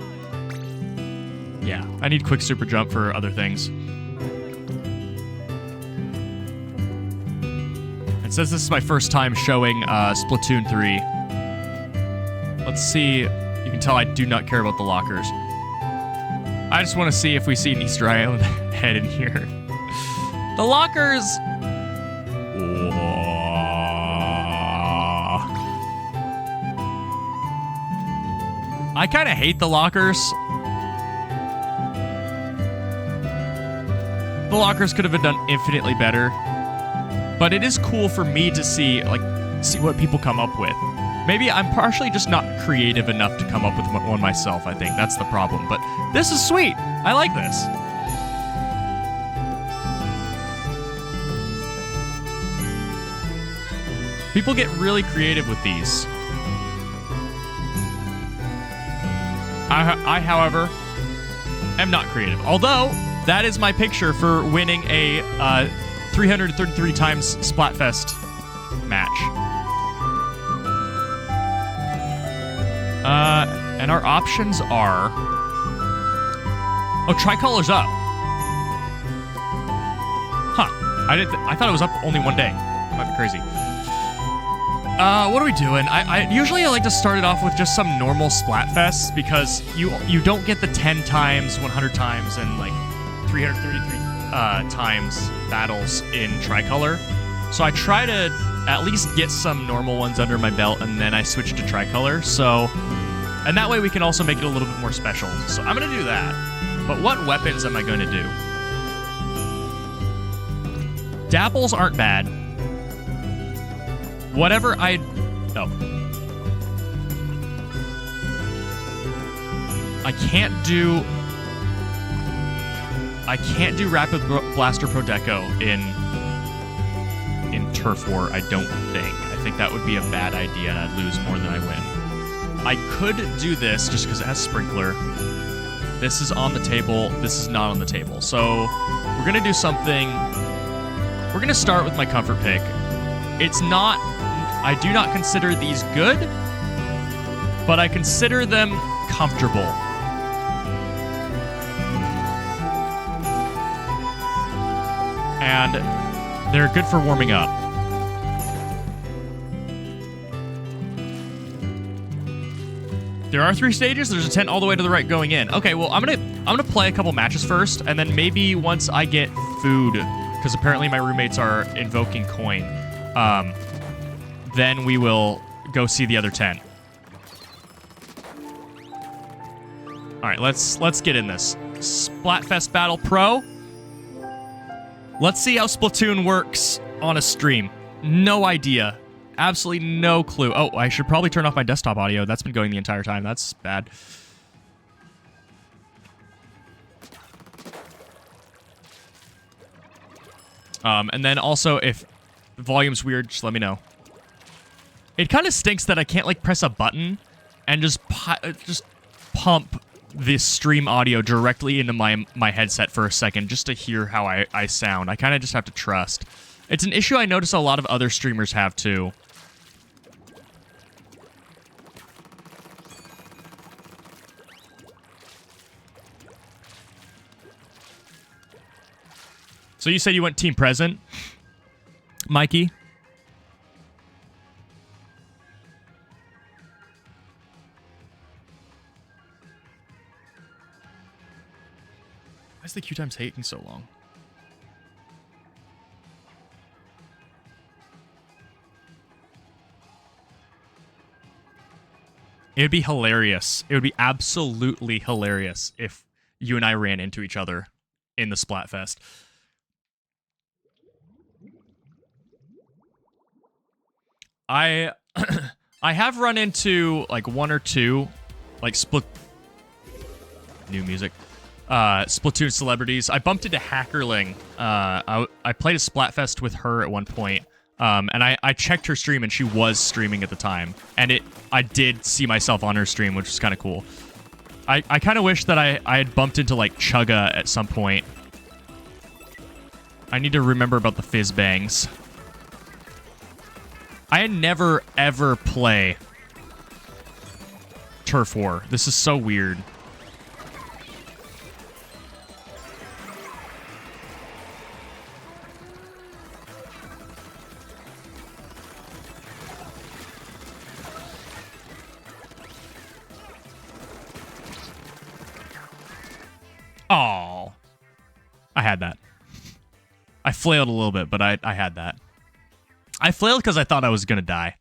Yeah, I need quick super jump for other things. And since this is my first time showing Splatoon 3, let's see. You can tell I do not care about the lockers. I just want to see if we see an Easter Island head in here. The lockers. I kind of hate the lockers. The lockers could have been done infinitely better. But it is cool for me to see what people come up with. Maybe I'm partially just not creative enough to come up with one myself, I think. That's the problem. But this is sweet. I like this. People get really creative with these. I, however, am not creative. Although, that is my picture for winning a 333 times Splatfest match. And our options are... Oh, Tricolor's up. Huh. I thought it was up only one day. Might be crazy. What are we doing? I usually like to start it off with just some normal Splatfests because you don't get the 10 times, 100 times, and like 333 times battles in Tricolor. So I try to at least get some normal ones under my belt, and then I switch to Tricolor. So, and that way we can also make it a little bit more special. So I'm gonna do that. But what weapons am I going to do? Dapples aren't bad. Whatever I... Oh. I can't do Rapid Blaster Pro Deco in Turf War, I don't think. I think that would be a bad idea and I'd lose more than I win. I could do this just because it has Sprinkler. This is on the table. This is not on the table. So we're going to do something... We're going to start with my comfort pick. It's not... I do not consider these good, but I consider them comfortable. And they're good for warming up. There are 3 stages. There's a tent all the way to the right going in. Okay, well, I'm gonna play a couple matches first, and then maybe once I get food, because apparently my roommates are invoking coin, then we will go see the other tent. All right, let's get in this. Splatfest Battle Pro. Let's see how Splatoon works on a stream. No idea. Absolutely no clue. Oh, I should probably turn off my desktop audio. That's been going the entire time. That's bad. And then also, if the volume's weird, just let me know. It kind of stinks that I can't, like, press a button and just pump the stream audio directly into my headset for a second just to hear how I sound. I kind of just have to trust. It's an issue I notice a lot of other streamers have too. So you said you went team present, Mikey? Why is the queue time taking so long? It would be hilarious. It would be absolutely hilarious if you and I ran into each other in the Splatfest. I have run into like one or two like new music Splatoon celebrities. I bumped into Hackerling. I played a Splatfest with her at one point. And I checked her stream and she was streaming at the time. And I did see myself on her stream, which was kind of cool. I kind of wish that I had bumped into like Chugga at some point. I need to remember about the fizz bangs. I never ever play Turf War. This is so weird. Oh, I had that. I flailed a little bit, but I had that. I flailed because I thought I was going to die.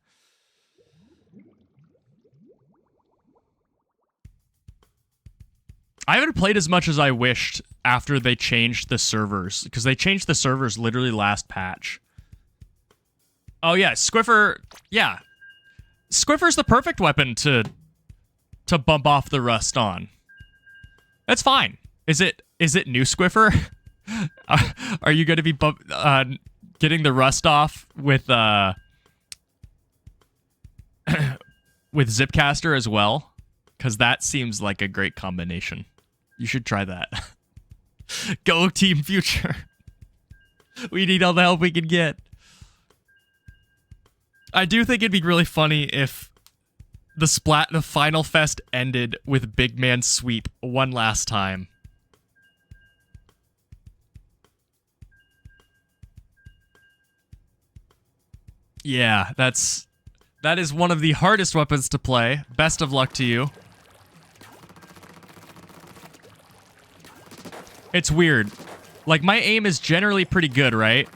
I haven't played as much as I wished after they changed the servers, because they changed the servers literally last patch. Oh yeah, Squiffer. Yeah. Squiffer's the perfect weapon to bump off the rust on. That's fine. Is it new Squiffer? Are you going to be getting the rust off with with Zipcaster as well? Because that seems like a great combination. You should try that. Go Team Future. We need all the help we can get. I do think it'd be really funny if the Final Fest ended with Big Man Sweep one last time. Yeah, that is one of the hardest weapons to play. Best of luck to you. It's weird. Like, my aim is generally pretty good, right?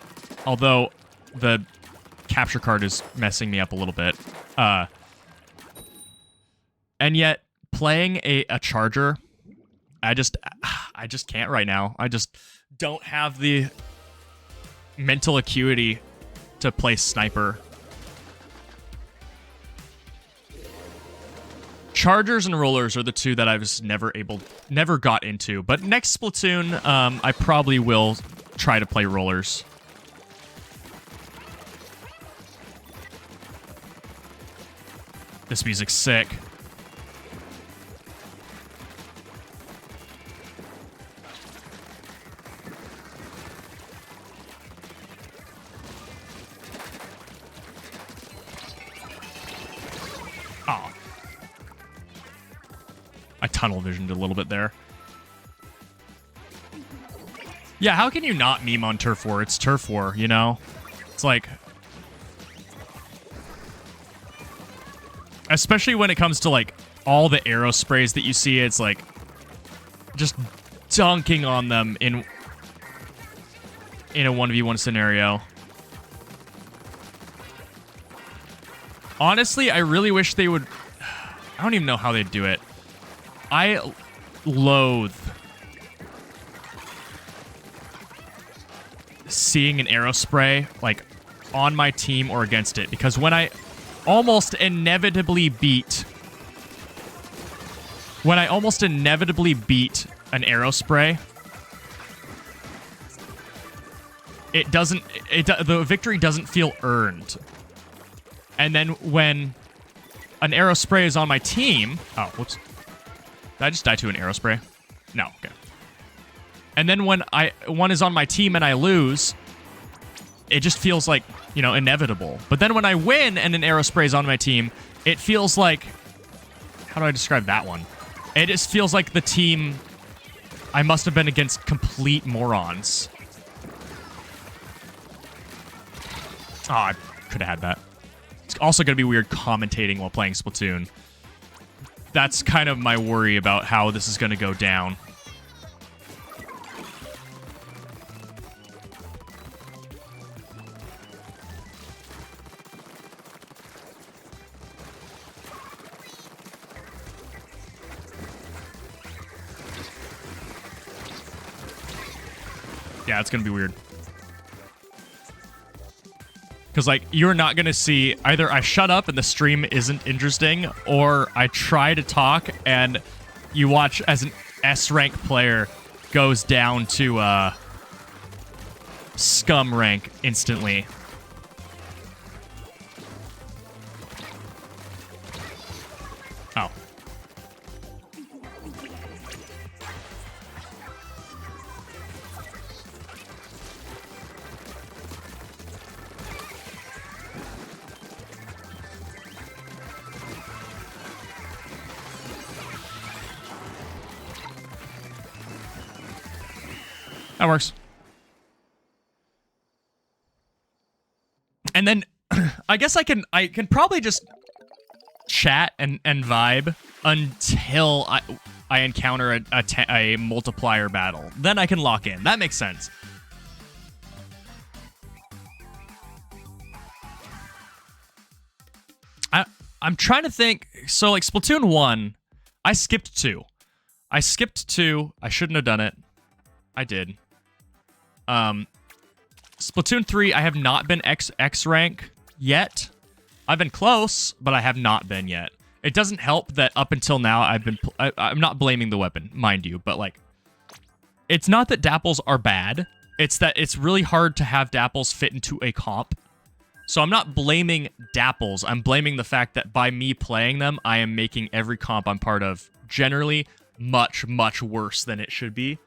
Although the capture card is messing me up a little bit. And yet, playing a charger, I just can't right now. I just don't have the mental acuity to play sniper. Chargers and rollers are the two that I was never got into. But next Splatoon, I probably will try to play rollers. This music's sick. Oh. I tunnel visioned a little bit there. Yeah, how can you not meme on Turf War? It's Turf War, you know? It's like... Especially when it comes to, like, all the arrow sprays that you see, it's like... Just dunking on them in a 1v1 scenario. Honestly, I really wish they would... I don't even know how they'd do it. I loathe seeing an arrow spray, like, on my team or against it. Because when I almost inevitably beat... When I almost inevitably beat an arrow spray, it doesn't... the victory doesn't feel earned. And then when an arrow spray is on my team... Oh, whoops. Did I just die to an arrow spray? No, okay. And then when one is on my team and I lose, it just feels like, you know, inevitable. But then when I win and an arrow spray is on my team, it feels like... How do I describe that one? It just feels like the team... I must have been against complete morons. Oh, I could have had that. It's also going to be weird commentating while playing Splatoon. That's kind of my worry about how this is going to go down. Yeah, it's going to be weird. Because, like, you're not going to see... Either I shut up and the stream isn't interesting, or I try to talk and you watch as an S-rank player goes down to scum rank instantly. Oh. That works. And then I guess I can probably just chat and vibe until I encounter a multiplier battle. Then I can lock in. That makes sense. I'm trying to think. So like Splatoon 1, I skipped 2. I shouldn't have done it. I did. Splatoon 3, I have not been X rank yet. I've been close, but I have not been yet. It doesn't help that up until now I'm not blaming the weapon, mind you, but like, it's not that dapples are bad. It's that it's really hard to have dapples fit into a comp. So I'm not blaming dapples. I'm blaming the fact that by me playing them, I am making every comp I'm part of generally much, much worse than it should be.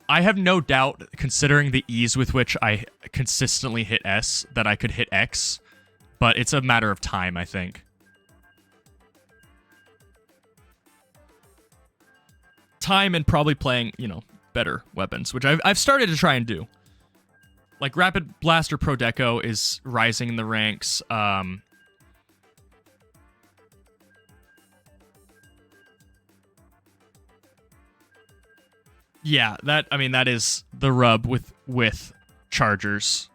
I have no doubt, considering the ease with which I consistently hit S, that I could hit X, but it's a matter of time, I think. Time and probably playing, you know, better weapons, which I've started to try and do. Like, Rapid Blaster Pro Deco is rising in the ranks. Yeah, that is the rub with chargers.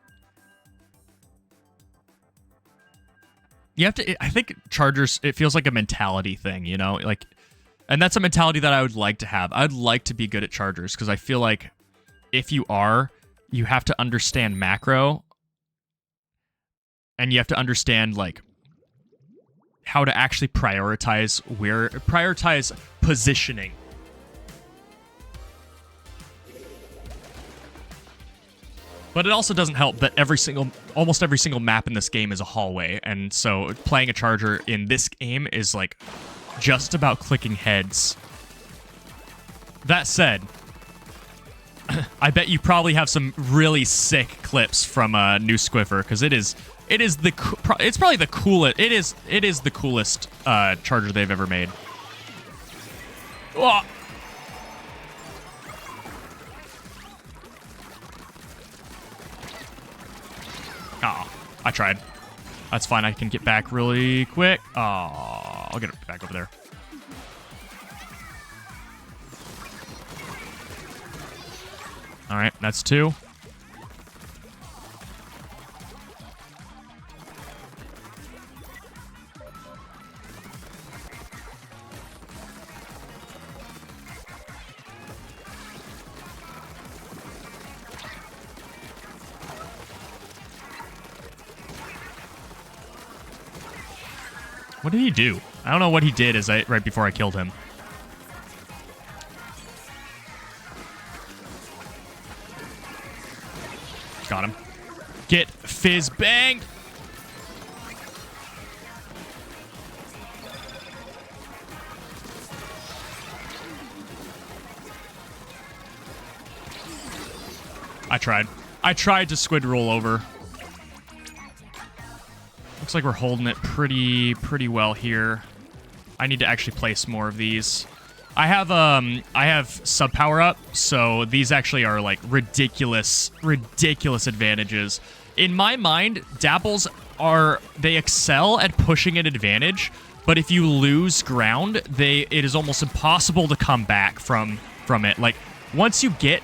You have to, I think chargers, it feels like a mentality thing, you know? Like, and that's a mentality that I would like to have. I'd like to be good at chargers, because I feel like if you are, you have to understand macro, and you have to understand, like, how to actually prioritize positioning. But it also doesn't help that almost every single map in this game is a hallway, and so playing a charger in this game is like just about clicking heads. That said, I bet you probably have some really sick clips from New Squiffer, because it's probably the coolest. It is the coolest charger they've ever made. Oh. Oh, I tried. That's fine. I can get back really quick. Oh, I'll get back over there. All right, that's 2. What did he do? I don't know what he did right before I killed him. Got him. Get fizz banged. I tried to squid roll over. Looks like we're holding it pretty well here. I need to actually place more of these. I have sub power up, so these actually are like ridiculous advantages. In my mind, Dapples they excel at pushing an advantage, but if you lose ground, it is almost impossible to come back from it. Like once you get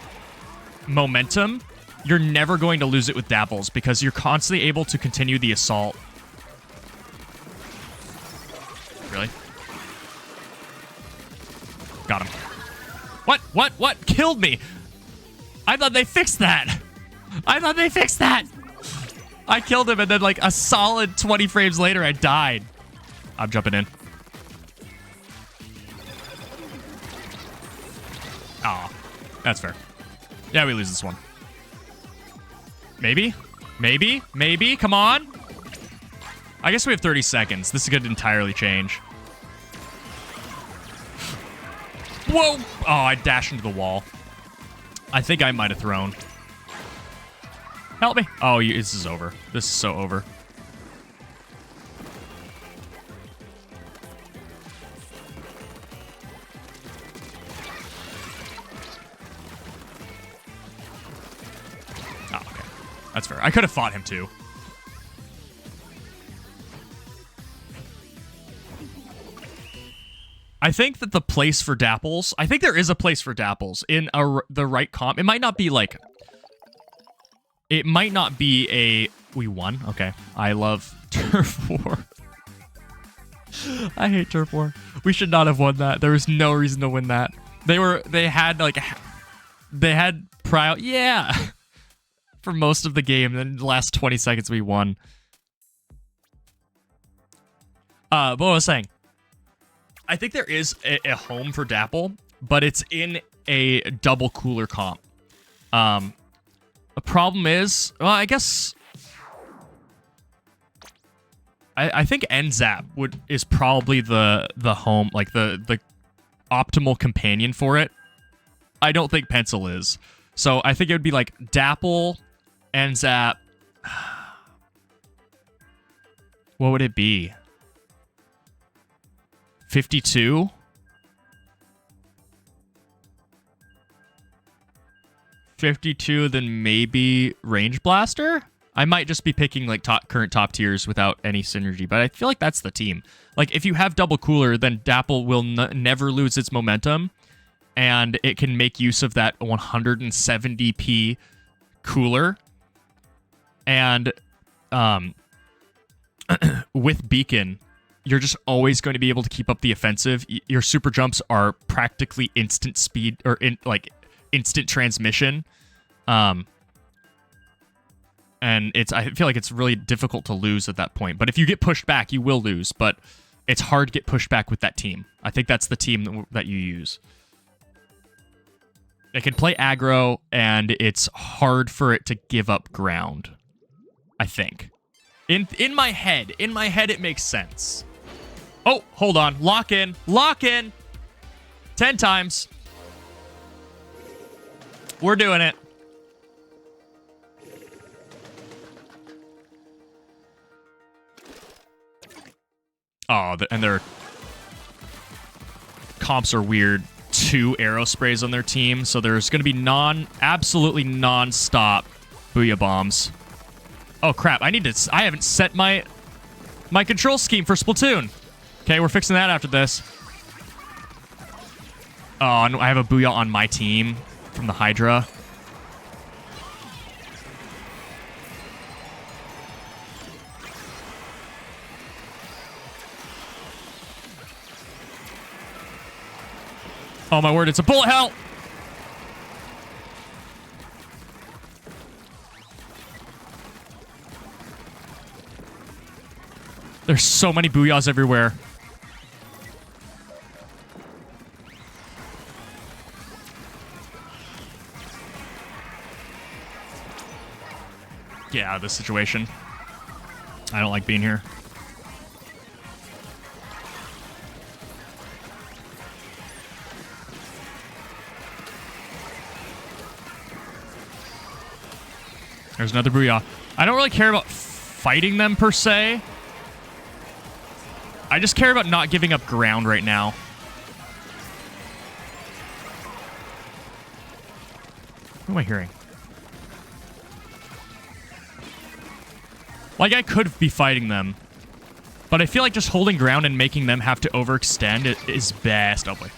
momentum, you're never going to lose it with Dapples because you're constantly able to continue the assault. Really? Got him. What? Killed me! I thought they fixed that! I killed him and then like a solid 20 frames later I died. I'm jumping in. Aw. That's fair. Yeah, we lose this one. Maybe? Come on! I guess we have 30 seconds. This could entirely change. Whoa! Oh, I dashed into the wall. I think I might have thrown. Help me. Oh, this is over. This is so over. Oh, okay. That's fair. I could have fought him too. I think that the place for Dapples, I think there is a place for Dapples in the right comp. It might not be like, we won? Okay. I love Turf War. I hate Turf War. We should not have won that. There was no reason to win that. They had prio, yeah, for most of the game. Then the last 20 seconds we won. What I was saying, I think there is a home for Dapple, but it's in a double cooler comp. The problem is, well, I guess I think NZAP is probably the home, like the optimal companion for it. I don't think Pencil is. So I think it would be like Dapple, NZAP. What would it be? 52? 52, then maybe Range Blaster? I might just be picking like current top tiers without any synergy, but I feel like that's the team. Like if you have double cooler, then Dapple will never lose its momentum, and it can make use of that 170p cooler. And with Beacon, you're just always going to be able to keep up the offensive. Your super jumps are practically instant speed or instant transmission. And I feel like it's really difficult to lose at that point. But if you get pushed back, you will lose. But it's hard to get pushed back with that team. I think that's the team that you use. It can play aggro, and it's hard for it to give up ground. I think. In my head, it makes sense. Oh, hold on. Lock in. 10 times. We're doing it. Oh, and their comps are weird. 2 arrow sprays on their team, so there's going to be absolutely non-stop Booyah Bombs. Oh, crap. I haven't set my control scheme for Splatoon. Okay, we're fixing that after this. Oh, and I have a Booyah on my team from the Hydra. Oh my word, it's a bullet hell! There's so many Booyahs everywhere. Get out of this situation. I don't like being here. There's another Booyah. I don't really care about fighting them per se. I just care about not giving up ground right now. What am I hearing? Like, I could be fighting them. But I feel like just holding ground and making them have to overextend is best. Oh, boy.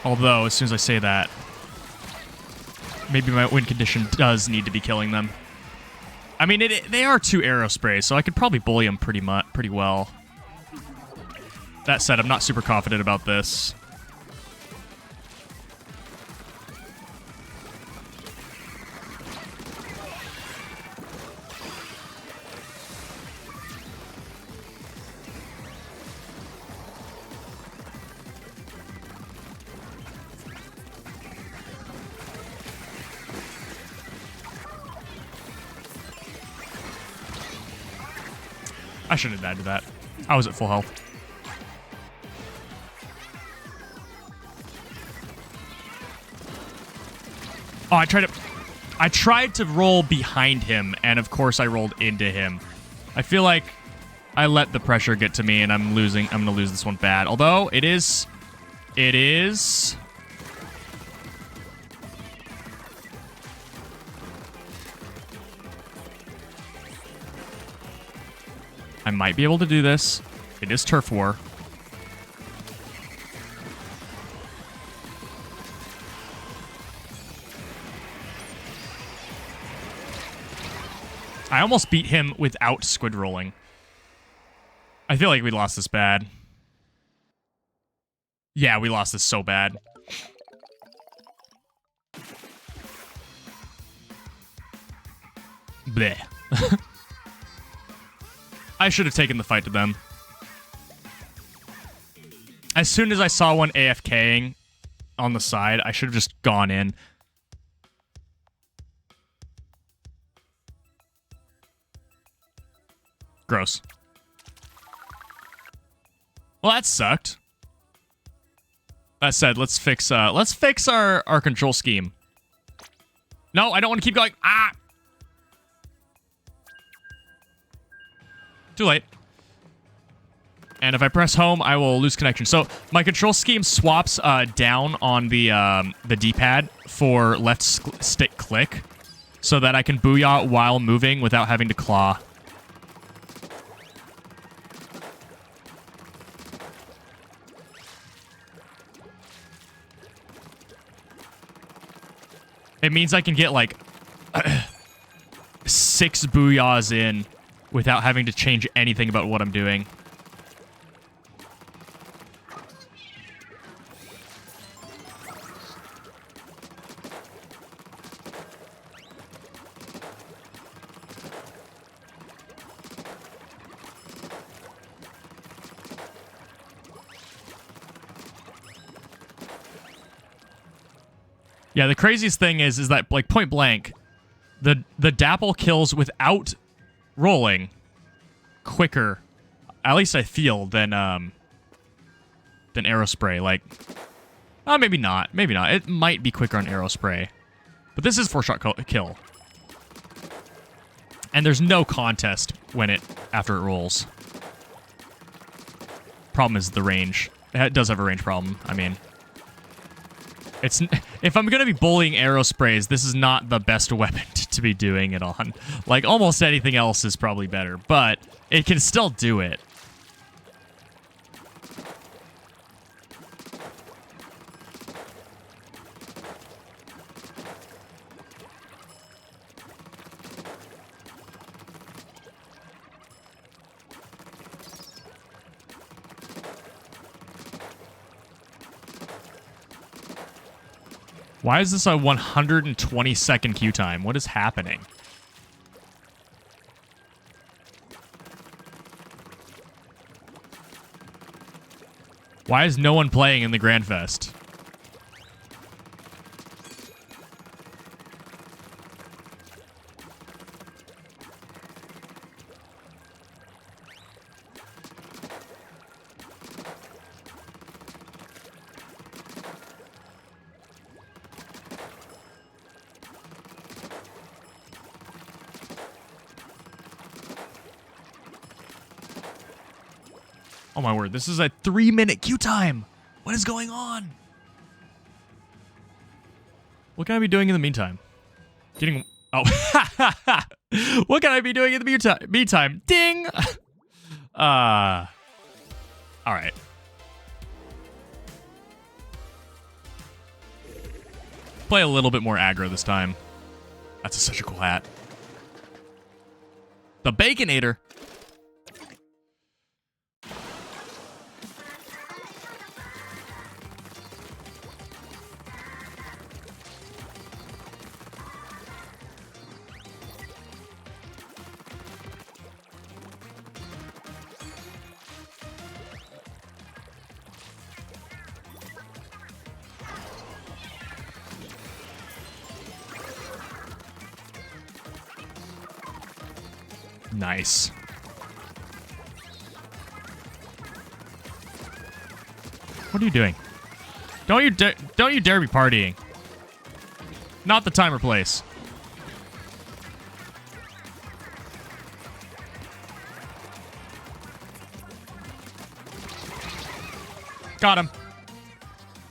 Although, as soon as I say that, maybe my win condition does need to be killing them. I mean, they are 2 arrow sprays, so I could probably bully them pretty well. That said, I'm not super confident about this. I shouldn't have died to that. I was at full health. Oh, I tried to roll behind him, and of course I rolled into him. I feel like I let the pressure get to me, and I'm gonna lose this one bad. Although it is. I might be able to do this. It is Turf War. I almost beat him without squid rolling. I feel like we lost this bad. Yeah, we lost this so bad. Bleh. I should have taken the fight to them. As soon as I saw one AFKing on the side, I should have just gone in. Gross. Well, that sucked. That said, let's fix our control scheme. No, I don't want to keep going. Ah! Too late. And if I press home, I will lose connection. So my control scheme swaps down on the D-pad for left stick click, so that I can booyah while moving without having to claw. It means I can get like 6 booyahs in without having to change anything about what I'm doing. Yeah, the craziest thing is that, like, point blank, the Dapple kills without rolling quicker, at least I feel, than Aerospray. Like, oh, maybe not. Maybe not. It might be quicker on Aerospray. But this is 4-shot kill. And there's no contest after it rolls. Problem is the range. It does have a range problem. I mean, if I'm going to be bullying Aerosprays, this is not the best weapon to be doing it on. Like, almost anything else is probably better, but it can still do it. Why is this a 120-second queue time? What is happening? Why is no one playing in the Grand Fest? Oh my word, this is a 3-minute queue time. What is going on? What can I be doing in the meantime? Getting... Oh. What can I be doing in the meantime? Ding! Alright. Play a little bit more aggro this time. That's such a cool hat. The Baconator. Nice. What are you doing? Don't you dare be partying. Not the time or place. Got him.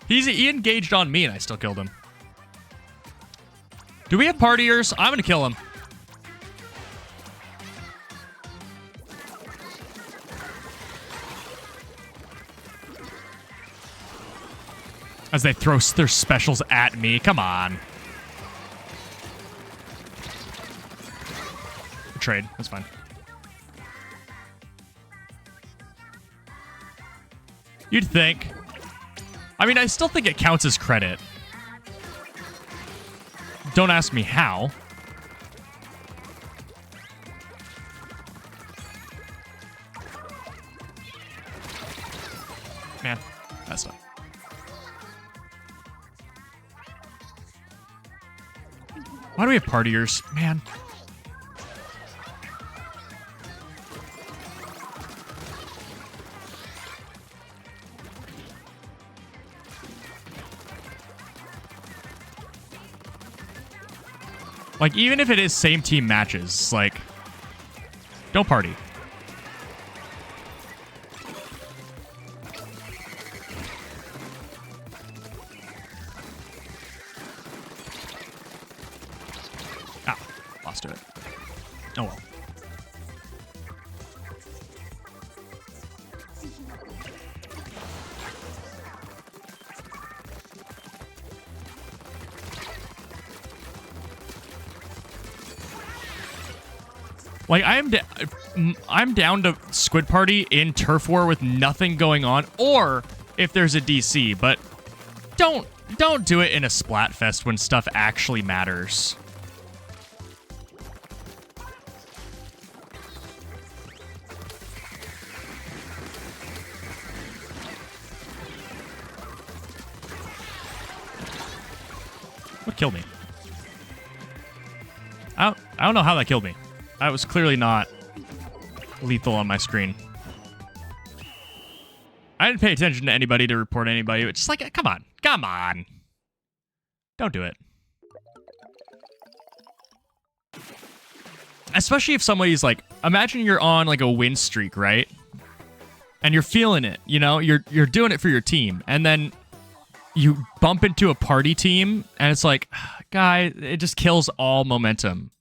He engaged on me and I still killed him. Do we have partiers? I'm gonna kill him. As they throw their specials at me. Come on. Trade. That's fine. You'd think. I mean, I still think it counts as credit. Don't ask me how. Man, that's not. Why do we have partiers? Man. Like, even if it is same team matches, like, don't party. Ah, lost to it. Oh well. Like, I'm down to Squid Party in Turf War with nothing going on, or if there's a DC, but don't do it in a Splatfest when stuff actually matters. What killed me? I don't know how that killed me. That was clearly not lethal on my screen. I didn't pay attention to anybody to report anybody. It's just like, come on. Come on. Don't do it. Especially if somebody's like, imagine you're on like a win streak, right? And you're feeling it, you know? You're doing it for your team. And then you bump into a party team and it's like, guy, it just kills all momentum.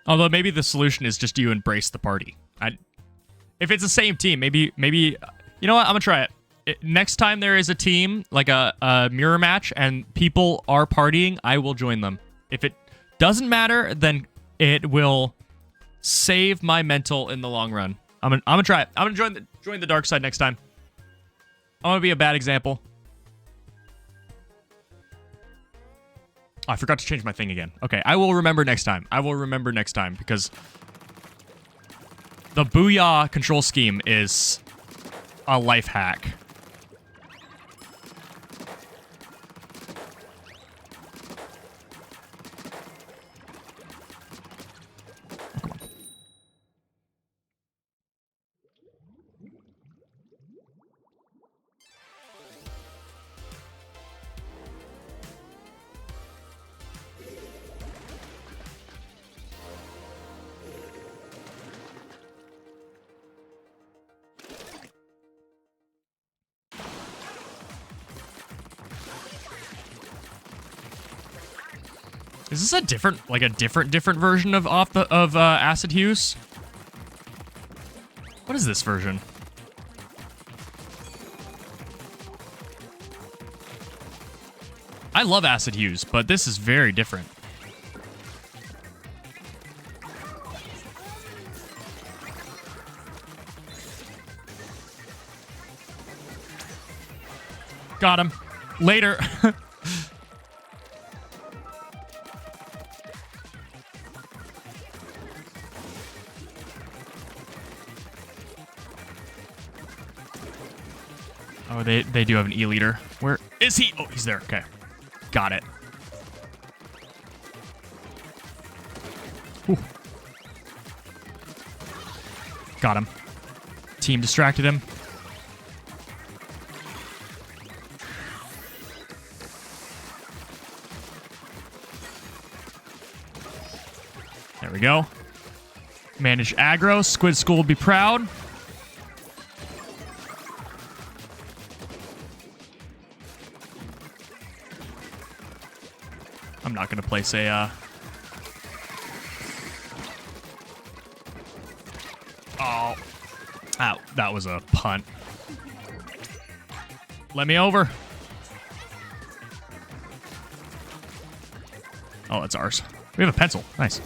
Although maybe the solution is just you embrace the party. If it's the same team, maybe you know what? I'm gonna try it. Next time there is a team like a mirror match and people are partying, I will join them. If it doesn't matter, then it will save my mental in the long run. I'm gonna try it. I'm gonna join the dark side next time. I'm gonna be a bad example. Oh, I forgot to change my thing again. Okay, I will remember next time. I will remember next time because the Booyah control scheme is a life hack. Is this a different version of Acid Hues? What is this version? I love Acid Hues, but this is very different. Got him. Later. Oh, they do have an E-liter. Where is he? Oh, he's there. Okay. Got it. Whew. Got him. Team distracted him. There we go. Manage aggro. Squid School will be proud. I'm not going to place a... Oh. Ow, that was a punt. Let me over. Oh, it's ours. We have a pencil. Nice.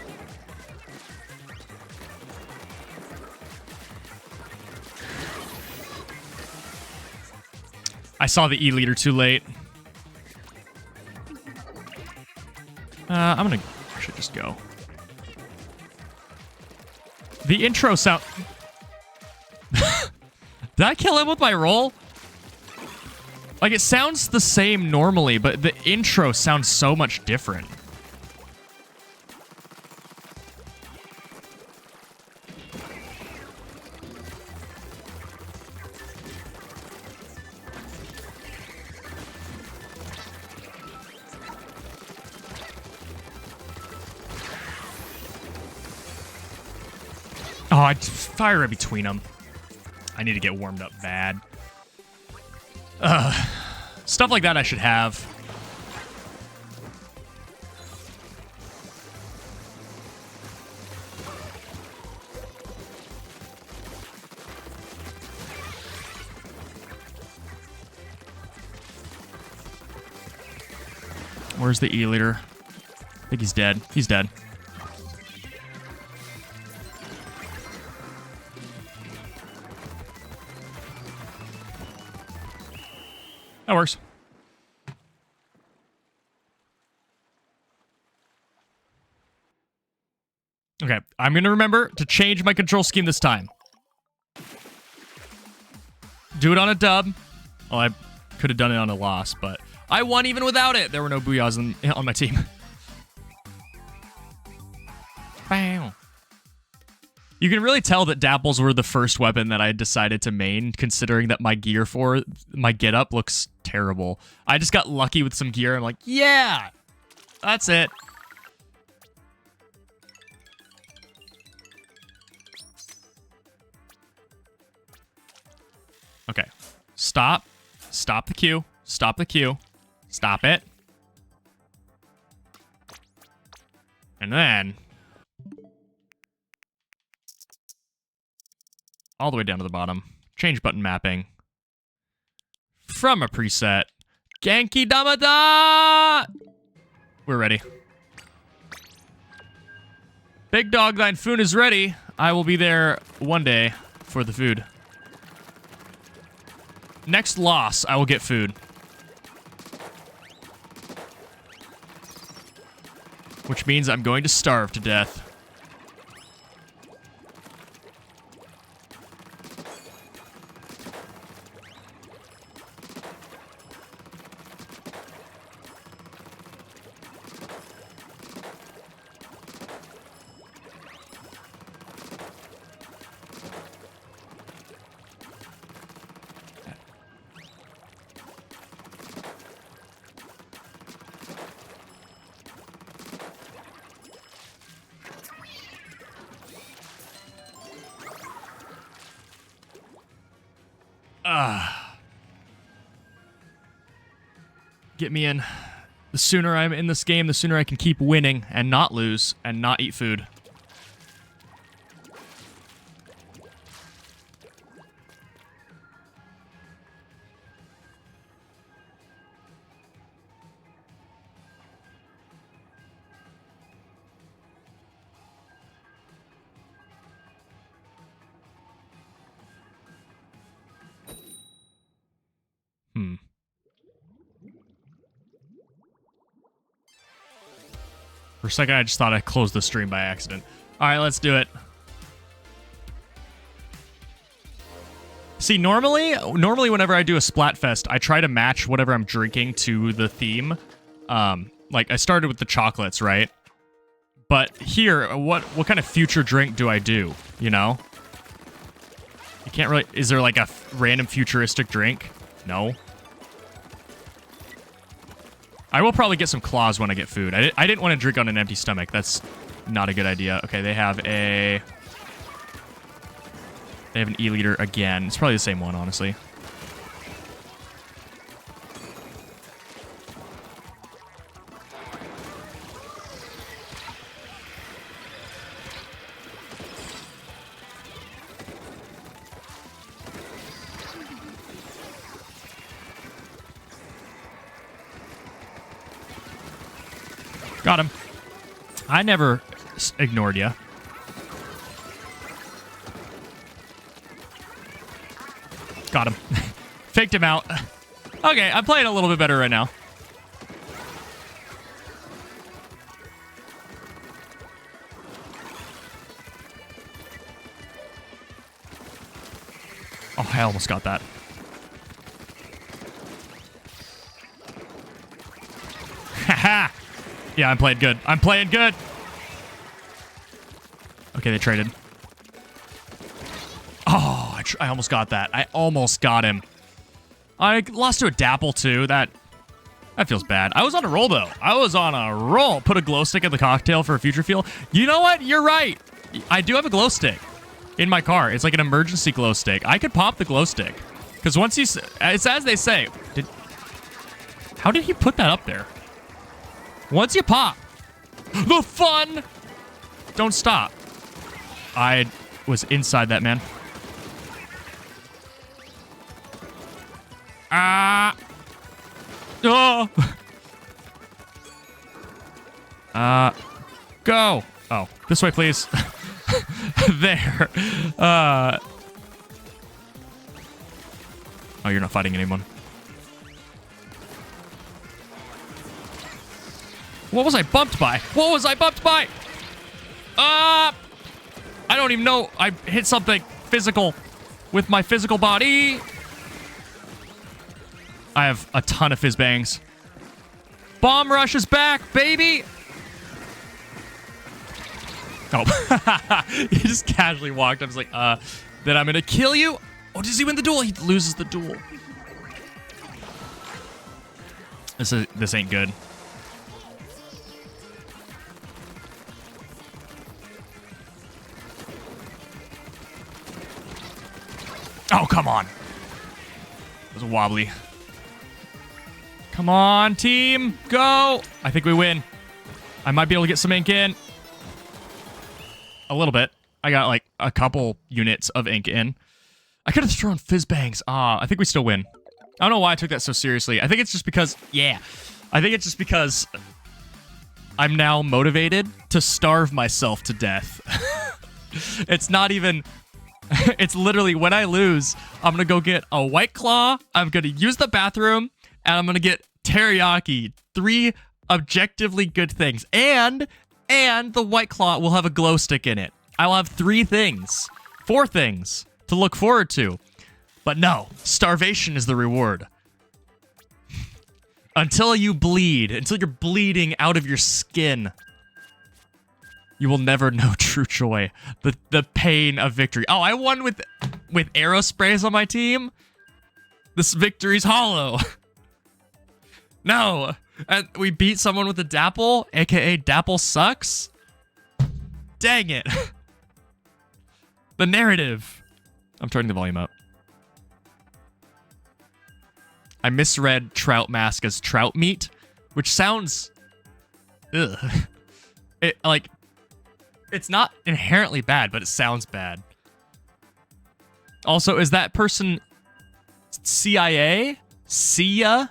I saw the E-liter too late. I should just go. The intro sound... Did I kill him with my roll? Like, it sounds the same normally, but the intro sounds so much different. Oh, I'd fire it between them. I need to get warmed up bad. Stuff like that I should have. Where's the E-liter? I think he's dead. He's dead. That works. Okay, I'm going to remember to change my control scheme this time. Do it on a dub. Well, I could have done it on a loss, but I won even without it. There were no booyahs on my team. Bam. You can really tell that dapples were the first weapon that I decided to main, considering that my gear for my getup looks terrible. I just got lucky with some gear. I'm like, yeah, that's it. Okay, stop. Stop the queue. Stop the queue. Stop it. And then... all the way down to the bottom. Change button mapping. From a preset. Genki Damada! We're ready. Big dog, thine food is ready. I will be there one day for the food. Next loss, I will get food. Which means I'm going to starve to death. Get me in. The sooner I'm in this game, the sooner I can keep winning and not lose and not eat food. For a second, I just thought I closed the stream by accident. All right, let's do it. See, normally whenever I do a Splatfest, I try to match whatever I'm drinking to the theme. Like I started with the chocolates, right? But here, what kind of future drink do I do? You know? You can't really. Is there like a random futuristic drink? No. I will probably get some claws when I get food. I didn't want to drink on an empty stomach. That's not a good idea. Okay, they have an E-liter again. It's probably the same one, honestly. Got him. I never ignored you. Got him. Faked him out. Okay, I'm playing a little bit better right now. Oh, I almost got that. Haha! Yeah, I'm playing good. I'm playing good. Okay, they traded. Oh, I almost got that. I almost got him. I lost to a Dapple, too. That feels bad. I was on a roll, though. I was on a roll. Put a glow stick in the cocktail for a future feel. You know what? You're right. I do have a glow stick in my car. It's like an emergency glow stick. I could pop the glow stick. Because once it's as they say. How did he put that up there? Once you pop, the fun don't stop. I was inside that, man. Oh. Go. Oh, this way, please. There. Oh, you're not fighting anyone. What was I bumped by? What was I bumped by? I don't even know. I hit something physical with my physical body. I have a ton of fizz bangs. Bomb rush is back, baby. Oh, he just casually walked. I was like, then I'm gonna kill you. Oh, does he win the duel? He loses the duel. This ain't good. Oh, come on. It was wobbly. Come on, team. Go. I think we win. I might be able to get some ink in. A little bit. I got like a couple units of ink in. I could have thrown fizz bangs. I think we still win. I don't know why I took that so seriously. I think it's just because, I think it's just because I'm now motivated to starve myself to death. It's not even... It's literally when I lose, I'm going to go get a White Claw, I'm going to use the bathroom, and I'm going to get teriyaki. 3 objectively good things. And the White Claw will have a glow stick in it. I'll have 3 things. 4 things to look forward to. But no, starvation is the reward. Until you bleed, until you're bleeding out of your skin, you will never know true joy. The pain of victory. Oh, I won with arrow sprays on my team? This victory's hollow. No. And we beat someone with a Dapple, aka Dapple sucks? Dang it. The narrative. I'm turning the volume up. I misread trout mask as trout meat, which sounds, ugh. It's not inherently bad, but it sounds bad. Also, is that person CIA? Sia?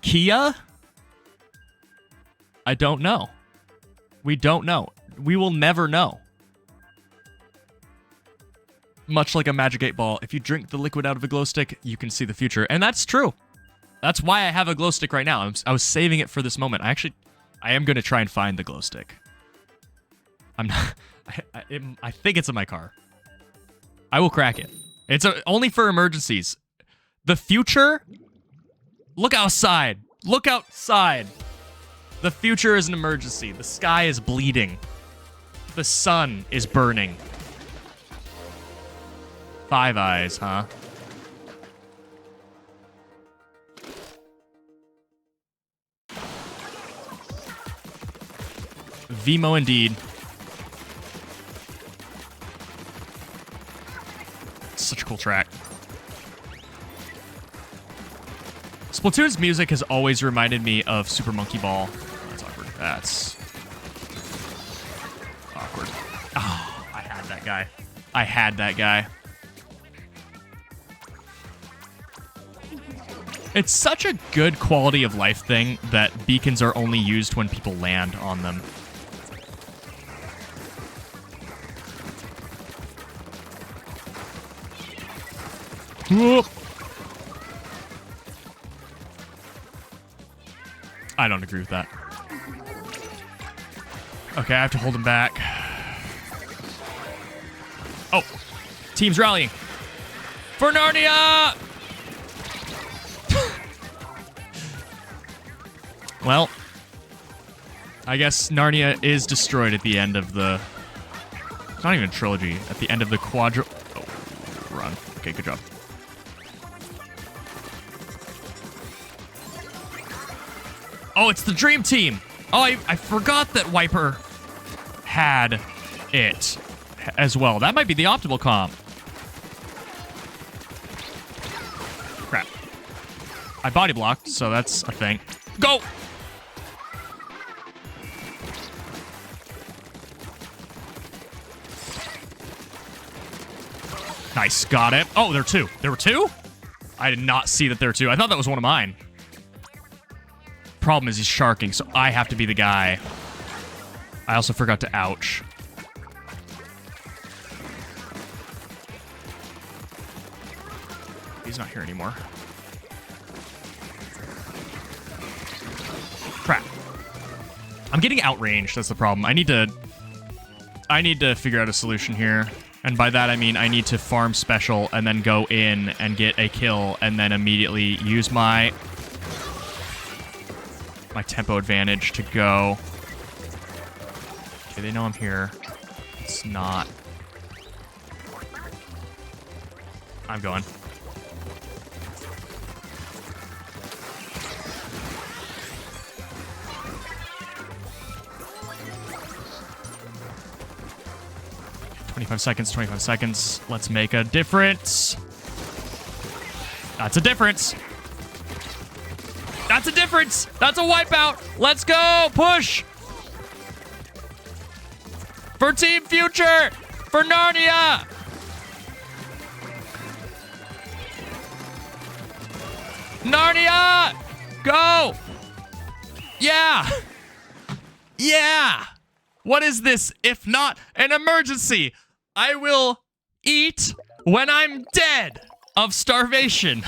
Kia? I don't know. We don't know. We will never know. Much like a Magic 8 Ball, if you drink the liquid out of a glow stick, you can see the future. And that's true. That's why I have a glow stick right now. I was saving it for this moment. I am going to try and find the glow stick. I'm not... I think it's in my car. I will crack it. It's only for emergencies. The future? Look outside. Look outside. The future is an emergency. The sky is bleeding. The sun is burning. 5 eyes, huh? Vimo indeed. Such a cool track. Splatoon's music has always reminded me of Super Monkey Ball. That's awkward. That's awkward. Oh, I had that guy. I had that guy. It's such a good quality of life thing that beacons are only used when people land on them. Whoop. I don't agree with that. Okay, I have to hold him back. Oh, team's rallying. For Narnia! Well, I guess Narnia is destroyed at the end of the... It's not even a trilogy. At the end of the Oh, run. Okay, good job. Oh, it's the Dream Team. Oh, I forgot that Wiper had it as well. That might be the optimal comp. Crap. I body blocked, so that's a thing. Go! Nice, got it. Oh, there are 2. There were 2? I did not see that there were 2. I thought that was one of mine. Problem is he's sharking, so I have to be the guy. I also forgot to ouch. He's not here anymore. Crap. I'm getting outranged, that's the problem. I need to figure out a solution here. And by that I mean I need to farm special and then go in and get a kill and then immediately use my tempo advantage to go. Okay, they know I'm here. It's not. I'm going. "25 seconds, 25 seconds. Let's make a difference." That's a difference. That's a difference. That's a wipeout. Let's go. Push. For Team Future. For Narnia. Narnia. Go. Yeah. Yeah. What is this if not an emergency? I will eat when I'm dead of starvation.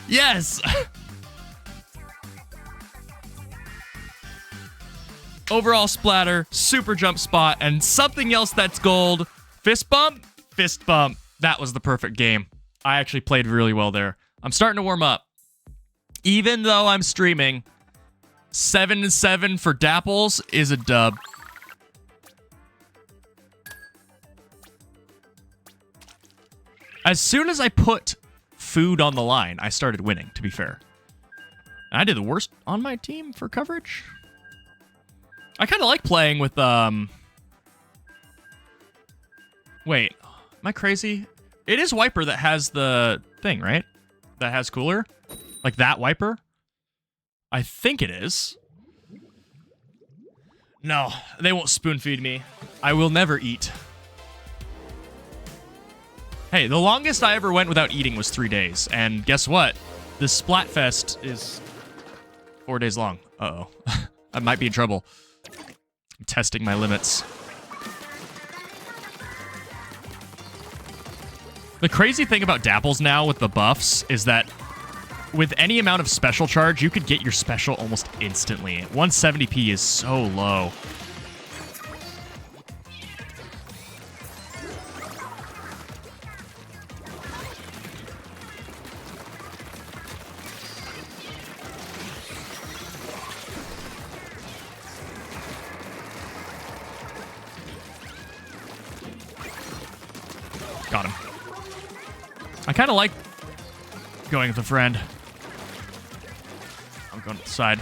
Yes. Overall splatter, super jump spot, and something else that's gold. Fist bump, fist bump. That was the perfect game. I actually played really well there. I'm starting to warm up. Even though I'm streaming, 7-7 for Dapples is a dub. As soon as I put food on the line, I started winning, to be fair. And I did the worst on my team for coverage. I kind of like playing with, Wait, am I crazy? It is Wiper that has the thing, right? That has cooler? Like that wiper? I think it is. No, they won't spoon feed me. I will never eat. Hey, the longest I ever went without eating was 3 days. And guess what? This Splatfest is 4 days long. Uh-oh. I might be in trouble. I'm testing my limits. The crazy thing about Dapples now with the buffs is that with any amount of special charge, you could get your special almost instantly. 170p is so low. Got him. I kind of like going with a friend. I'm going to the side.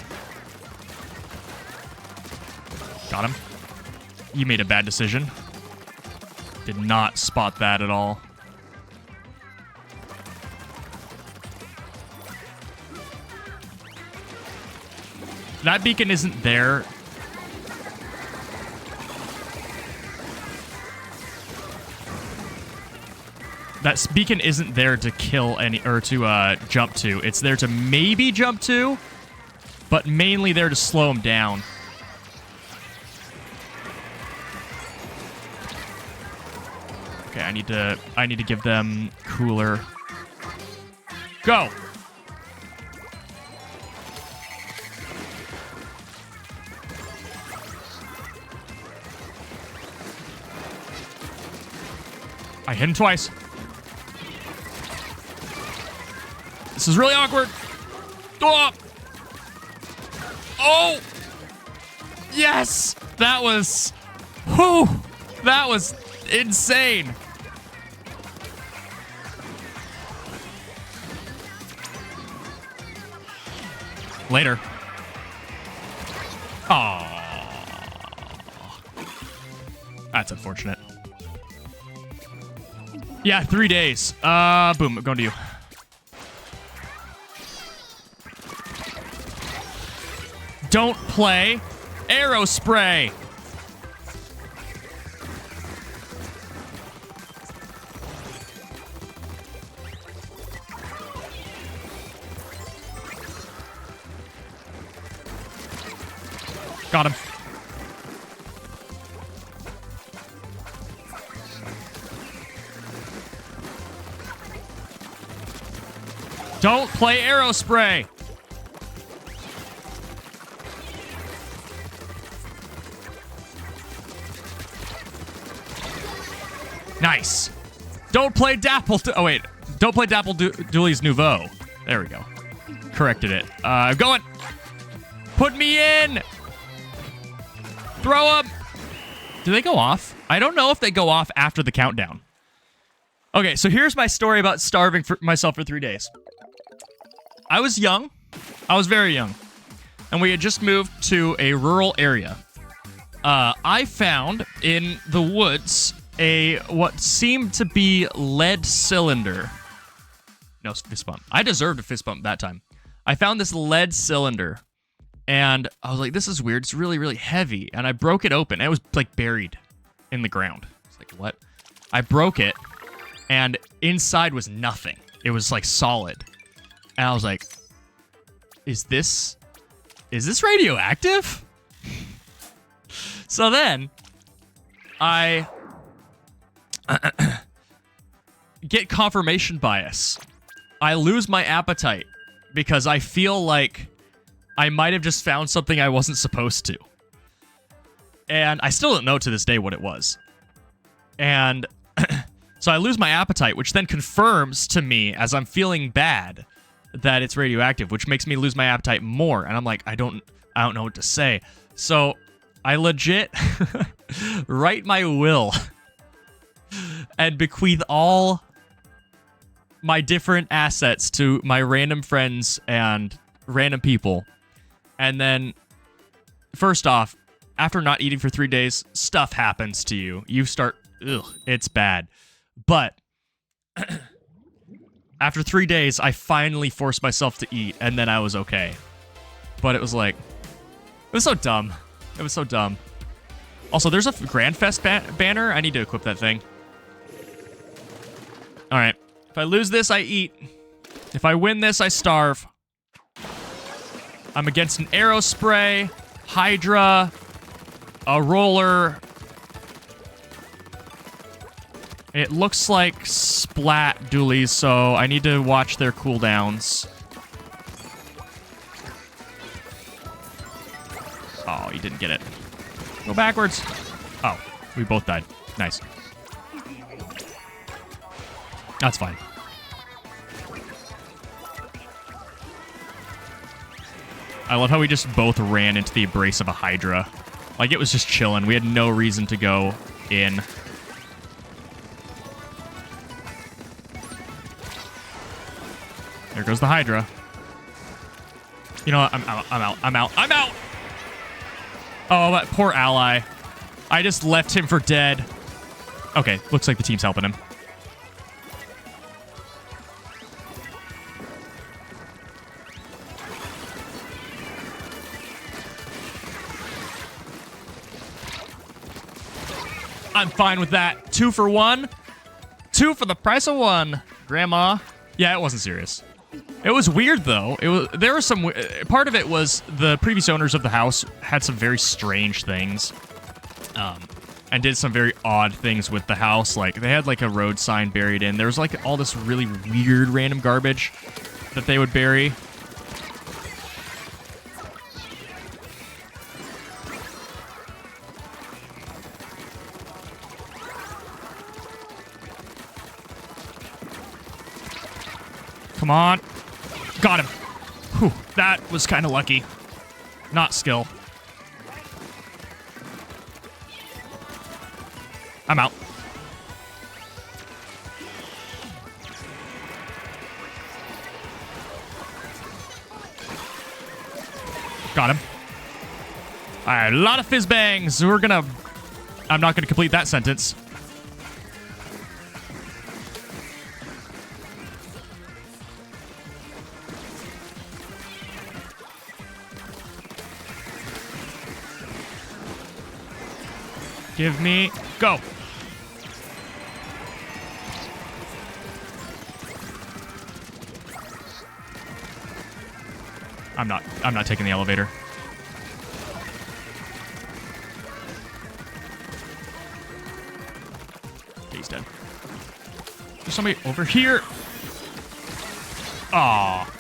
Got him. You made a bad decision. Did not spot that at all. That beacon isn't there. That beacon isn't there to kill any, or to jump to. It's there to maybe jump to, but mainly there to slow him down. Okay, I need to give them cooler. Go. I hit him twice. This is really awkward. Oh! Oh! Yes! That was... Whew! That was insane. Later. Aww. That's unfortunate. Yeah, 3 days. Boom, I'm going to you. Don't play arrow spray. Got him. Don't play arrow spray. Nice. Don't play Dapple. Oh, wait. Don't play Dapple Dooley's Nouveau. There we go. Corrected it. I'm going. Put me in. Throw them. Do they go off? I don't know if they go off after the countdown. Okay, so here's my story about starving myself for 3 days. I was young. I was very young. And we had just moved to a rural area. I found in the woods what seemed to be lead cylinder. No, fist bump. I deserved a fist bump that time. I found this lead cylinder, and I was like, this is weird. It's really, really heavy. And I broke it open. It was like buried in the ground. It's like, what? I broke it, and inside was nothing. It was like solid. And I was like, is this radioactive? So then I get confirmation bias. I lose my appetite because I feel like I might have just found something I wasn't supposed to. And I still don't know to this day what it was. And so I lose my appetite, which then confirms to me as I'm feeling bad that it's radioactive, which makes me lose my appetite more. And I'm like, I don't know what to say. So I legit write my will and bequeath all my different assets to my random friends and random people. And then, first off, after not eating for 3 days, stuff happens to you. You start, ugh, it's bad. But After 3 days, I finally forced myself to eat, and then I was okay. But it was like... It was so dumb. It was so dumb. Also, there's a Grand Fest banner. I need to equip that thing. Alright. If I lose this, I eat. If I win this, I starve. I'm against an arrow spray, Hydra, a roller. It looks like splat dualies, so I need to watch their cooldowns. Oh, you didn't get it. Go backwards. Oh, we both died. Nice. That's fine. I love how we just both ran into the embrace of a Hydra. Like, it was just chilling. We had no reason to go in. There goes the Hydra. You know what? I'm out. Oh, that poor ally. I just left him for dead. Okay, looks like the team's helping him. I'm fine with that. 2 for 1. 2 for the price of 1. Grandma. Yeah, it wasn't serious. It was weird, though. There was some... Part of it was the previous owners of the house had some very strange things. And did some very odd things with the house. Like, they had, like, a road sign buried in. There was, like, all this really weird random garbage that they would bury. Come on. Got him. Whew, that was kind of lucky. Not skill. I'm out. Got him. All right, a lot of fizz bangs. I'm not gonna complete that sentence. Give me... Go. I'm not taking the elevator. Okay, he's dead. There's somebody over here. Aw.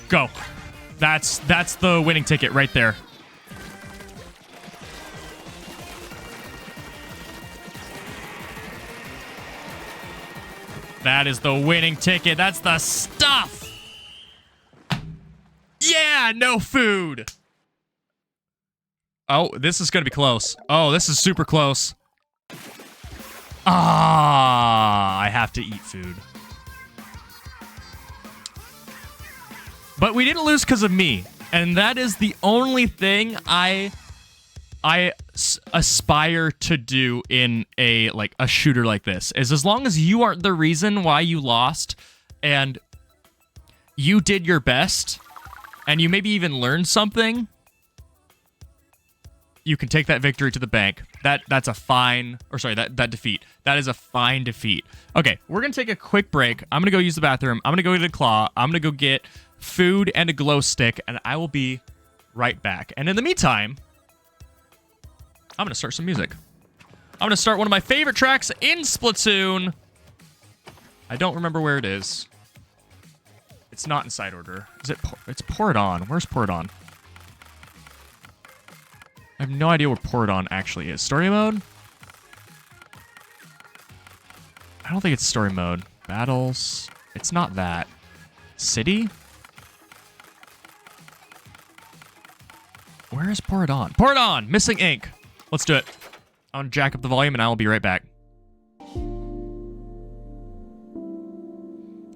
Go. That's the winning ticket right there. That is the winning ticket. That's the stuff. Yeah, no food. Oh, this is going to be close. Oh, this is super close. Ah, I have to eat food. But we didn't lose because of me. And that is the only thing I aspire to do in a shooter like this, is as long as you aren't the reason why you lost and you did your best and you maybe even learned something, you can take that victory to the bank. That's a fine, or sorry, that defeat. That is a fine defeat. Okay, we're gonna take a quick break. I'm gonna go use the bathroom. I'm gonna go to the claw. I'm gonna go get food and a glow stick, and I will be right back. And in the meantime, I'm going to start some music. I'm going to start one of my favorite tracks in Splatoon. I don't remember where it is. It's not in side order. Is it? It's Pour It On. Where's Pour It On? I have no idea where Pour It On actually is. Story mode? I don't think it's story mode. Battles? It's not that. City? Where is Pour It On? Pour It On! Missing ink. Let's do it. I'm gonna jack up the volume and I will be right back.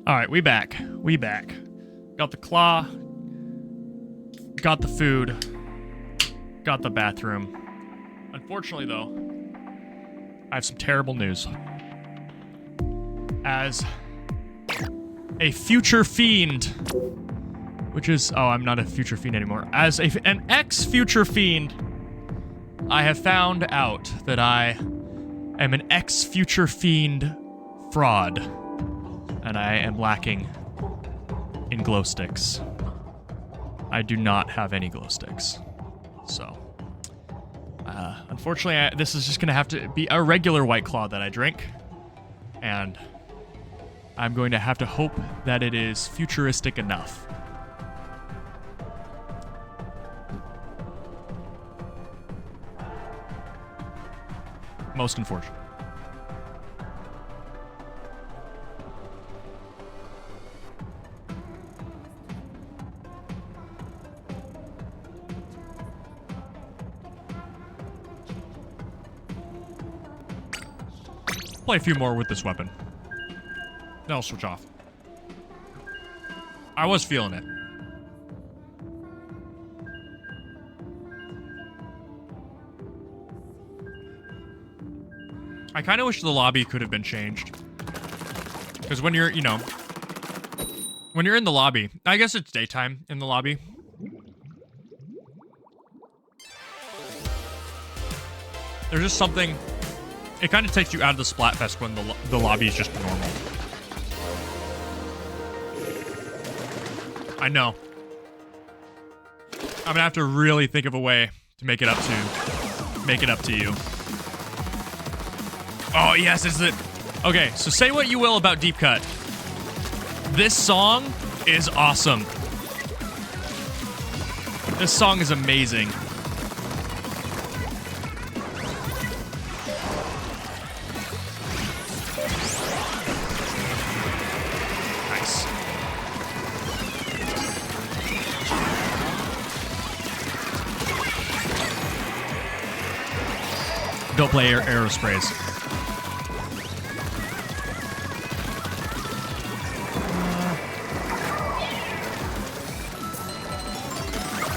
Alright, we back. We back. Got the claw. Got the food. Got the bathroom. Unfortunately, though, I have some terrible news. as a future fiend, which is, oh, I'm not a future fiend anymore. As an ex-future fiend, I have found out that I am an ex-future fiend fraud, and I am lacking in glow sticks. I do not have any glow sticks. So, unfortunately, this is just going to have to be a regular White Claw that I drink. And I'm going to have to hope that it is futuristic enough. Most unfortunate. Play a few more with this weapon. Then I'll switch off. I was feeling it. I kind of wish the lobby could have been changed. Because when you're, you know, when you're in the lobby, I guess it's daytime in the lobby. There's just something, it kind of takes you out of the Splatfest when the lobby is just normal. I know. I'm gonna have to really think of a way to make it up to you. Oh yes, is it? Okay, so say what you will about Deep Cut. This song is awesome. This song is amazing. Nice. Don't play aerosprays.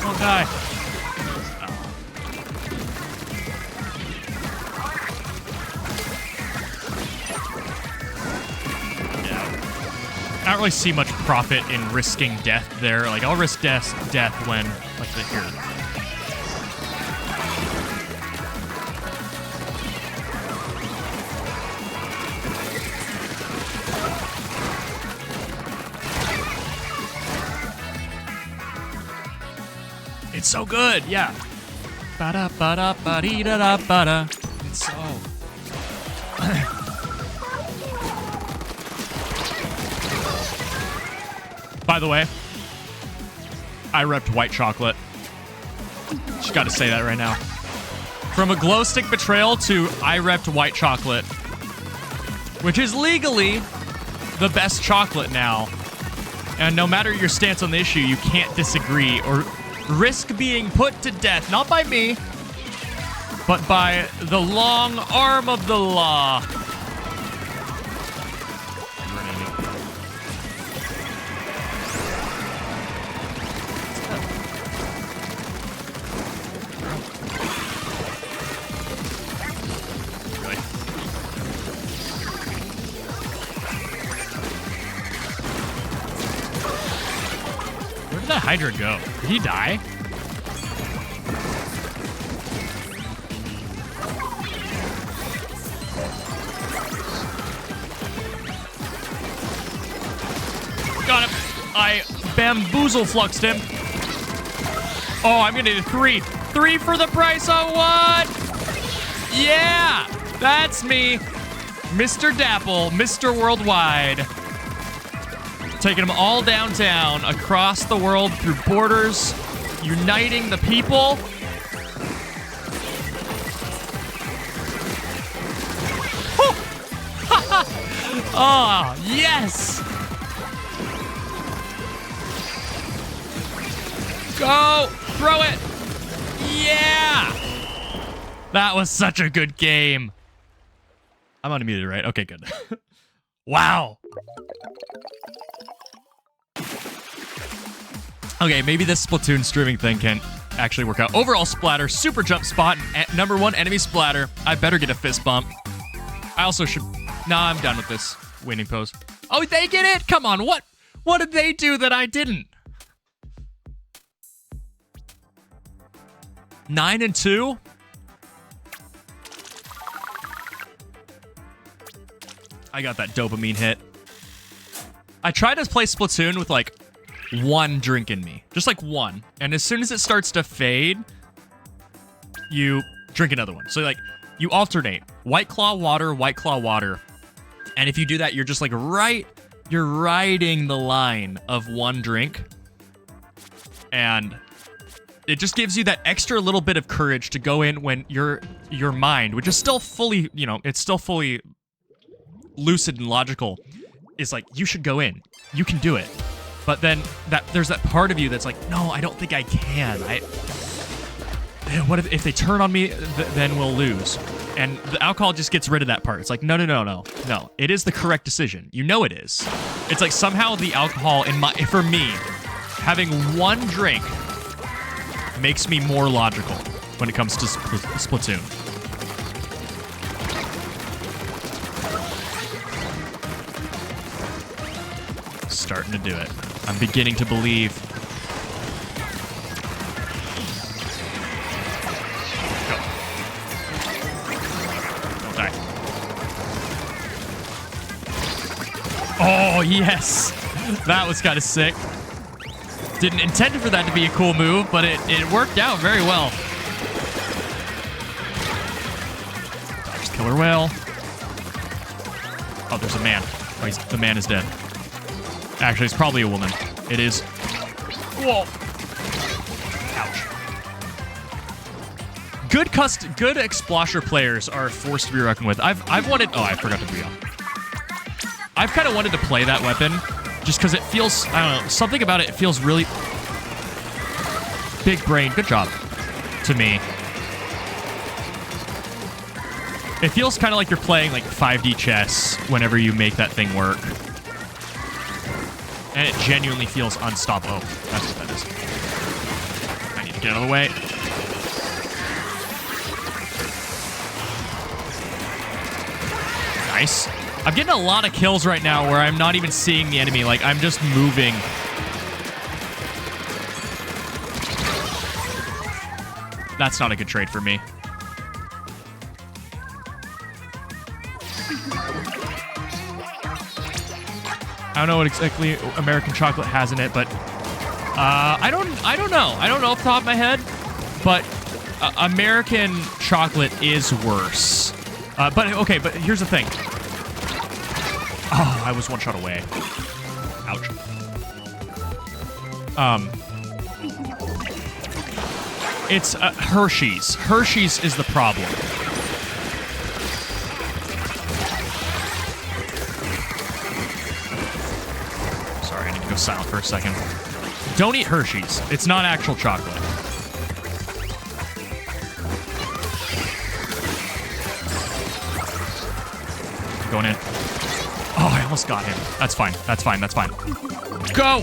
Don't die. I don't really see much profit in risking death there. Like, I'll risk death when, like, here. It's so good, yeah. Ba-da, ba-da, ba-dee-da-da, ba-da. It's so... By the way, I repped white chocolate. Just gotta say that right now. From a glow stick betrayal to I repped white chocolate, which is legally the best chocolate now. And no matter your stance on the issue, you can't disagree or risk being put to death, not by me, but by the long arm of the law. Where did that Hydra go? Did he die? Got him. I bamboozle fluxed him. Oh, I'm gonna do three. Three for the price of one. Yeah, that's me. Mr. Dapple, Mr. Worldwide. Taking them all downtown, across the world, through borders, uniting the people. Oh, yes! Go! Throw it! Yeah! That was such a good game. I'm unmuted, right? Okay, good. Wow. Okay, maybe this Splatoon streaming thing can actually work out. Overall splatter, super jump spot, and #1 enemy splatter. I better get a fist bump. I also should... Nah, I'm done with this. winning pose. Oh, they get it? Come on, what did they do that I didn't? 9 and 2? I got that dopamine hit. I tried to play Splatoon with like 1 drink in me. Just like 1. And as soon as it starts to fade, you drink another one. So like you alternate. White Claw water, White Claw water. And if you do that, you're just like you're riding the line of 1 drink. And it just gives you that extra little bit of courage to go in when your mind, which is still fully, it's still fully lucid and logical, is like, you should go in. You can do it. But then there's that part of you that's like, no, I don't think I can. What if they turn on me, then we'll lose. And the alcohol just gets rid of that part. It's like, no. It is the correct decision. You know it is. It's like somehow the alcohol, for me, having 1 drink makes me more logical when it comes to Splatoon. Starting to do it. I'm beginning to believe. Go. Don't die. Oh, yes! That was kind of sick. Didn't intend for that to be a cool move, but it worked out very well. Dodge killer whale. Oh, there's a man. Oh, the man is dead. Actually, it's probably a woman. It is. Whoa. Ouch. Good Explosher players are forced to be reckoned with. I've wanted. Oh, I forgot to be on. I've kind of wanted to play that weapon just because it feels. I don't know. Something about it feels really big brain. Good job. To me, it feels kind of like you're playing like 5D chess whenever you make that thing work. And it genuinely feels unstoppable. Oh, that's what that is. I need to get out of the way. Nice. I'm getting a lot of kills right now where I'm not even seeing the enemy. Like, I'm just moving. That's not a good trade for me. I don't know what exactly American chocolate has in it, but I don't know. I don't know off the top of my head, but American chocolate is worse. But here's the thing. Oh, I was 1 shot away. Ouch. It's Hershey's. Hershey's is the problem. Go silent for a second. Don't eat Hershey's. It's not actual chocolate. Going in. Oh, I almost got him. That's fine. That's fine. That's fine. Go!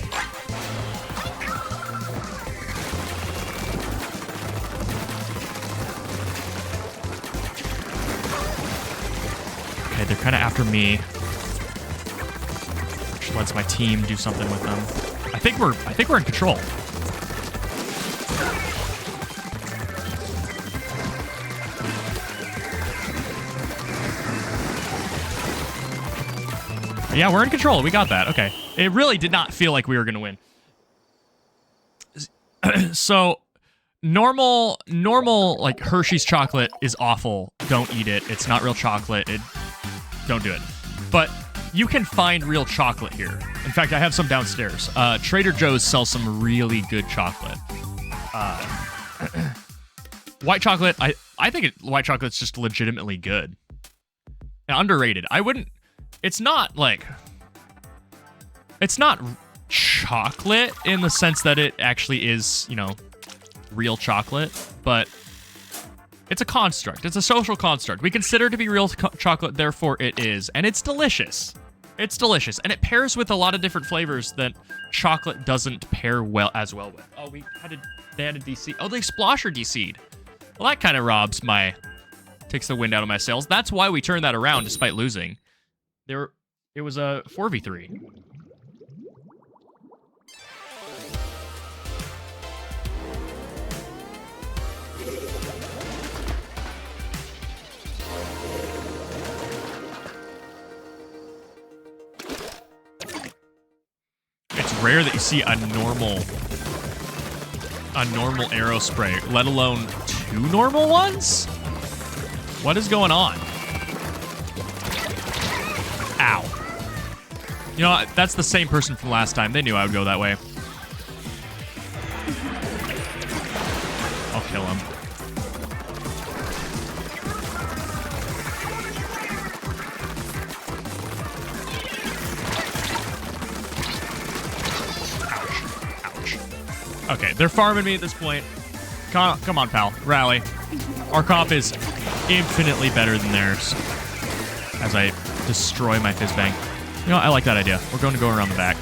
Okay, they're kind of after me. Lets my team do something with them. I think we're in control. Yeah, we're in control. We got that. Okay. It really did not feel like we were going to win. So, normal like Hershey's chocolate is awful. Don't eat it. It's not real chocolate. Don't do it. But you can find real chocolate here. In fact, I have some downstairs. Trader Joe's sells some really good chocolate. White chocolate, I think white chocolate's just legitimately good. And underrated. It's not chocolate in the sense that it actually is, real chocolate, but it's a construct. It's a social construct. We consider it to be real chocolate, therefore it is. And it's delicious. It's delicious. And it pairs with a lot of different flavors that chocolate doesn't pair as well with. Oh, they had a DC. Oh, the Explosher DC'd. Well, that kind of takes the wind out of my sails. That's why we turned that around despite losing. It was a 4v3. It's rare that you see a normal arrow spray, let alone 2 normal ones? What is going on? Ow. You know, that's the same person from last time. They knew I would go that way. I'll kill him. Okay, they're farming me at this point. Come on, pal. Rally. Our comp is infinitely better than theirs. As I destroy my Fizzbang. You know, I like that idea. We're going to go around the back.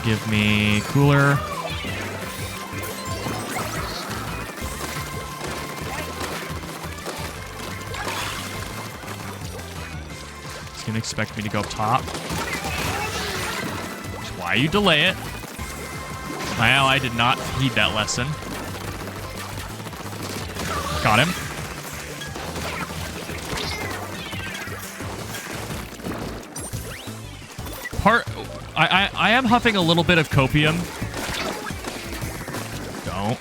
Give me cooler. He's gonna expect me to go up top. Which is why you delay it. My ally did not heed that lesson. Got him. I am huffing a little bit of copium. Don't.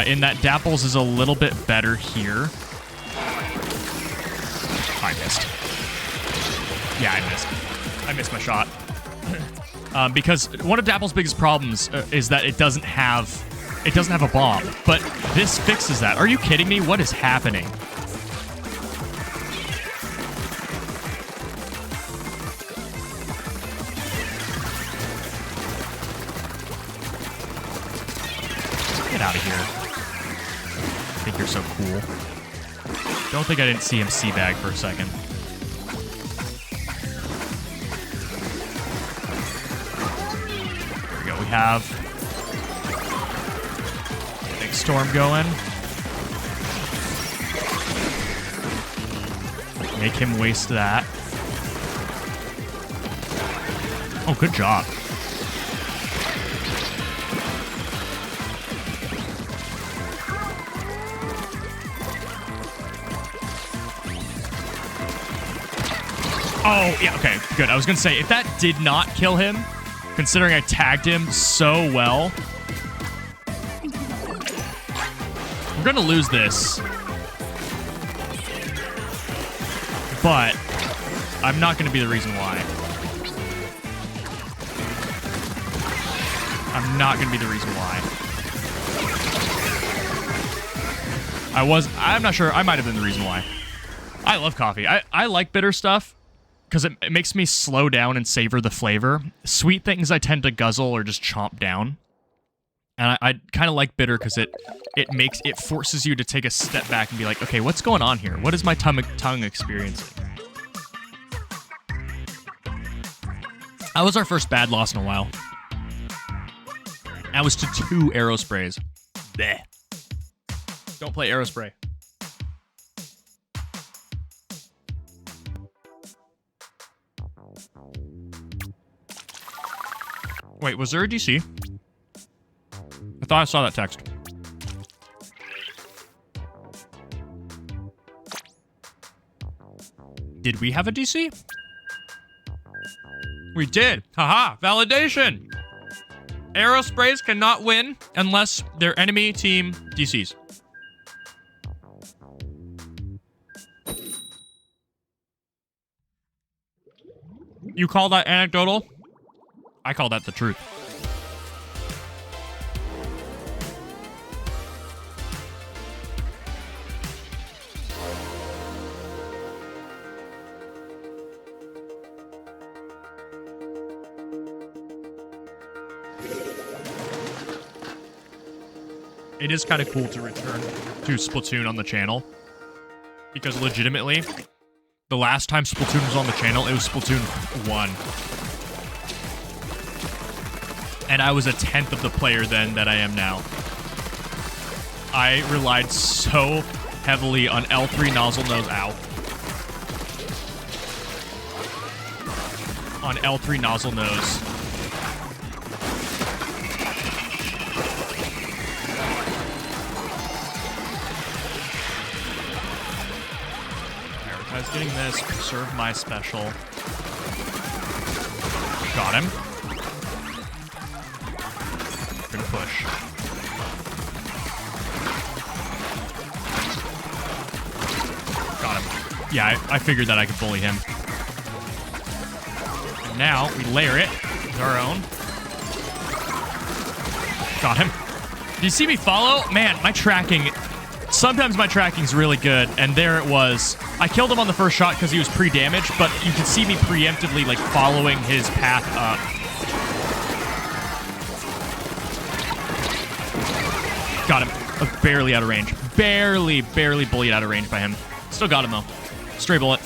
In that Dapples is a little bit better here. I missed. Yeah, I missed. I missed my shot. Because one of Dapple's biggest problems is that it doesn't have a bomb. But this fixes that. Are you kidding me? What is happening? Get out of here. I think you're so cool. Don't think I didn't see him C-bag for a second. There we go. We have big storm going. Make him waste that. Oh, good job. Oh, yeah, okay, good. I was going to say, if that did not kill him, considering I tagged him so well, we're going to lose this. But I'm not going to be the reason why. I'm not going to be the reason why. I'm not sure. I might have been the reason why. I love coffee. I like bitter stuff because it makes me slow down and savor the flavor. Sweet things I tend to guzzle or just chomp down. And I kind of like bitter because it forces you to take a step back and be like, okay, what's going on here? What is my tongue experiencing? That was our first bad loss in a while. That was to 2 Aerosprays. Bleh. Don't play Aerospray. Wait, was there a DC? I thought I saw that text. Did we have a DC? We did. Haha, validation. Aerosprays cannot win unless their enemy team DCs. You call that anecdotal? I call that the truth. It is kind of cool to return to Splatoon on the channel. Because legitimately, the last time Splatoon was on the channel, it was Splatoon 1. And I was a 10th of the player then that I am now. I relied so heavily on L3 nozzle nose. Ow. On L3 nozzle nose. Prioritize getting this. Preserve my special. Got him. Gonna push. Got him. Yeah, I figured that I could bully him. And now we layer it with our own. Got him. Do you see me follow? Man, my tracking... Sometimes my tracking's really good, and there it was. I killed him on the first shot because he was pre-damaged, but you can see me preemptively, like, following his path up. Got him. Barely out of range. Barely bullied out of range by him. Still got him, though. Stray bullet.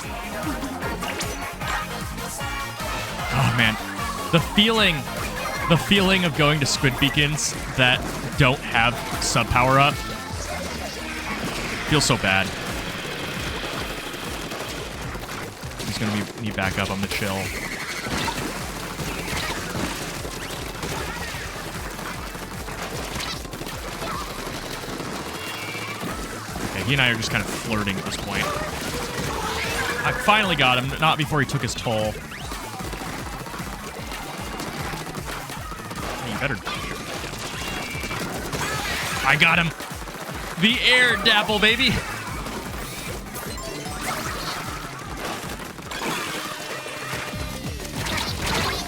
Oh, man. The feeling of going to squid beacons that don't have sub power up feels so bad. He's gonna need back up. I'm gonna chill. Okay, he and I are just kind of flirting at this point. I finally got him, not before he took his toll. Hey, you better. I got him. The air dapple, baby.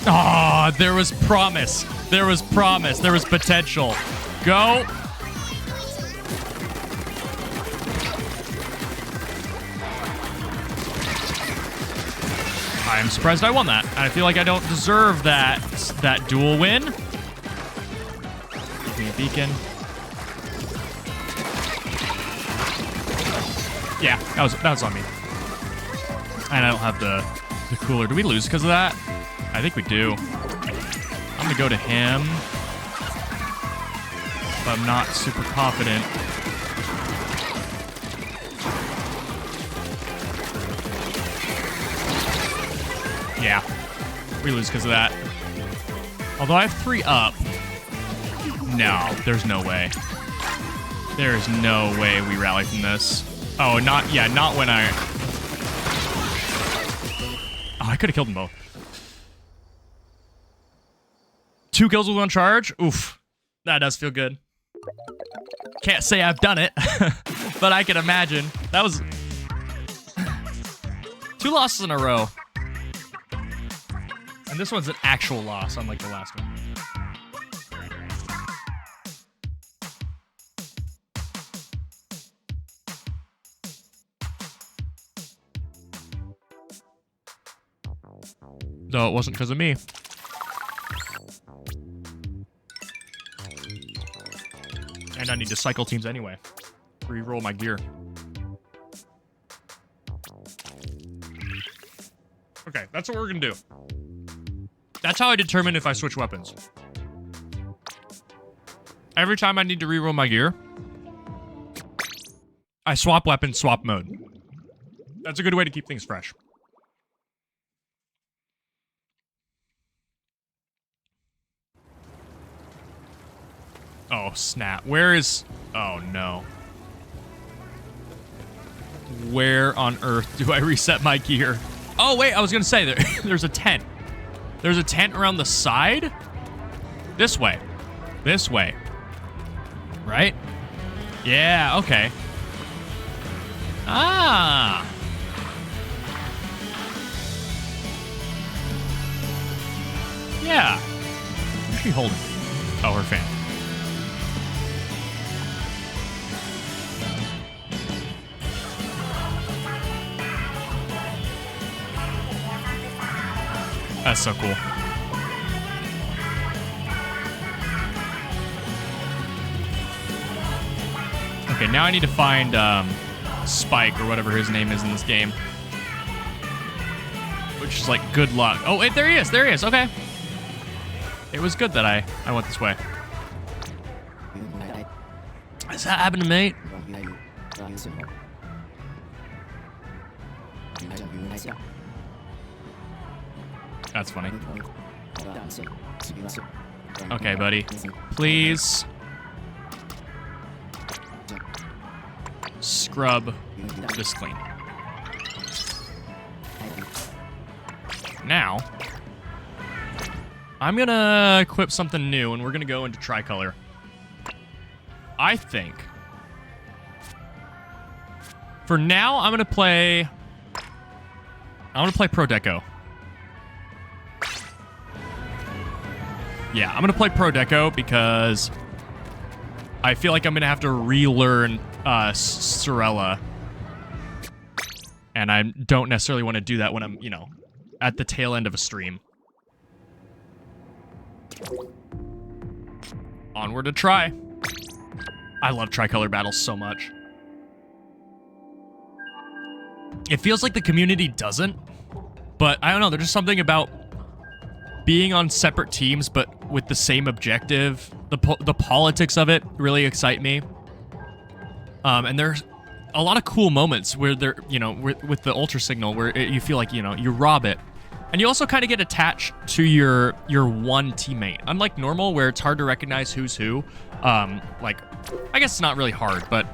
Ah, there was promise. There was promise. There was potential. Go. I am surprised I won that. I feel like I don't deserve that dual win. Give me a beacon. Yeah, that was on me. And I don't have the cooler. Do we lose because of that? I think we do. I'm gonna go to him. But I'm not super confident. Yeah. We lose because of that. Although I have 3 up. No, there's no way. There is no way we rally from this. Oh, not when I... Oh, I could have killed them both. 2 kills with 1 charge? Oof. That does feel good. Can't say I've done it, but I can imagine. That was... 2 losses in a row. And this one's an actual loss, unlike the last one. No, it wasn't because of me. And I need to cycle teams anyway. Reroll my gear. Okay, that's what we're gonna do. That's how I determine if I switch weapons. Every time I need to reroll my gear, I swap weapon, swap mode. That's a good way to keep things fresh. Oh, snap. Where is... Oh, no. Where on earth do I reset my gear? Oh, wait, I was going to say, there's a tent. There's a tent around the side? This way. This way. Right? Yeah, okay. Ah. Yeah. What's she holding? Oh, her fan. That's so cool. Okay, now I need to find Spike or whatever his name is in this game. Which is like good luck. Oh, wait, there he is. There he is. Okay. It was good that I went this way. This happened to me. That's funny. Okay, buddy. Please. Scrub this clean. Now, I'm gonna equip something new, and we're gonna go into tricolor. I think. For now, I'm gonna play Pro Deco. Yeah, I'm gonna play Pro Deco because I feel like I'm gonna have to relearn Sorella, and I don't necessarily want to do that when I'm, you know, at the tail end of a stream. Onward to try. I love tricolor battles so much. It feels like the community doesn't, but I don't know, there's just something about being on separate teams but with the same objective. The politics of it really excite me. And there's a lot of cool moments where they're, you know, with the Ultra Signal where you feel like, you know, you rob it. And you also kind of get attached to your one teammate. Unlike normal, where it's hard to recognize who's who. Like, I guess it's not really hard, but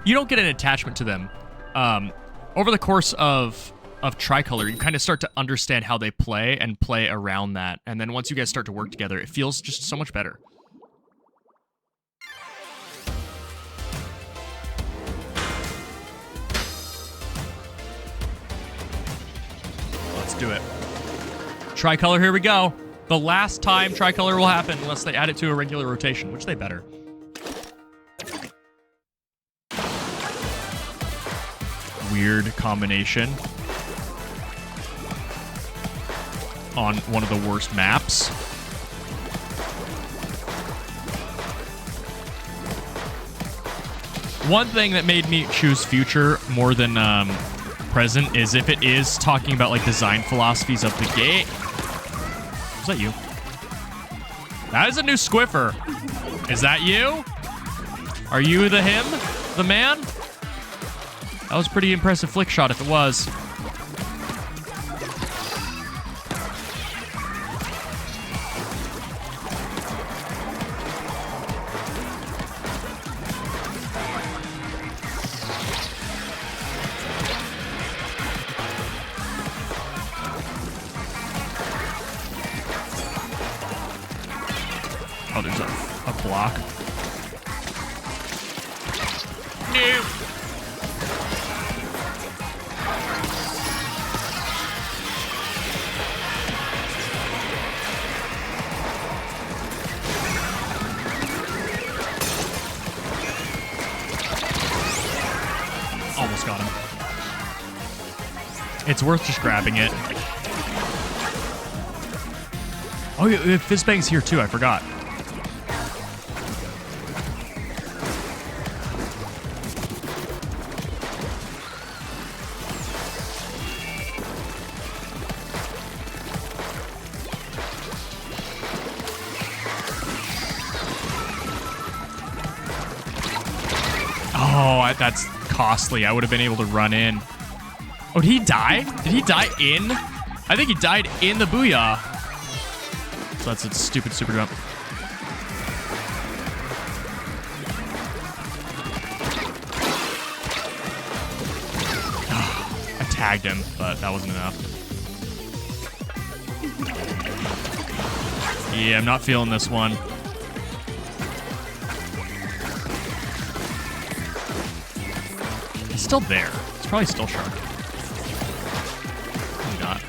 you don't get an attachment to them. Over the course of tricolor, you kind of start to understand how they play and play around that. And then once you guys start to work together, it feels just so much better. Let's do it. Tricolor, here we go. The last time tricolor will happen unless they add it to a regular rotation, which they better. Weird combination on one of the worst maps. One thing that made me choose future more than present is if it is talking about like design philosophies of the game. Is that you? That is a new Squiffer. Is that you? Are you the him? The man? That was a pretty impressive flick shot if it was. Oh, there's a block. No. Almost got him. It's worth just grabbing it. Oh, yeah, Fizzbang's here too, I forgot. Oh, that's costly. I would have been able to run in. Oh, did he die? Did he die in? I think he died in the Booyah. So that's a stupid super jump. I tagged him, but that wasn't enough. Yeah, I'm not feeling this one. He's still there. It's probably still shark. Maybe not.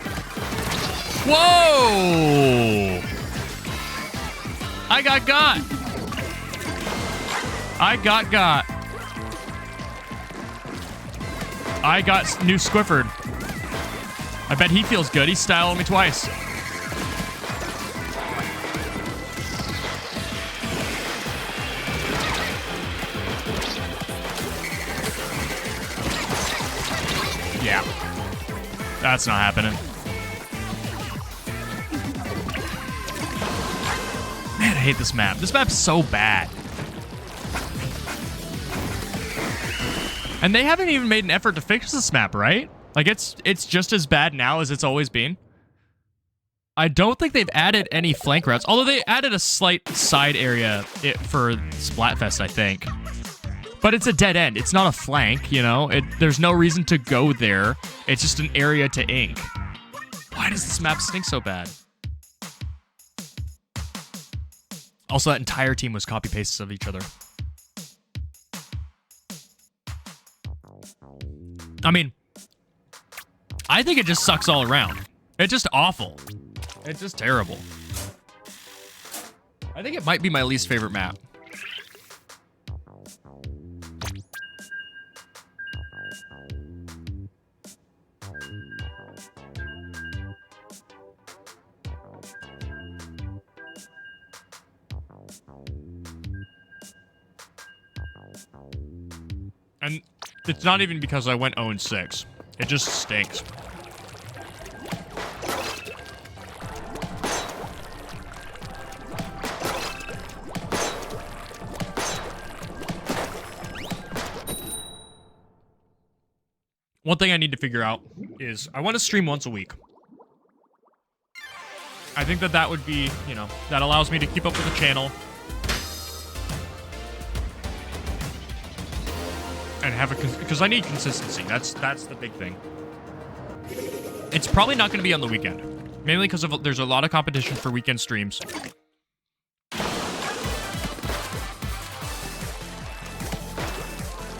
Whoa! I got. I got new Squifford. I bet he feels good. He styled me twice. Yeah. That's not happening. Man, I hate this map. This map's so bad. And they haven't even made an effort to fix this map, right? Like, it's just as bad now as it's always been. I don't think they've added any flank routes, although they added a slight side area for Splatfest, I think. But it's a dead end. It's not a flank, you know? There's no reason to go there. It's just an area to ink. Why does this map stink so bad? Also, that entire team was copy-pastes of each other. I mean, I think it just sucks all around. It's just awful. It's just terrible. I think it might be my least favorite map. And it's not even because I went 0-6. It just stinks. One thing I need to figure out is I want to stream once a week. I think that would be, you know, that allows me to keep up with the channel. And have because I need consistency. That's the big thing. It's probably not going to be on the weekend, mainly because there's a lot of competition for weekend streams.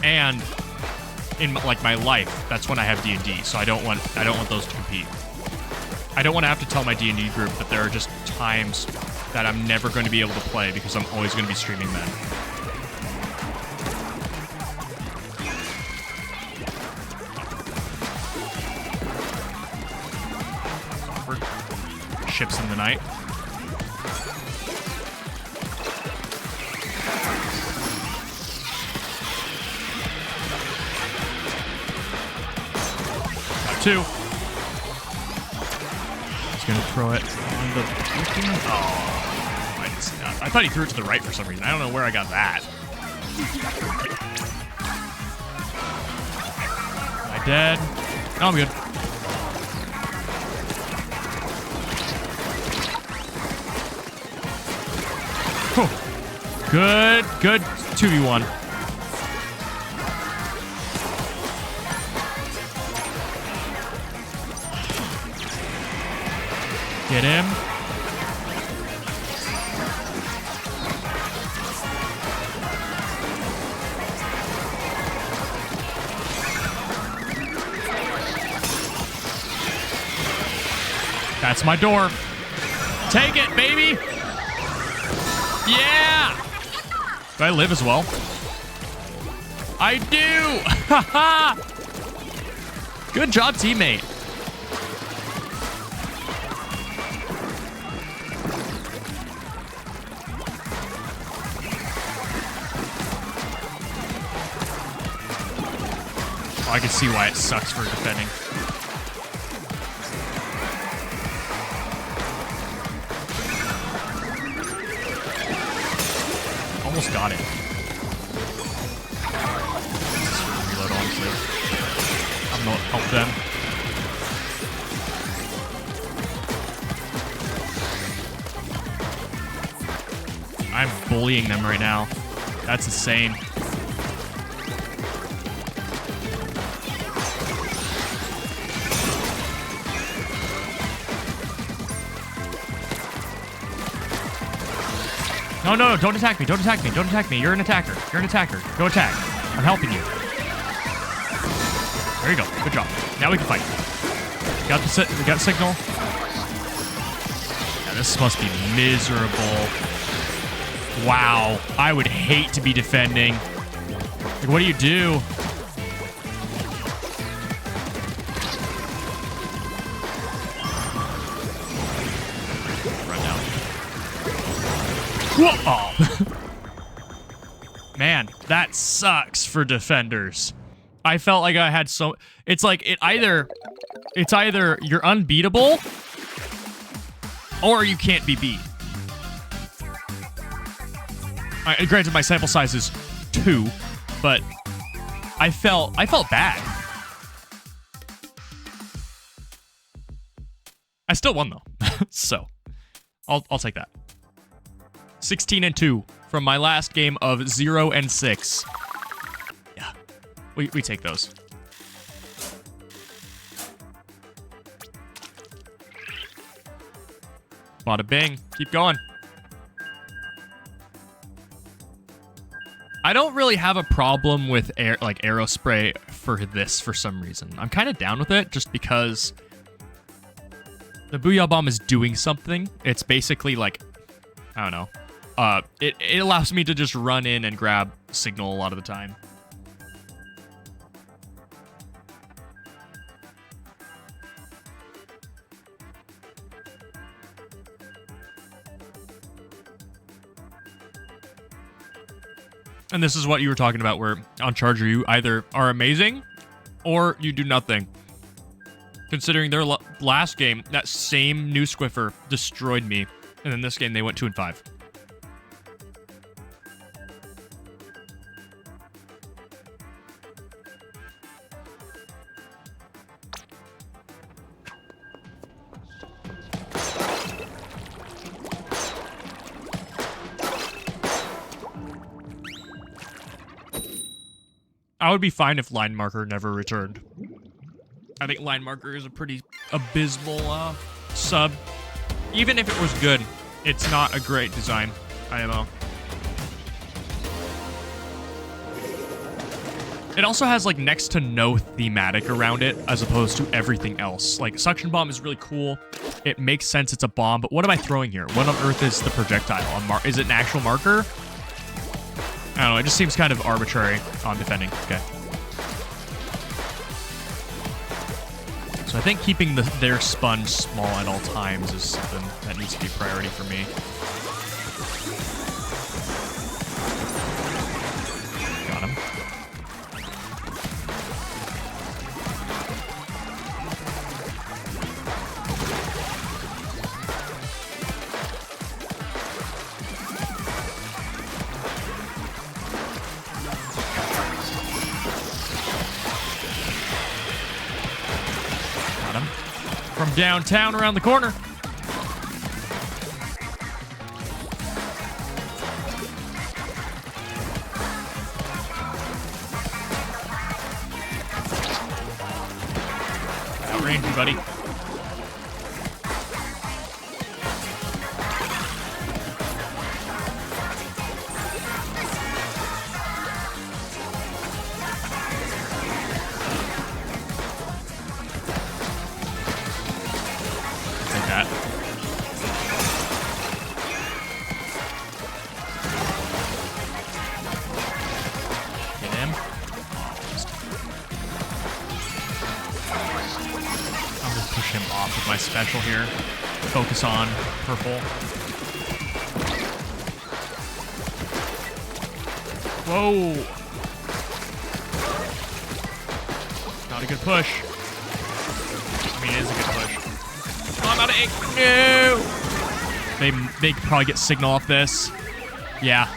And in like my life, that's when I have D&D. So I don't want those to compete. I don't want to have to tell my D&D group that there are just times that I'm never going to be able to play because I'm always going to be streaming then. Ships in the night. Got 2. He's gonna throw it on the... Oh, I didn't see that. I thought he threw it to the right for some reason. I don't know where I got that. Am I dead? No, I'm good. Good 2v1. Get him. That's my door. Take it, baby. Yeah. Do I live as well? I do! Haha! Good job, teammate. Oh, I can see why it sucks for defending. Almost got it. Reload, honestly. I'm gonna help them. I'm bullying them right now. That's insane. No, don't attack me. Don't attack me. Don't attack me. You're an attacker. You're an attacker. Go attack. I'm helping you. There you go. Good job. Now we can fight. We got signal. Yeah, this must be miserable. Wow. I would hate to be defending. Like, what do you do? Whoa! Man, that sucks for defenders. I felt like I had so... It's like, it's either you're unbeatable, or you can't be beat. Granted, my sample size is 2, but I felt bad. I still won though. So I'll take that. 16-2 from my last game of 0-6. Yeah. We take those. Bada bing. Keep going. I don't really have a problem with arrow spray for this for some reason. I'm kind of down with it just because the Booyah Bomb is doing something. It's basically like, I don't know. It allows me to just run in and grab signal a lot of the time. And this is what you were talking about, where on Charger you either are amazing or you do nothing. Considering their last game, that same new Squiffer destroyed me. And in this game, they went 2-5. I would be fine if Line Marker never returned. I think Line Marker is a pretty abysmal sub. Even if it was good, it's not a great design, IMO. It also has like next to no thematic around it as opposed to everything else. Like Suction Bomb is really cool. It makes sense it's a bomb, but what am I throwing here? What on earth is the projectile? Is it an actual marker? I don't know, it just seems kind of arbitrary on defending. Okay. So I think keeping their sponge small at all times is something that needs to be a priority for me. Got him. From downtown around the corner. Outrange you, buddy. Special here. Focus on purple. Whoa! Not a good push. I mean, it is a good push. Oh, I'm out of ink. No! They probably get signal off this. Yeah.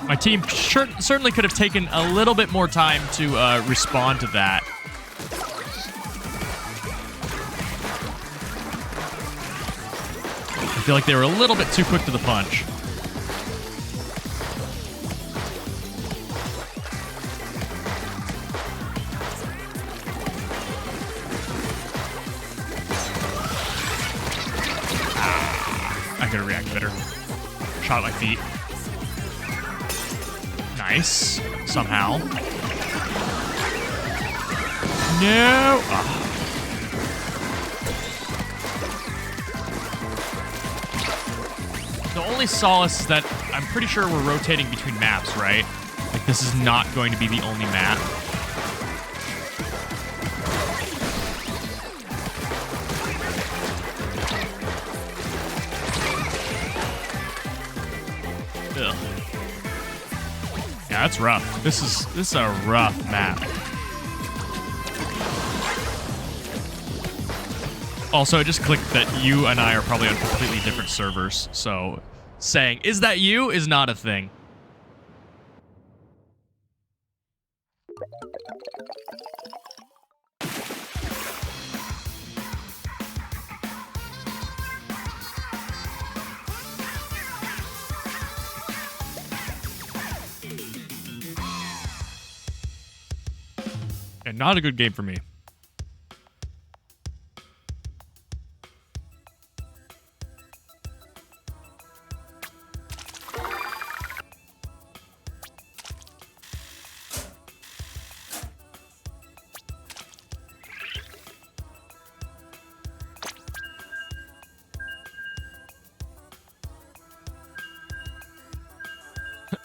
My team certainly could have taken a little bit more time to respond to that. I feel like they were a little bit too quick to the punch. I could have reacted better. Shot at my feet. Nice. Somehow. No! Ah. The only solace is that I'm pretty sure we're rotating between maps, right? Like, this is not going to be the only map. Ugh. Yeah, that's rough. This is a rough map. Also, I just clicked that you and I are probably on completely different servers, so saying, is that you, is not a thing. And not a good game for me.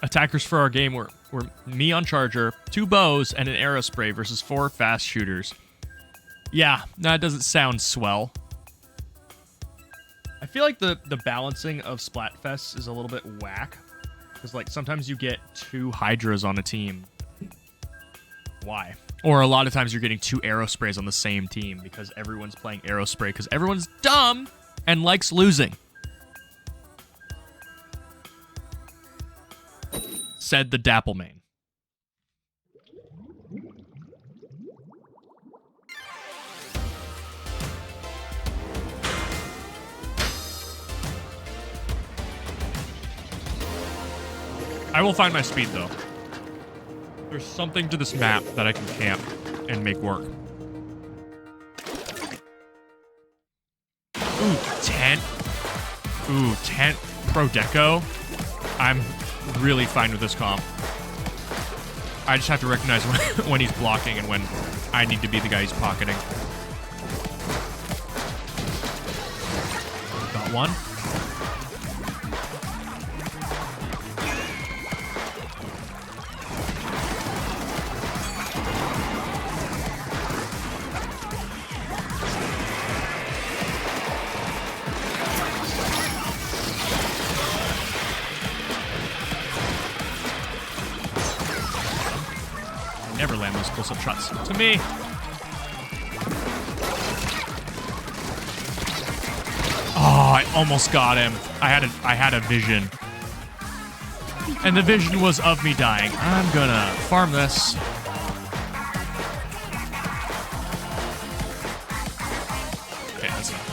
Attackers for our game were me on Charger, 2 bows, and an arrow spray versus 4 fast shooters. Yeah, that doesn't sound swell. I feel like the balancing of Splatfests is a little bit whack. Because, like, sometimes you get 2 Hydras on a team. Why? Or a lot of times you're getting 2 arrow sprays on the same team because everyone's playing arrow spray because everyone's dumb and likes losing. Said the Dapplemane. I will find my speed, though. There's something to this map that I can camp and make work. Ooh, tent. Ooh, tent pro deco. I'm really fine with this comp. I just have to recognize when he's blocking and when I need to be the guy he's pocketing. Got one. Never land those close-up shots to me. Oh, I almost got him. I had a vision. And the vision was of me dying. I'm gonna farm this. Okay, that's enough.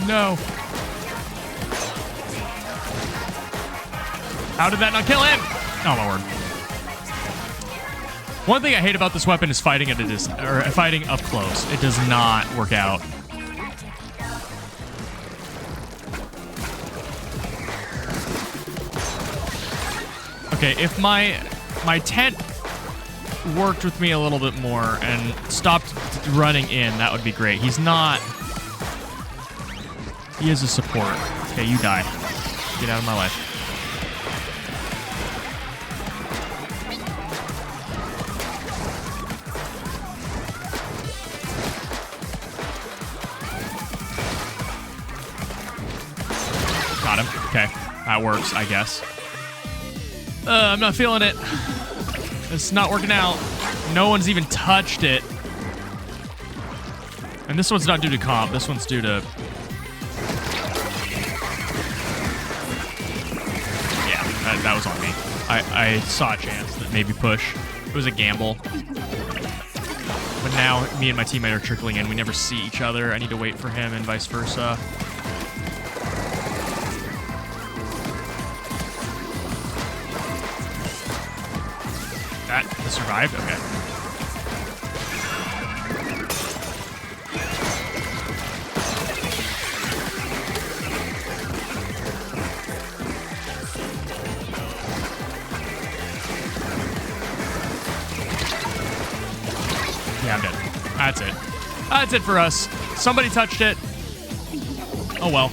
No. How did that not kill him? Oh my word. One thing I hate about this weapon is fighting at a distance, or fighting up close. It does not work out. Okay, if my tent worked with me a little bit more and stopped running in, that would be great. He's not. He is a support. Okay, you die. Get out of my life. Got him. Okay, that works, I guess. I'm not feeling it. It's not working out. No one's even touched it. And this one's not due to comp. This one's due to... That was on me. I saw a chance that maybe push. It was a gamble. But now me and my teammate are trickling in. We never see each other. I need to wait for him and vice versa. That survived? Okay. Yeah, I'm dead. That's it. That's it for us. Somebody touched it. Oh well.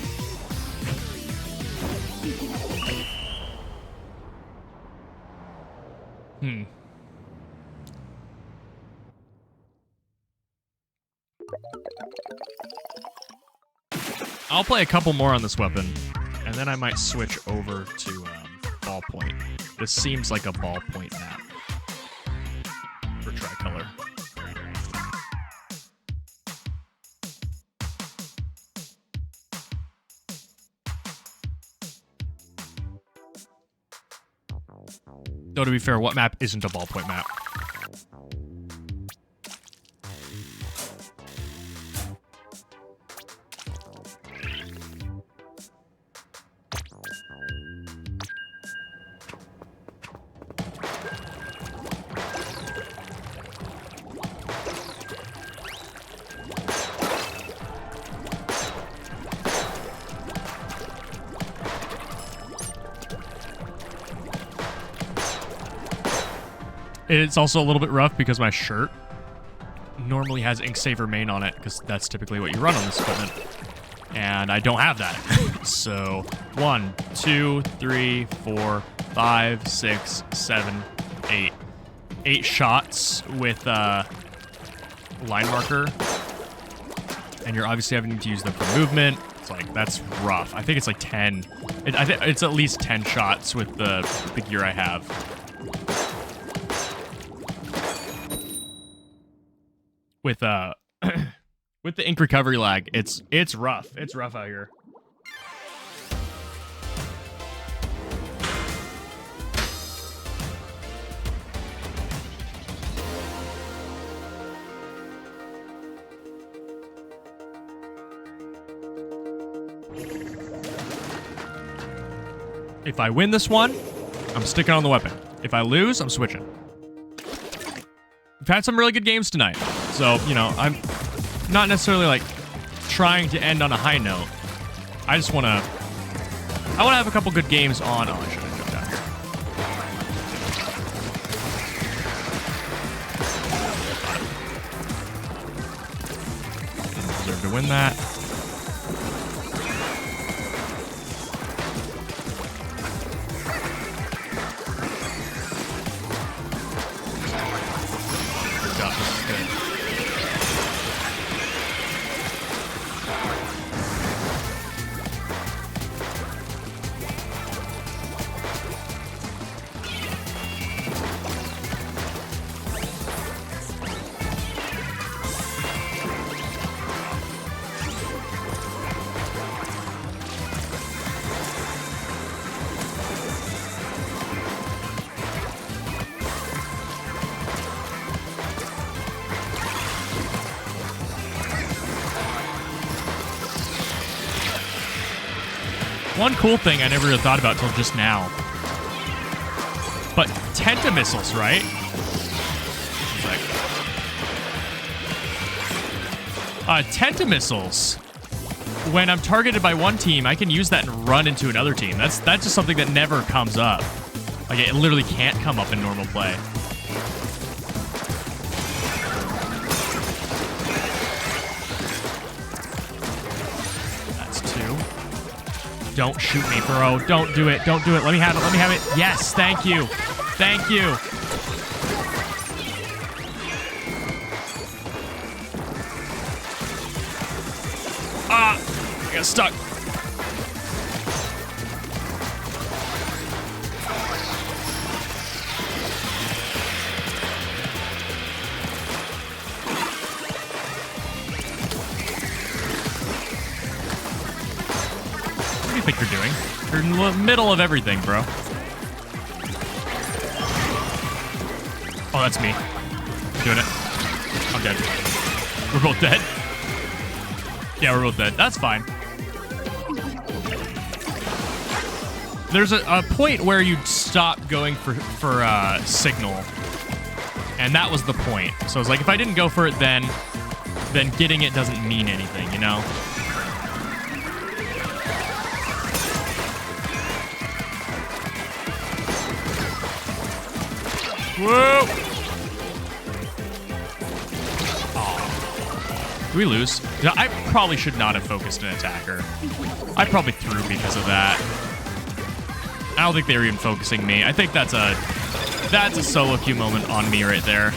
I'll play a couple more on this weapon, and then I might switch over to ballpoint. This seems like a ballpoint map for Tricolor. Though to be fair, what map isn't a ballpoint map? It's also a little bit rough because my shirt normally has Inksaver main on it because that's typically what you run on this equipment. And I don't have that. So 1, 2, 3, 4, 5, 6, 7, 8. 8 shots with line marker. And you're obviously having to use them for movement. It's like, that's rough. I think it's like 10. I think it's at least 10 shots with the gear I have. With with the ink recovery lag, it's rough. It's rough out here. If I win this one, I'm sticking on the weapon. If I lose, I'm switching. We've had some really good games tonight. So, you know, I'm not necessarily like trying to end on a high note. I just want to have a couple good games on. Oh, I should have jumped down here. Deserve to win that. One cool thing I never really thought about till just now. But Tentamissiles, right? Tentamissiles. When I'm targeted by one team, I can use that and run into another team. That's just something that never comes up. Like, it literally can't come up in normal play. That's 2. Don't shoot me, bro. Don't do it. Don't do it. Let me have it. Let me have it. Yes, thank you. Thank you. Ah, I got stuck. What do you think you're doing? You're in the middle of everything, bro. Oh, that's me. I'm doing it. I'm dead. We're both dead. Yeah, we're both dead. That's fine. There's a point where you stop going for signal, and that was the point. So it's like, if I didn't go for it then getting it doesn't mean anything, you know? Whoa! Oh. Do we lose? I probably should not have focused an attacker. I probably threw because of that. I don't think they were even focusing me. I think that's a solo queue moment on me right there.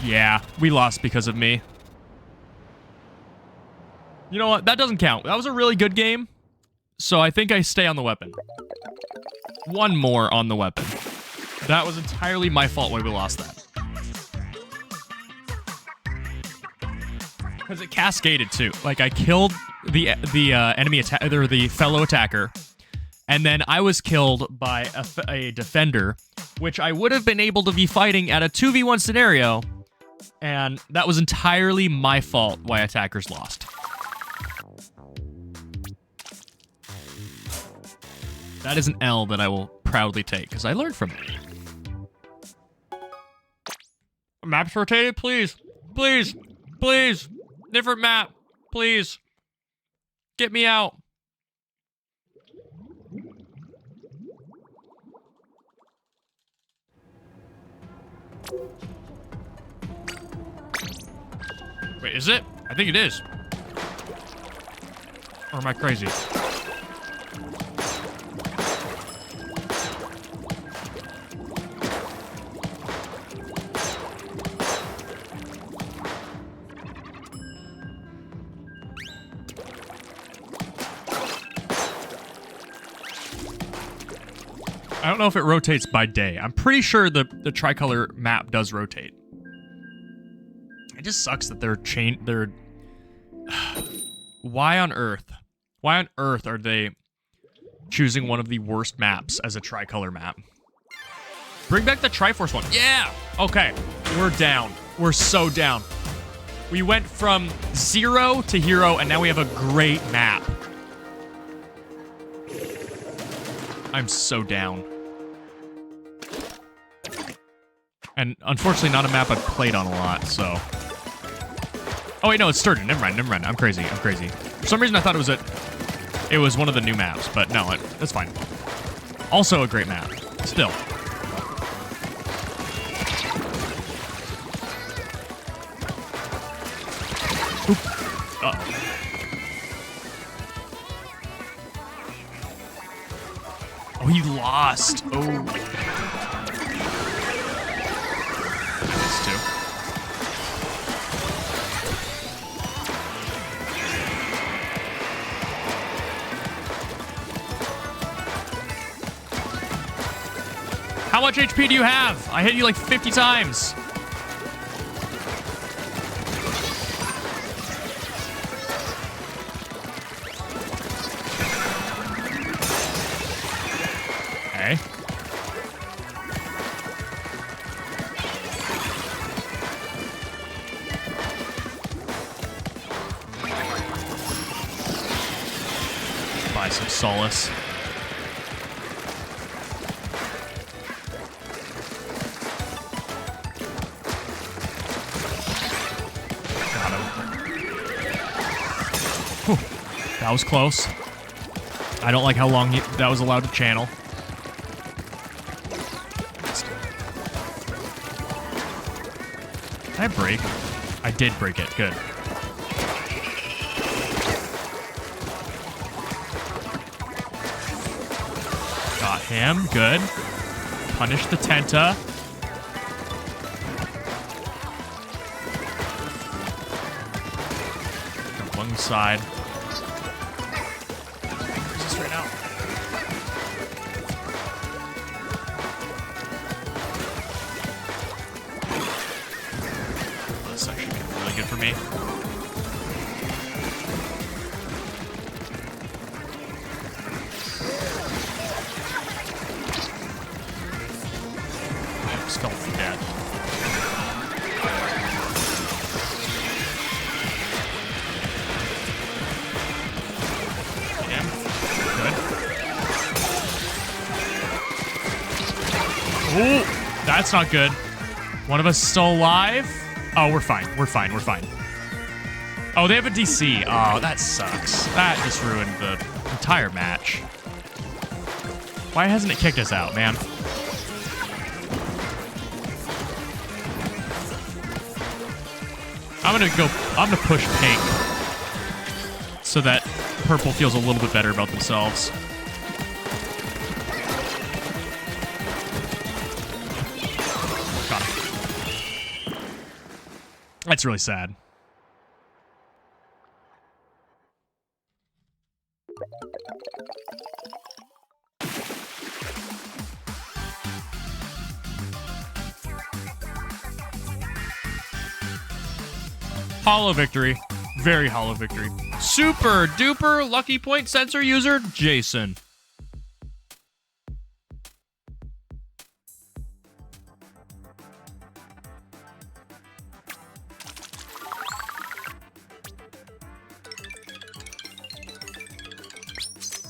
Yeah, we lost because of me. You know what? That doesn't count. That was a really good game. So I think I stay on the weapon. One more on the weapon. That was entirely my fault why we lost that. Because it cascaded too. Like, I killed the enemy or the fellow attacker, and then I was killed by a defender, which I would have been able to be fighting at a 2v1 scenario, and that was entirely my fault why attackers lost. That is an L that I will proudly take, because I learned from it. Maps rotated, please. Please. Please. Different map. Please. Get me out. Wait, is it? I think it is. Or am I crazy? I don't know if it rotates by day. I'm pretty sure the tricolor map does rotate. It just sucks that they're Why on earth? Why on earth are they choosing one of the worst maps as a tricolor map? Bring back the Triforce one. Yeah! Okay. We're down. We're so down. We went from 0 to hero, and now we have a great map. I'm so down. And unfortunately, not a map I've played on a lot, so. Oh wait, no, it's Sturgeon. Never mind. I'm crazy. For some reason, I thought it was one of the new maps, but no, that's fine. Also a great map. Still. Oop. Uh-oh. Oh, he lost. Oh. How much HP do you have? I hit you like 50 times. Okay. Buy some solace. That was close. I don't like how long that was allowed to channel. Did I break? I did break it. Good. Got him. Good. Punish the Tenta. Jump on the side. For me. Oh, skeleton dead. Yeah. Good. Ooh, that's not good. One of us still alive. Oh, we're fine. Oh, they have a DC. Oh, that sucks. That just ruined the entire match. Why hasn't it kicked us out, man? I'm gonna push pink so that purple feels a little bit better about themselves. Got it. That's really sad. Hollow victory. Very hollow victory. Super duper lucky point sensor user, Jason.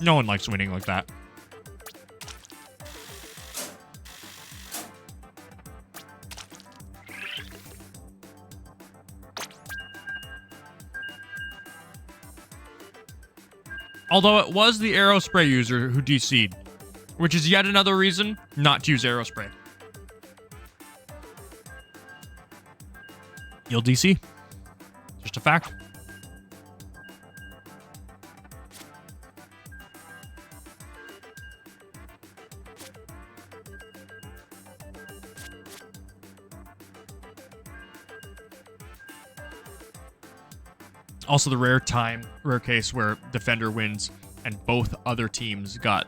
No one likes winning like that. Although it was the Aerospray user who DC'd, which is yet another reason not to use Aerospray. You'll DC. Just a fact. Also the rare case where Defender wins and both other teams got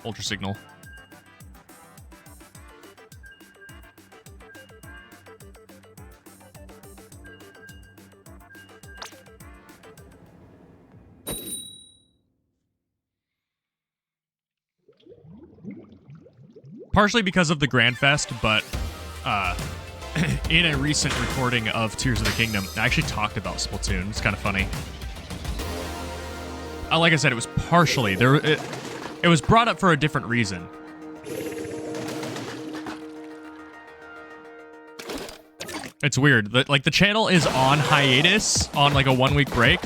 Ultra Signal. Partially because of the Grand Fest, but in a recent recording of Tears of the Kingdom, I actually talked about Splatoon. It's kind of funny. Like I said, it was partially there. It was brought up for a different reason. It's weird. Like the channel is on hiatus on like a 1-week break,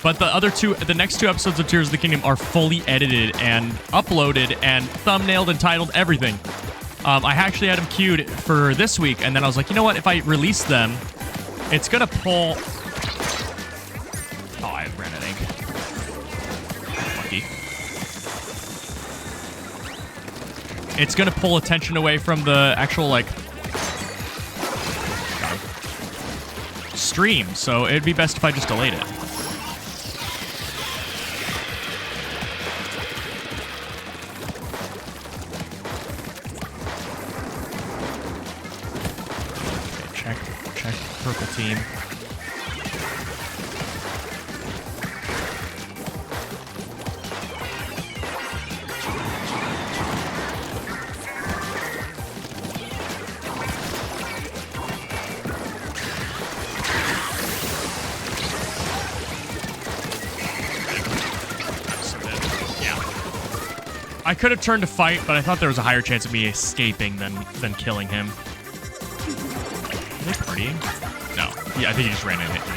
but the next two episodes of Tears of the Kingdom are fully edited and uploaded and thumbnailed and titled, everything. I actually had them queued for this week, and then I was like, you know what? If I release them, it's gonna pull. Oh, I ran an ink. Lucky. It's gonna pull attention away from the actual like stream, so it'd be best if I just delayed it. Check purple team. I could have turned to fight, but I thought there was a higher chance of me escaping than killing him. Are they partying? No. Yeah, I think he just ran in at me.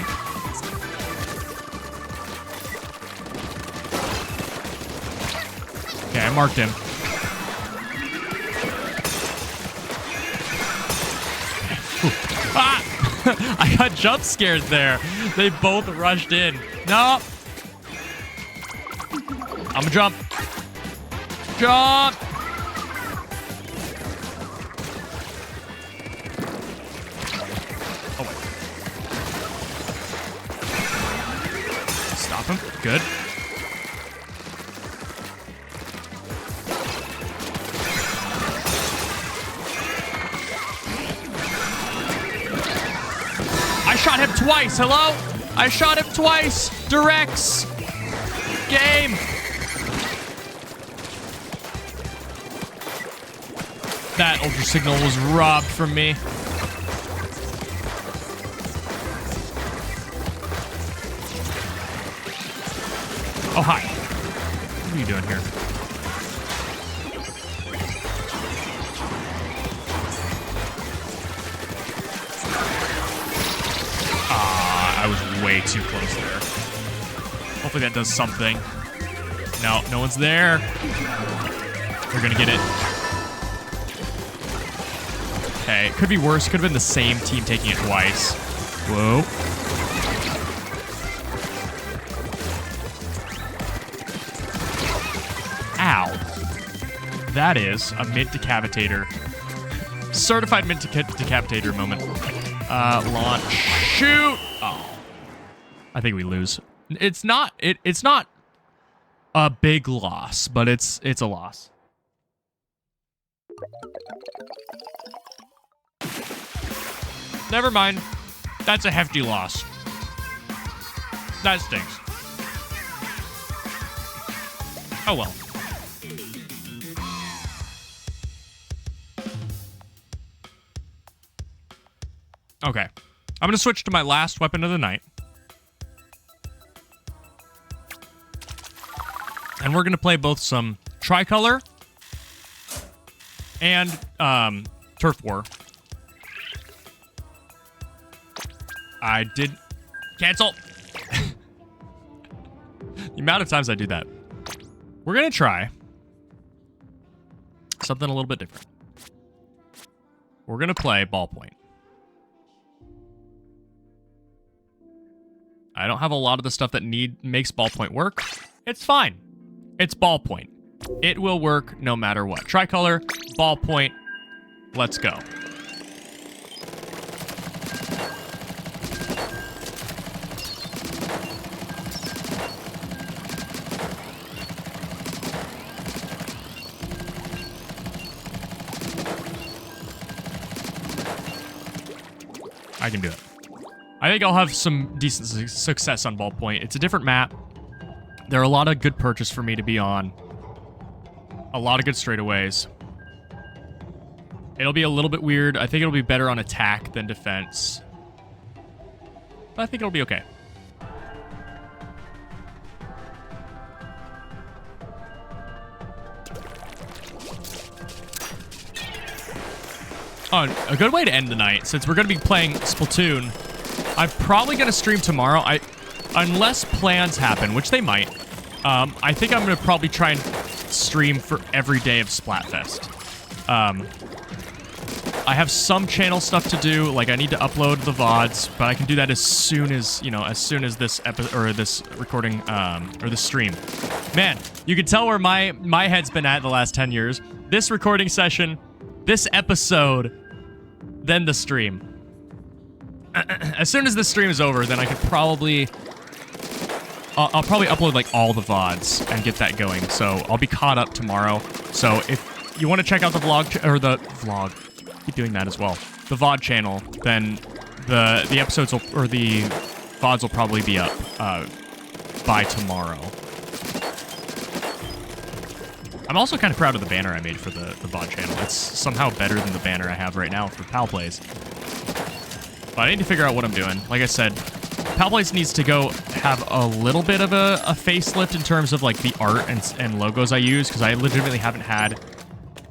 Okay, I marked him. Ah! I got jump scared there. They both rushed in. No. I'm gonna jump. Jump! Oh, wait. Stop him. Good. I shot him twice. Hello? I shot him twice. Directs. Game. That Ultra Signal was robbed from me. Oh, hi. What are you doing here? I was way too close there. Hopefully that does something. No, no one's there. We're gonna get it. Okay, it could be worse. Could have been the same team taking it twice. Whoa. Ow. That is a mint decapitator. Certified mint decapitator moment. Launch. Shoot! Oh. I think we lose. It's not a big loss, but it's a loss. Never mind. That's a hefty loss. That stinks. Oh well. Okay. I'm going to switch to my last weapon of the night. And we're going to play both some Tricolor and Turf War. I did cancel. The amount of times I do that. We're going to try something a little bit different. We're going to play Ballpoint. I don't have a lot of the stuff that makes ballpoint work. It's fine. It's ballpoint. It will work no matter what. Tricolor, ballpoint, let's go. I can do it. I think I'll have some decent success on ballpoint. It's a different map. There are a lot of good perches for me to be on. A lot of good straightaways. It'll be a little bit weird. I think it'll be better on attack than defense. But I think it'll be okay. Oh, a good way to end the night, since we're going to be playing Splatoon, I'm probably going to stream tomorrow. Unless plans happen, which they might, I think I'm going to probably try and stream for every day of Splatfest. I have some channel stuff to do, like I need to upload the VODs, but I can do that as soon as, this episode, or this recording, or this stream. Man, you can tell where my head's been at the last 10 years. This recording session, this episode, then the stream. As soon as this stream is over, then I could probably... I'll probably upload, like, all the VODs and get that going. So I'll be caught up tomorrow. So if you want to check out the vlog... or the vlog. Keep doing that as well. The VOD channel, then the episodes will... or the VODs will probably be up by tomorrow. I'm also kind of proud of the banner I made for the VOD channel. It's somehow better than the banner I have right now for Pal Plays. But I need to figure out what I'm doing. Like I said, Pal Plays needs to go have a little bit of a facelift in terms of like the art and logos I use, because I legitimately haven't had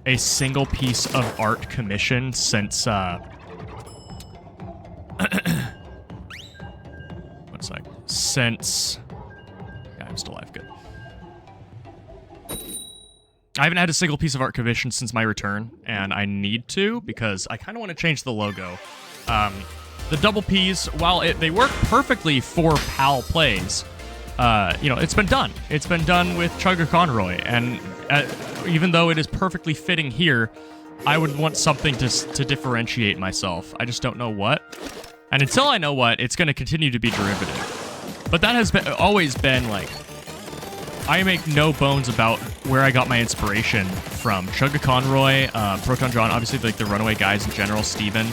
a single piece of art commissioned since one sec. Since yeah, I'm still alive. Good. I haven't had a single piece of art commissioned since my return, and I need to because I kind of want to change the logo. The double P's, while they work perfectly for Pal Plays, it's been done. It's been done with Chugga Conroy, and even though it is perfectly fitting here, I would want something to differentiate myself. I just don't know what. And until I know what, it's going to continue to be derivative. But that has always been, like... I make no bones about where I got my inspiration from. Chugga Conroy, Proton John, obviously like the Runaway guys in general, Steven,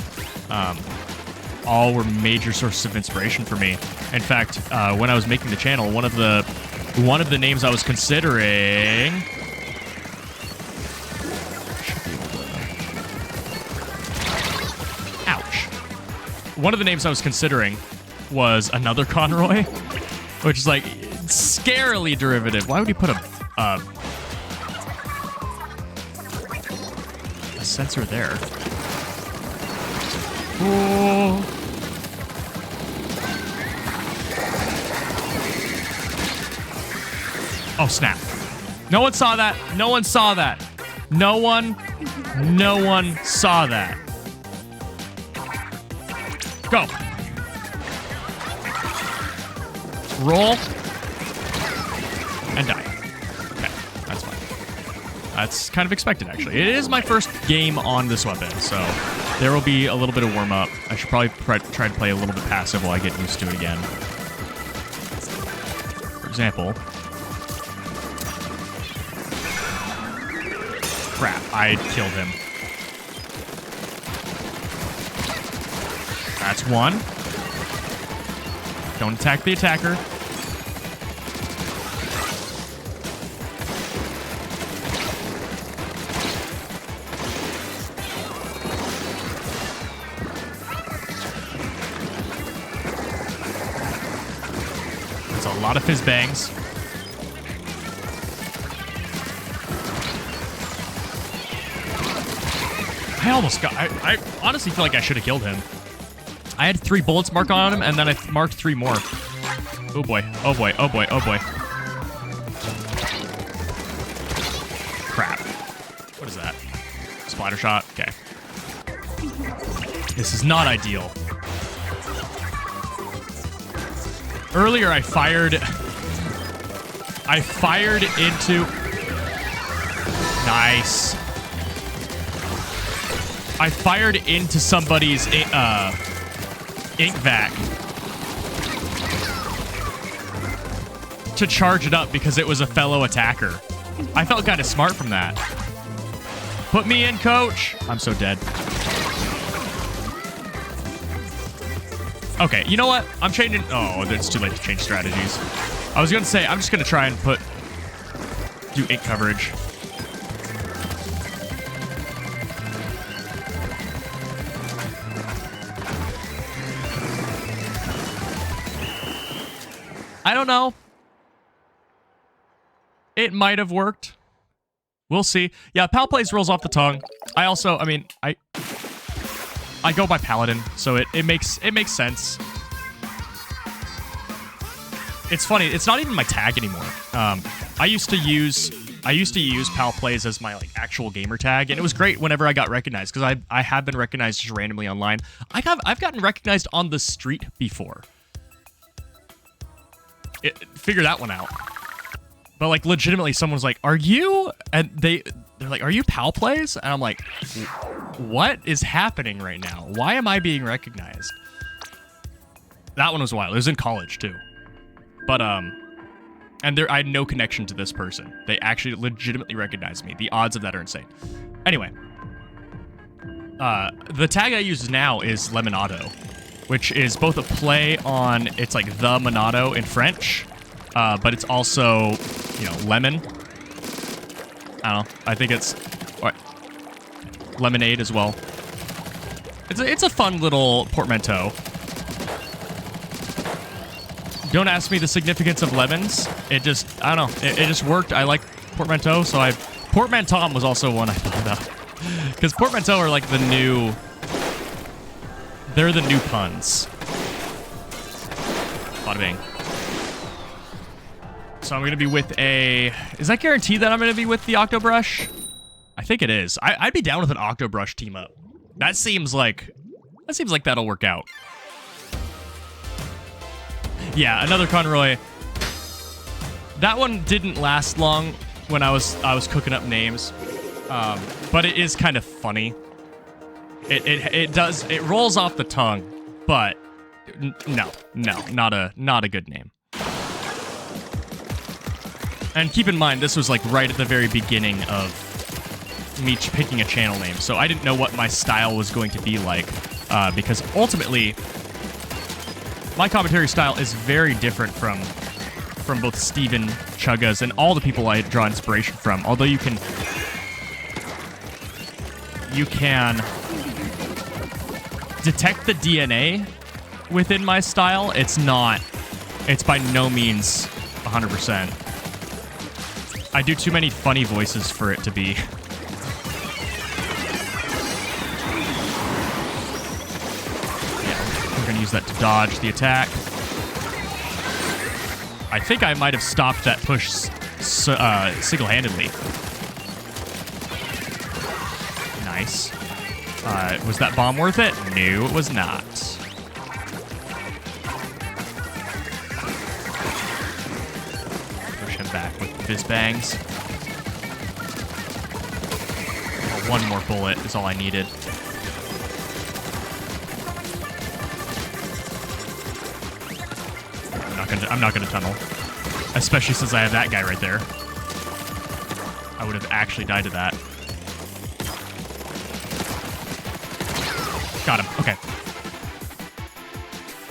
all were major sources of inspiration for me. In fact, when I was making the channel, one of the names I was considering... Ouch. One of the names I was considering was Another Conroy, which is like scarily derivative. Why would he put a sensor there? Oh. Oh, snap. No one saw that. No one saw that. No one saw that. Go. Roll. And die. Okay, that's fine. That's kind of expected, actually. It is my first game on this weapon, so there will be a little bit of warm-up. I should probably try to play a little bit passive while I get used to it again. For example... Crap, I killed him. That's one. Don't attack the attacker. That's a lot of fizz bangs. I almost got... I honestly feel like I should have killed him. I had 3 bullets marked on him, and then I marked 3 more. Oh boy. Oh boy. Oh boy. Oh boy. Crap. What is that? Splatter shot? Okay. This is not ideal. Earlier, I fired into... Nice. I fired into somebody's ink vac to charge it up because it was a fellow attacker. I felt kind of smart from that. Put me in, coach. I'm so dead. Okay, you know what? I'm changing... Oh, it's too late to change strategies. I was going to say, I'm just going to try and do ink coverage. I don't know. It might have worked. We'll see. Yeah, Pal Plays rolls off the tongue. I also, I mean, I go by Paladin, so it makes sense. It's funny. It's not even my tag anymore. I used to use Pal Plays as my like actual gamer tag, and it was great whenever I got recognized because I have been recognized just randomly online. I've gotten recognized on the street before. Figure that one out. But like legitimately, someone's like, "Are you?" And they're like, "Are you Pal Plays?" And I'm like, "What is happening right now? Why am I being recognized?" That one was wild. It was in college too. But and I had no connection to this person. They actually legitimately recognized me. The odds of that are insane. Anyway, the tag I use now is Lemonado, which is both a play on, it's like the Monado in French, but it's also, you know, lemon. I don't know. I think it's what, lemonade as well. It's a fun little portmanteau. Don't ask me the significance of lemons. It just, I don't know. It just worked. I like portmanteau, so Portmanteau was also one I thought about. Because portmanteau are like the new... They're the new puns. Bada bing. So I'm going to be with a... Is that guaranteed that I'm going to be with the Octobrush? I think it is. I'd be down with an Octobrush team up. That seems like that'll work out. Yeah, another Conroy. That one didn't last long when I was cooking up names, but it is kind of funny. It rolls off the tongue, but no, not a good name. And keep in mind, this was like right at the very beginning of me picking a channel name, so I didn't know what my style was going to be like, because ultimately, my commentary style is very different from both Steven, Chuggas, and all the people I draw inspiration from. Although you can detect the DNA within my style. It's by no means 100%. I do too many funny voices for it to be. Yeah, we're gonna use that to dodge the attack. I think I might have stopped that push single-handedly. Nice. Was that bomb worth it? No, it was not. Push him back with fizz bangs. Oh, one more bullet is all I needed. I'm not gonna tunnel. Especially since I have that guy right there. I would have actually died to that. Got him. Okay.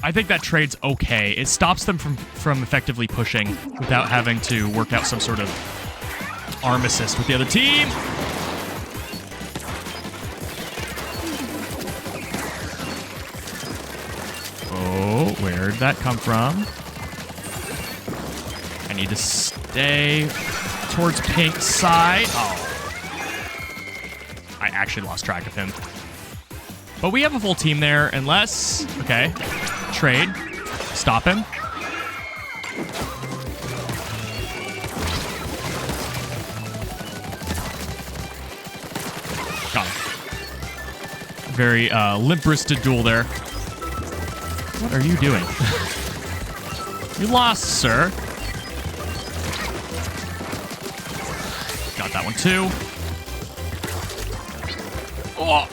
I think that trade's okay. It stops them from effectively pushing without having to work out some sort of arm assist with the other team. Oh, where'd that come from? I need to stay towards Pink's side. Oh. I actually lost track of him. But we have a full team there, unless... Okay. Trade. Stop him. Got him. Very limp-wristed duel there. What are you doing? You lost, sir. Got that one too. Oh.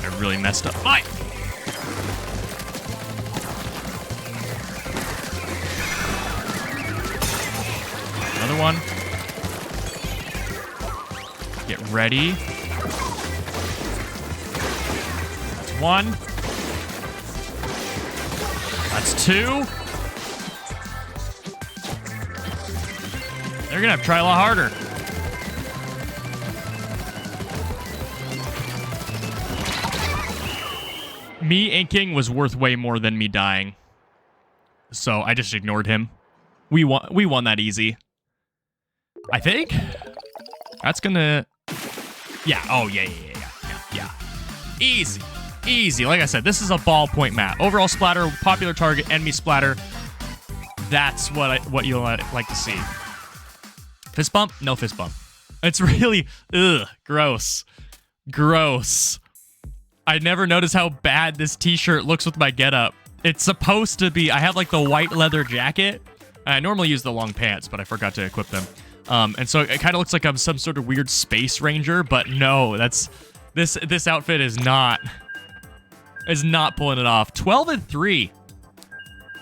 I really messed up. Bye. Another one. Get ready. That's one. That's two. They're gonna have to try a lot harder. Me inking was worth way more than me dying. So I just ignored him. We won that easy. I think. That's gonna... Yeah. Oh, yeah. Easy. Easy. Like I said, this is a ballpoint map. Overall splatter, popular target, enemy splatter. That's what you'll like to see. Fist bump? No fist bump. It's really... Ugh. Gross. Gross. I never noticed how bad this t-shirt looks with my getup. It's supposed to be... I have like the white leather jacket. I normally use the long pants, but I forgot to equip them. And so it kind of looks like I'm some sort of weird space ranger, but no, that's... This outfit is not pulling it off. 12-3.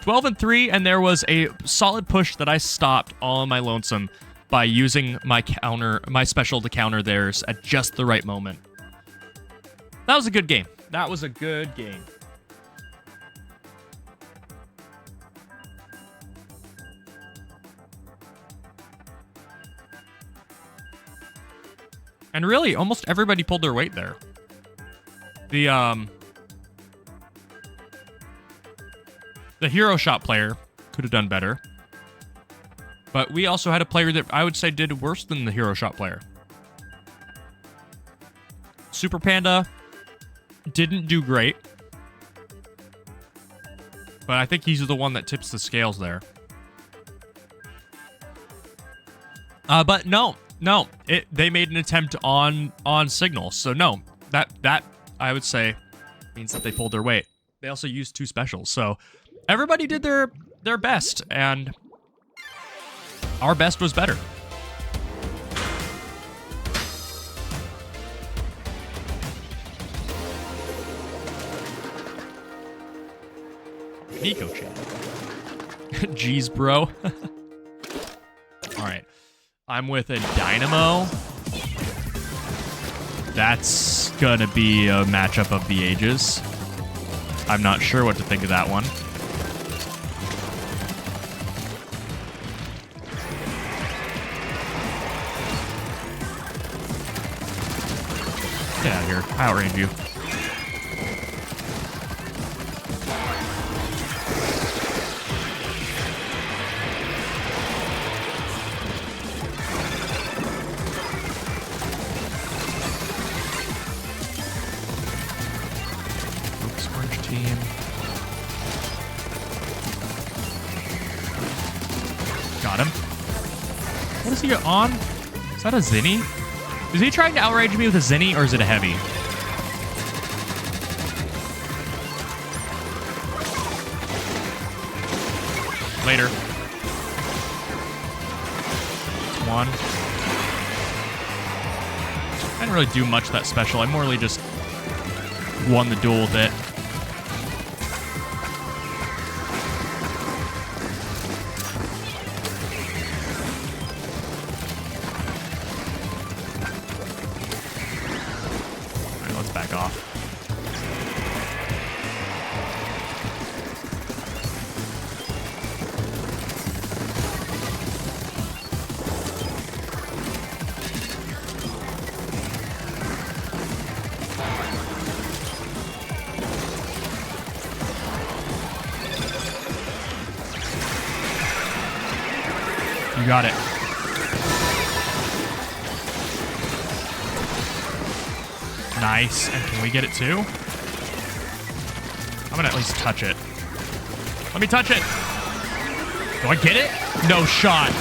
12-3, and there was a solid push that I stopped all on my lonesome by using my special to counter theirs at just the right moment. That was a good game. That was a good game. And really, almost everybody pulled their weight there. The hero shot player could have done better. But we also had a player that I would say did worse than the hero shot player. Super Panda didn't do great. But I think he's the one that tips the scales there. But no, they made an attempt on Signal. So no, that I would say means that they pulled their weight. They also used 2 specials. So everybody did their best, and our best was better. Nico chat. Jeez, bro. All right. I'm with a Dynamo. That's gonna be a matchup of the ages. I'm not sure what to think of that one. Get out of here. I outrange you. Got him. What is he on? Is that a Zinni? Is he trying to outrage me with a Zinni, or is it a heavy? Later. One. I didn't really do much that special. I more really just won the duel with it. You got it. Nice. And can we get it too? I'm gonna at least touch it. Let me touch it. Do I get it? No shot.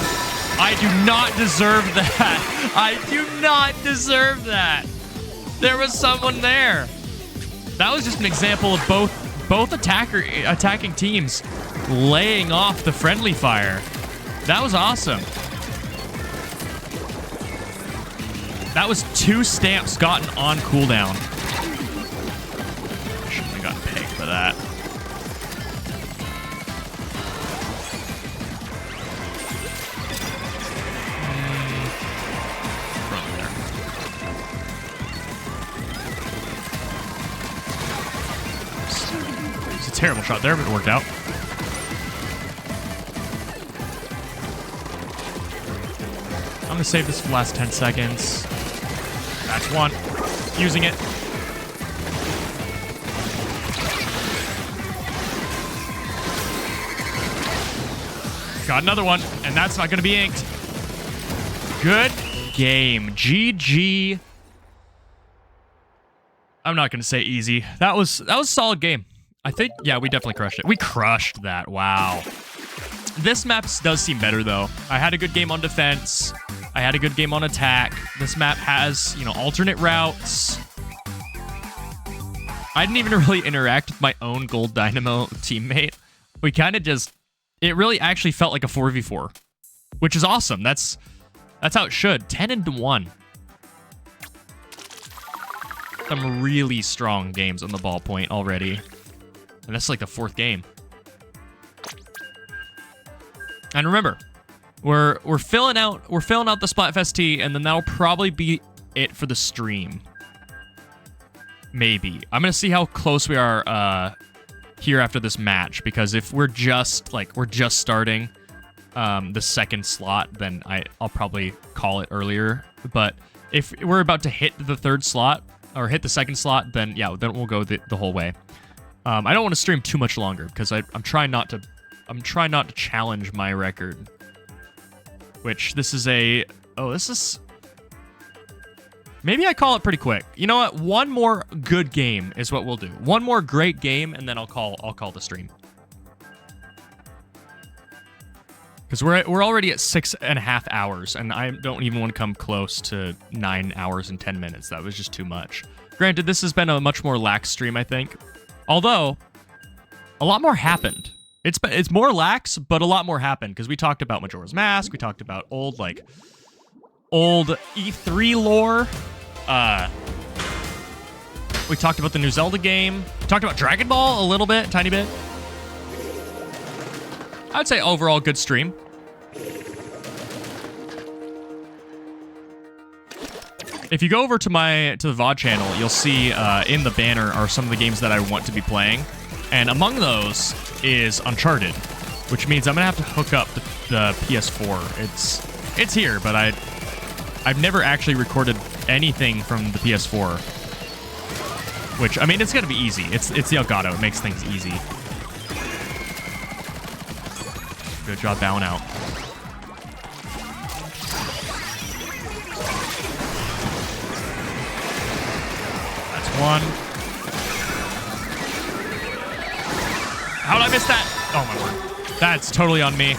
I do not deserve that. I do not deserve that. There was someone there. That was just an example of both attacking teams laying off the friendly fire. That was awesome. That was 2 stamps gotten on cooldown. Shouldn't have gotten pegged for that. It's a terrible shot there, but it worked out. I'm gonna save this for the last 10 seconds. That's one. Using it. Got another one, and that's not gonna be inked. Good game. GG. I'm not gonna say easy. That was a solid game. I think, yeah, we definitely crushed it. We crushed that. Wow. This map does seem better, though. I had a good game on defense. I had a good game on attack. This map has, you know, alternate routes. I didn't even really interact with my own Gold Dynamo teammate. We kind of just... It really actually felt like a 4v4, which is awesome. That's how it should. 10-1. Some really strong games on the ballpoint already. And that's like the 4th game. And remember, we're filling out the Splatfest tee, and then that'll probably be it for the stream. Maybe. I'm gonna see how close we are here after this match, because if we're just starting the 2nd slot, then I'll probably call it earlier. But if we're about to hit the 3rd slot or hit the 2nd slot, then yeah, then we'll go the whole way. I don't want to stream too much longer because I'm trying not to challenge my record. Which this is maybe I call it pretty quick. You know what? One more good game is what we'll do. One more great game, and then I'll call the stream. Because we're already at 6.5 hours, and I don't even want to come close to 9 hours and 10 minutes. That was just too much. Granted, this has been a much more lax stream, I think. Although, a lot more happened. It's more lax, but a lot more happened, because we talked about Majora's Mask, we talked about old E3 lore, we talked about the new Zelda game, we talked about Dragon Ball a little bit, tiny bit. I'd say overall good stream. If you go over to the VOD channel, you'll see in the banner are some of the games that I want to be playing. And among those is Uncharted, which means I'm gonna have to hook up the PS4. It's here, but I've never actually recorded anything from the PS4. Which, I mean, it's gonna be easy. It's the Elgato. It makes things easy. Good job bowing out. That's one. How did I miss that? Oh my word. That's totally on me.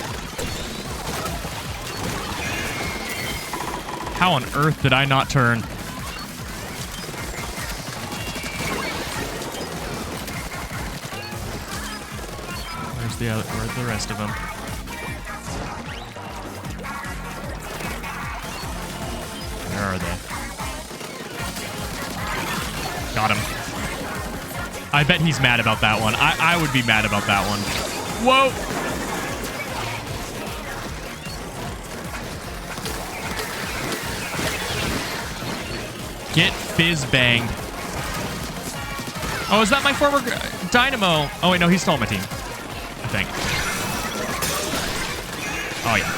How on earth did I not turn? Where's the rest of them? Where are they? Got him. I bet he's mad about that one. I would be mad about that one. Whoa! Get fizz banged. Oh, is that my former Dynamo? Oh, wait, no, he's still on my team. I think. Oh, yeah.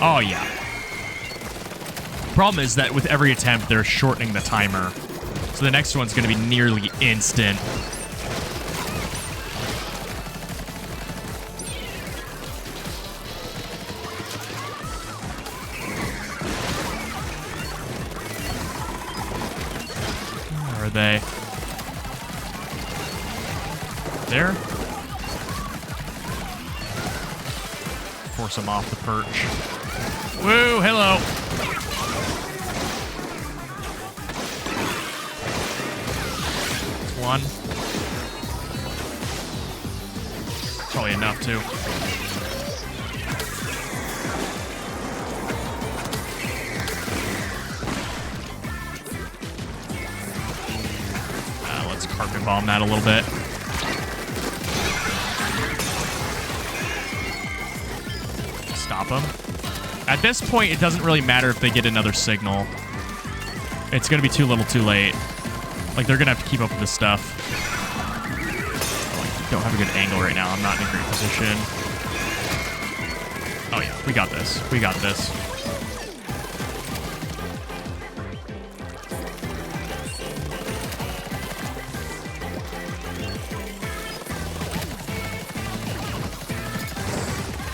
Oh, yeah. Problem is that with every attempt, they're shortening the timer. So the next one's going to be nearly instant. Where are they? There? Force them off the perch. Woo, hello. One. Probably enough, too. Let's carpet bomb that a little bit. Stop him. At this point, it doesn't really matter if they get another signal. It's going to be too little too late. Like, they're going to have to keep up with this stuff. Oh, I don't have a good angle right now. I'm not in a great position. Oh, yeah. We got this. We got this.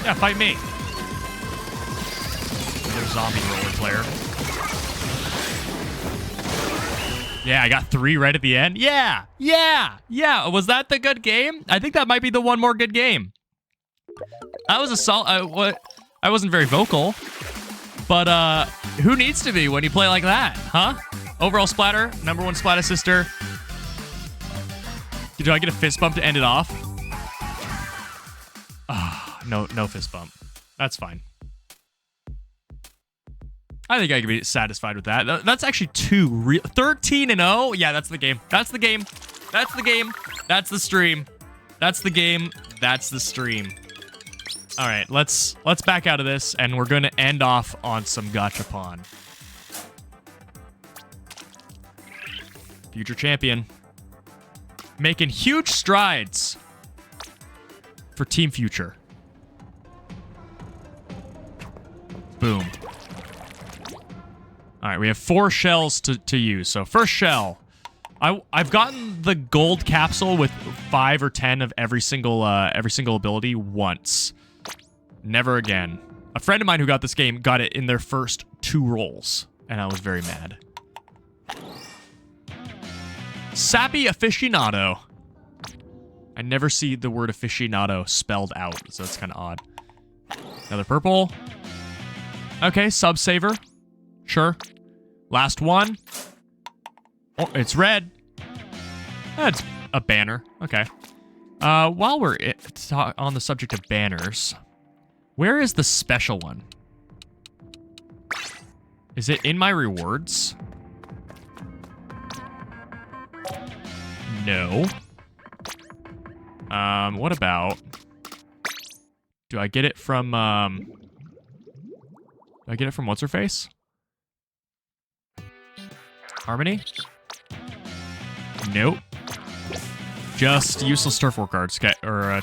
Yeah, fight me. Another zombie roller player. Yeah, I got 3 right at the end. Yeah. Was that the good game? I think that might be the one more good game. That was a solid. I wasn't very vocal, but who needs to be when you play like that, huh? Overall splatter, #1 splat assister. Do I get a fist bump to end it off? No fist bump. That's fine. I think I can be satisfied with that. That's actually 13-0. Yeah, that's the game. That's the game. That's the game. That's the stream. That's the game. That's the stream. All right, let's back out of this, and we're going to end off on some gachapon. Future champion. Making huge strides for Team Future. Boom. All right, we have 4 shells to use. So first shell. I've gotten the gold capsule with 5 or 10 of every single ability once. Never again. A friend of mine who got this game got it in their first 2 rolls, and I was very mad. Sappy aficionado. I never see the word aficionado spelled out, so it's kind of odd. Another purple. Okay, sub saver. Sure. Last one. Oh, it's red. That's a banner. Okay. While we're on the subject of banners, where is the special one? Is it in my rewards? No. What about... Do I get it from, Do I get it from What's-Her-Face? Harmony? Nope. Just useless turf war cards. Okay, or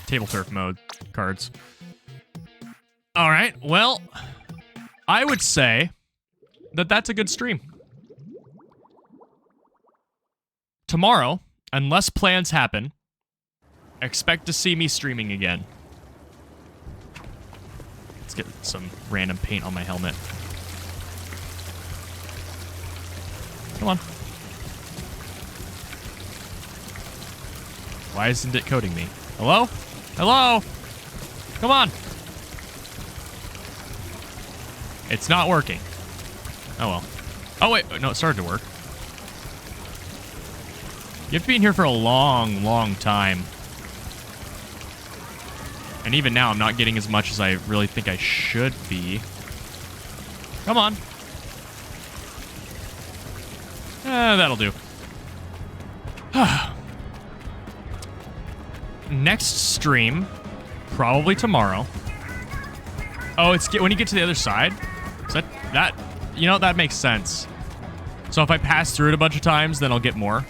table turf mode cards. Alright, well, I would say that that's a good stream. Tomorrow, unless plans happen, expect to see me streaming again. Let's get some random paint on my helmet. Come on. Why isn't it coding me? Hello? Hello? Come on. It's not working. Oh well. Oh wait, no, it started to work. You have to be in here for a long, long time. And even now, I'm not getting as much as I really think I should be. Come on. That'll do. Next stream, probably tomorrow. Oh, it's when you get to the other side. So that you know, that makes sense. So if I pass through it a bunch of times, then I'll get more.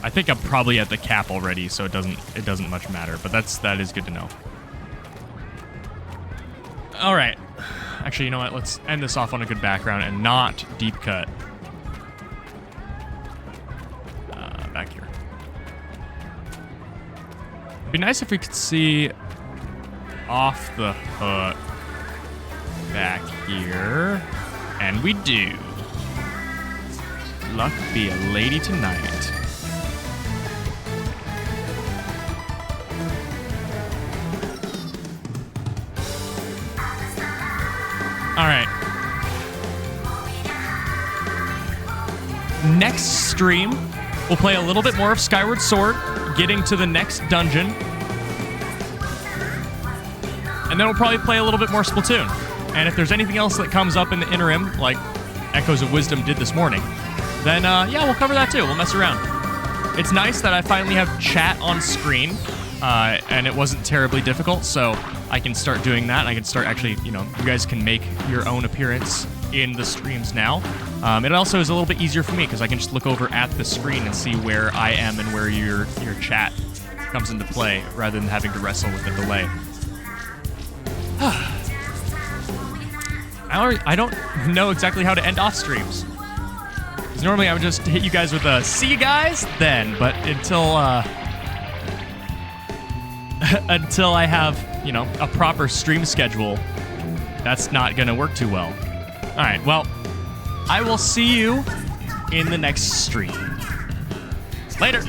I think I'm probably at the cap already, so it doesn't much matter. But that is good to know. All right. Actually, you know what? Let's end this off on a good background and not deep cut. Back here. It'd be nice if we could see off the hook back here. And we do. Luck be a lady tonight. All right. next stream, we'll play a little bit more of Skyward Sword, getting to the next dungeon. And then we'll probably play a little bit more Splatoon. And if there's anything else that comes up in the interim, like Echoes of Wisdom did this morning, then yeah, we'll cover that too. We'll mess around. It's nice that I finally have chat on screen, and it wasn't terribly difficult, so I can start doing that. I can start actually, you guys can make your own appearance in the streams now. It also is a little bit easier for me because I can just look over at the screen and see where I am and where your chat comes into play rather than having to wrestle with the delay. I don't know exactly how to end off streams. Because normally I would just hit you guys with a "see you guys" then, but until until I have, a proper stream schedule, that's not gonna work too well. All right, well, I will see you in the next stream. Later.